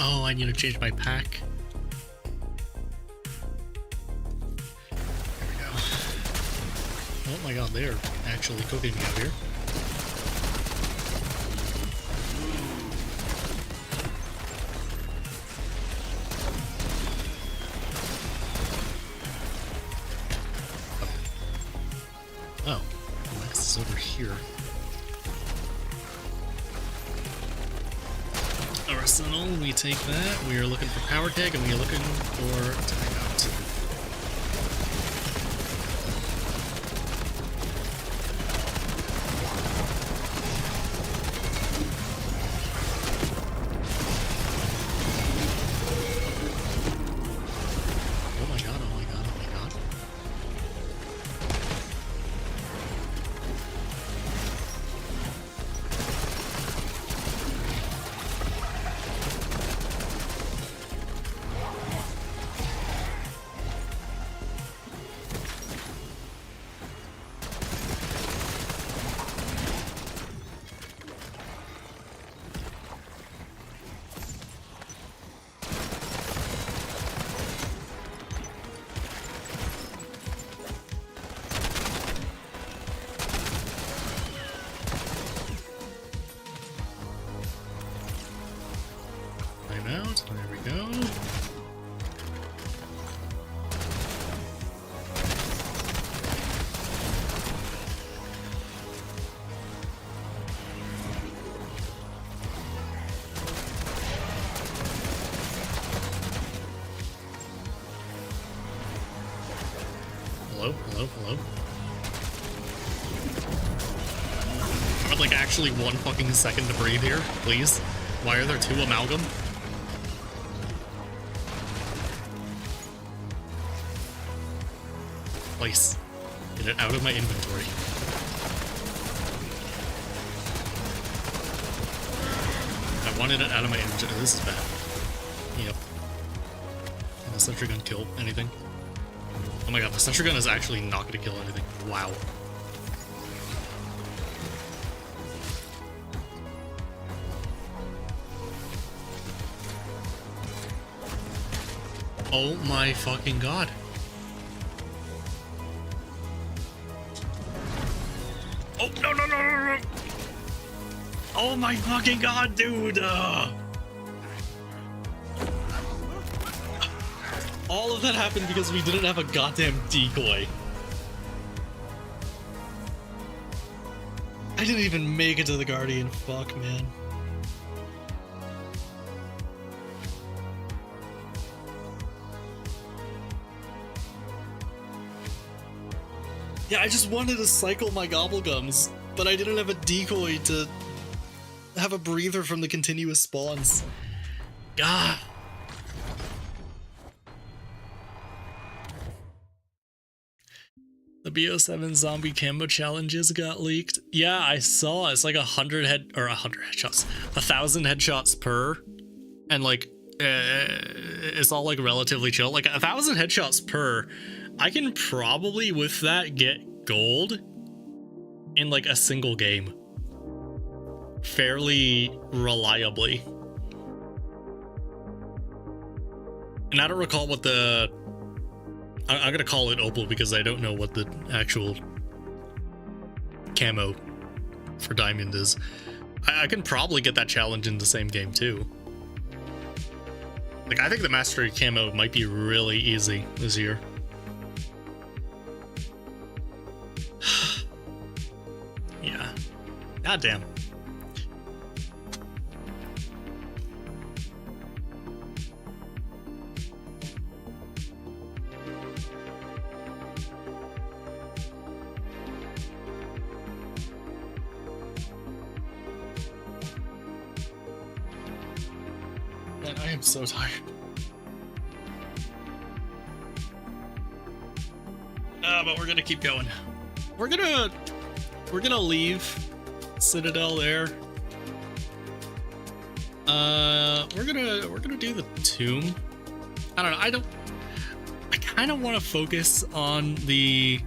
Oh, I need to change my pack. There we go. Oh my god, they're actually cooking me out here. Oh, Lex is over here. Arsenal, we take that. We are looking for power tag, and we are looking for tag out. Oh my god, oh my god, oh my god. time out. There we go. Hello, hello, hello. I would like actually 1 fucking second to breathe here, please. Why are there 2 amalgam? Place. Get it out of my inventory. I wanted it out of my inventory. This is bad. Yep. Can the sentry gun kill anything? Oh my god, the sentry gun is actually not going to kill anything. Wow. Oh my fucking god. Oh, no, no, no, no, no. Oh my fucking god, dude. All of that happened because we didn't have a goddamn decoy. I didn't even make it to the Guardian. Fuck, man. Yeah, I just wanted to cycle my gobblegums, but I didn't have a decoy to have a breather from the continuous spawns. God. The BO7 zombie camo challenges got leaked. Yeah, I saw. It's like 100 headshots, 1,000 headshots per, and like it's all like relatively chill. Like 1,000 headshots per, I can probably with that get gold in like a single game, fairly reliably. And I don't recall what the. I'm gonna call it opal because I don't know what the actual camo for diamond is. I can probably get that challenge in the same game too. Like, I think the mastery camo might be really easy this year. Yeah. God damn. I am so tired. But we're gonna keep going. We're gonna leave Citadel there. We're gonna do the tomb. I don't know. I kind of want to focus on the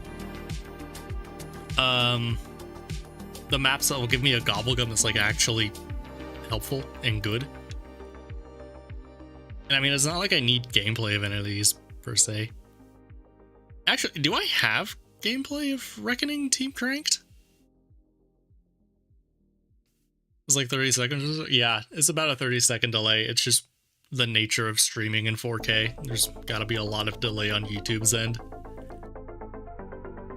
maps that will give me a gobblegum that's like actually helpful and good. And I mean, it's not like I need gameplay of any of these per se. Actually, do I have gameplay of Reckoning Team Cranked? It's like 30 seconds. Yeah, it's about a 30-second delay. It's just the nature of streaming in 4K. There's gotta be a lot of delay on YouTube's end.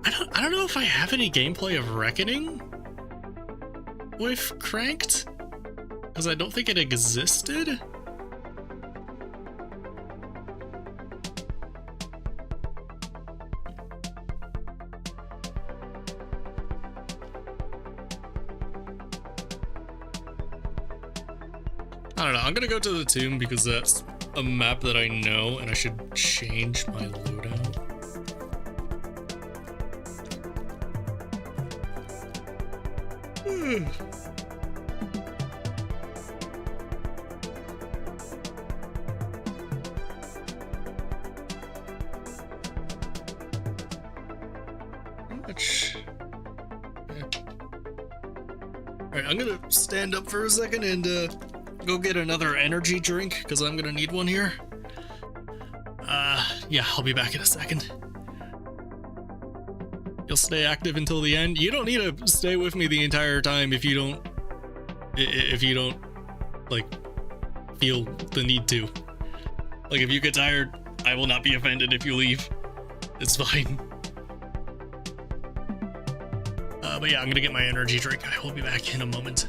I don't know if I have any gameplay of Reckoning with Cranked, because I don't think it existed. I don't know, I'm gonna go to the tomb because that's a map that I know and I should change my loadout. Alright, I'm gonna stand up for a second and go get another energy drink because I'm gonna need one here. Yeah, I'll be back in a second. You'll stay active until the end. You don't need to stay with me the entire time if you don't like feel the need to. Like, if you get tired, I will not be offended if you leave. It's fine. But yeah, I'm gonna get my energy drink. I will be back in a moment.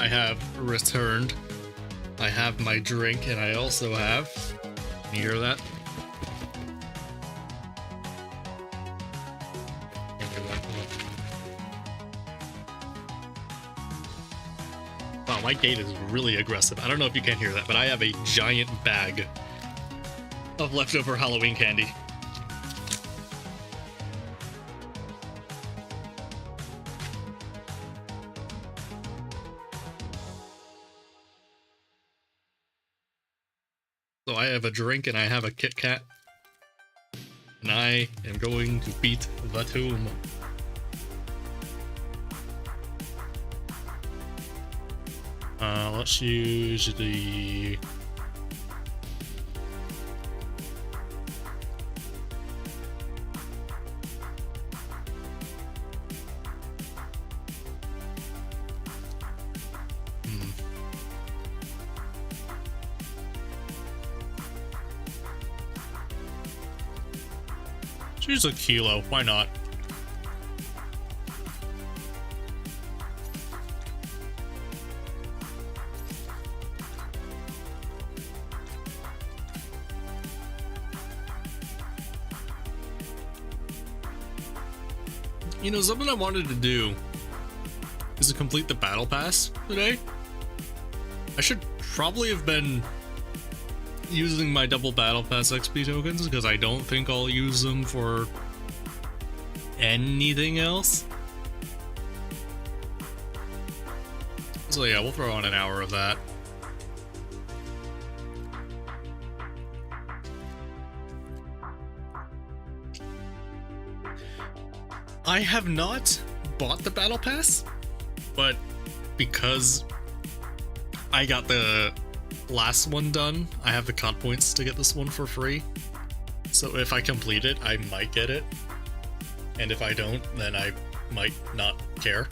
I have returned. I have my drink, and I also have... Can you hear that? Wow, my gate is really aggressive. I don't know if you can hear that, but I have a giant bag of leftover Halloween candy. So I have a drink and I have a Kit Kat. And I am going to beat the tomb. Let's use the... Choose a kilo, why not? You know, something I wanted to do is to complete the battle pass today. I should probably have been using my double battle pass XP tokens because I don't think I'll use them for anything else. So yeah, we'll throw on an hour of that. I have not bought the battle pass, but because I got the last one done, I have the COD points to get this one for free. So if I complete it, I might get it. And if I don't, then I might not care.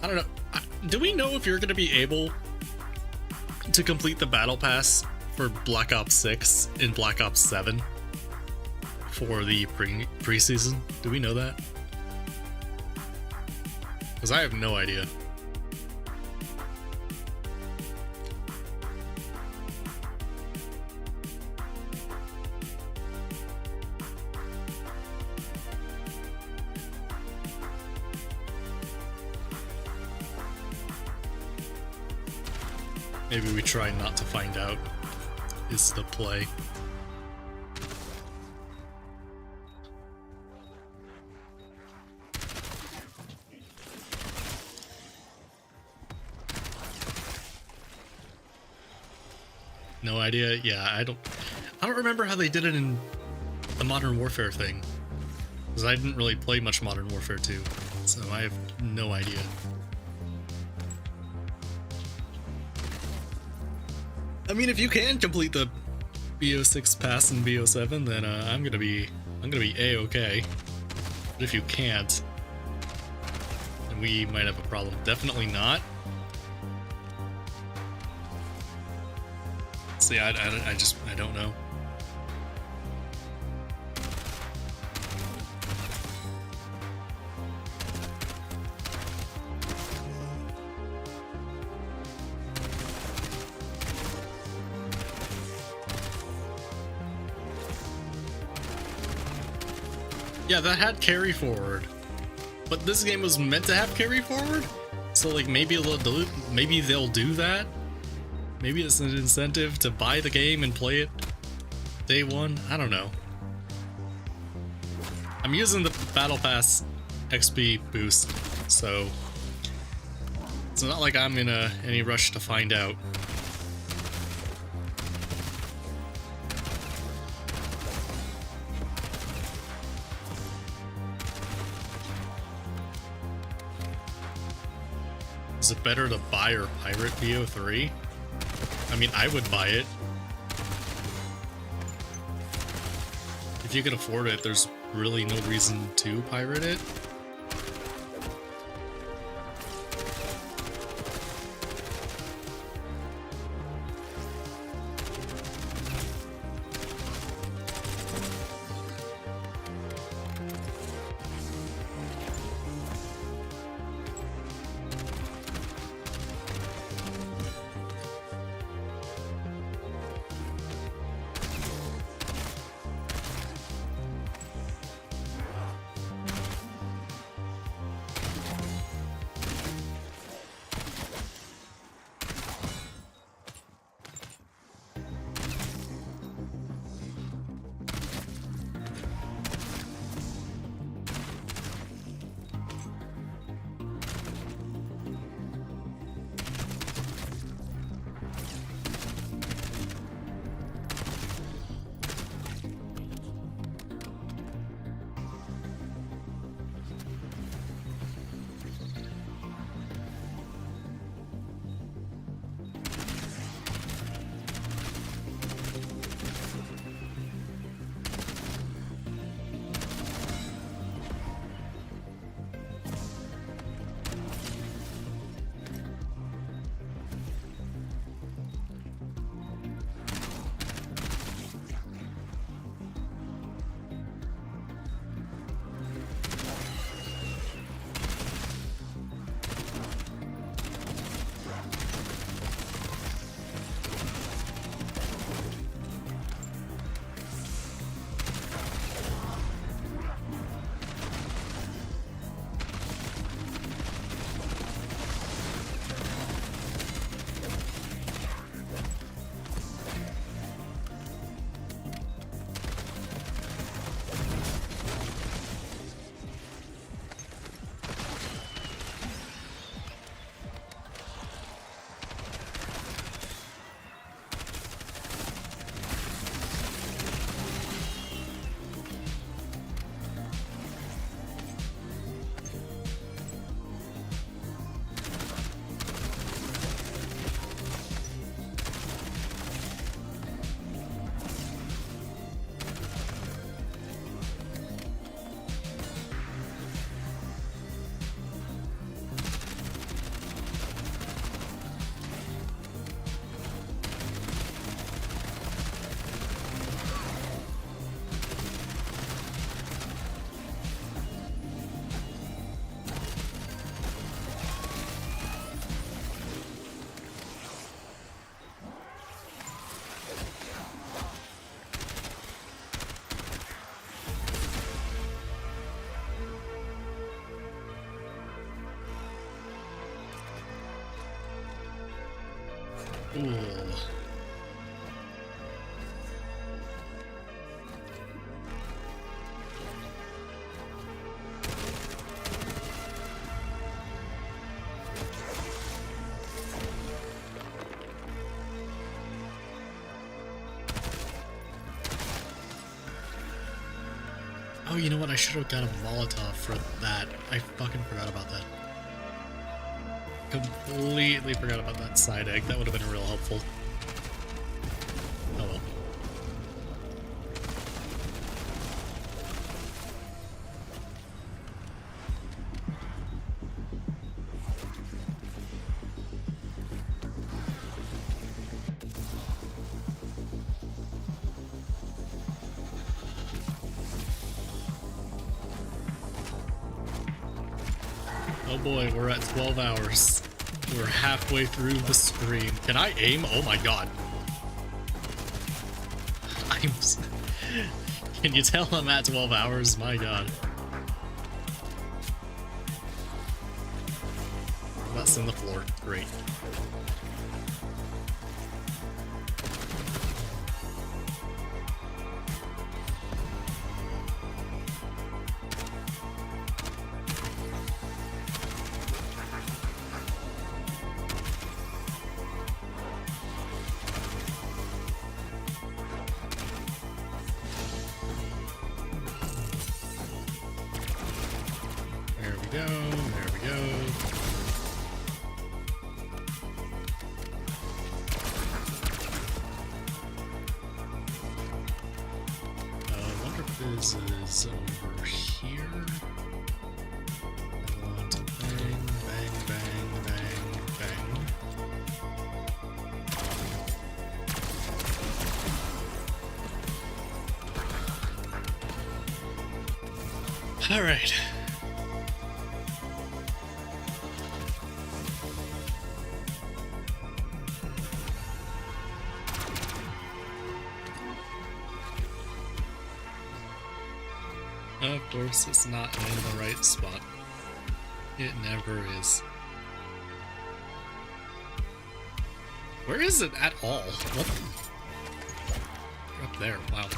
I don't know. Do we know if you're going to be able to complete the battle pass for Black Ops 6 in Black Ops 7 for the preseason? Do we know that? Because I have no idea. Maybe we try not to find out is the play. No idea. Yeah, I don't remember how they did it in the Modern Warfare thing, because I didn't really play much Modern Warfare 2, so I have no idea. I mean, if you can complete the BO6 pass in BO7, then I'm gonna be A-okay. But if you can't, then we might have a problem. Definitely not. See, I don't know. Yeah, that had carry forward, but this game was meant to have carry forward, so like maybe they'll do that. Maybe it's an incentive to buy the game and play it day one. I don't know. I'm using the Battle Pass XP boost, so it's not like I'm in any rush to find out. Is it better to buy or pirate BO3? I mean, I would buy it. If you can afford it, there's really no reason to pirate it. Ooh. Oh, you know what? I should have got a Molotov for that. I fucking forgot about that. Completely forgot about that side egg. That would have been real helpful. Oh well. Oh boy, we're at 12 hours. We're halfway through the stream. Can I aim? Oh my god. Can you tell I'm at 12 hours? My god. That's in the floor. Great. Is over here. I want bang, bang, bang, bang, bang. All right. Of course, it's not in the right spot. It never is. Where is it at all? What? Up there, wow.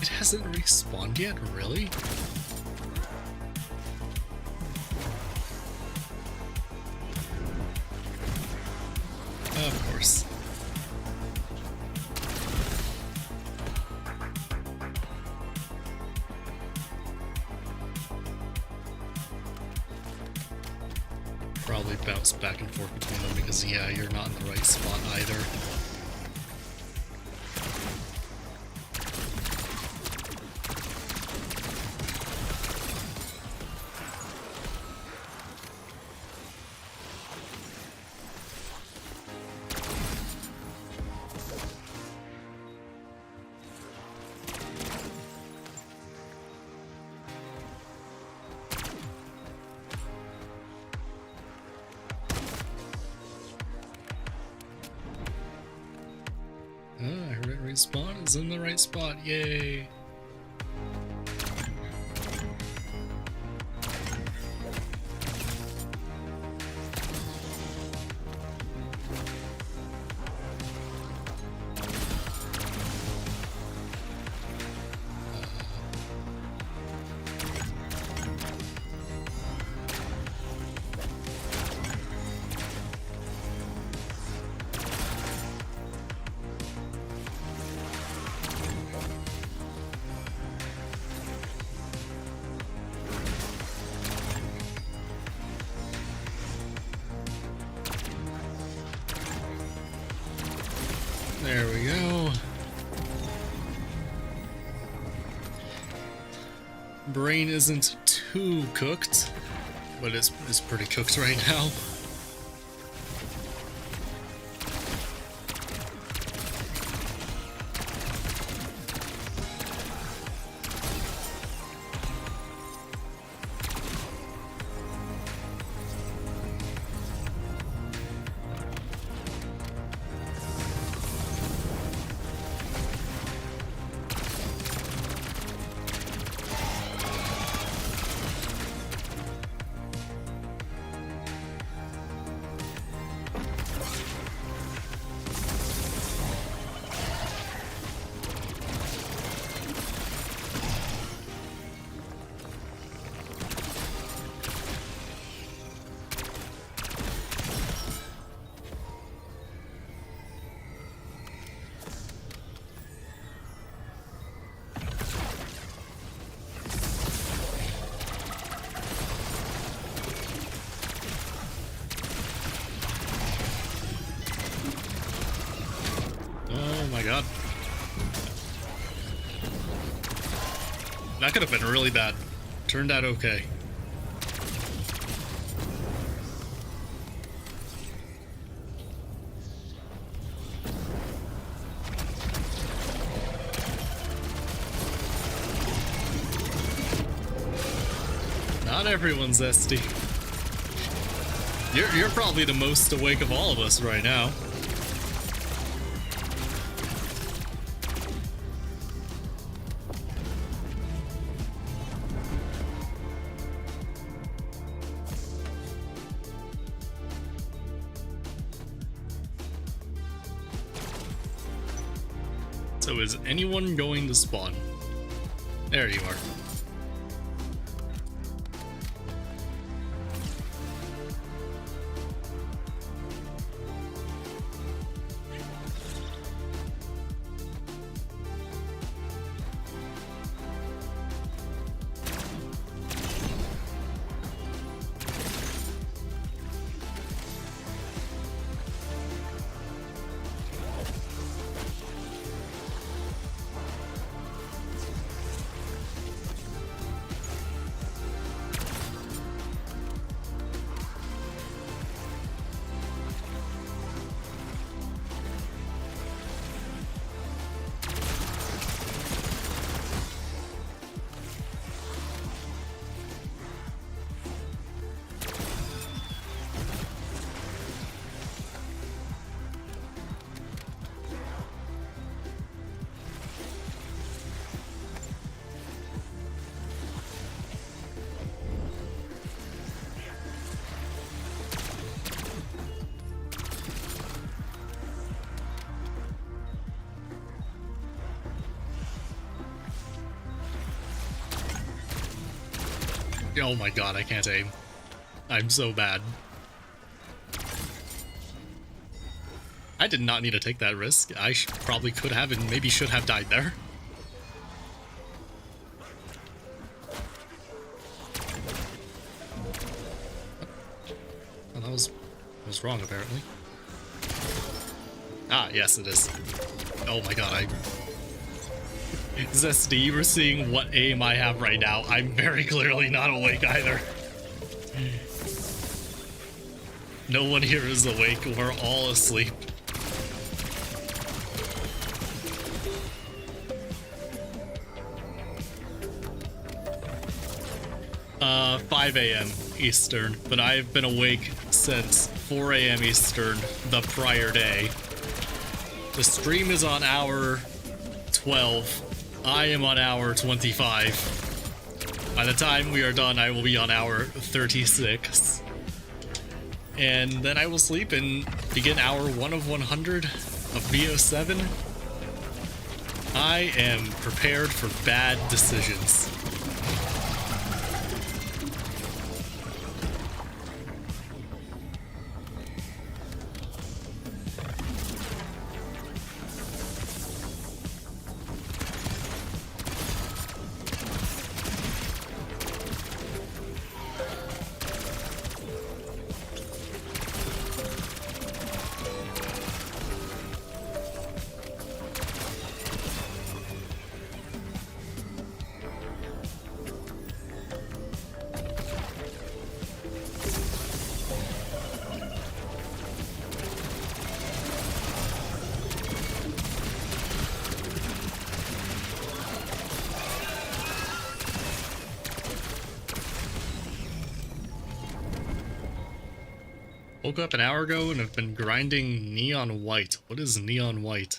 It hasn't respawned yet, really? Of course. Probably bounce back and forth between them because, yeah, you're not in the right spot either. I heard it respawn. It's in the right spot. Yay. There we go. brain isn't too cooked, but it's pretty cooked right now. Oh my god. That could have been really bad. Turned out okay. Not everyone's zesty. You're probably the most awake of all of us right now. So is anyone going to spawn? There you are. Oh my god, I can't aim. I'm so bad. I did not need to take that risk. I probably could have and maybe should have died there. Oh, that was wrong apparently. Ah, yes it is. Oh my god, Zesty, you were seeing what aim I have right now. I'm very clearly not awake either. No one here is awake. We're all asleep. Uh, 5 a.m. Eastern, but I've been awake since 4 a.m. Eastern the prior day. The stream is on hour 12. I am on hour 25. By the time we are done, I will be on hour 36. And then I will sleep and begin hour 1 of 100 of BO7. I am prepared for bad decisions. Woke up an hour ago and have been grinding neon white. What is neon white?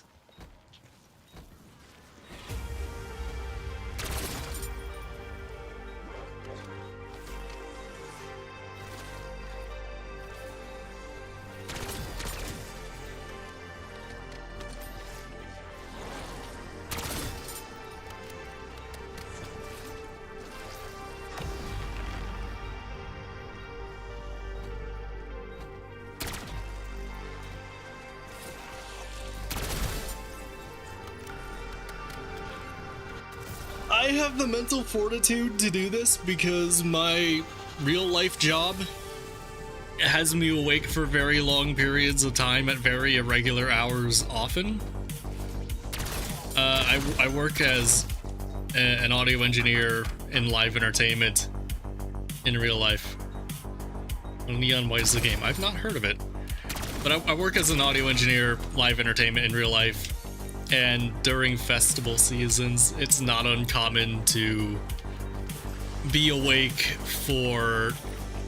I have the mental fortitude to do this because my real life job has me awake for very long periods of time at very irregular hours often. I work as an audio engineer in live entertainment in real life. Neon White is the game. I've not heard of it. But I work as an audio engineer, live entertainment in real life. And during festival seasons, it's not uncommon to be awake for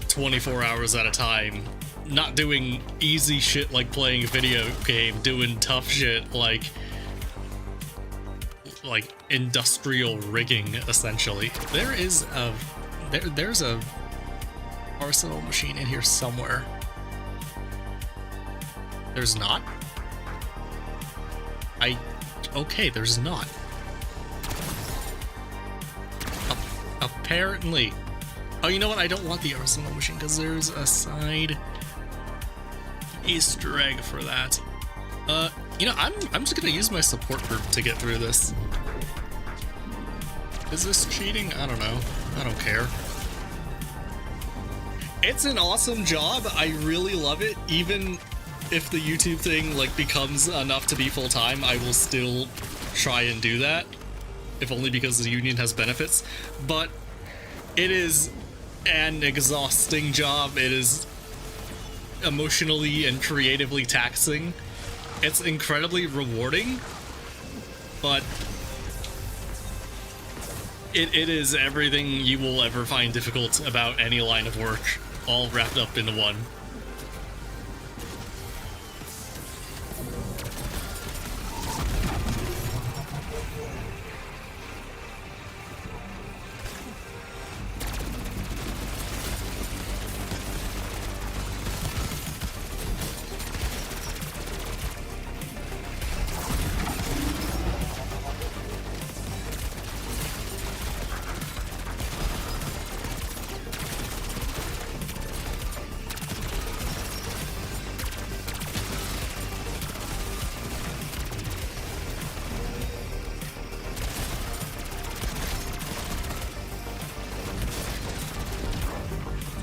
24 hours at a time, not doing easy shit like playing a video game, doing tough shit like industrial rigging, essentially. There's a arsenal machine in here somewhere. There's not? Okay, there's not. Apparently. Oh, you know what? I don't want the arsenal machine because there's a side Easter egg for that. You know, I'm just gonna use my support group to get through this. Is this cheating? I don't know. I don't care. It's an awesome job. I really love it. Even if the YouTube thing like becomes enough to be full-time, I will still try and do that, if only because the union has benefits. But it is an exhausting job. It is emotionally and creatively taxing. It's incredibly rewarding, but it is everything you will ever find difficult about any line of work, all wrapped up into one.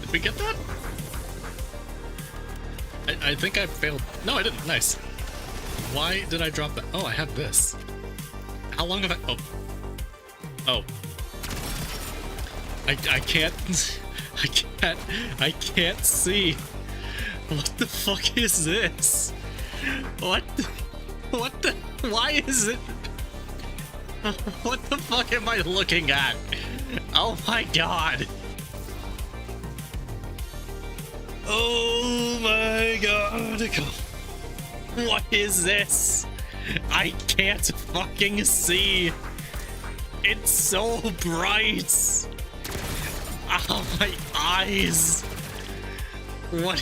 Did we get that? I think I failed. No, I didn't. Nice. Why did I drop that? Oh, I had this. How long have I... Oh. I can't... I can't see. What the fuck is this? What the... Why is it... What the fuck am I looking at? Oh my god. Oh my god. What is this? I can't fucking see. It's so bright. Oh, my eyes. What?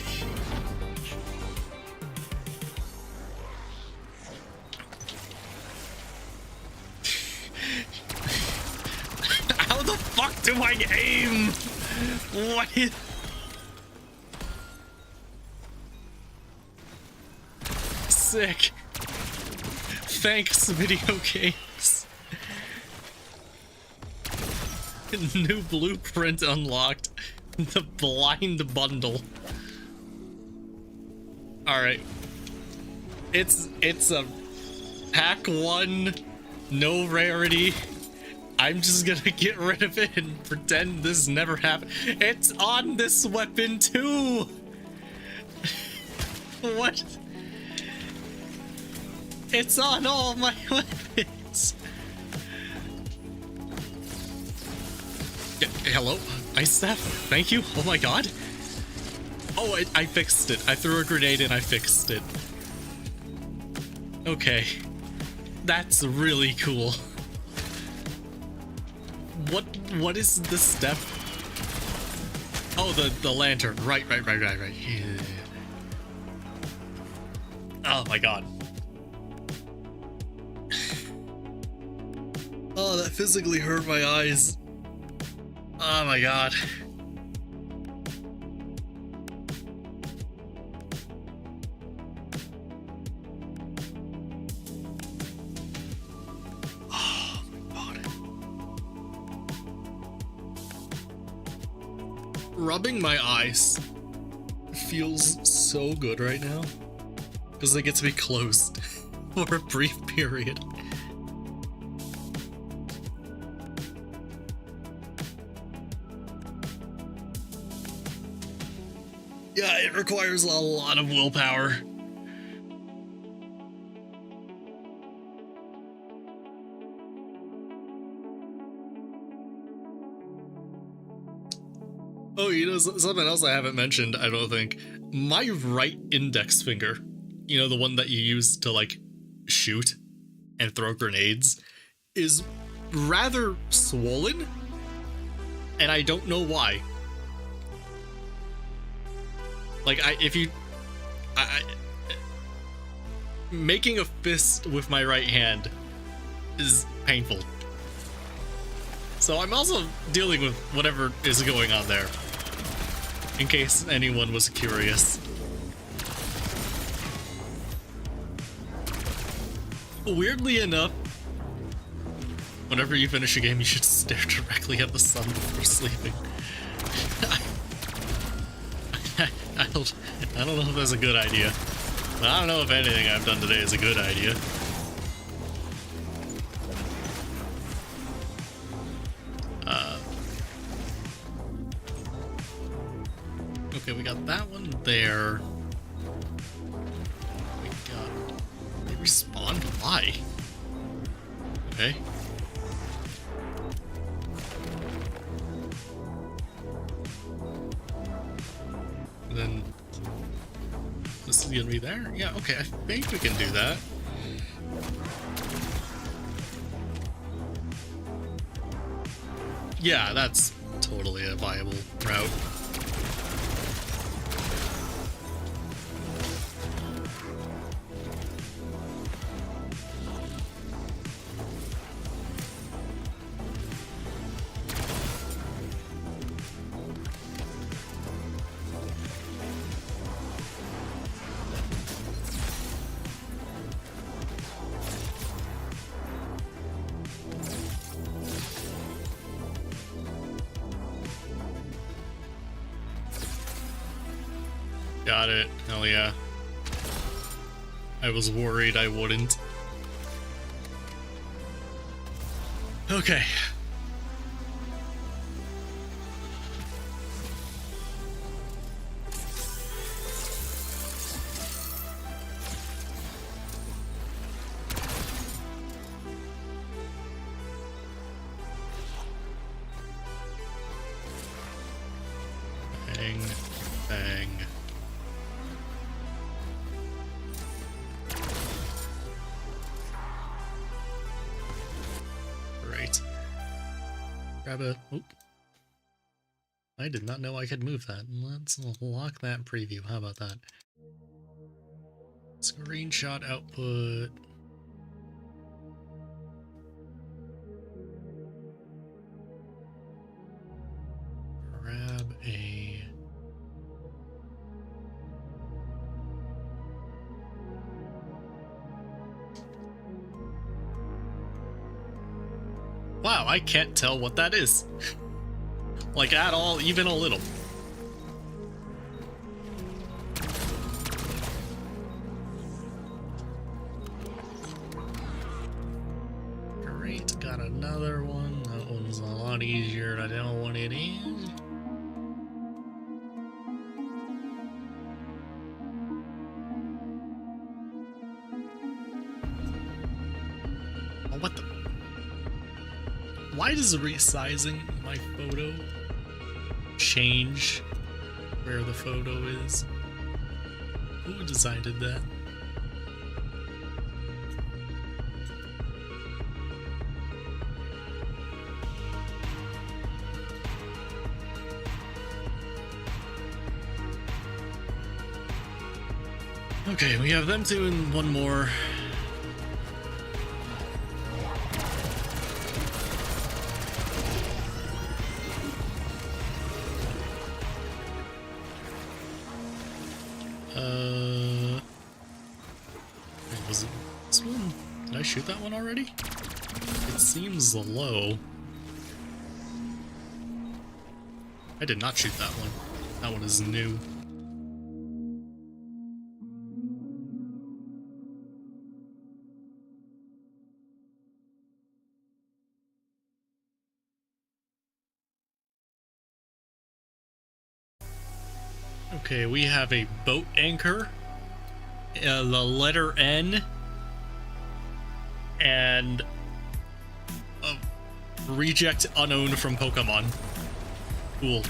How the fuck do I aim? What is... Sick. Thanks, video games. New blueprint unlocked. The blind bundle. Alright. It's a pack 1, no rarity. I'm just gonna get rid of it and pretend this never happened. It's on this weapon too! What? It's on all my weapons. Yeah, hello, Ice Staff. Thank you. Oh my god. Oh, I fixed it. I threw a grenade and I fixed it. Okay. That's really cool. What is the step? Oh, the lantern. Right. Yeah. Oh my god. Oh, that physically hurt my eyes. Oh my god. Oh my god. Rubbing my eyes feels so good right now because they get to be closed for a brief period. Yeah, it requires a lot of willpower. Oh, you know, something else I haven't mentioned, I don't think. My right index finger, you know, the one that you use to, like, shoot and throw grenades, is rather swollen, and I don't know why. Like, making a fist with my right hand is painful. So I'm also dealing with whatever is going on there, in case anyone was curious. Weirdly enough, whenever you finish a game, you should stare directly at the sun before sleeping. I don't know if that's a good idea. I don't know if anything I've done today is a good idea. Okay, we got that one there. We got... They respawned? Why? Okay. Then this is gonna be there? Yeah, okay, I think we can do that. Yeah, that's totally a viable route. Got it. Hell yeah. I was worried I wouldn't. Okay. Bang, bang. Great. Grab a... Oop. I did not know I could move that. Let's lock that preview. How about that? Screenshot output. Grab a... Wow, I can't tell what that is. Like, at all, even a little. Great, got another one. That one's a lot easier to tell what it is. Oh, what the... Why does resizing my photo change where the photo is. Who decided that? Okay, we have them two and one more. Wait, was it this one? Did I shoot that one already? It seems low. I did not shoot that one. That one is new. Okay, we have a boat anchor, the letter N, and a reject unowned from Pokemon. Cool.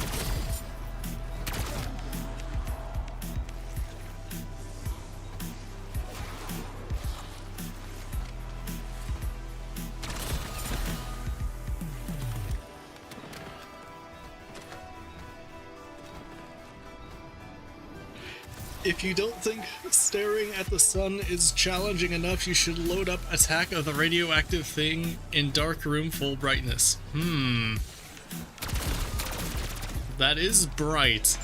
If you don't think staring at the sun is challenging enough, you should load up Attack of the Radioactive Thing in dark room full brightness. That is bright.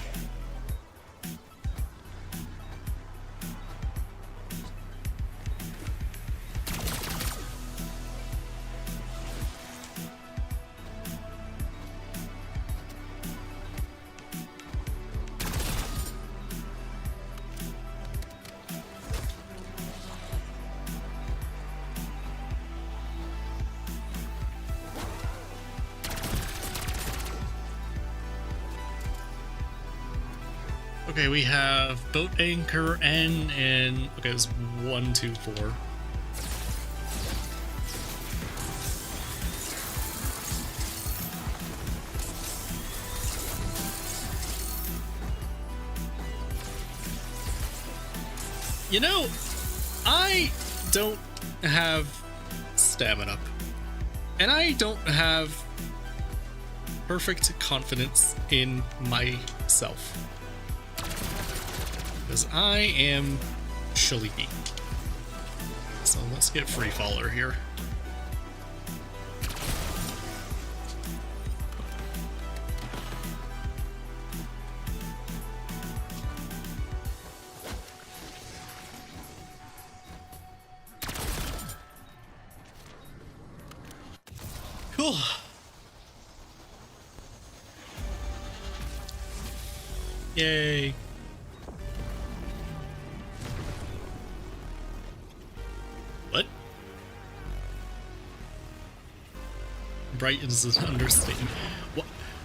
Okay, we have boat anchor N and okay, it was 1, 2, 4. You know, I don't have stamina, and I don't have perfect confidence in myself. Because I am sleepy. So let's get free faller here. Cool. Yay. What? Bright is an understatement.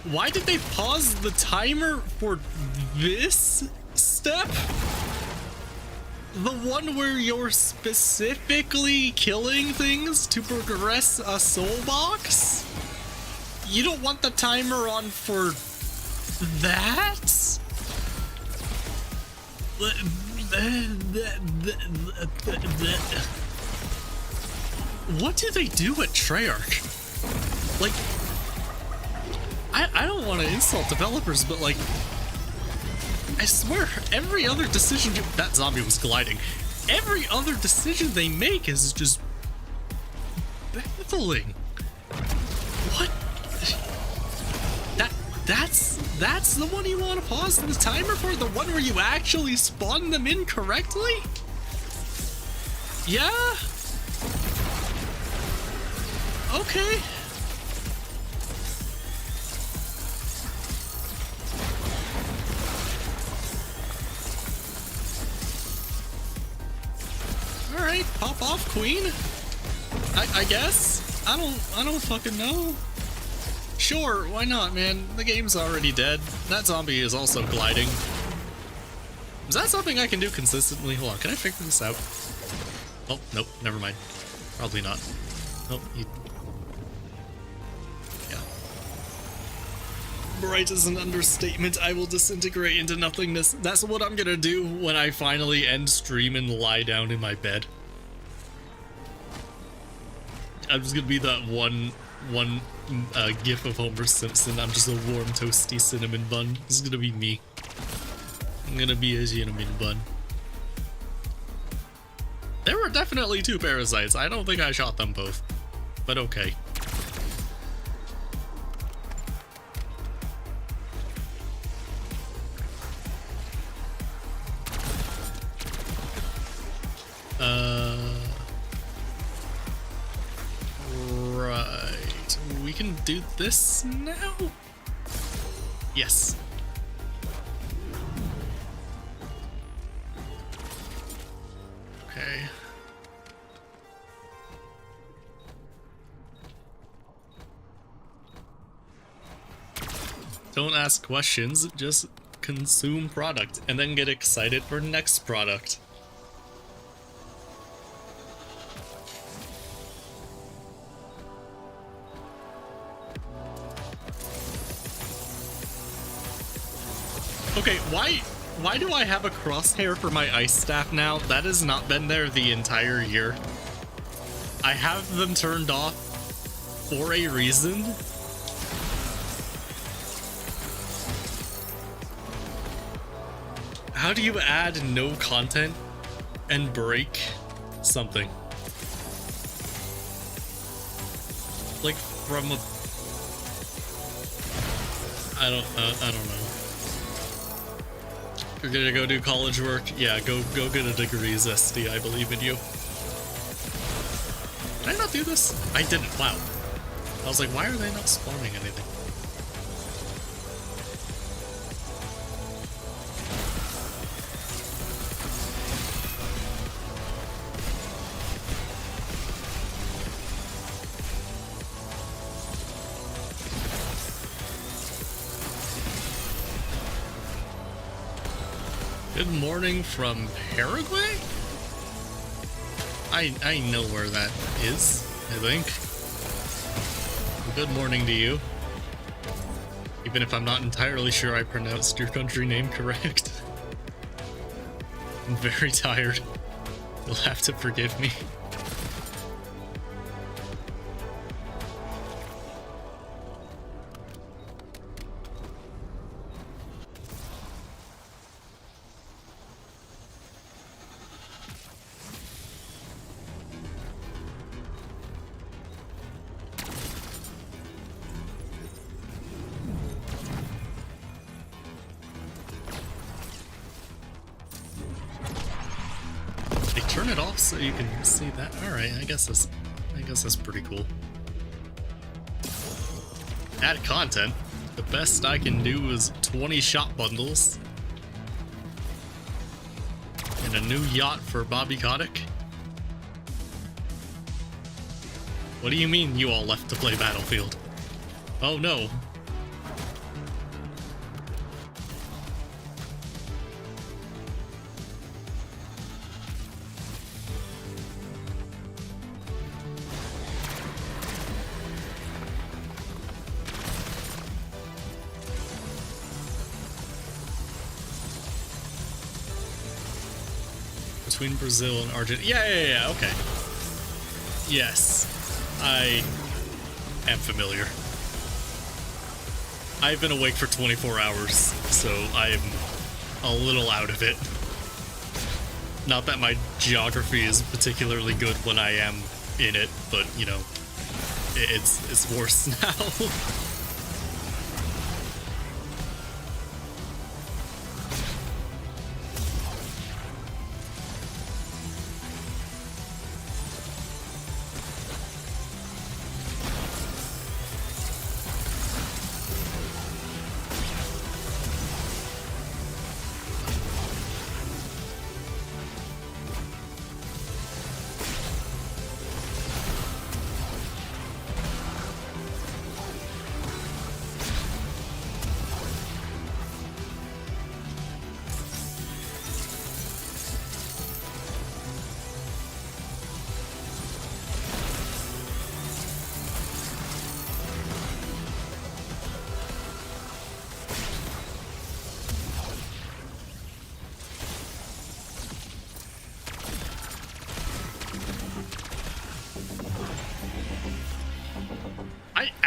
Why did they pause the timer for this step? The one where you're specifically killing things to progress a soul box? You don't want the timer on for that? What do they do at Treyarch? Like, I don't want to insult developers, but like, I swear, every other decision that zombie was gliding. Every other decision they make is just baffling. What? That's the one you want to pause the timer for? The one where you actually spawn them in correctly? Yeah? Okay. Alright, pop off, queen. I guess. I don't fucking know. Sure, why not, man? The game's already dead. That zombie is also gliding. Is that something I can do consistently? Hold on, can I figure this out? Oh, nope, never mind. Probably not. Nope, yeah. Bright is an understatement. I will disintegrate into nothingness. That's what I'm gonna do when I finally end stream and lie down in my bed. I'm just gonna be that one gif of Homer Simpson. I'm just a warm, toasty cinnamon bun. This is gonna be me. I'm gonna be a cinnamon bun. There were definitely 2 parasites. I don't think I shot them both, but okay. Right. We can do this now? Yes. Okay. Don't ask questions, just consume product and then get excited for next product. Okay, why do I have a crosshair for my ice staff now? That has not been there the entire year. I have them turned off for a reason. How do you add no content and break something? Like from a... I don't know. You're gonna go do college work? Yeah, go get a degree, Zesty. I believe in you. Did I not do this? I didn't. Wow. I was like, why are they not spawning anything? Good morning from Paraguay? I know where that is, I think. Good morning to you. Even if I'm not entirely sure I pronounced your country name correct. I'm very tired. You'll have to forgive me. Turn it off so you can see that. All right, I guess that's pretty cool. Add content. The best I can do is 20 shot bundles and a new yacht for Bobby Kotick. What do you mean you all left to play Battlefield? Oh no. Between Brazil and Argentina. Yeah, okay. Yes, I am familiar. I've been awake for 24 hours, so I'm a little out of it. Not that my geography is particularly good when I am in it, but, you know, it's worse now.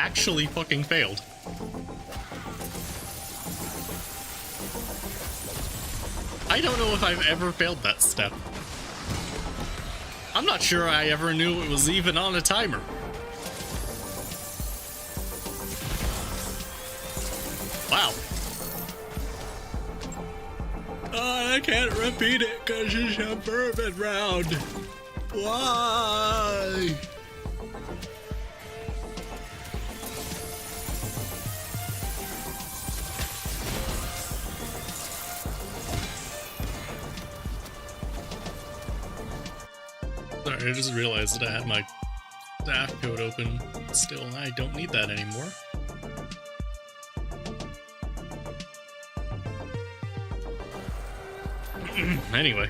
actually fucking failed. I don't know if I've ever failed that step. I'm not sure I ever knew it was even on a timer. Wow. I can't repeat it because it's a bourbon round. Why? Sorry, I just realized that I had my staff code open still, and I don't need that anymore. Anyway.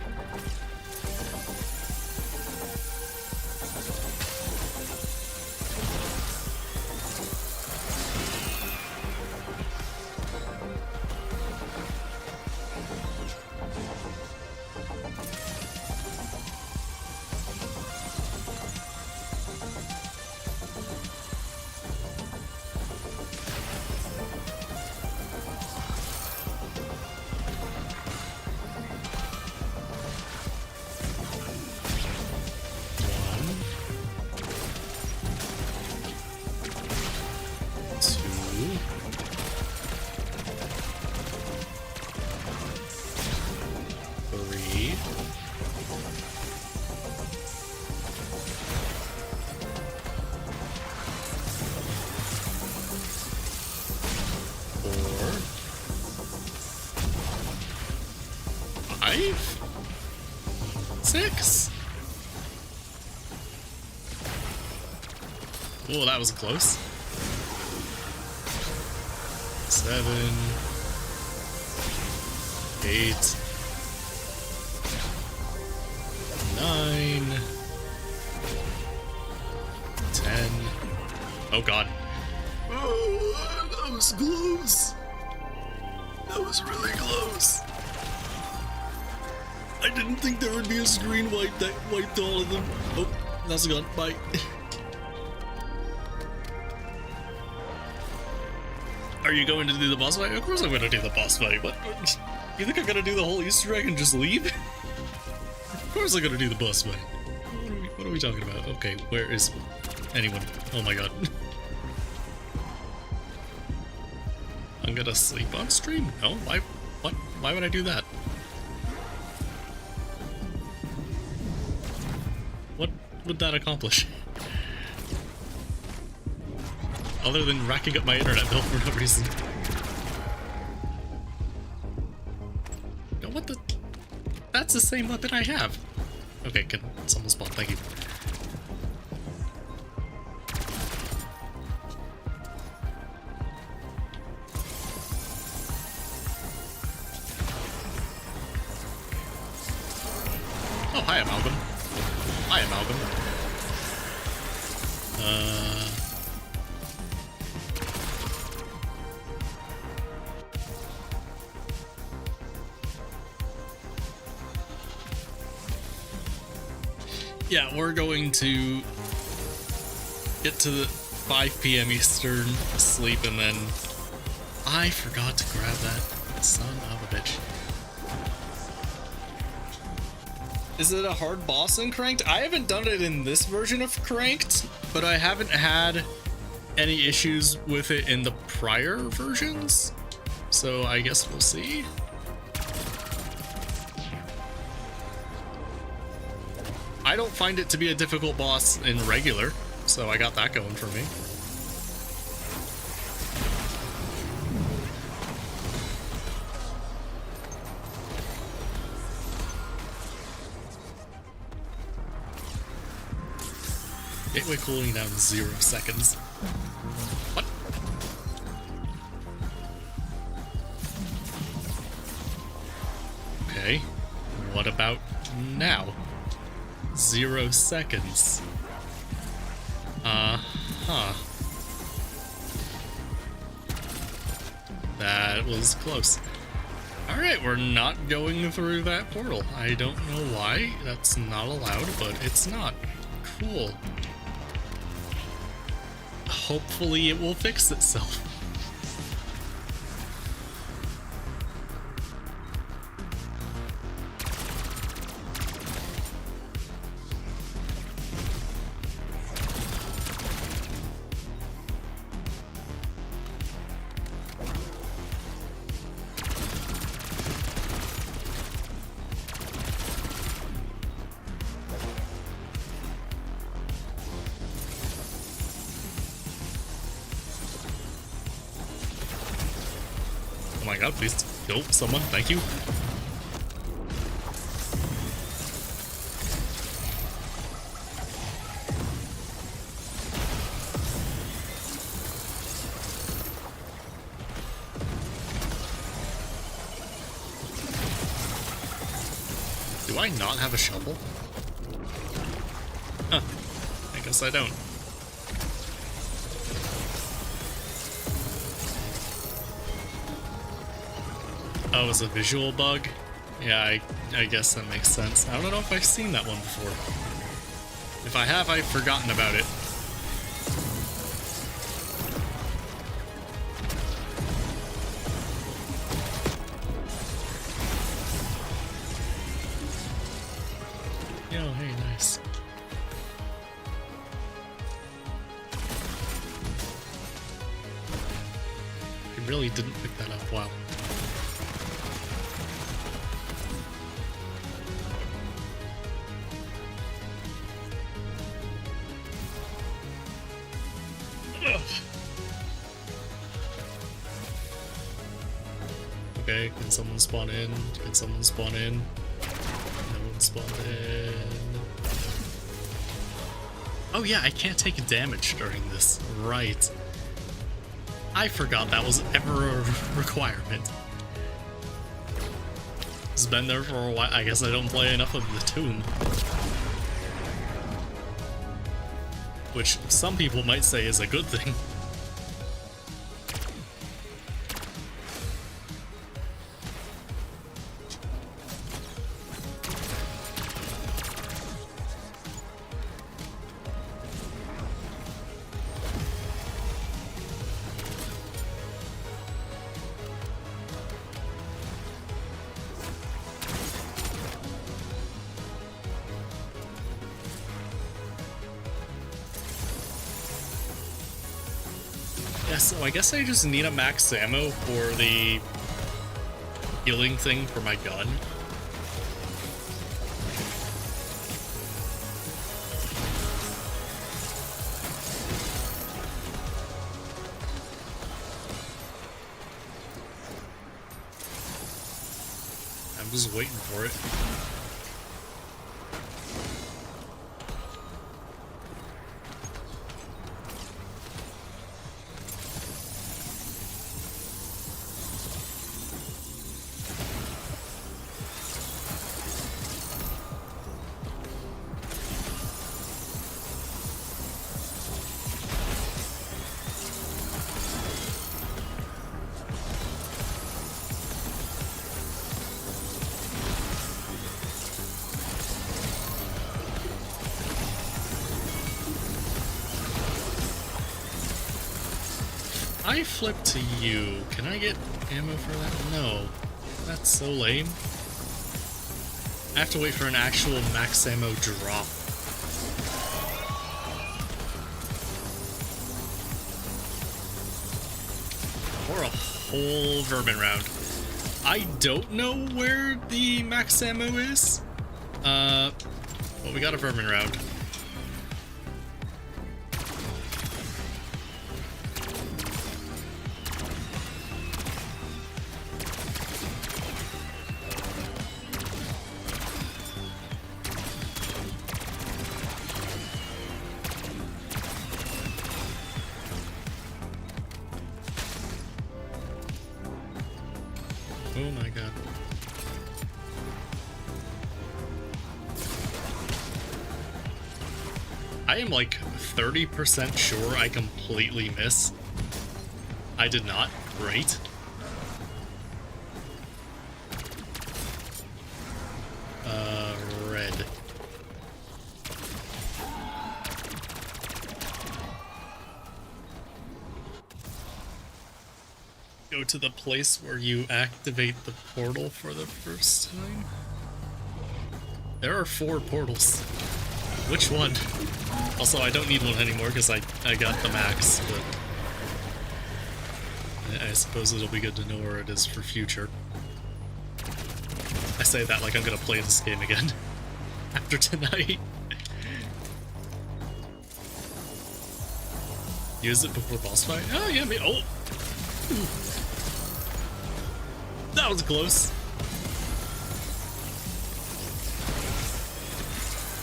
Six. Oh, that was close. 7, 8, 9, 10. Oh god. Oh, that was close. That was really close. I didn't think there would be a screen wipe that wiped all of them. Oh, that's gone. Bye. Are you going to do the boss fight? Of course I'm going to do the boss fight. What? You think I'm going to do the whole Easter egg and just leave? Of course I'm going to do the boss fight. What are we talking about? Okay, where is anyone? Oh my god. I'm going to sleep on stream? No? Why? What? Why would I do that? What would that accomplish? Other than racking up my internet bill for no reason. No, what the? That's the same weapon I have. Okay, can someone spawn? Thank you. Oh, hi, Amalgam. Hi, Amalgam. Yeah, we're going to get to the 5 p.m. Eastern sleep, and then I forgot to grab that son of a bitch. Is it a hard boss in Cranked? I haven't done it in this version of Cranked, but I haven't had any issues with it in the prior versions, so I guess we'll see. I don't find it to be a difficult boss in regular, so I got that going for me. Gateway cooling down 0 seconds. What? Okay. What about now? 0 seconds. That was close. Alright, we're not going through that portal. I don't know why. That's not allowed, but it's not. Cool. hopefully it will fix itself. Oh my god, please kill someone, thank you. Do I not have a shovel? Huh, I guess I don't. Oh, it's a visual bug? Yeah, I guess that makes sense. I don't know if I've seen that one before. If I have, I've forgotten about it. Yo, hey, nice. I really didn't pick that up, wow. Okay, can someone spawn in? Can someone spawn in? No one spawned in. Oh yeah, I can't take damage during this. Right. I forgot that was ever a requirement. It's been there for a while. I guess I don't play enough of the Tomb. Which some people might say is a good thing. Yeah, so I guess I just need a max ammo for the healing thing for my gun. I'm just waiting for it. I flip to you. Can I get ammo for that? No. That's so lame. I have to wait for an actual max ammo drop. Or a whole vermin round. I don't know where the max ammo is. Well, we got a vermin round. Oh my god. I am like 30% sure I completely miss. I did not. Great. Red. go to the place where you activate the portal for the first time? There are 4 portals. Which one? Also, I don't need one anymore because I got the max, but I suppose it'll be good to know where it is for future. I say that like I'm gonna play this game again after tonight. Use it before boss fight? Oh yeah, oh! That was close.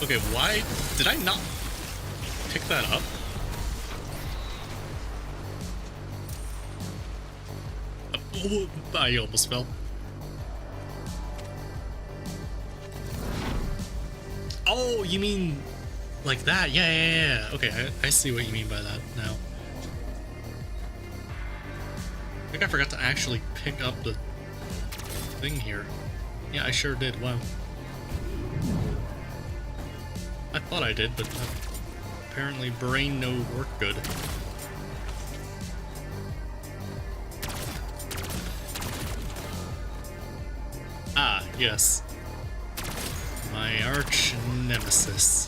Okay, why did I not pick that up? Oh, I almost fell. Oh, you mean like that? Yeah. Okay, I see what you mean by that now. I think I forgot to actually pick up the thing here. Yeah, I sure did. Wow. I thought I did, but apparently brain no work good. Ah, yes. My arch nemesis.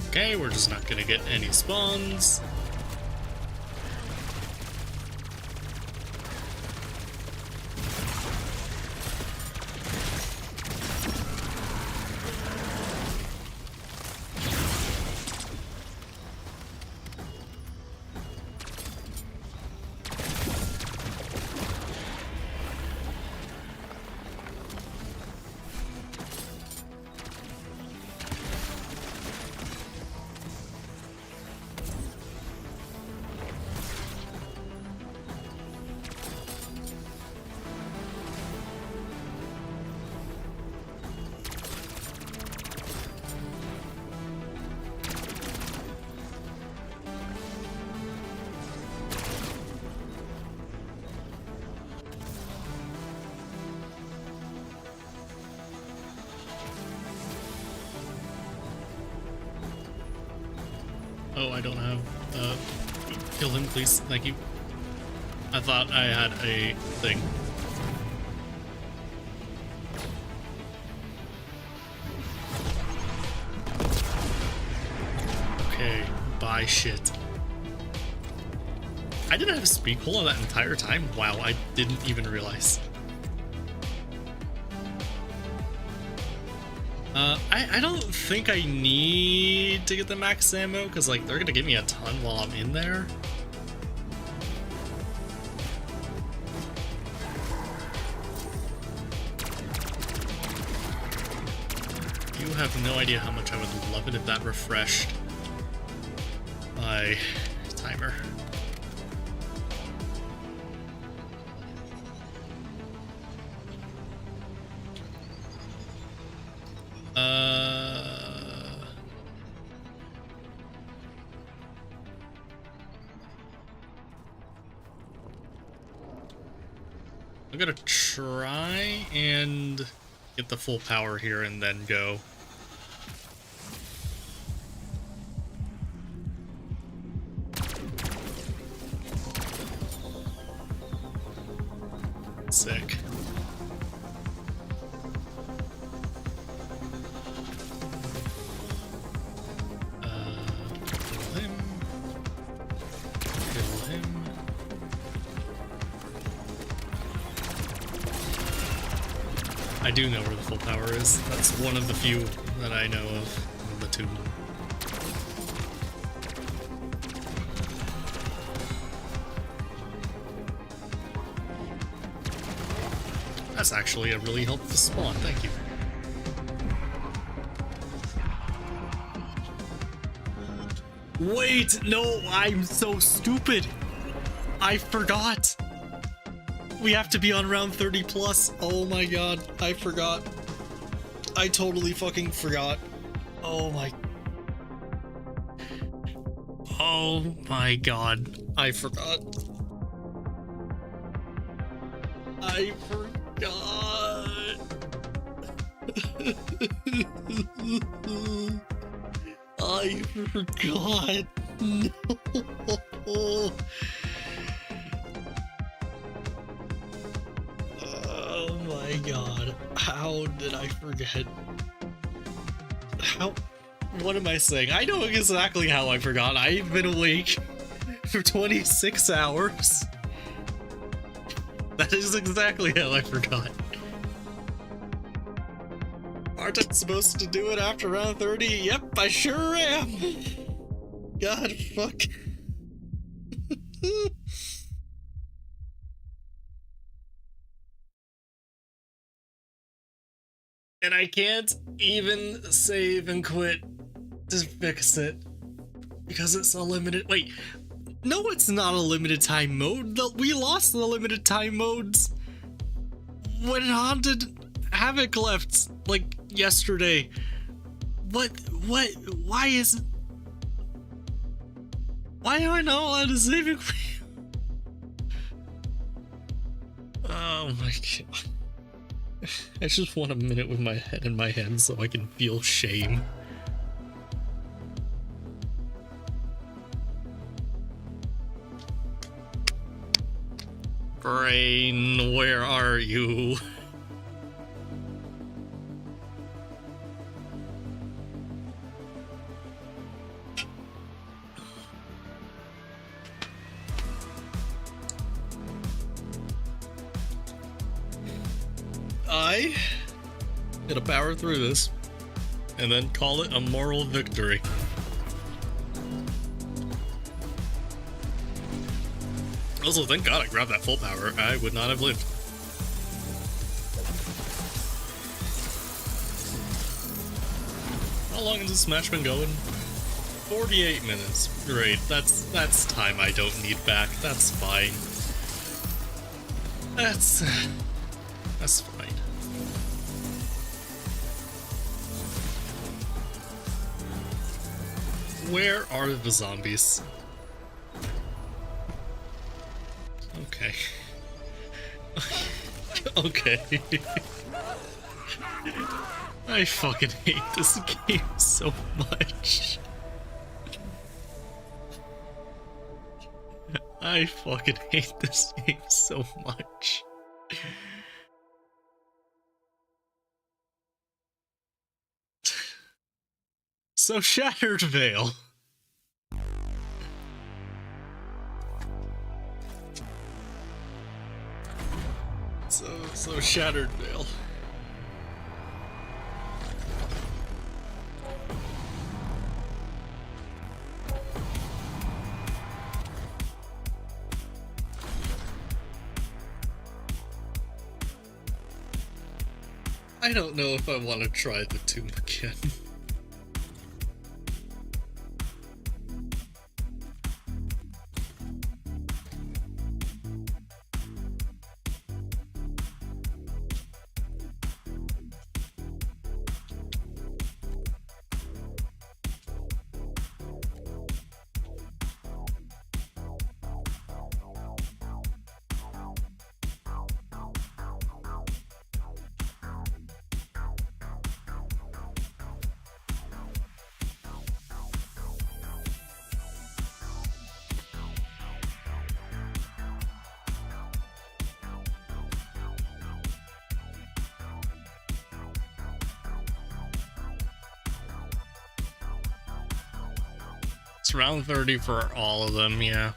Okay, we're just not gonna get any spawns. Oh, I don't have, kill him, please. Thank you. I thought I had a thing. Okay, bye shit. I didn't have a speed cola that entire time? Wow, I didn't even realize. I don't think I need to get the max ammo, because, like, they're gonna give me a ton while I'm in there. You have no idea how much I would love it if that refreshed my timer. I'm gonna try and get the full power here and then go. Sick. Kill him. Kill him. I do know where the full power is. That's one of the few that I know of the two. That's actually a really helpful spawn, thank you. Wait, no, I'm so stupid. I forgot. We have to be on round 30 plus. Oh my god, I forgot. I totally fucking forgot. Oh my. Oh my god, I forgot. I forgot. I forgot. No. Oh my god. How did I forget? How? What am I saying? I know exactly how I forgot. I've been awake for 26 hours. That is exactly how I forgot. Aren't I supposed to do it after round 30? Yep, I sure am. God, fuck. And I can't even save and quit to fix it because it's a limited. Wait, no, it's not a limited time mode. We lost the limited time modes when Haunted Havoc left, like yesterday. What? Why is? Why am I not allowed to save and quit? Oh my god. I just want a minute with my head in my hands so I can feel shame. Brain, where are you? I gonna power through this and then call it a moral victory. Also, thank god I grabbed that full power. I would not have lived. How long has this match been going? 48 minutes. Great. That's time I don't need back. That's fine. That's fine. Where are the zombies? Okay. Okay. I fucking hate this game so much. I fucking hate this game so much. So Shattered Veil. So Shattered Veil. I don't know if I want to try the tomb again. It's round 30 for all of them, yeah.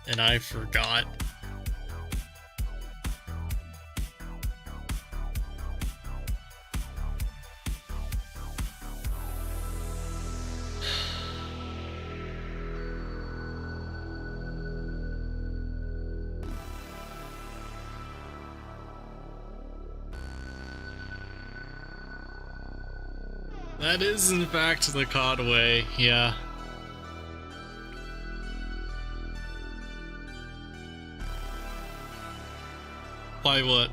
And I forgot. That is in fact the COD way, yeah. Why what?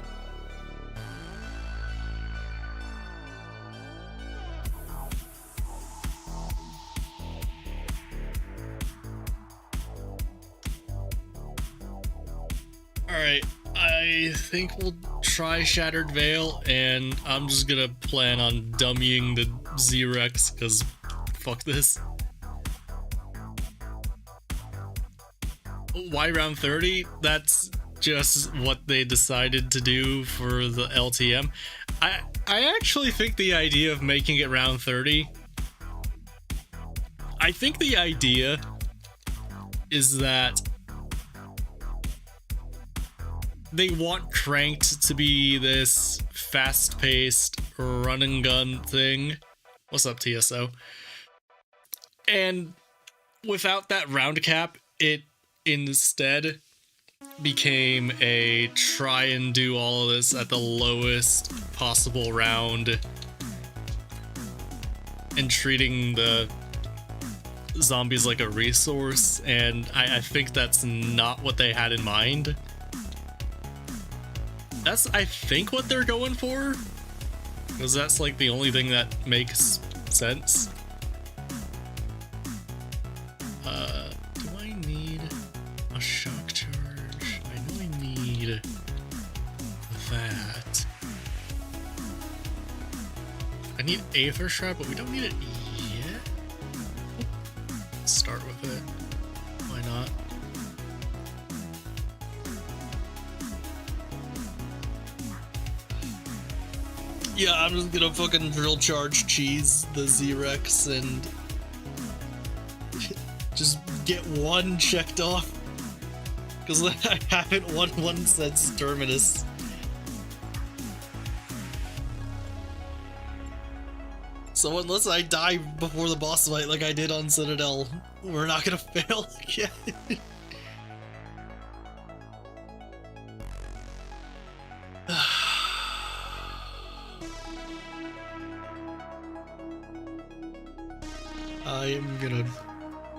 Alright, I think we'll try Shattered Veil, and I'm just gonna plan on dummying the Z-Rex, because fuck this. Why round 30? That's just what they decided to do for the LTM. I actually think the idea of making it round 30, I think the idea is that they want Cranked to be this fast-paced run and gun thing. What's up, TSO? And without that round cap, it instead became a try and do all of this at the lowest possible round and treating the zombies like a resource, and I think that's not what they had in mind. That's, I think, what they're going for, because that's like the only thing that makes sense. Do I need a shock charge? I know I need that. I need Aether Shroud, but we don't need it yet. Let's start with it. Why not? Yeah, I'm just gonna fucking drill charge cheese the Z-Rex and just get one checked off. Because I haven't won one since Terminus. So unless I die before the boss fight like I did on Citadel, we're not gonna fail again. I am gonna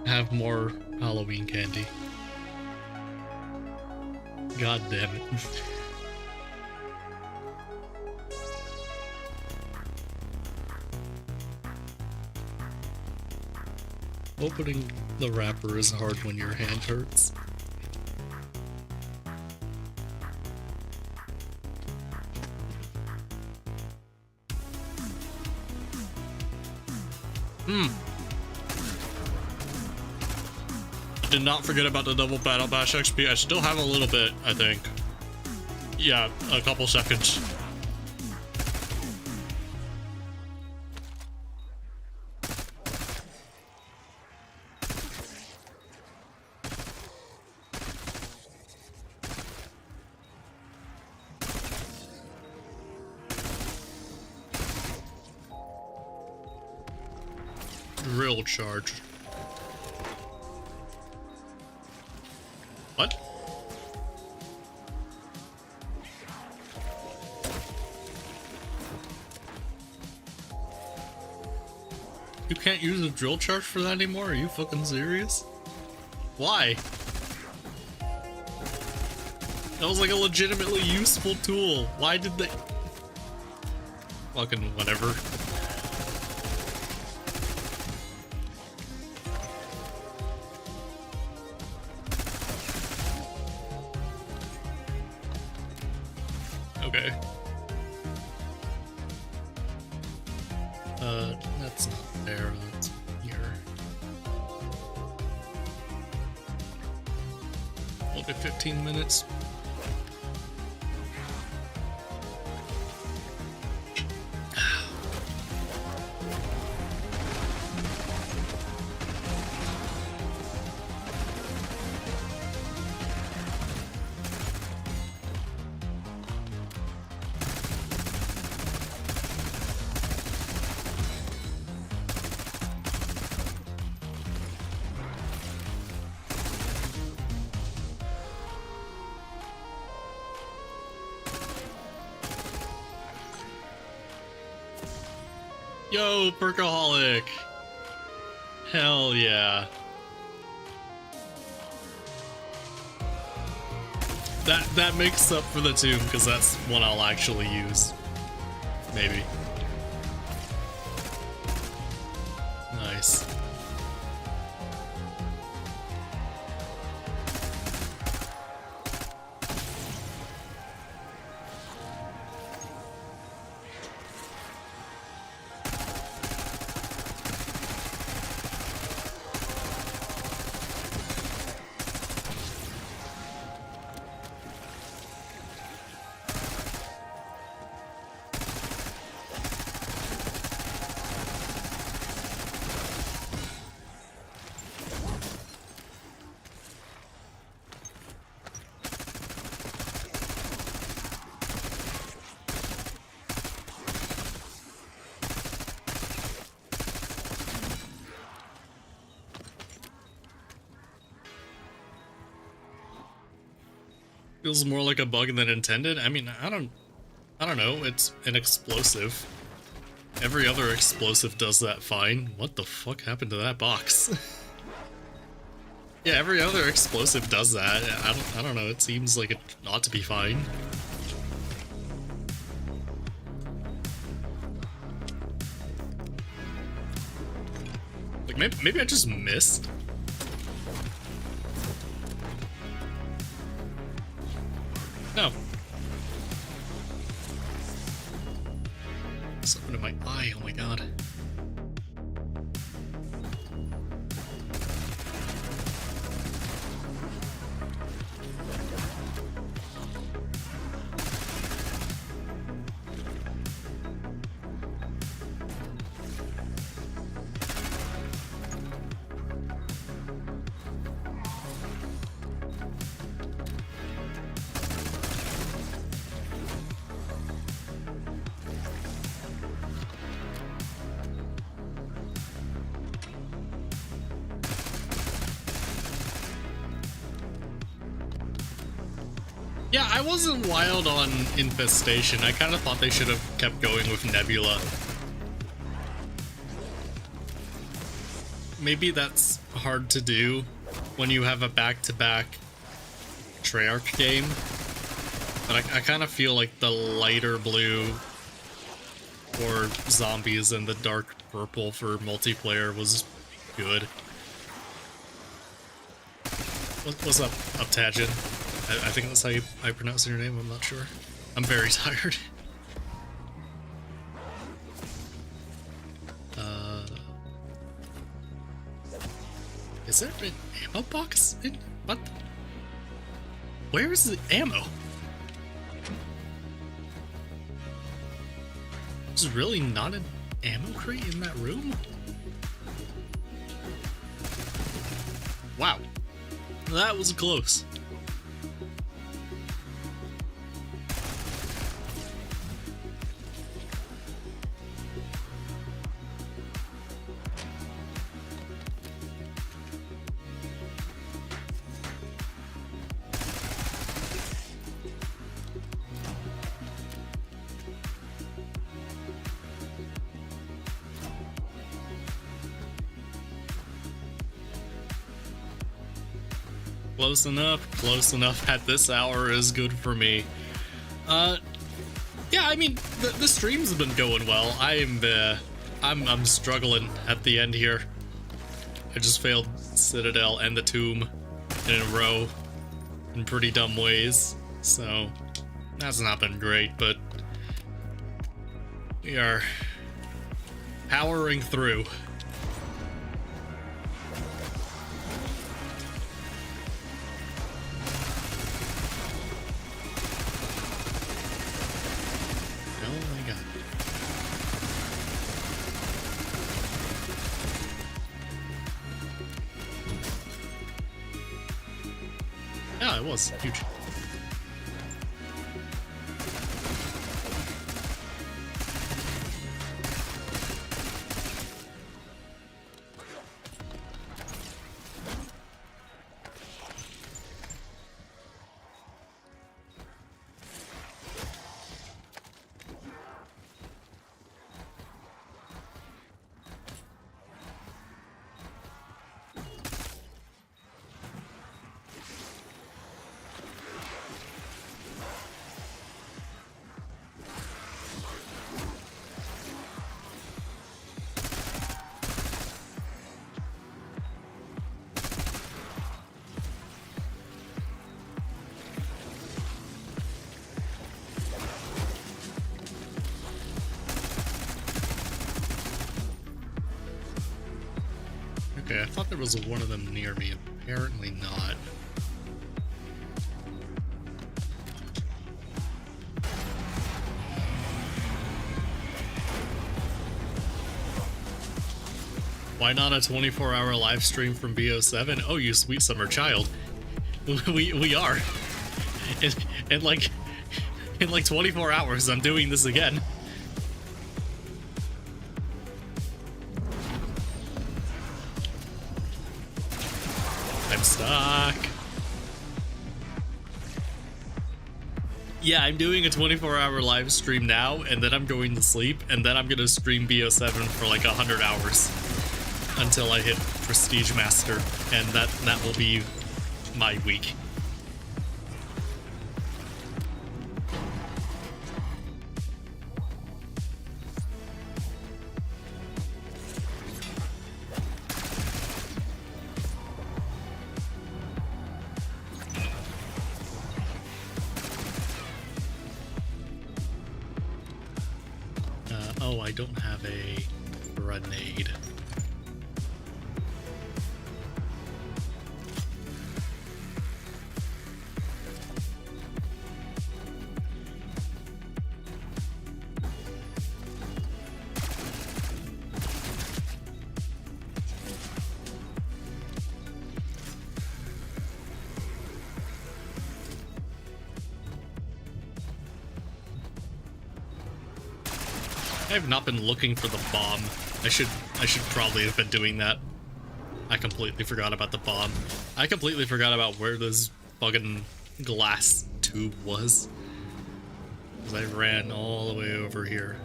have more Halloween candy. God damn it. Opening the wrapper is hard when your hand hurts. Did not forget about the double battle bash XP. I still have a little bit, I think. Yeah, a couple seconds. Drill charge. What? You can't use a drill charge for that anymore? Are you fucking serious? Why? That was like a legitimately useful tool. Why did they... Fucking whatever. Okay. That's not there, that's here. Look at 15 minutes. Yo, Perkaholic! Hell yeah. That makes up for the tomb, because that's one I'll actually use. Maybe. Nice. Feels more like a bug than intended. I mean, I don't know. It's an explosive. Every other explosive does that fine. What the fuck happened to that box? Yeah, every other explosive does that. I don't know. It seems like it ought to be fine. Like maybe I just missed. No. Something in my eye, oh my god. Yeah, I wasn't wild on Infestation. I kind of thought they should have kept going with Nebula. Maybe that's hard to do when you have a back-to-back Treyarch game. But I kind of feel like the lighter blue for zombies and the dark purple for multiplayer was good. What's up, Uptajin? I think that's how I pronounce your name, I'm not sure. I'm very tired. Is there an ammo box in what? Where is the ammo? There's really not an ammo crate in that room? Wow. That was close. Close enough at this hour is good for me. Yeah, I mean, the streams have been going well. I'm struggling at the end here. I just failed Citadel and the Tomb in a row in pretty dumb ways, so that's not been great, but we are powering through. It was huge. Okay, I thought there was one of them near me. Apparently not. Why not a 24-hour live stream from BO7? Oh, you sweet summer child. We are. In like 24 hours, I'm doing this again. I'm stuck. Yeah, I'm doing a 24-hour live stream now, and then I'm going to sleep, and then I'm gonna stream BO7 for like 100 hours until I hit Prestige Master, and that will be my week. Oh, I don't have a grenade. I have not been looking for the bomb. I should probably have been doing that. I completely forgot about the bomb. I completely forgot about where this fucking glass tube was. Because I ran all the way over here.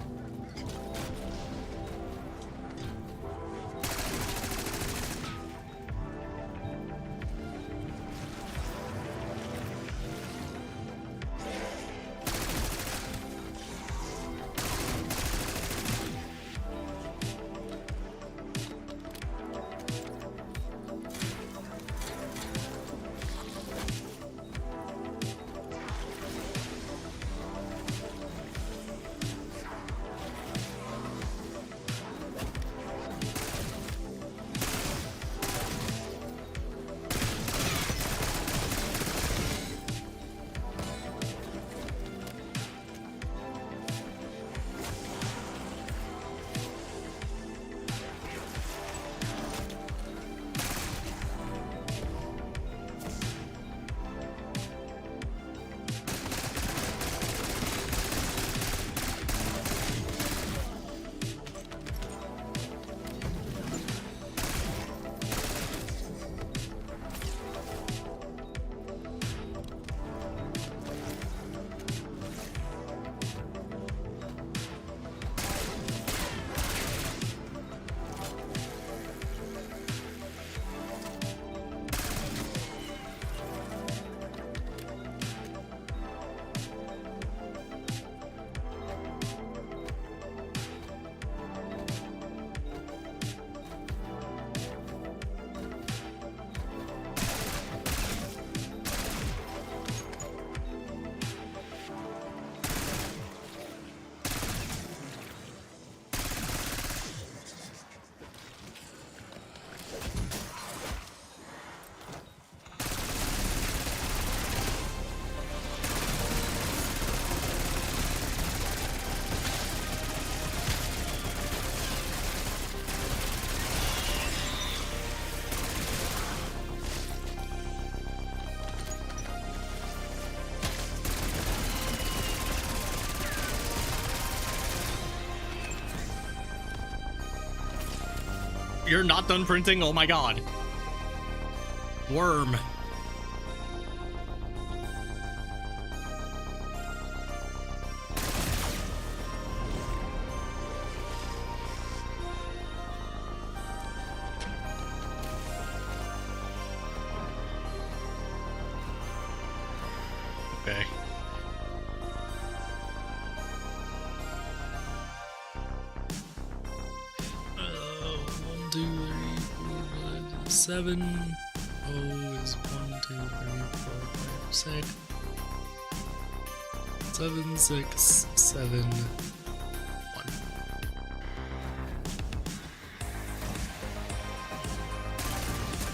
You're not done printing? Oh my god. Worm. Okay. One, two, three, four, 5, 7. O is 1, 2, 3, 4, 5, 6. 7, 6, 7, 1.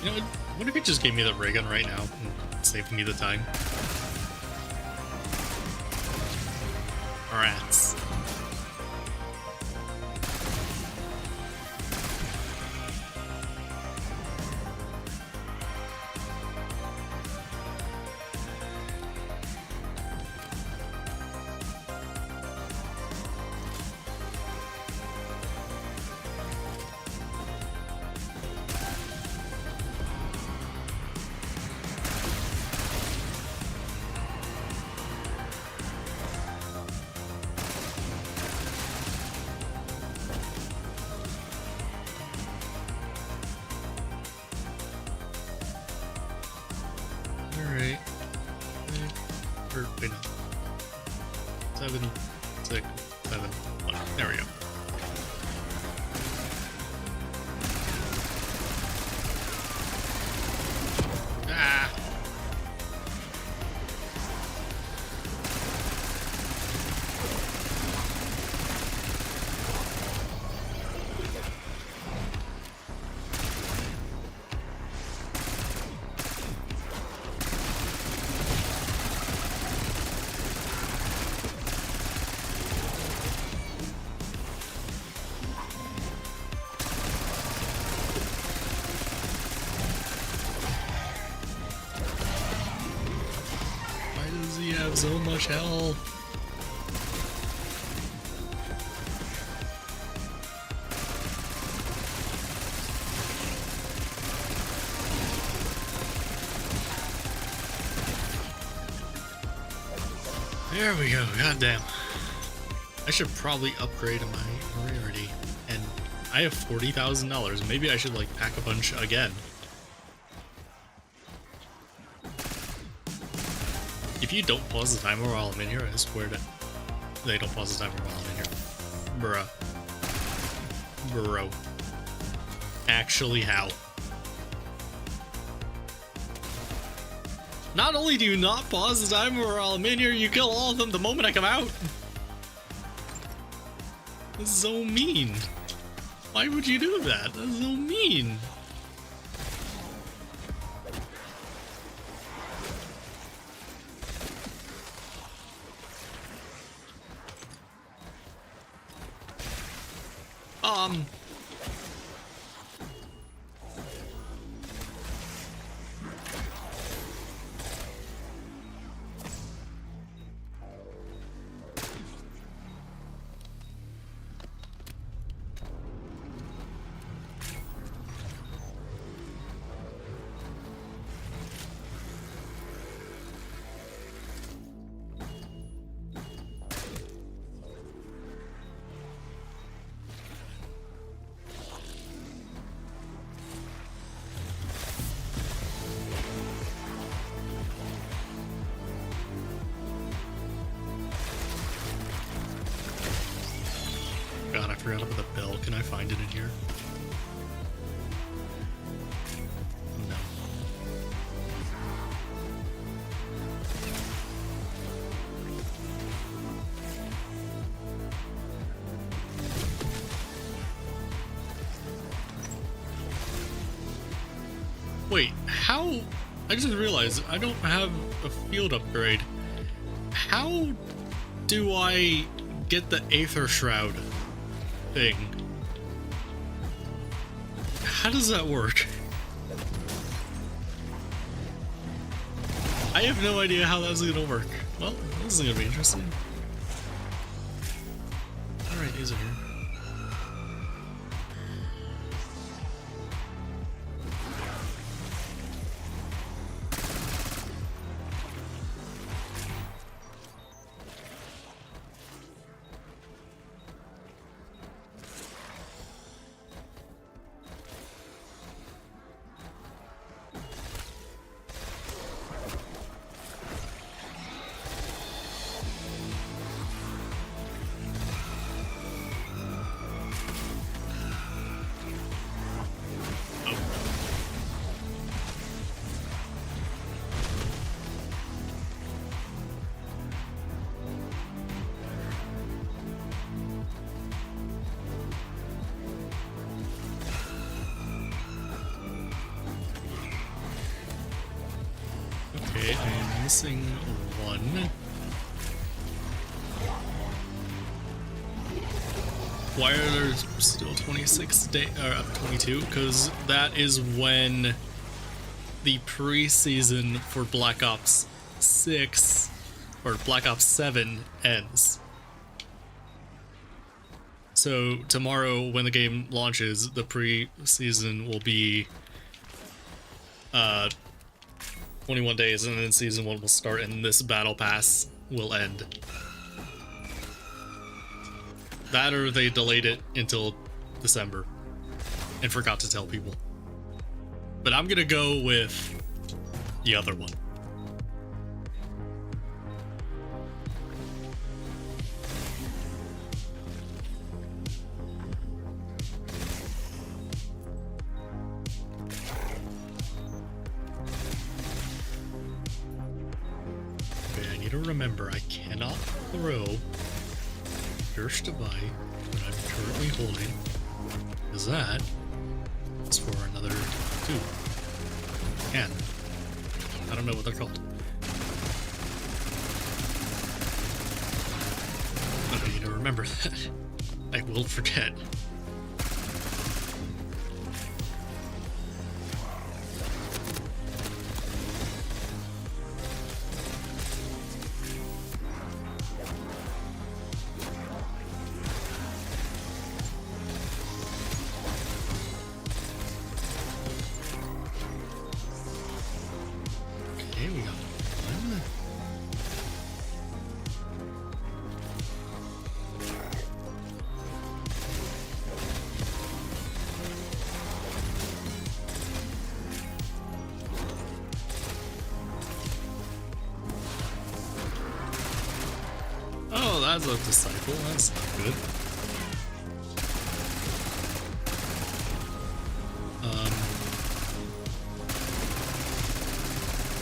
You know, what if he just gave me the ray gun right now and saved me the time? Rats. Alright. Wait, no. 7, 6, 7, 1. There we go. Ah! He have so much health. There we go. Goddamn. I should probably upgrade my rarity, and I have $40,000. Maybe I should like pack a bunch again. If you don't pause the timer while I'm in here, I swear that they don't pause the timer while I'm in here. Bruh. Bro. Actually, how? Not only do you not pause the timer while I'm in here, you kill all of them the moment I come out. This is so mean. Why would you do that? That's so mean. God, I forgot about the bell. Can I find it in here? No. Wait, how? I just realized I don't have a field upgrade. How do I get the Aether Shroud thing? How does that work? I have no idea how that's gonna work. Well, this is gonna be interesting. Alright, these are here. Okay, I'm missing one. Why are there still 26 days, or 22? Because that is when the preseason for Black Ops 6 or Black Ops 7 ends. So tomorrow when the game launches, the preseason will be 21 days, and then season 1 will start, and this battle pass will end. That, or they delayed it until December and forgot to tell people. But I'm gonna go with the other one. Okay, I need to remember I cannot throw First Device that I'm currently holding, because that is for another 2. Can. I don't know what they're called. But I need to remember that. I will forget. Oh, that's a disciple. That's not good.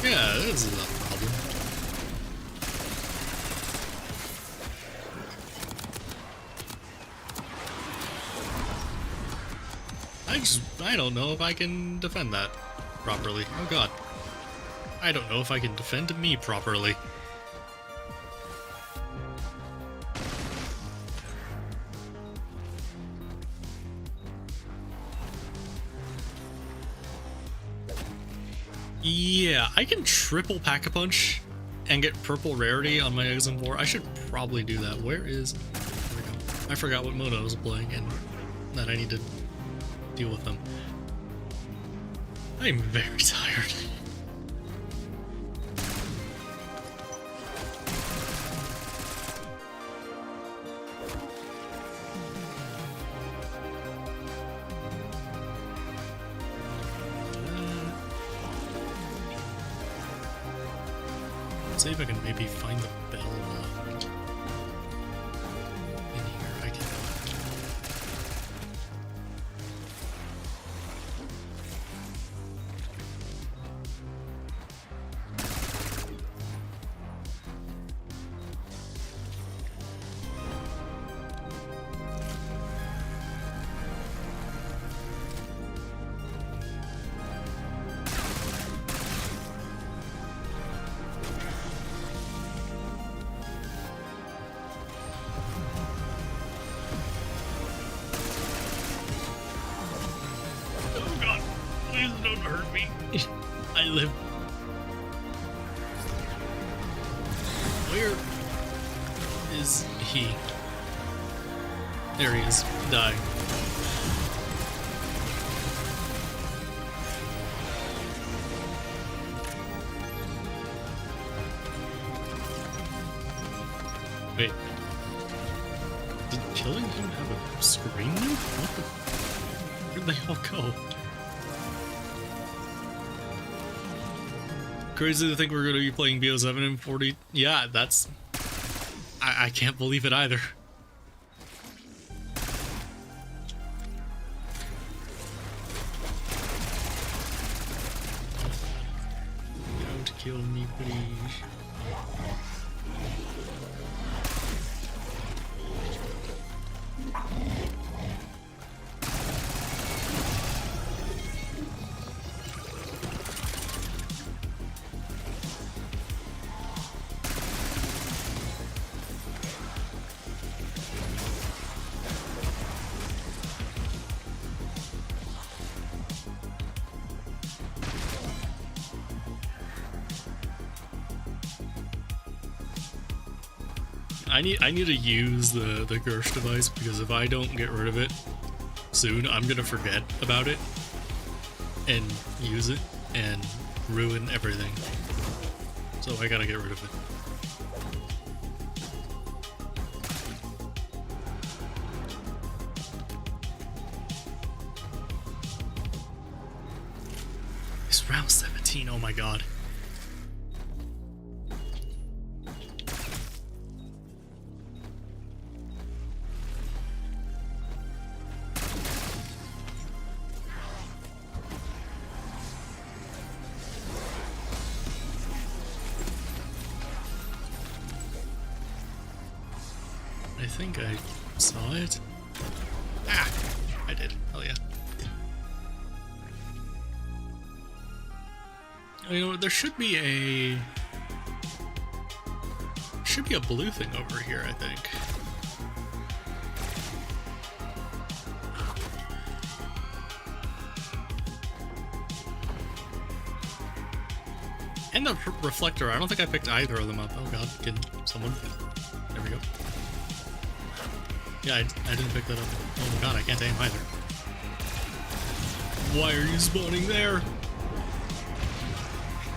Yeah, this is a problem. I don't know if I can defend that properly. Oh god. I don't know if I can defend me properly. Yeah, I can triple Pack-a-Punch and get purple rarity on my XM4. I should probably do that. Where is... There we go. I forgot what mode I was playing and that I need to deal with them. I'm very tired. See if I can maybe find the bell in here. I can. Please don't hurt me. I live. Where is he? There he is. Die. Wait. Did killing him have a screen? What the? Where'd they all go? Crazy to think we're going to be playing BO7 in 40. Yeah, that's... I can't believe it either. Don't kill me, please. I need to use the Gersh device, because if I don't get rid of it soon, I'm gonna forget about it and use it and ruin everything. So I gotta get rid of it. It's round 17, oh my god. I think I saw it. Ah! I did. Hell yeah. Oh, you know what? There should be a blue thing over here, I think. And the reflector. I don't think I picked either of them up. Oh god, can someone? There we go. Yeah, I didn't pick that up. Oh my god, I can't aim either. Why are you spawning there?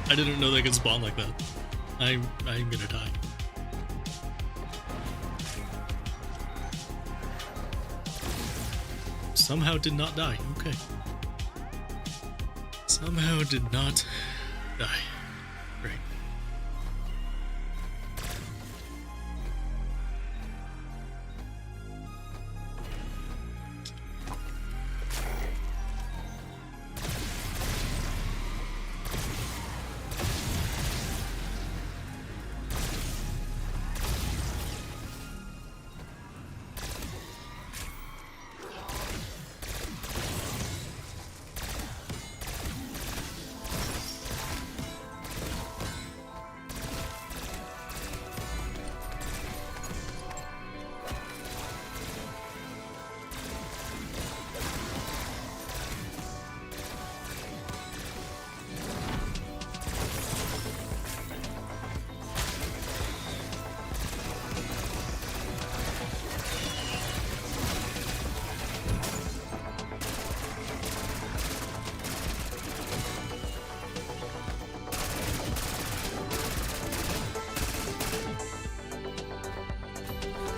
I didn't know they could spawn like that. I'm gonna die. Somehow did not die. Okay. Somehow did not die. Great.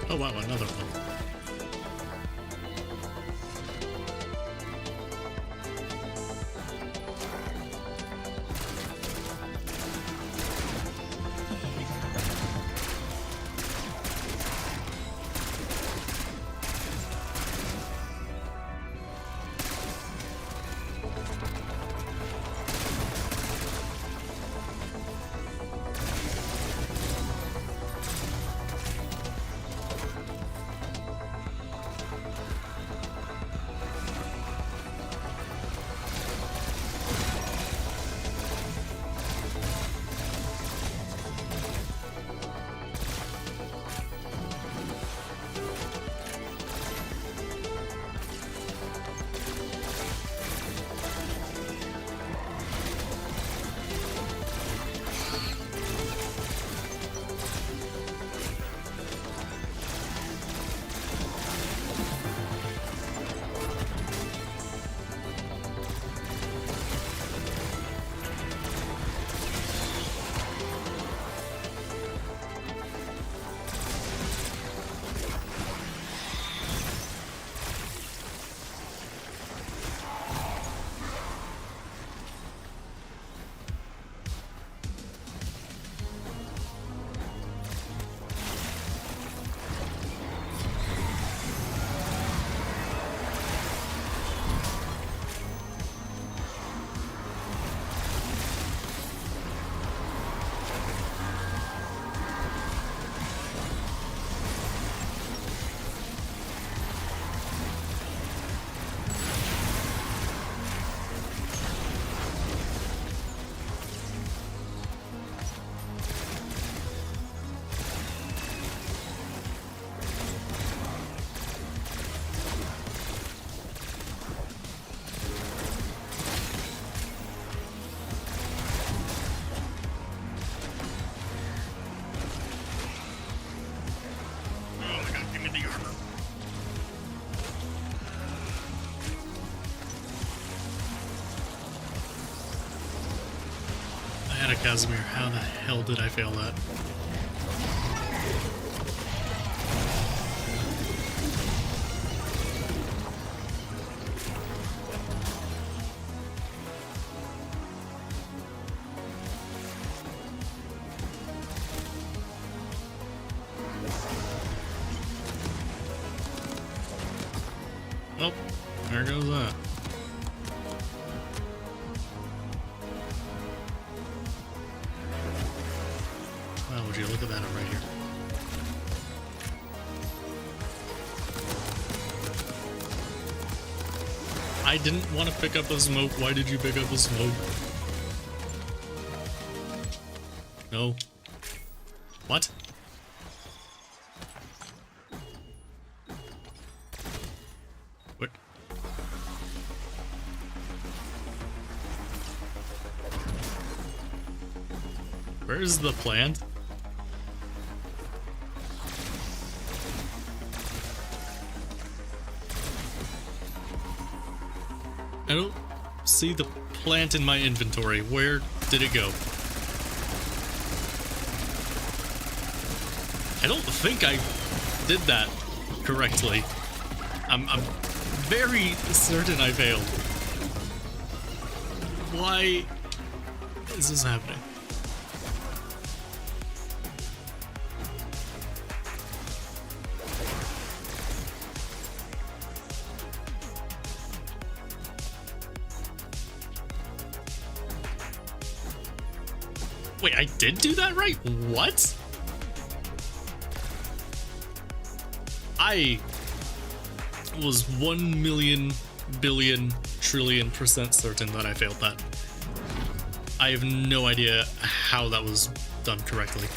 Oh wow, another one. Anna Casimir, how the hell did I fail that? Oh, there goes that. Wow, would you look at that right here? I didn't want to pick up a smoke. Why did you pick up a smoke? No. What? What? Where is the plant? I don't see the plant in my inventory. Where did it go? I don't think I did that correctly. I'm very certain I failed. Why is this happening? Wait, I did do that right? What? I was 1,000,000,000,000,000,000,000,000% certain that I failed that. I have no idea how that was done correctly.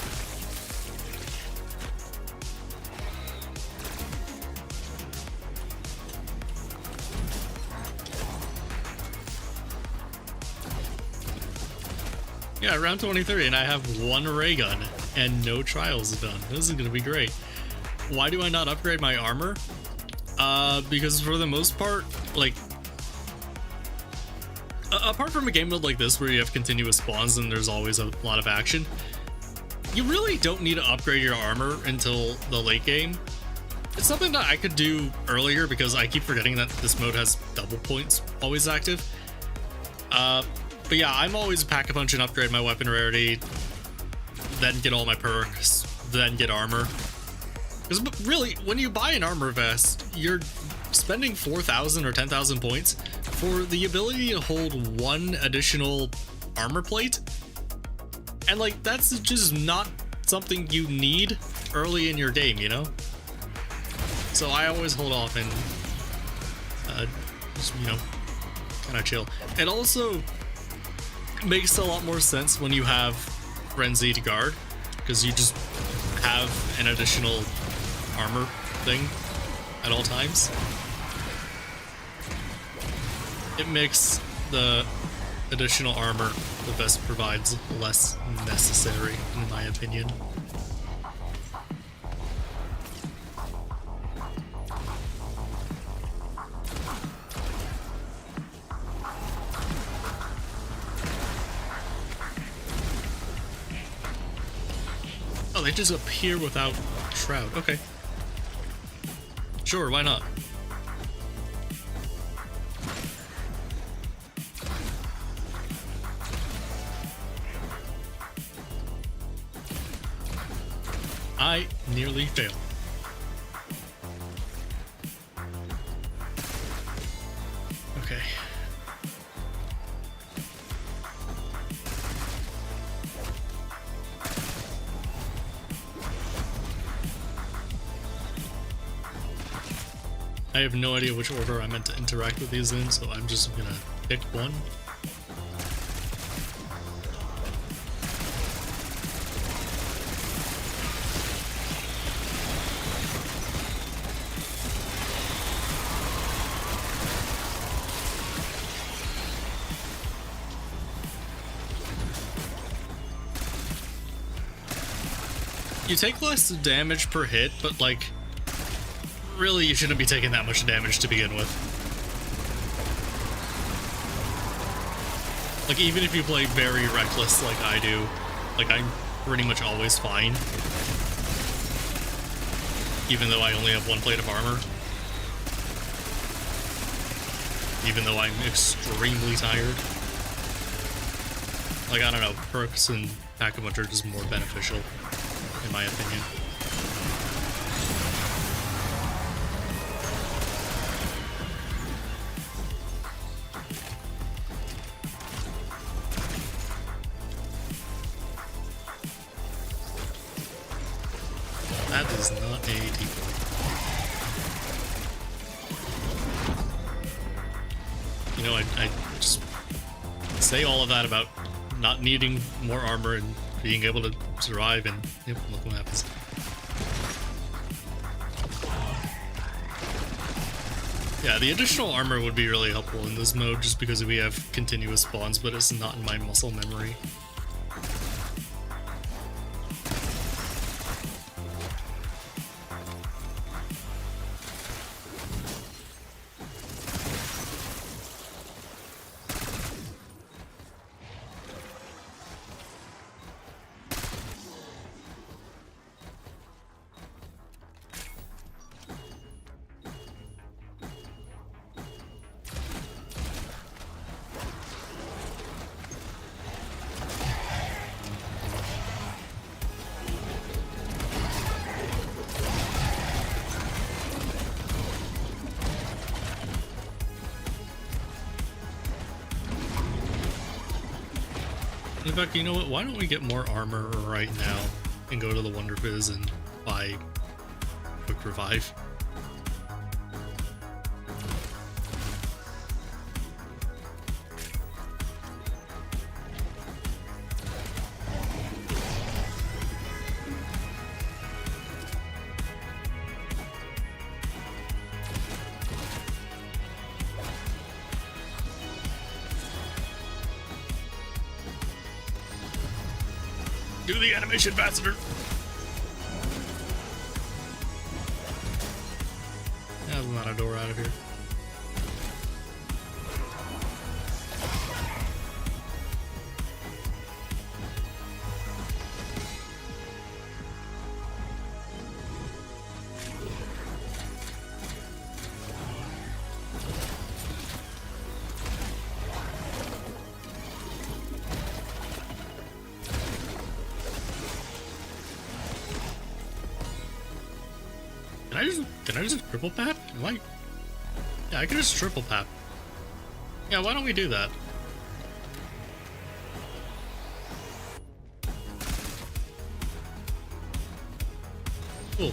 Yeah, round 23, and I have one ray gun and no trials done. This is gonna be great. Why do I not upgrade my armor? Because for the most part, like, apart from a game mode like this where you have continuous spawns and there's always a lot of action, you really don't need to upgrade your armor until the late game. It's something that I could do earlier because I keep forgetting that this mode has double points always active. But yeah, I'm always pack a punch and upgrade my weapon rarity, then get all my perks, then get armor. Because really, when you buy an armor vest, you're spending 4,000 or 10,000 points for the ability to hold one additional armor plate. And like, that's just not something you need early in your game, you know? So I always hold off and just, you know, kind of chill. It also makes a lot more sense when you have Frenzied Guard, because you just have an additional armor thing at all times. It makes the additional armor the vest provides less necessary, in my opinion. Oh, they just appear without shroud. Okay. Sure, why not? I nearly failed. Okay. I have no idea which order I meant to interact with these in, so I'm just gonna pick one. You take less damage per hit, but like, really you shouldn't be taking that much damage to begin with. Like, even if you play very reckless like I do, like, I'm pretty much always fine. Even though I only have 1 plate of armor. Even though I'm extremely tired. Like, I don't know, perks and pack-a-punch are just more beneficial, in my opinion. That is not a decoy. You know, I just say all of that about not needing more armor and being able to survive, and yep, look what happens. Yeah, the additional armor would be really helpful in this mode just because we have continuous spawns, but it's not in my muscle memory. In fact, you know what? Why don't we get more armor right now and go to the Wonder Fizz and buy Quick Revive? Do the animation faster! Yeah, there's not a door out of here. Can I just triple pap? Am I? Yeah, I can just triple pap. Yeah, why don't we do that? Cool.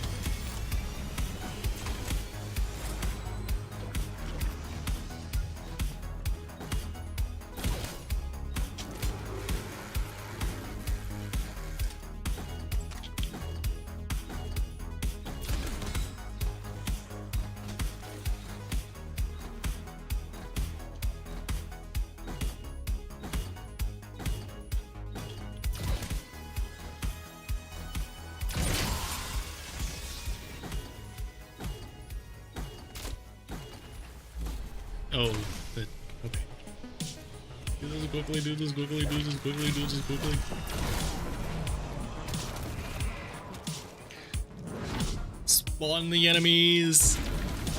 Oh, but okay. Do this quickly, do this quickly, do this quickly, do this quickly. Spawn the enemies!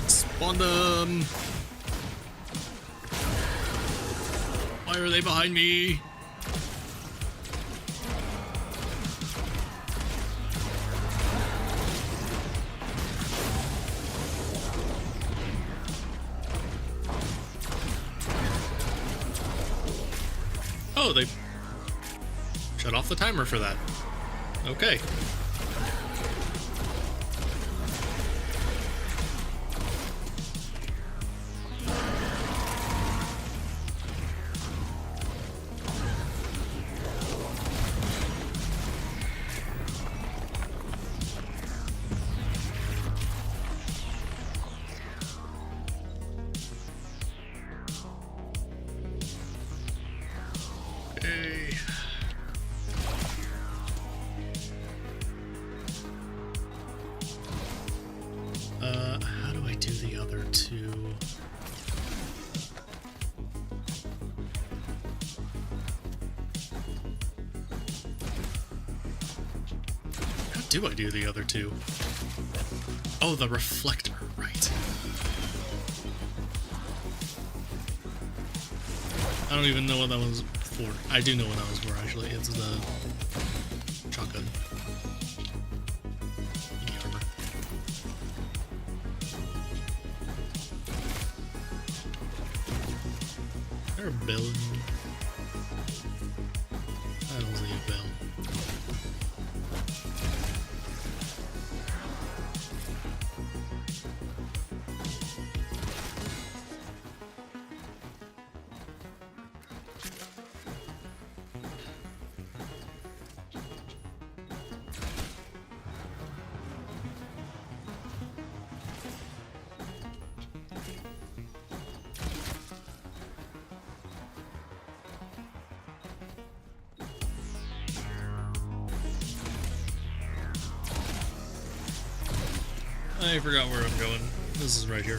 Spawn them! Why are they behind me? Oh, they shut off the timer for that. Okay. do I do the other two? Oh, the reflector, right. I don't even know what that was for. I do know what that was for, actually. It's the shotgun. Any armor. Is there a bell in here? I don't see a bell. I forgot where I'm going. This is right here.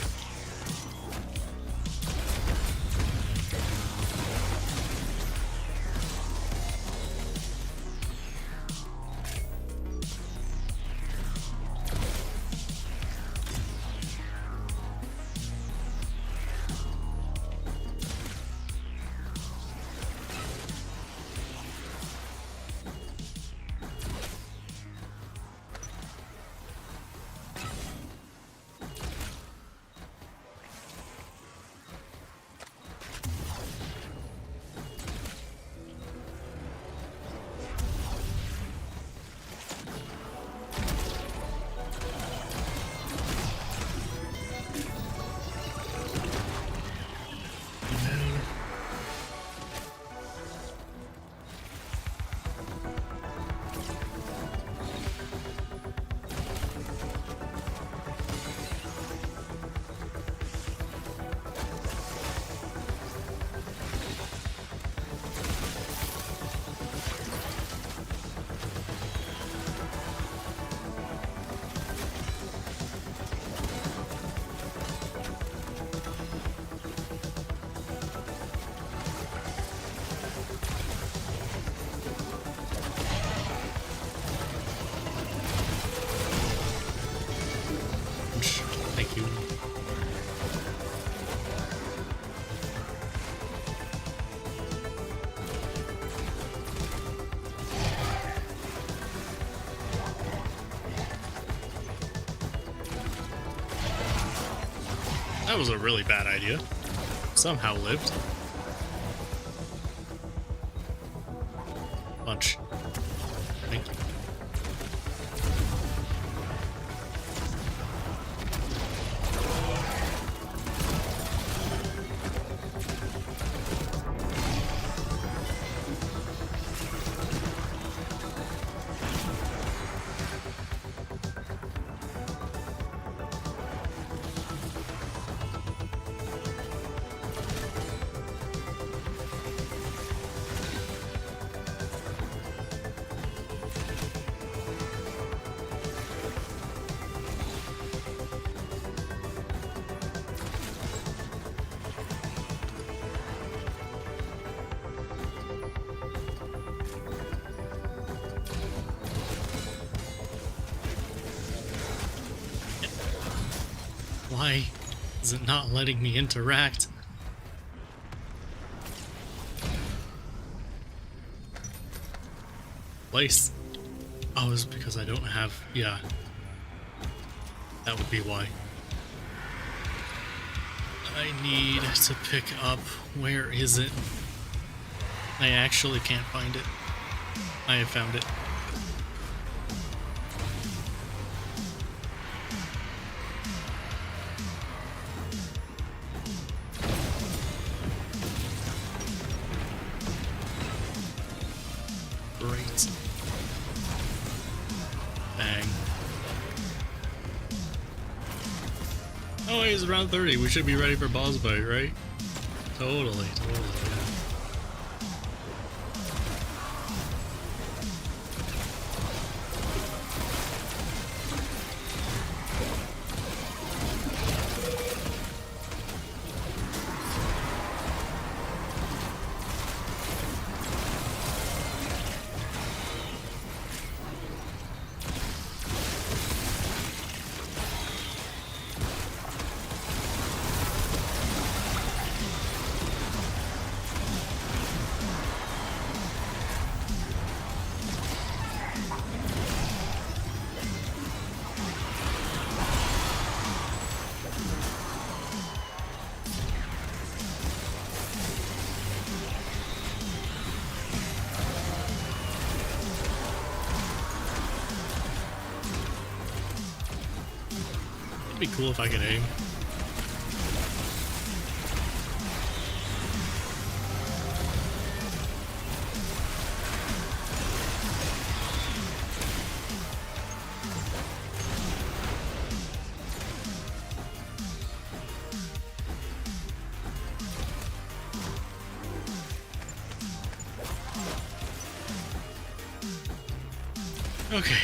Thank you. That was a really bad idea. Somehow lived. Lunch. Thank you. Why is it not letting me interact? Place. Oh, it's because I don't have... Yeah. That would be why. I need to pick up... Where is it? I actually can't find it. I have found it. Great. Bang. Oh, wait, it's around 30. We should be ready for boss fight, right? Totally, totally. It'd be cool if I could aim. Okay.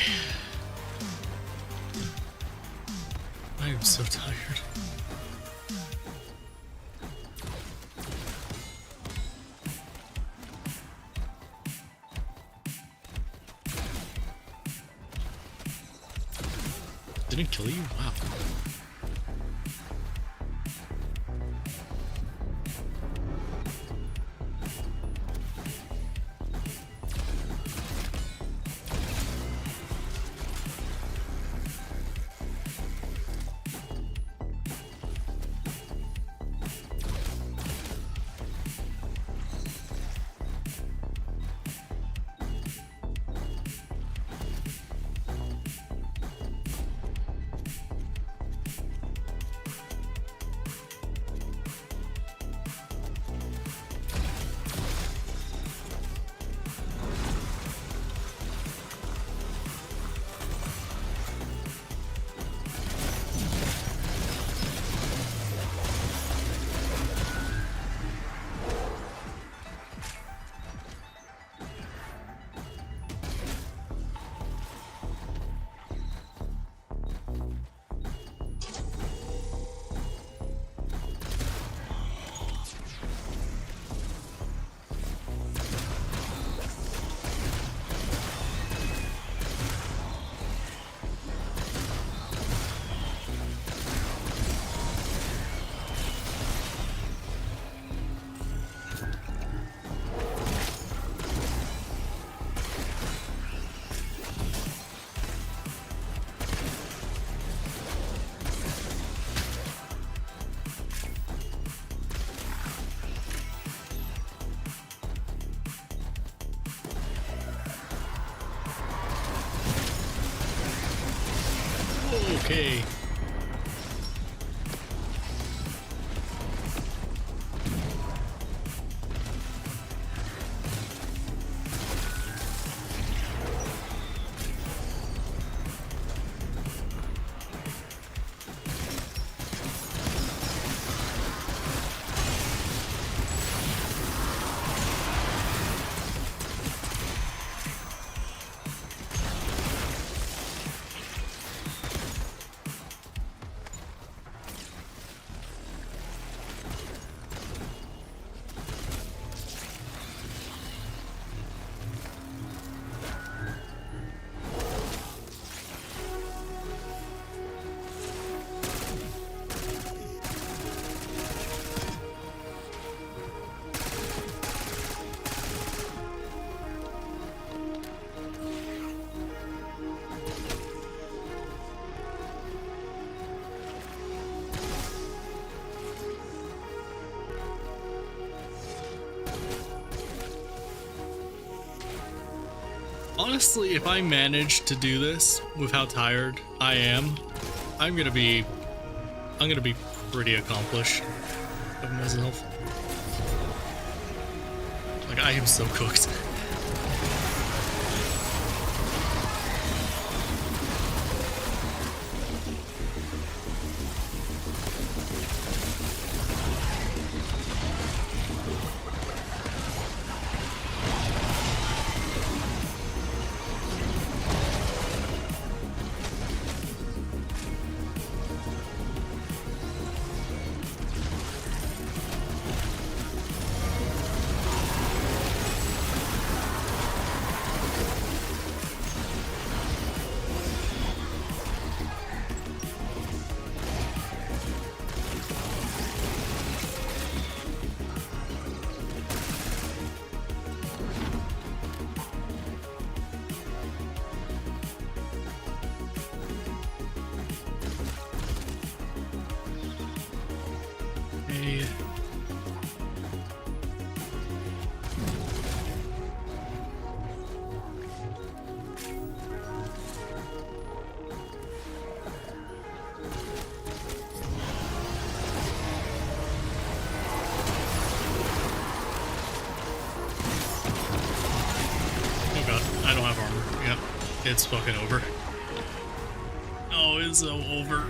I am so tired. Didn't kill you? Wow. Okay. Honestly, if I manage to do this with how tired I am, I'm gonna be pretty accomplished of myself. Like, I am so cooked. I don't have armor. Yep. It's fucking over. Oh, it's so over.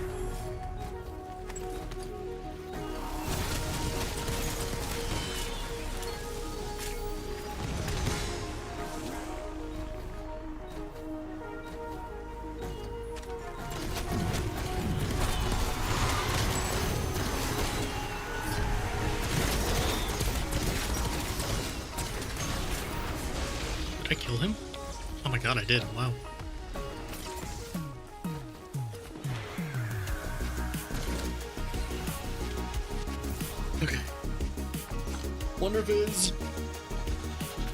Did I kill him? Oh my god, I did. Wow. Okay. Wonder Vids.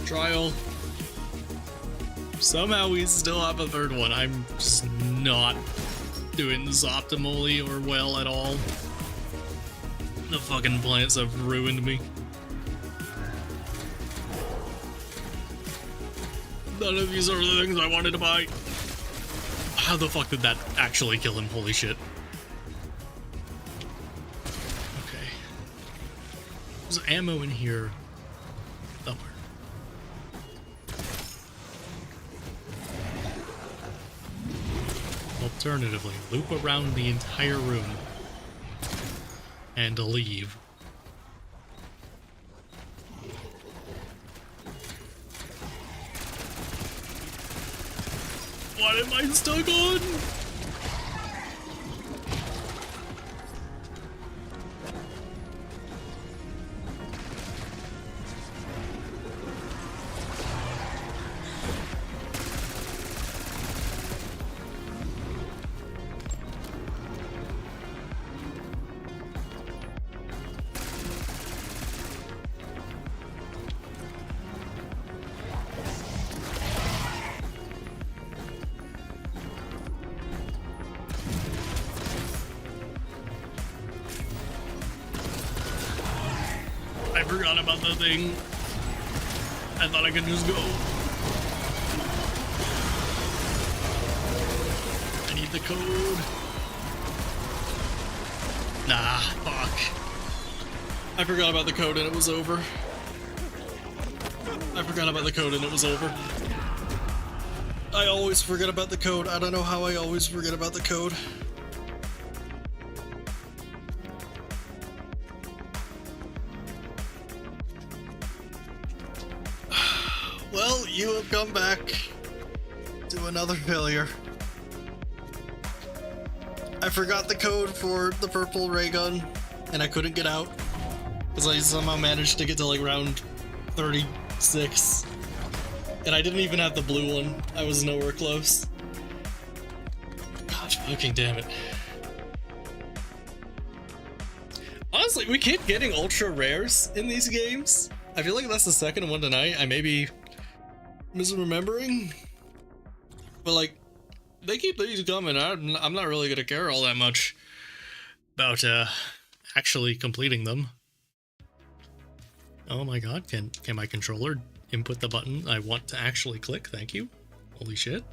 Trial. Somehow we still have a third one. I'm just not doing this optimally or well at all. The fucking plants have ruined me. None of these are the things I wanted to buy. How the fuck did that actually kill him? Holy shit. Okay. There's ammo in here somewhere. Alternatively, loop around the entire room and leave. What am I stuck on? I forgot about the thing. I thought I could just go. I need the code. Nah, fuck. I forgot about the code and it was over. I forgot about the code and it was over. I always forget about the code. I don't know how I always forget about the code. Well, you have come back to another failure. I forgot the code for the purple ray gun, and I couldn't get out, because I somehow managed to get to like round 36. And I didn't even have the blue one. I was nowhere close. God fucking damn it. Honestly, we keep getting ultra rares in these games. I feel like that's the second one tonight. I may be misremembering, but like they keep these coming. I'm not really gonna care all that much about actually completing them. Oh my god, can my controller input the button I want to actually click? Thank you. Holy shit.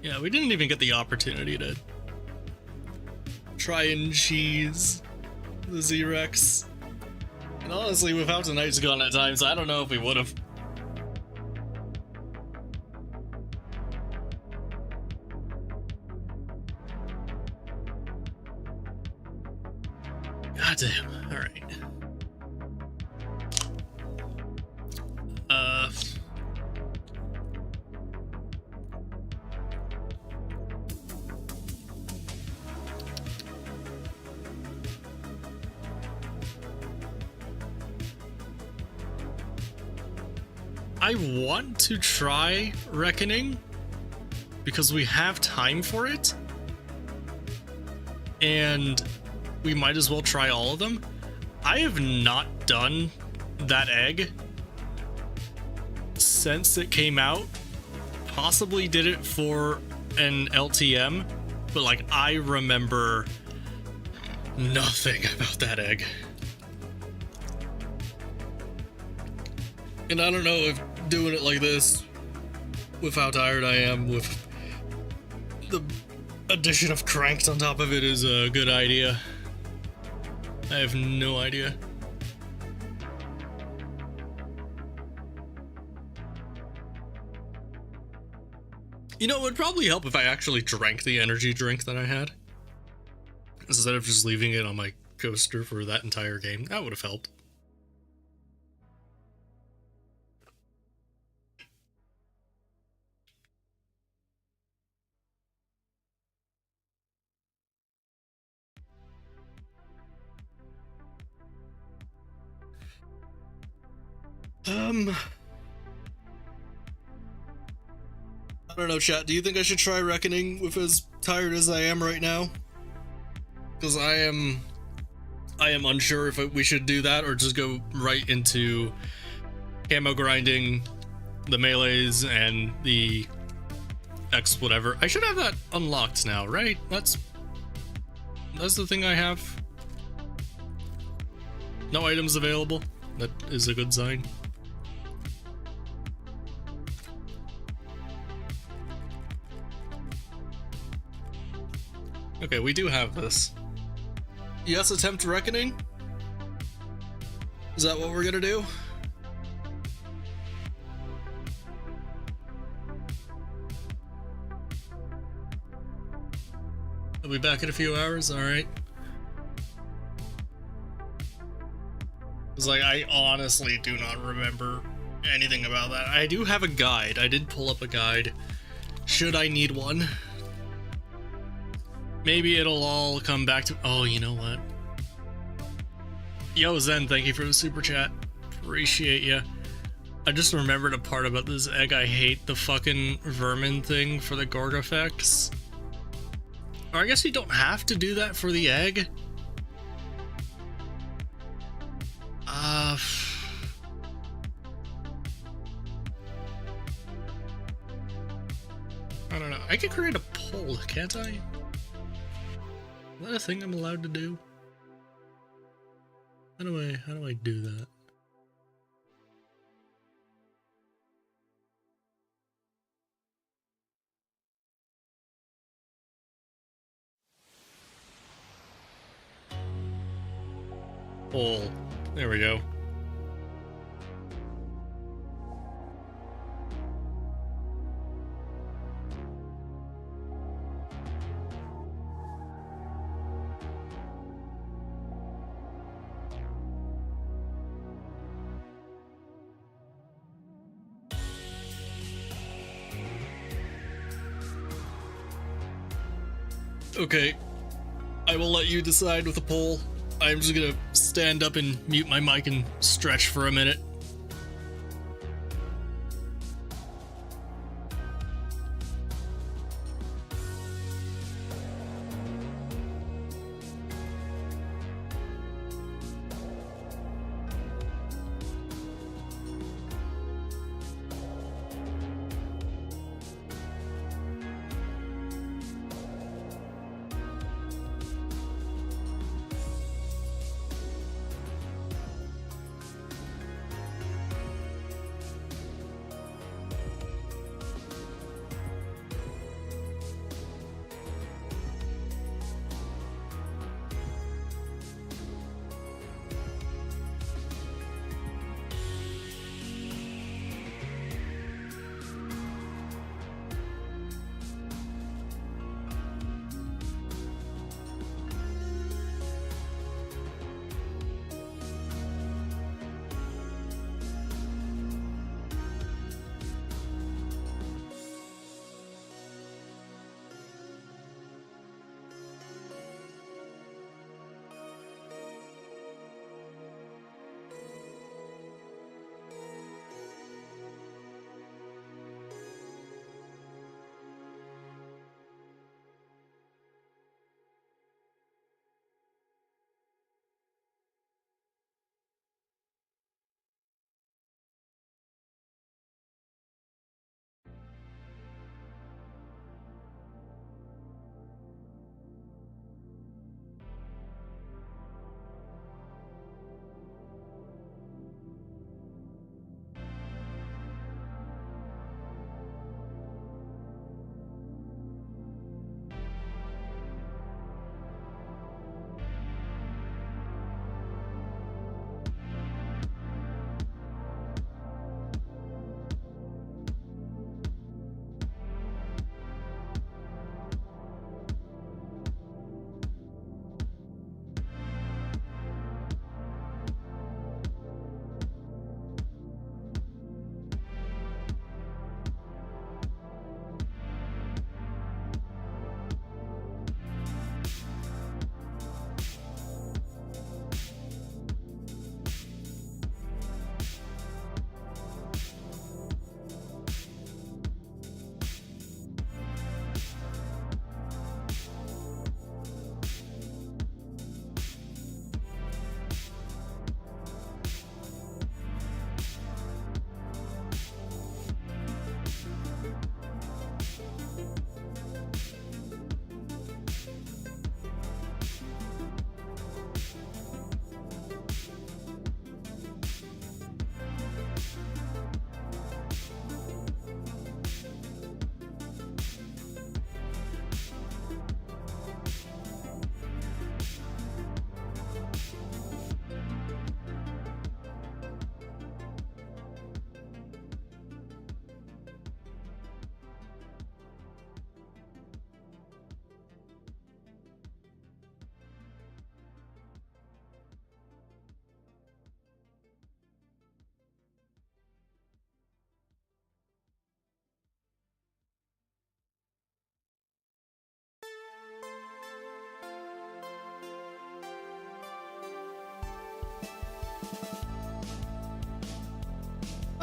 Yeah, we didn't even get the opportunity to try and cheese the Z-Rex. And honestly, without tonight's gone at times, I don't know if we would have. God damn. Alright. I want to try Reckoning because we have time for it, and we might as well try all of them. I have not done that egg since it came out. Possibly did it for an LTM, but like I remember nothing about that egg. And I don't know if doing it like this, with how tired I am, with the addition of cranked on top of it is a good idea. I have no idea. You know, it would probably help if I actually drank the energy drink that I had, instead of just leaving it on my coaster for that entire game. That would have helped. I don't know, chat. Do you think I should try Reckoning with as tired as I am right now? Because I am unsure if we should do that or just go right into camo grinding, the melees, and the X whatever. I should have that unlocked now, right? That's the thing I have. No items available. That is a good sign. Okay, we do have this. Yes, attempt reckoning? Is that what we're gonna do? I'll be back in a few hours, alright. It's like, I honestly do not remember anything about that. I do have a guide. I did pull up a guide. Should I need one? Maybe it'll all come back to... Oh, you know what? Yo, Zen, thank you for the super chat. Appreciate ya. I just remembered a part about this egg. I hate the fucking vermin thing for the Gorg effects. Or I guess you don't have to do that for the egg. I don't know. I could create a poll, can't I? Is that a thing I'm allowed to do? How do I do that? Poll. There we go. Okay, I will let you decide with a poll. I'm just gonna stand up and mute my mic and stretch for a minute.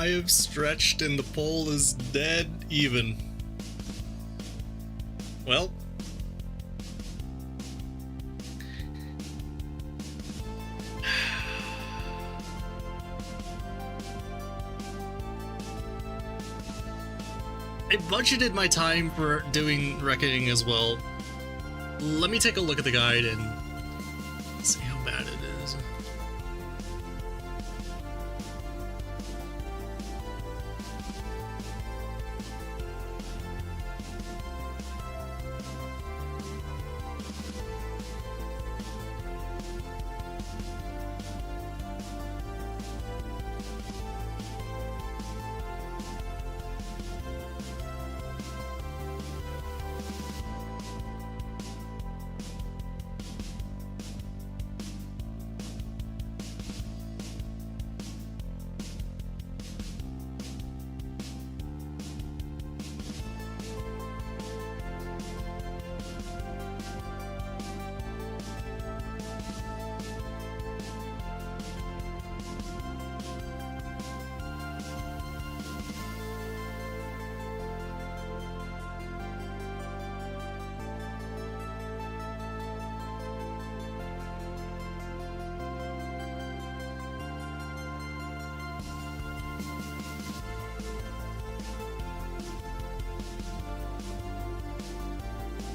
I have stretched and the pole is dead even. Well. I budgeted my time for doing reckoning as well. Let me take a look at the guide and see how bad it is.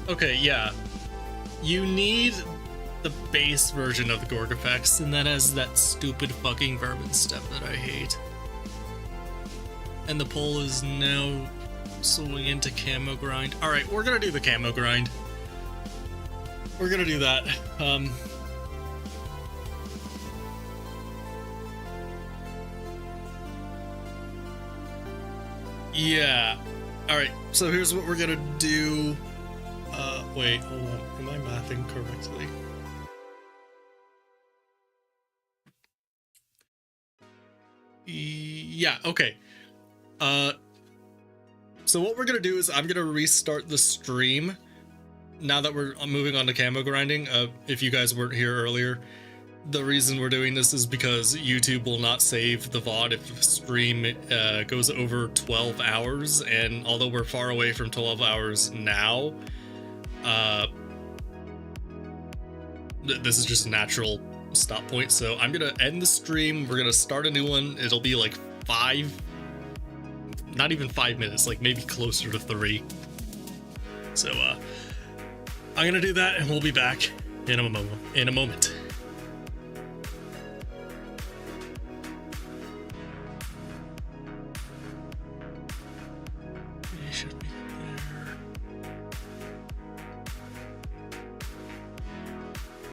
Okay, yeah. You need the base version of the Gorg effects, and that has that stupid fucking vermin step that I hate. And the pole is now swinging into camo grind. Alright, we're gonna do the camo grind. We're gonna do that. Yeah. Alright, so here's what we're gonna do. Wait, hold on. Am I mathing correctly? Yeah, okay. So what we're gonna do is I'm gonna restart the stream now that we're moving on to camo grinding. If you guys weren't here earlier, the reason we're doing this is because YouTube will not save the VOD if the stream goes over 12 hours, and although we're far away from 12 hours now, this is just a natural stop point. So I'm gonna end the stream, we're gonna start a new one. It'll be like not even 5 minutes, like maybe closer to 3. So I'm gonna do that and we'll be back in a moment. It should be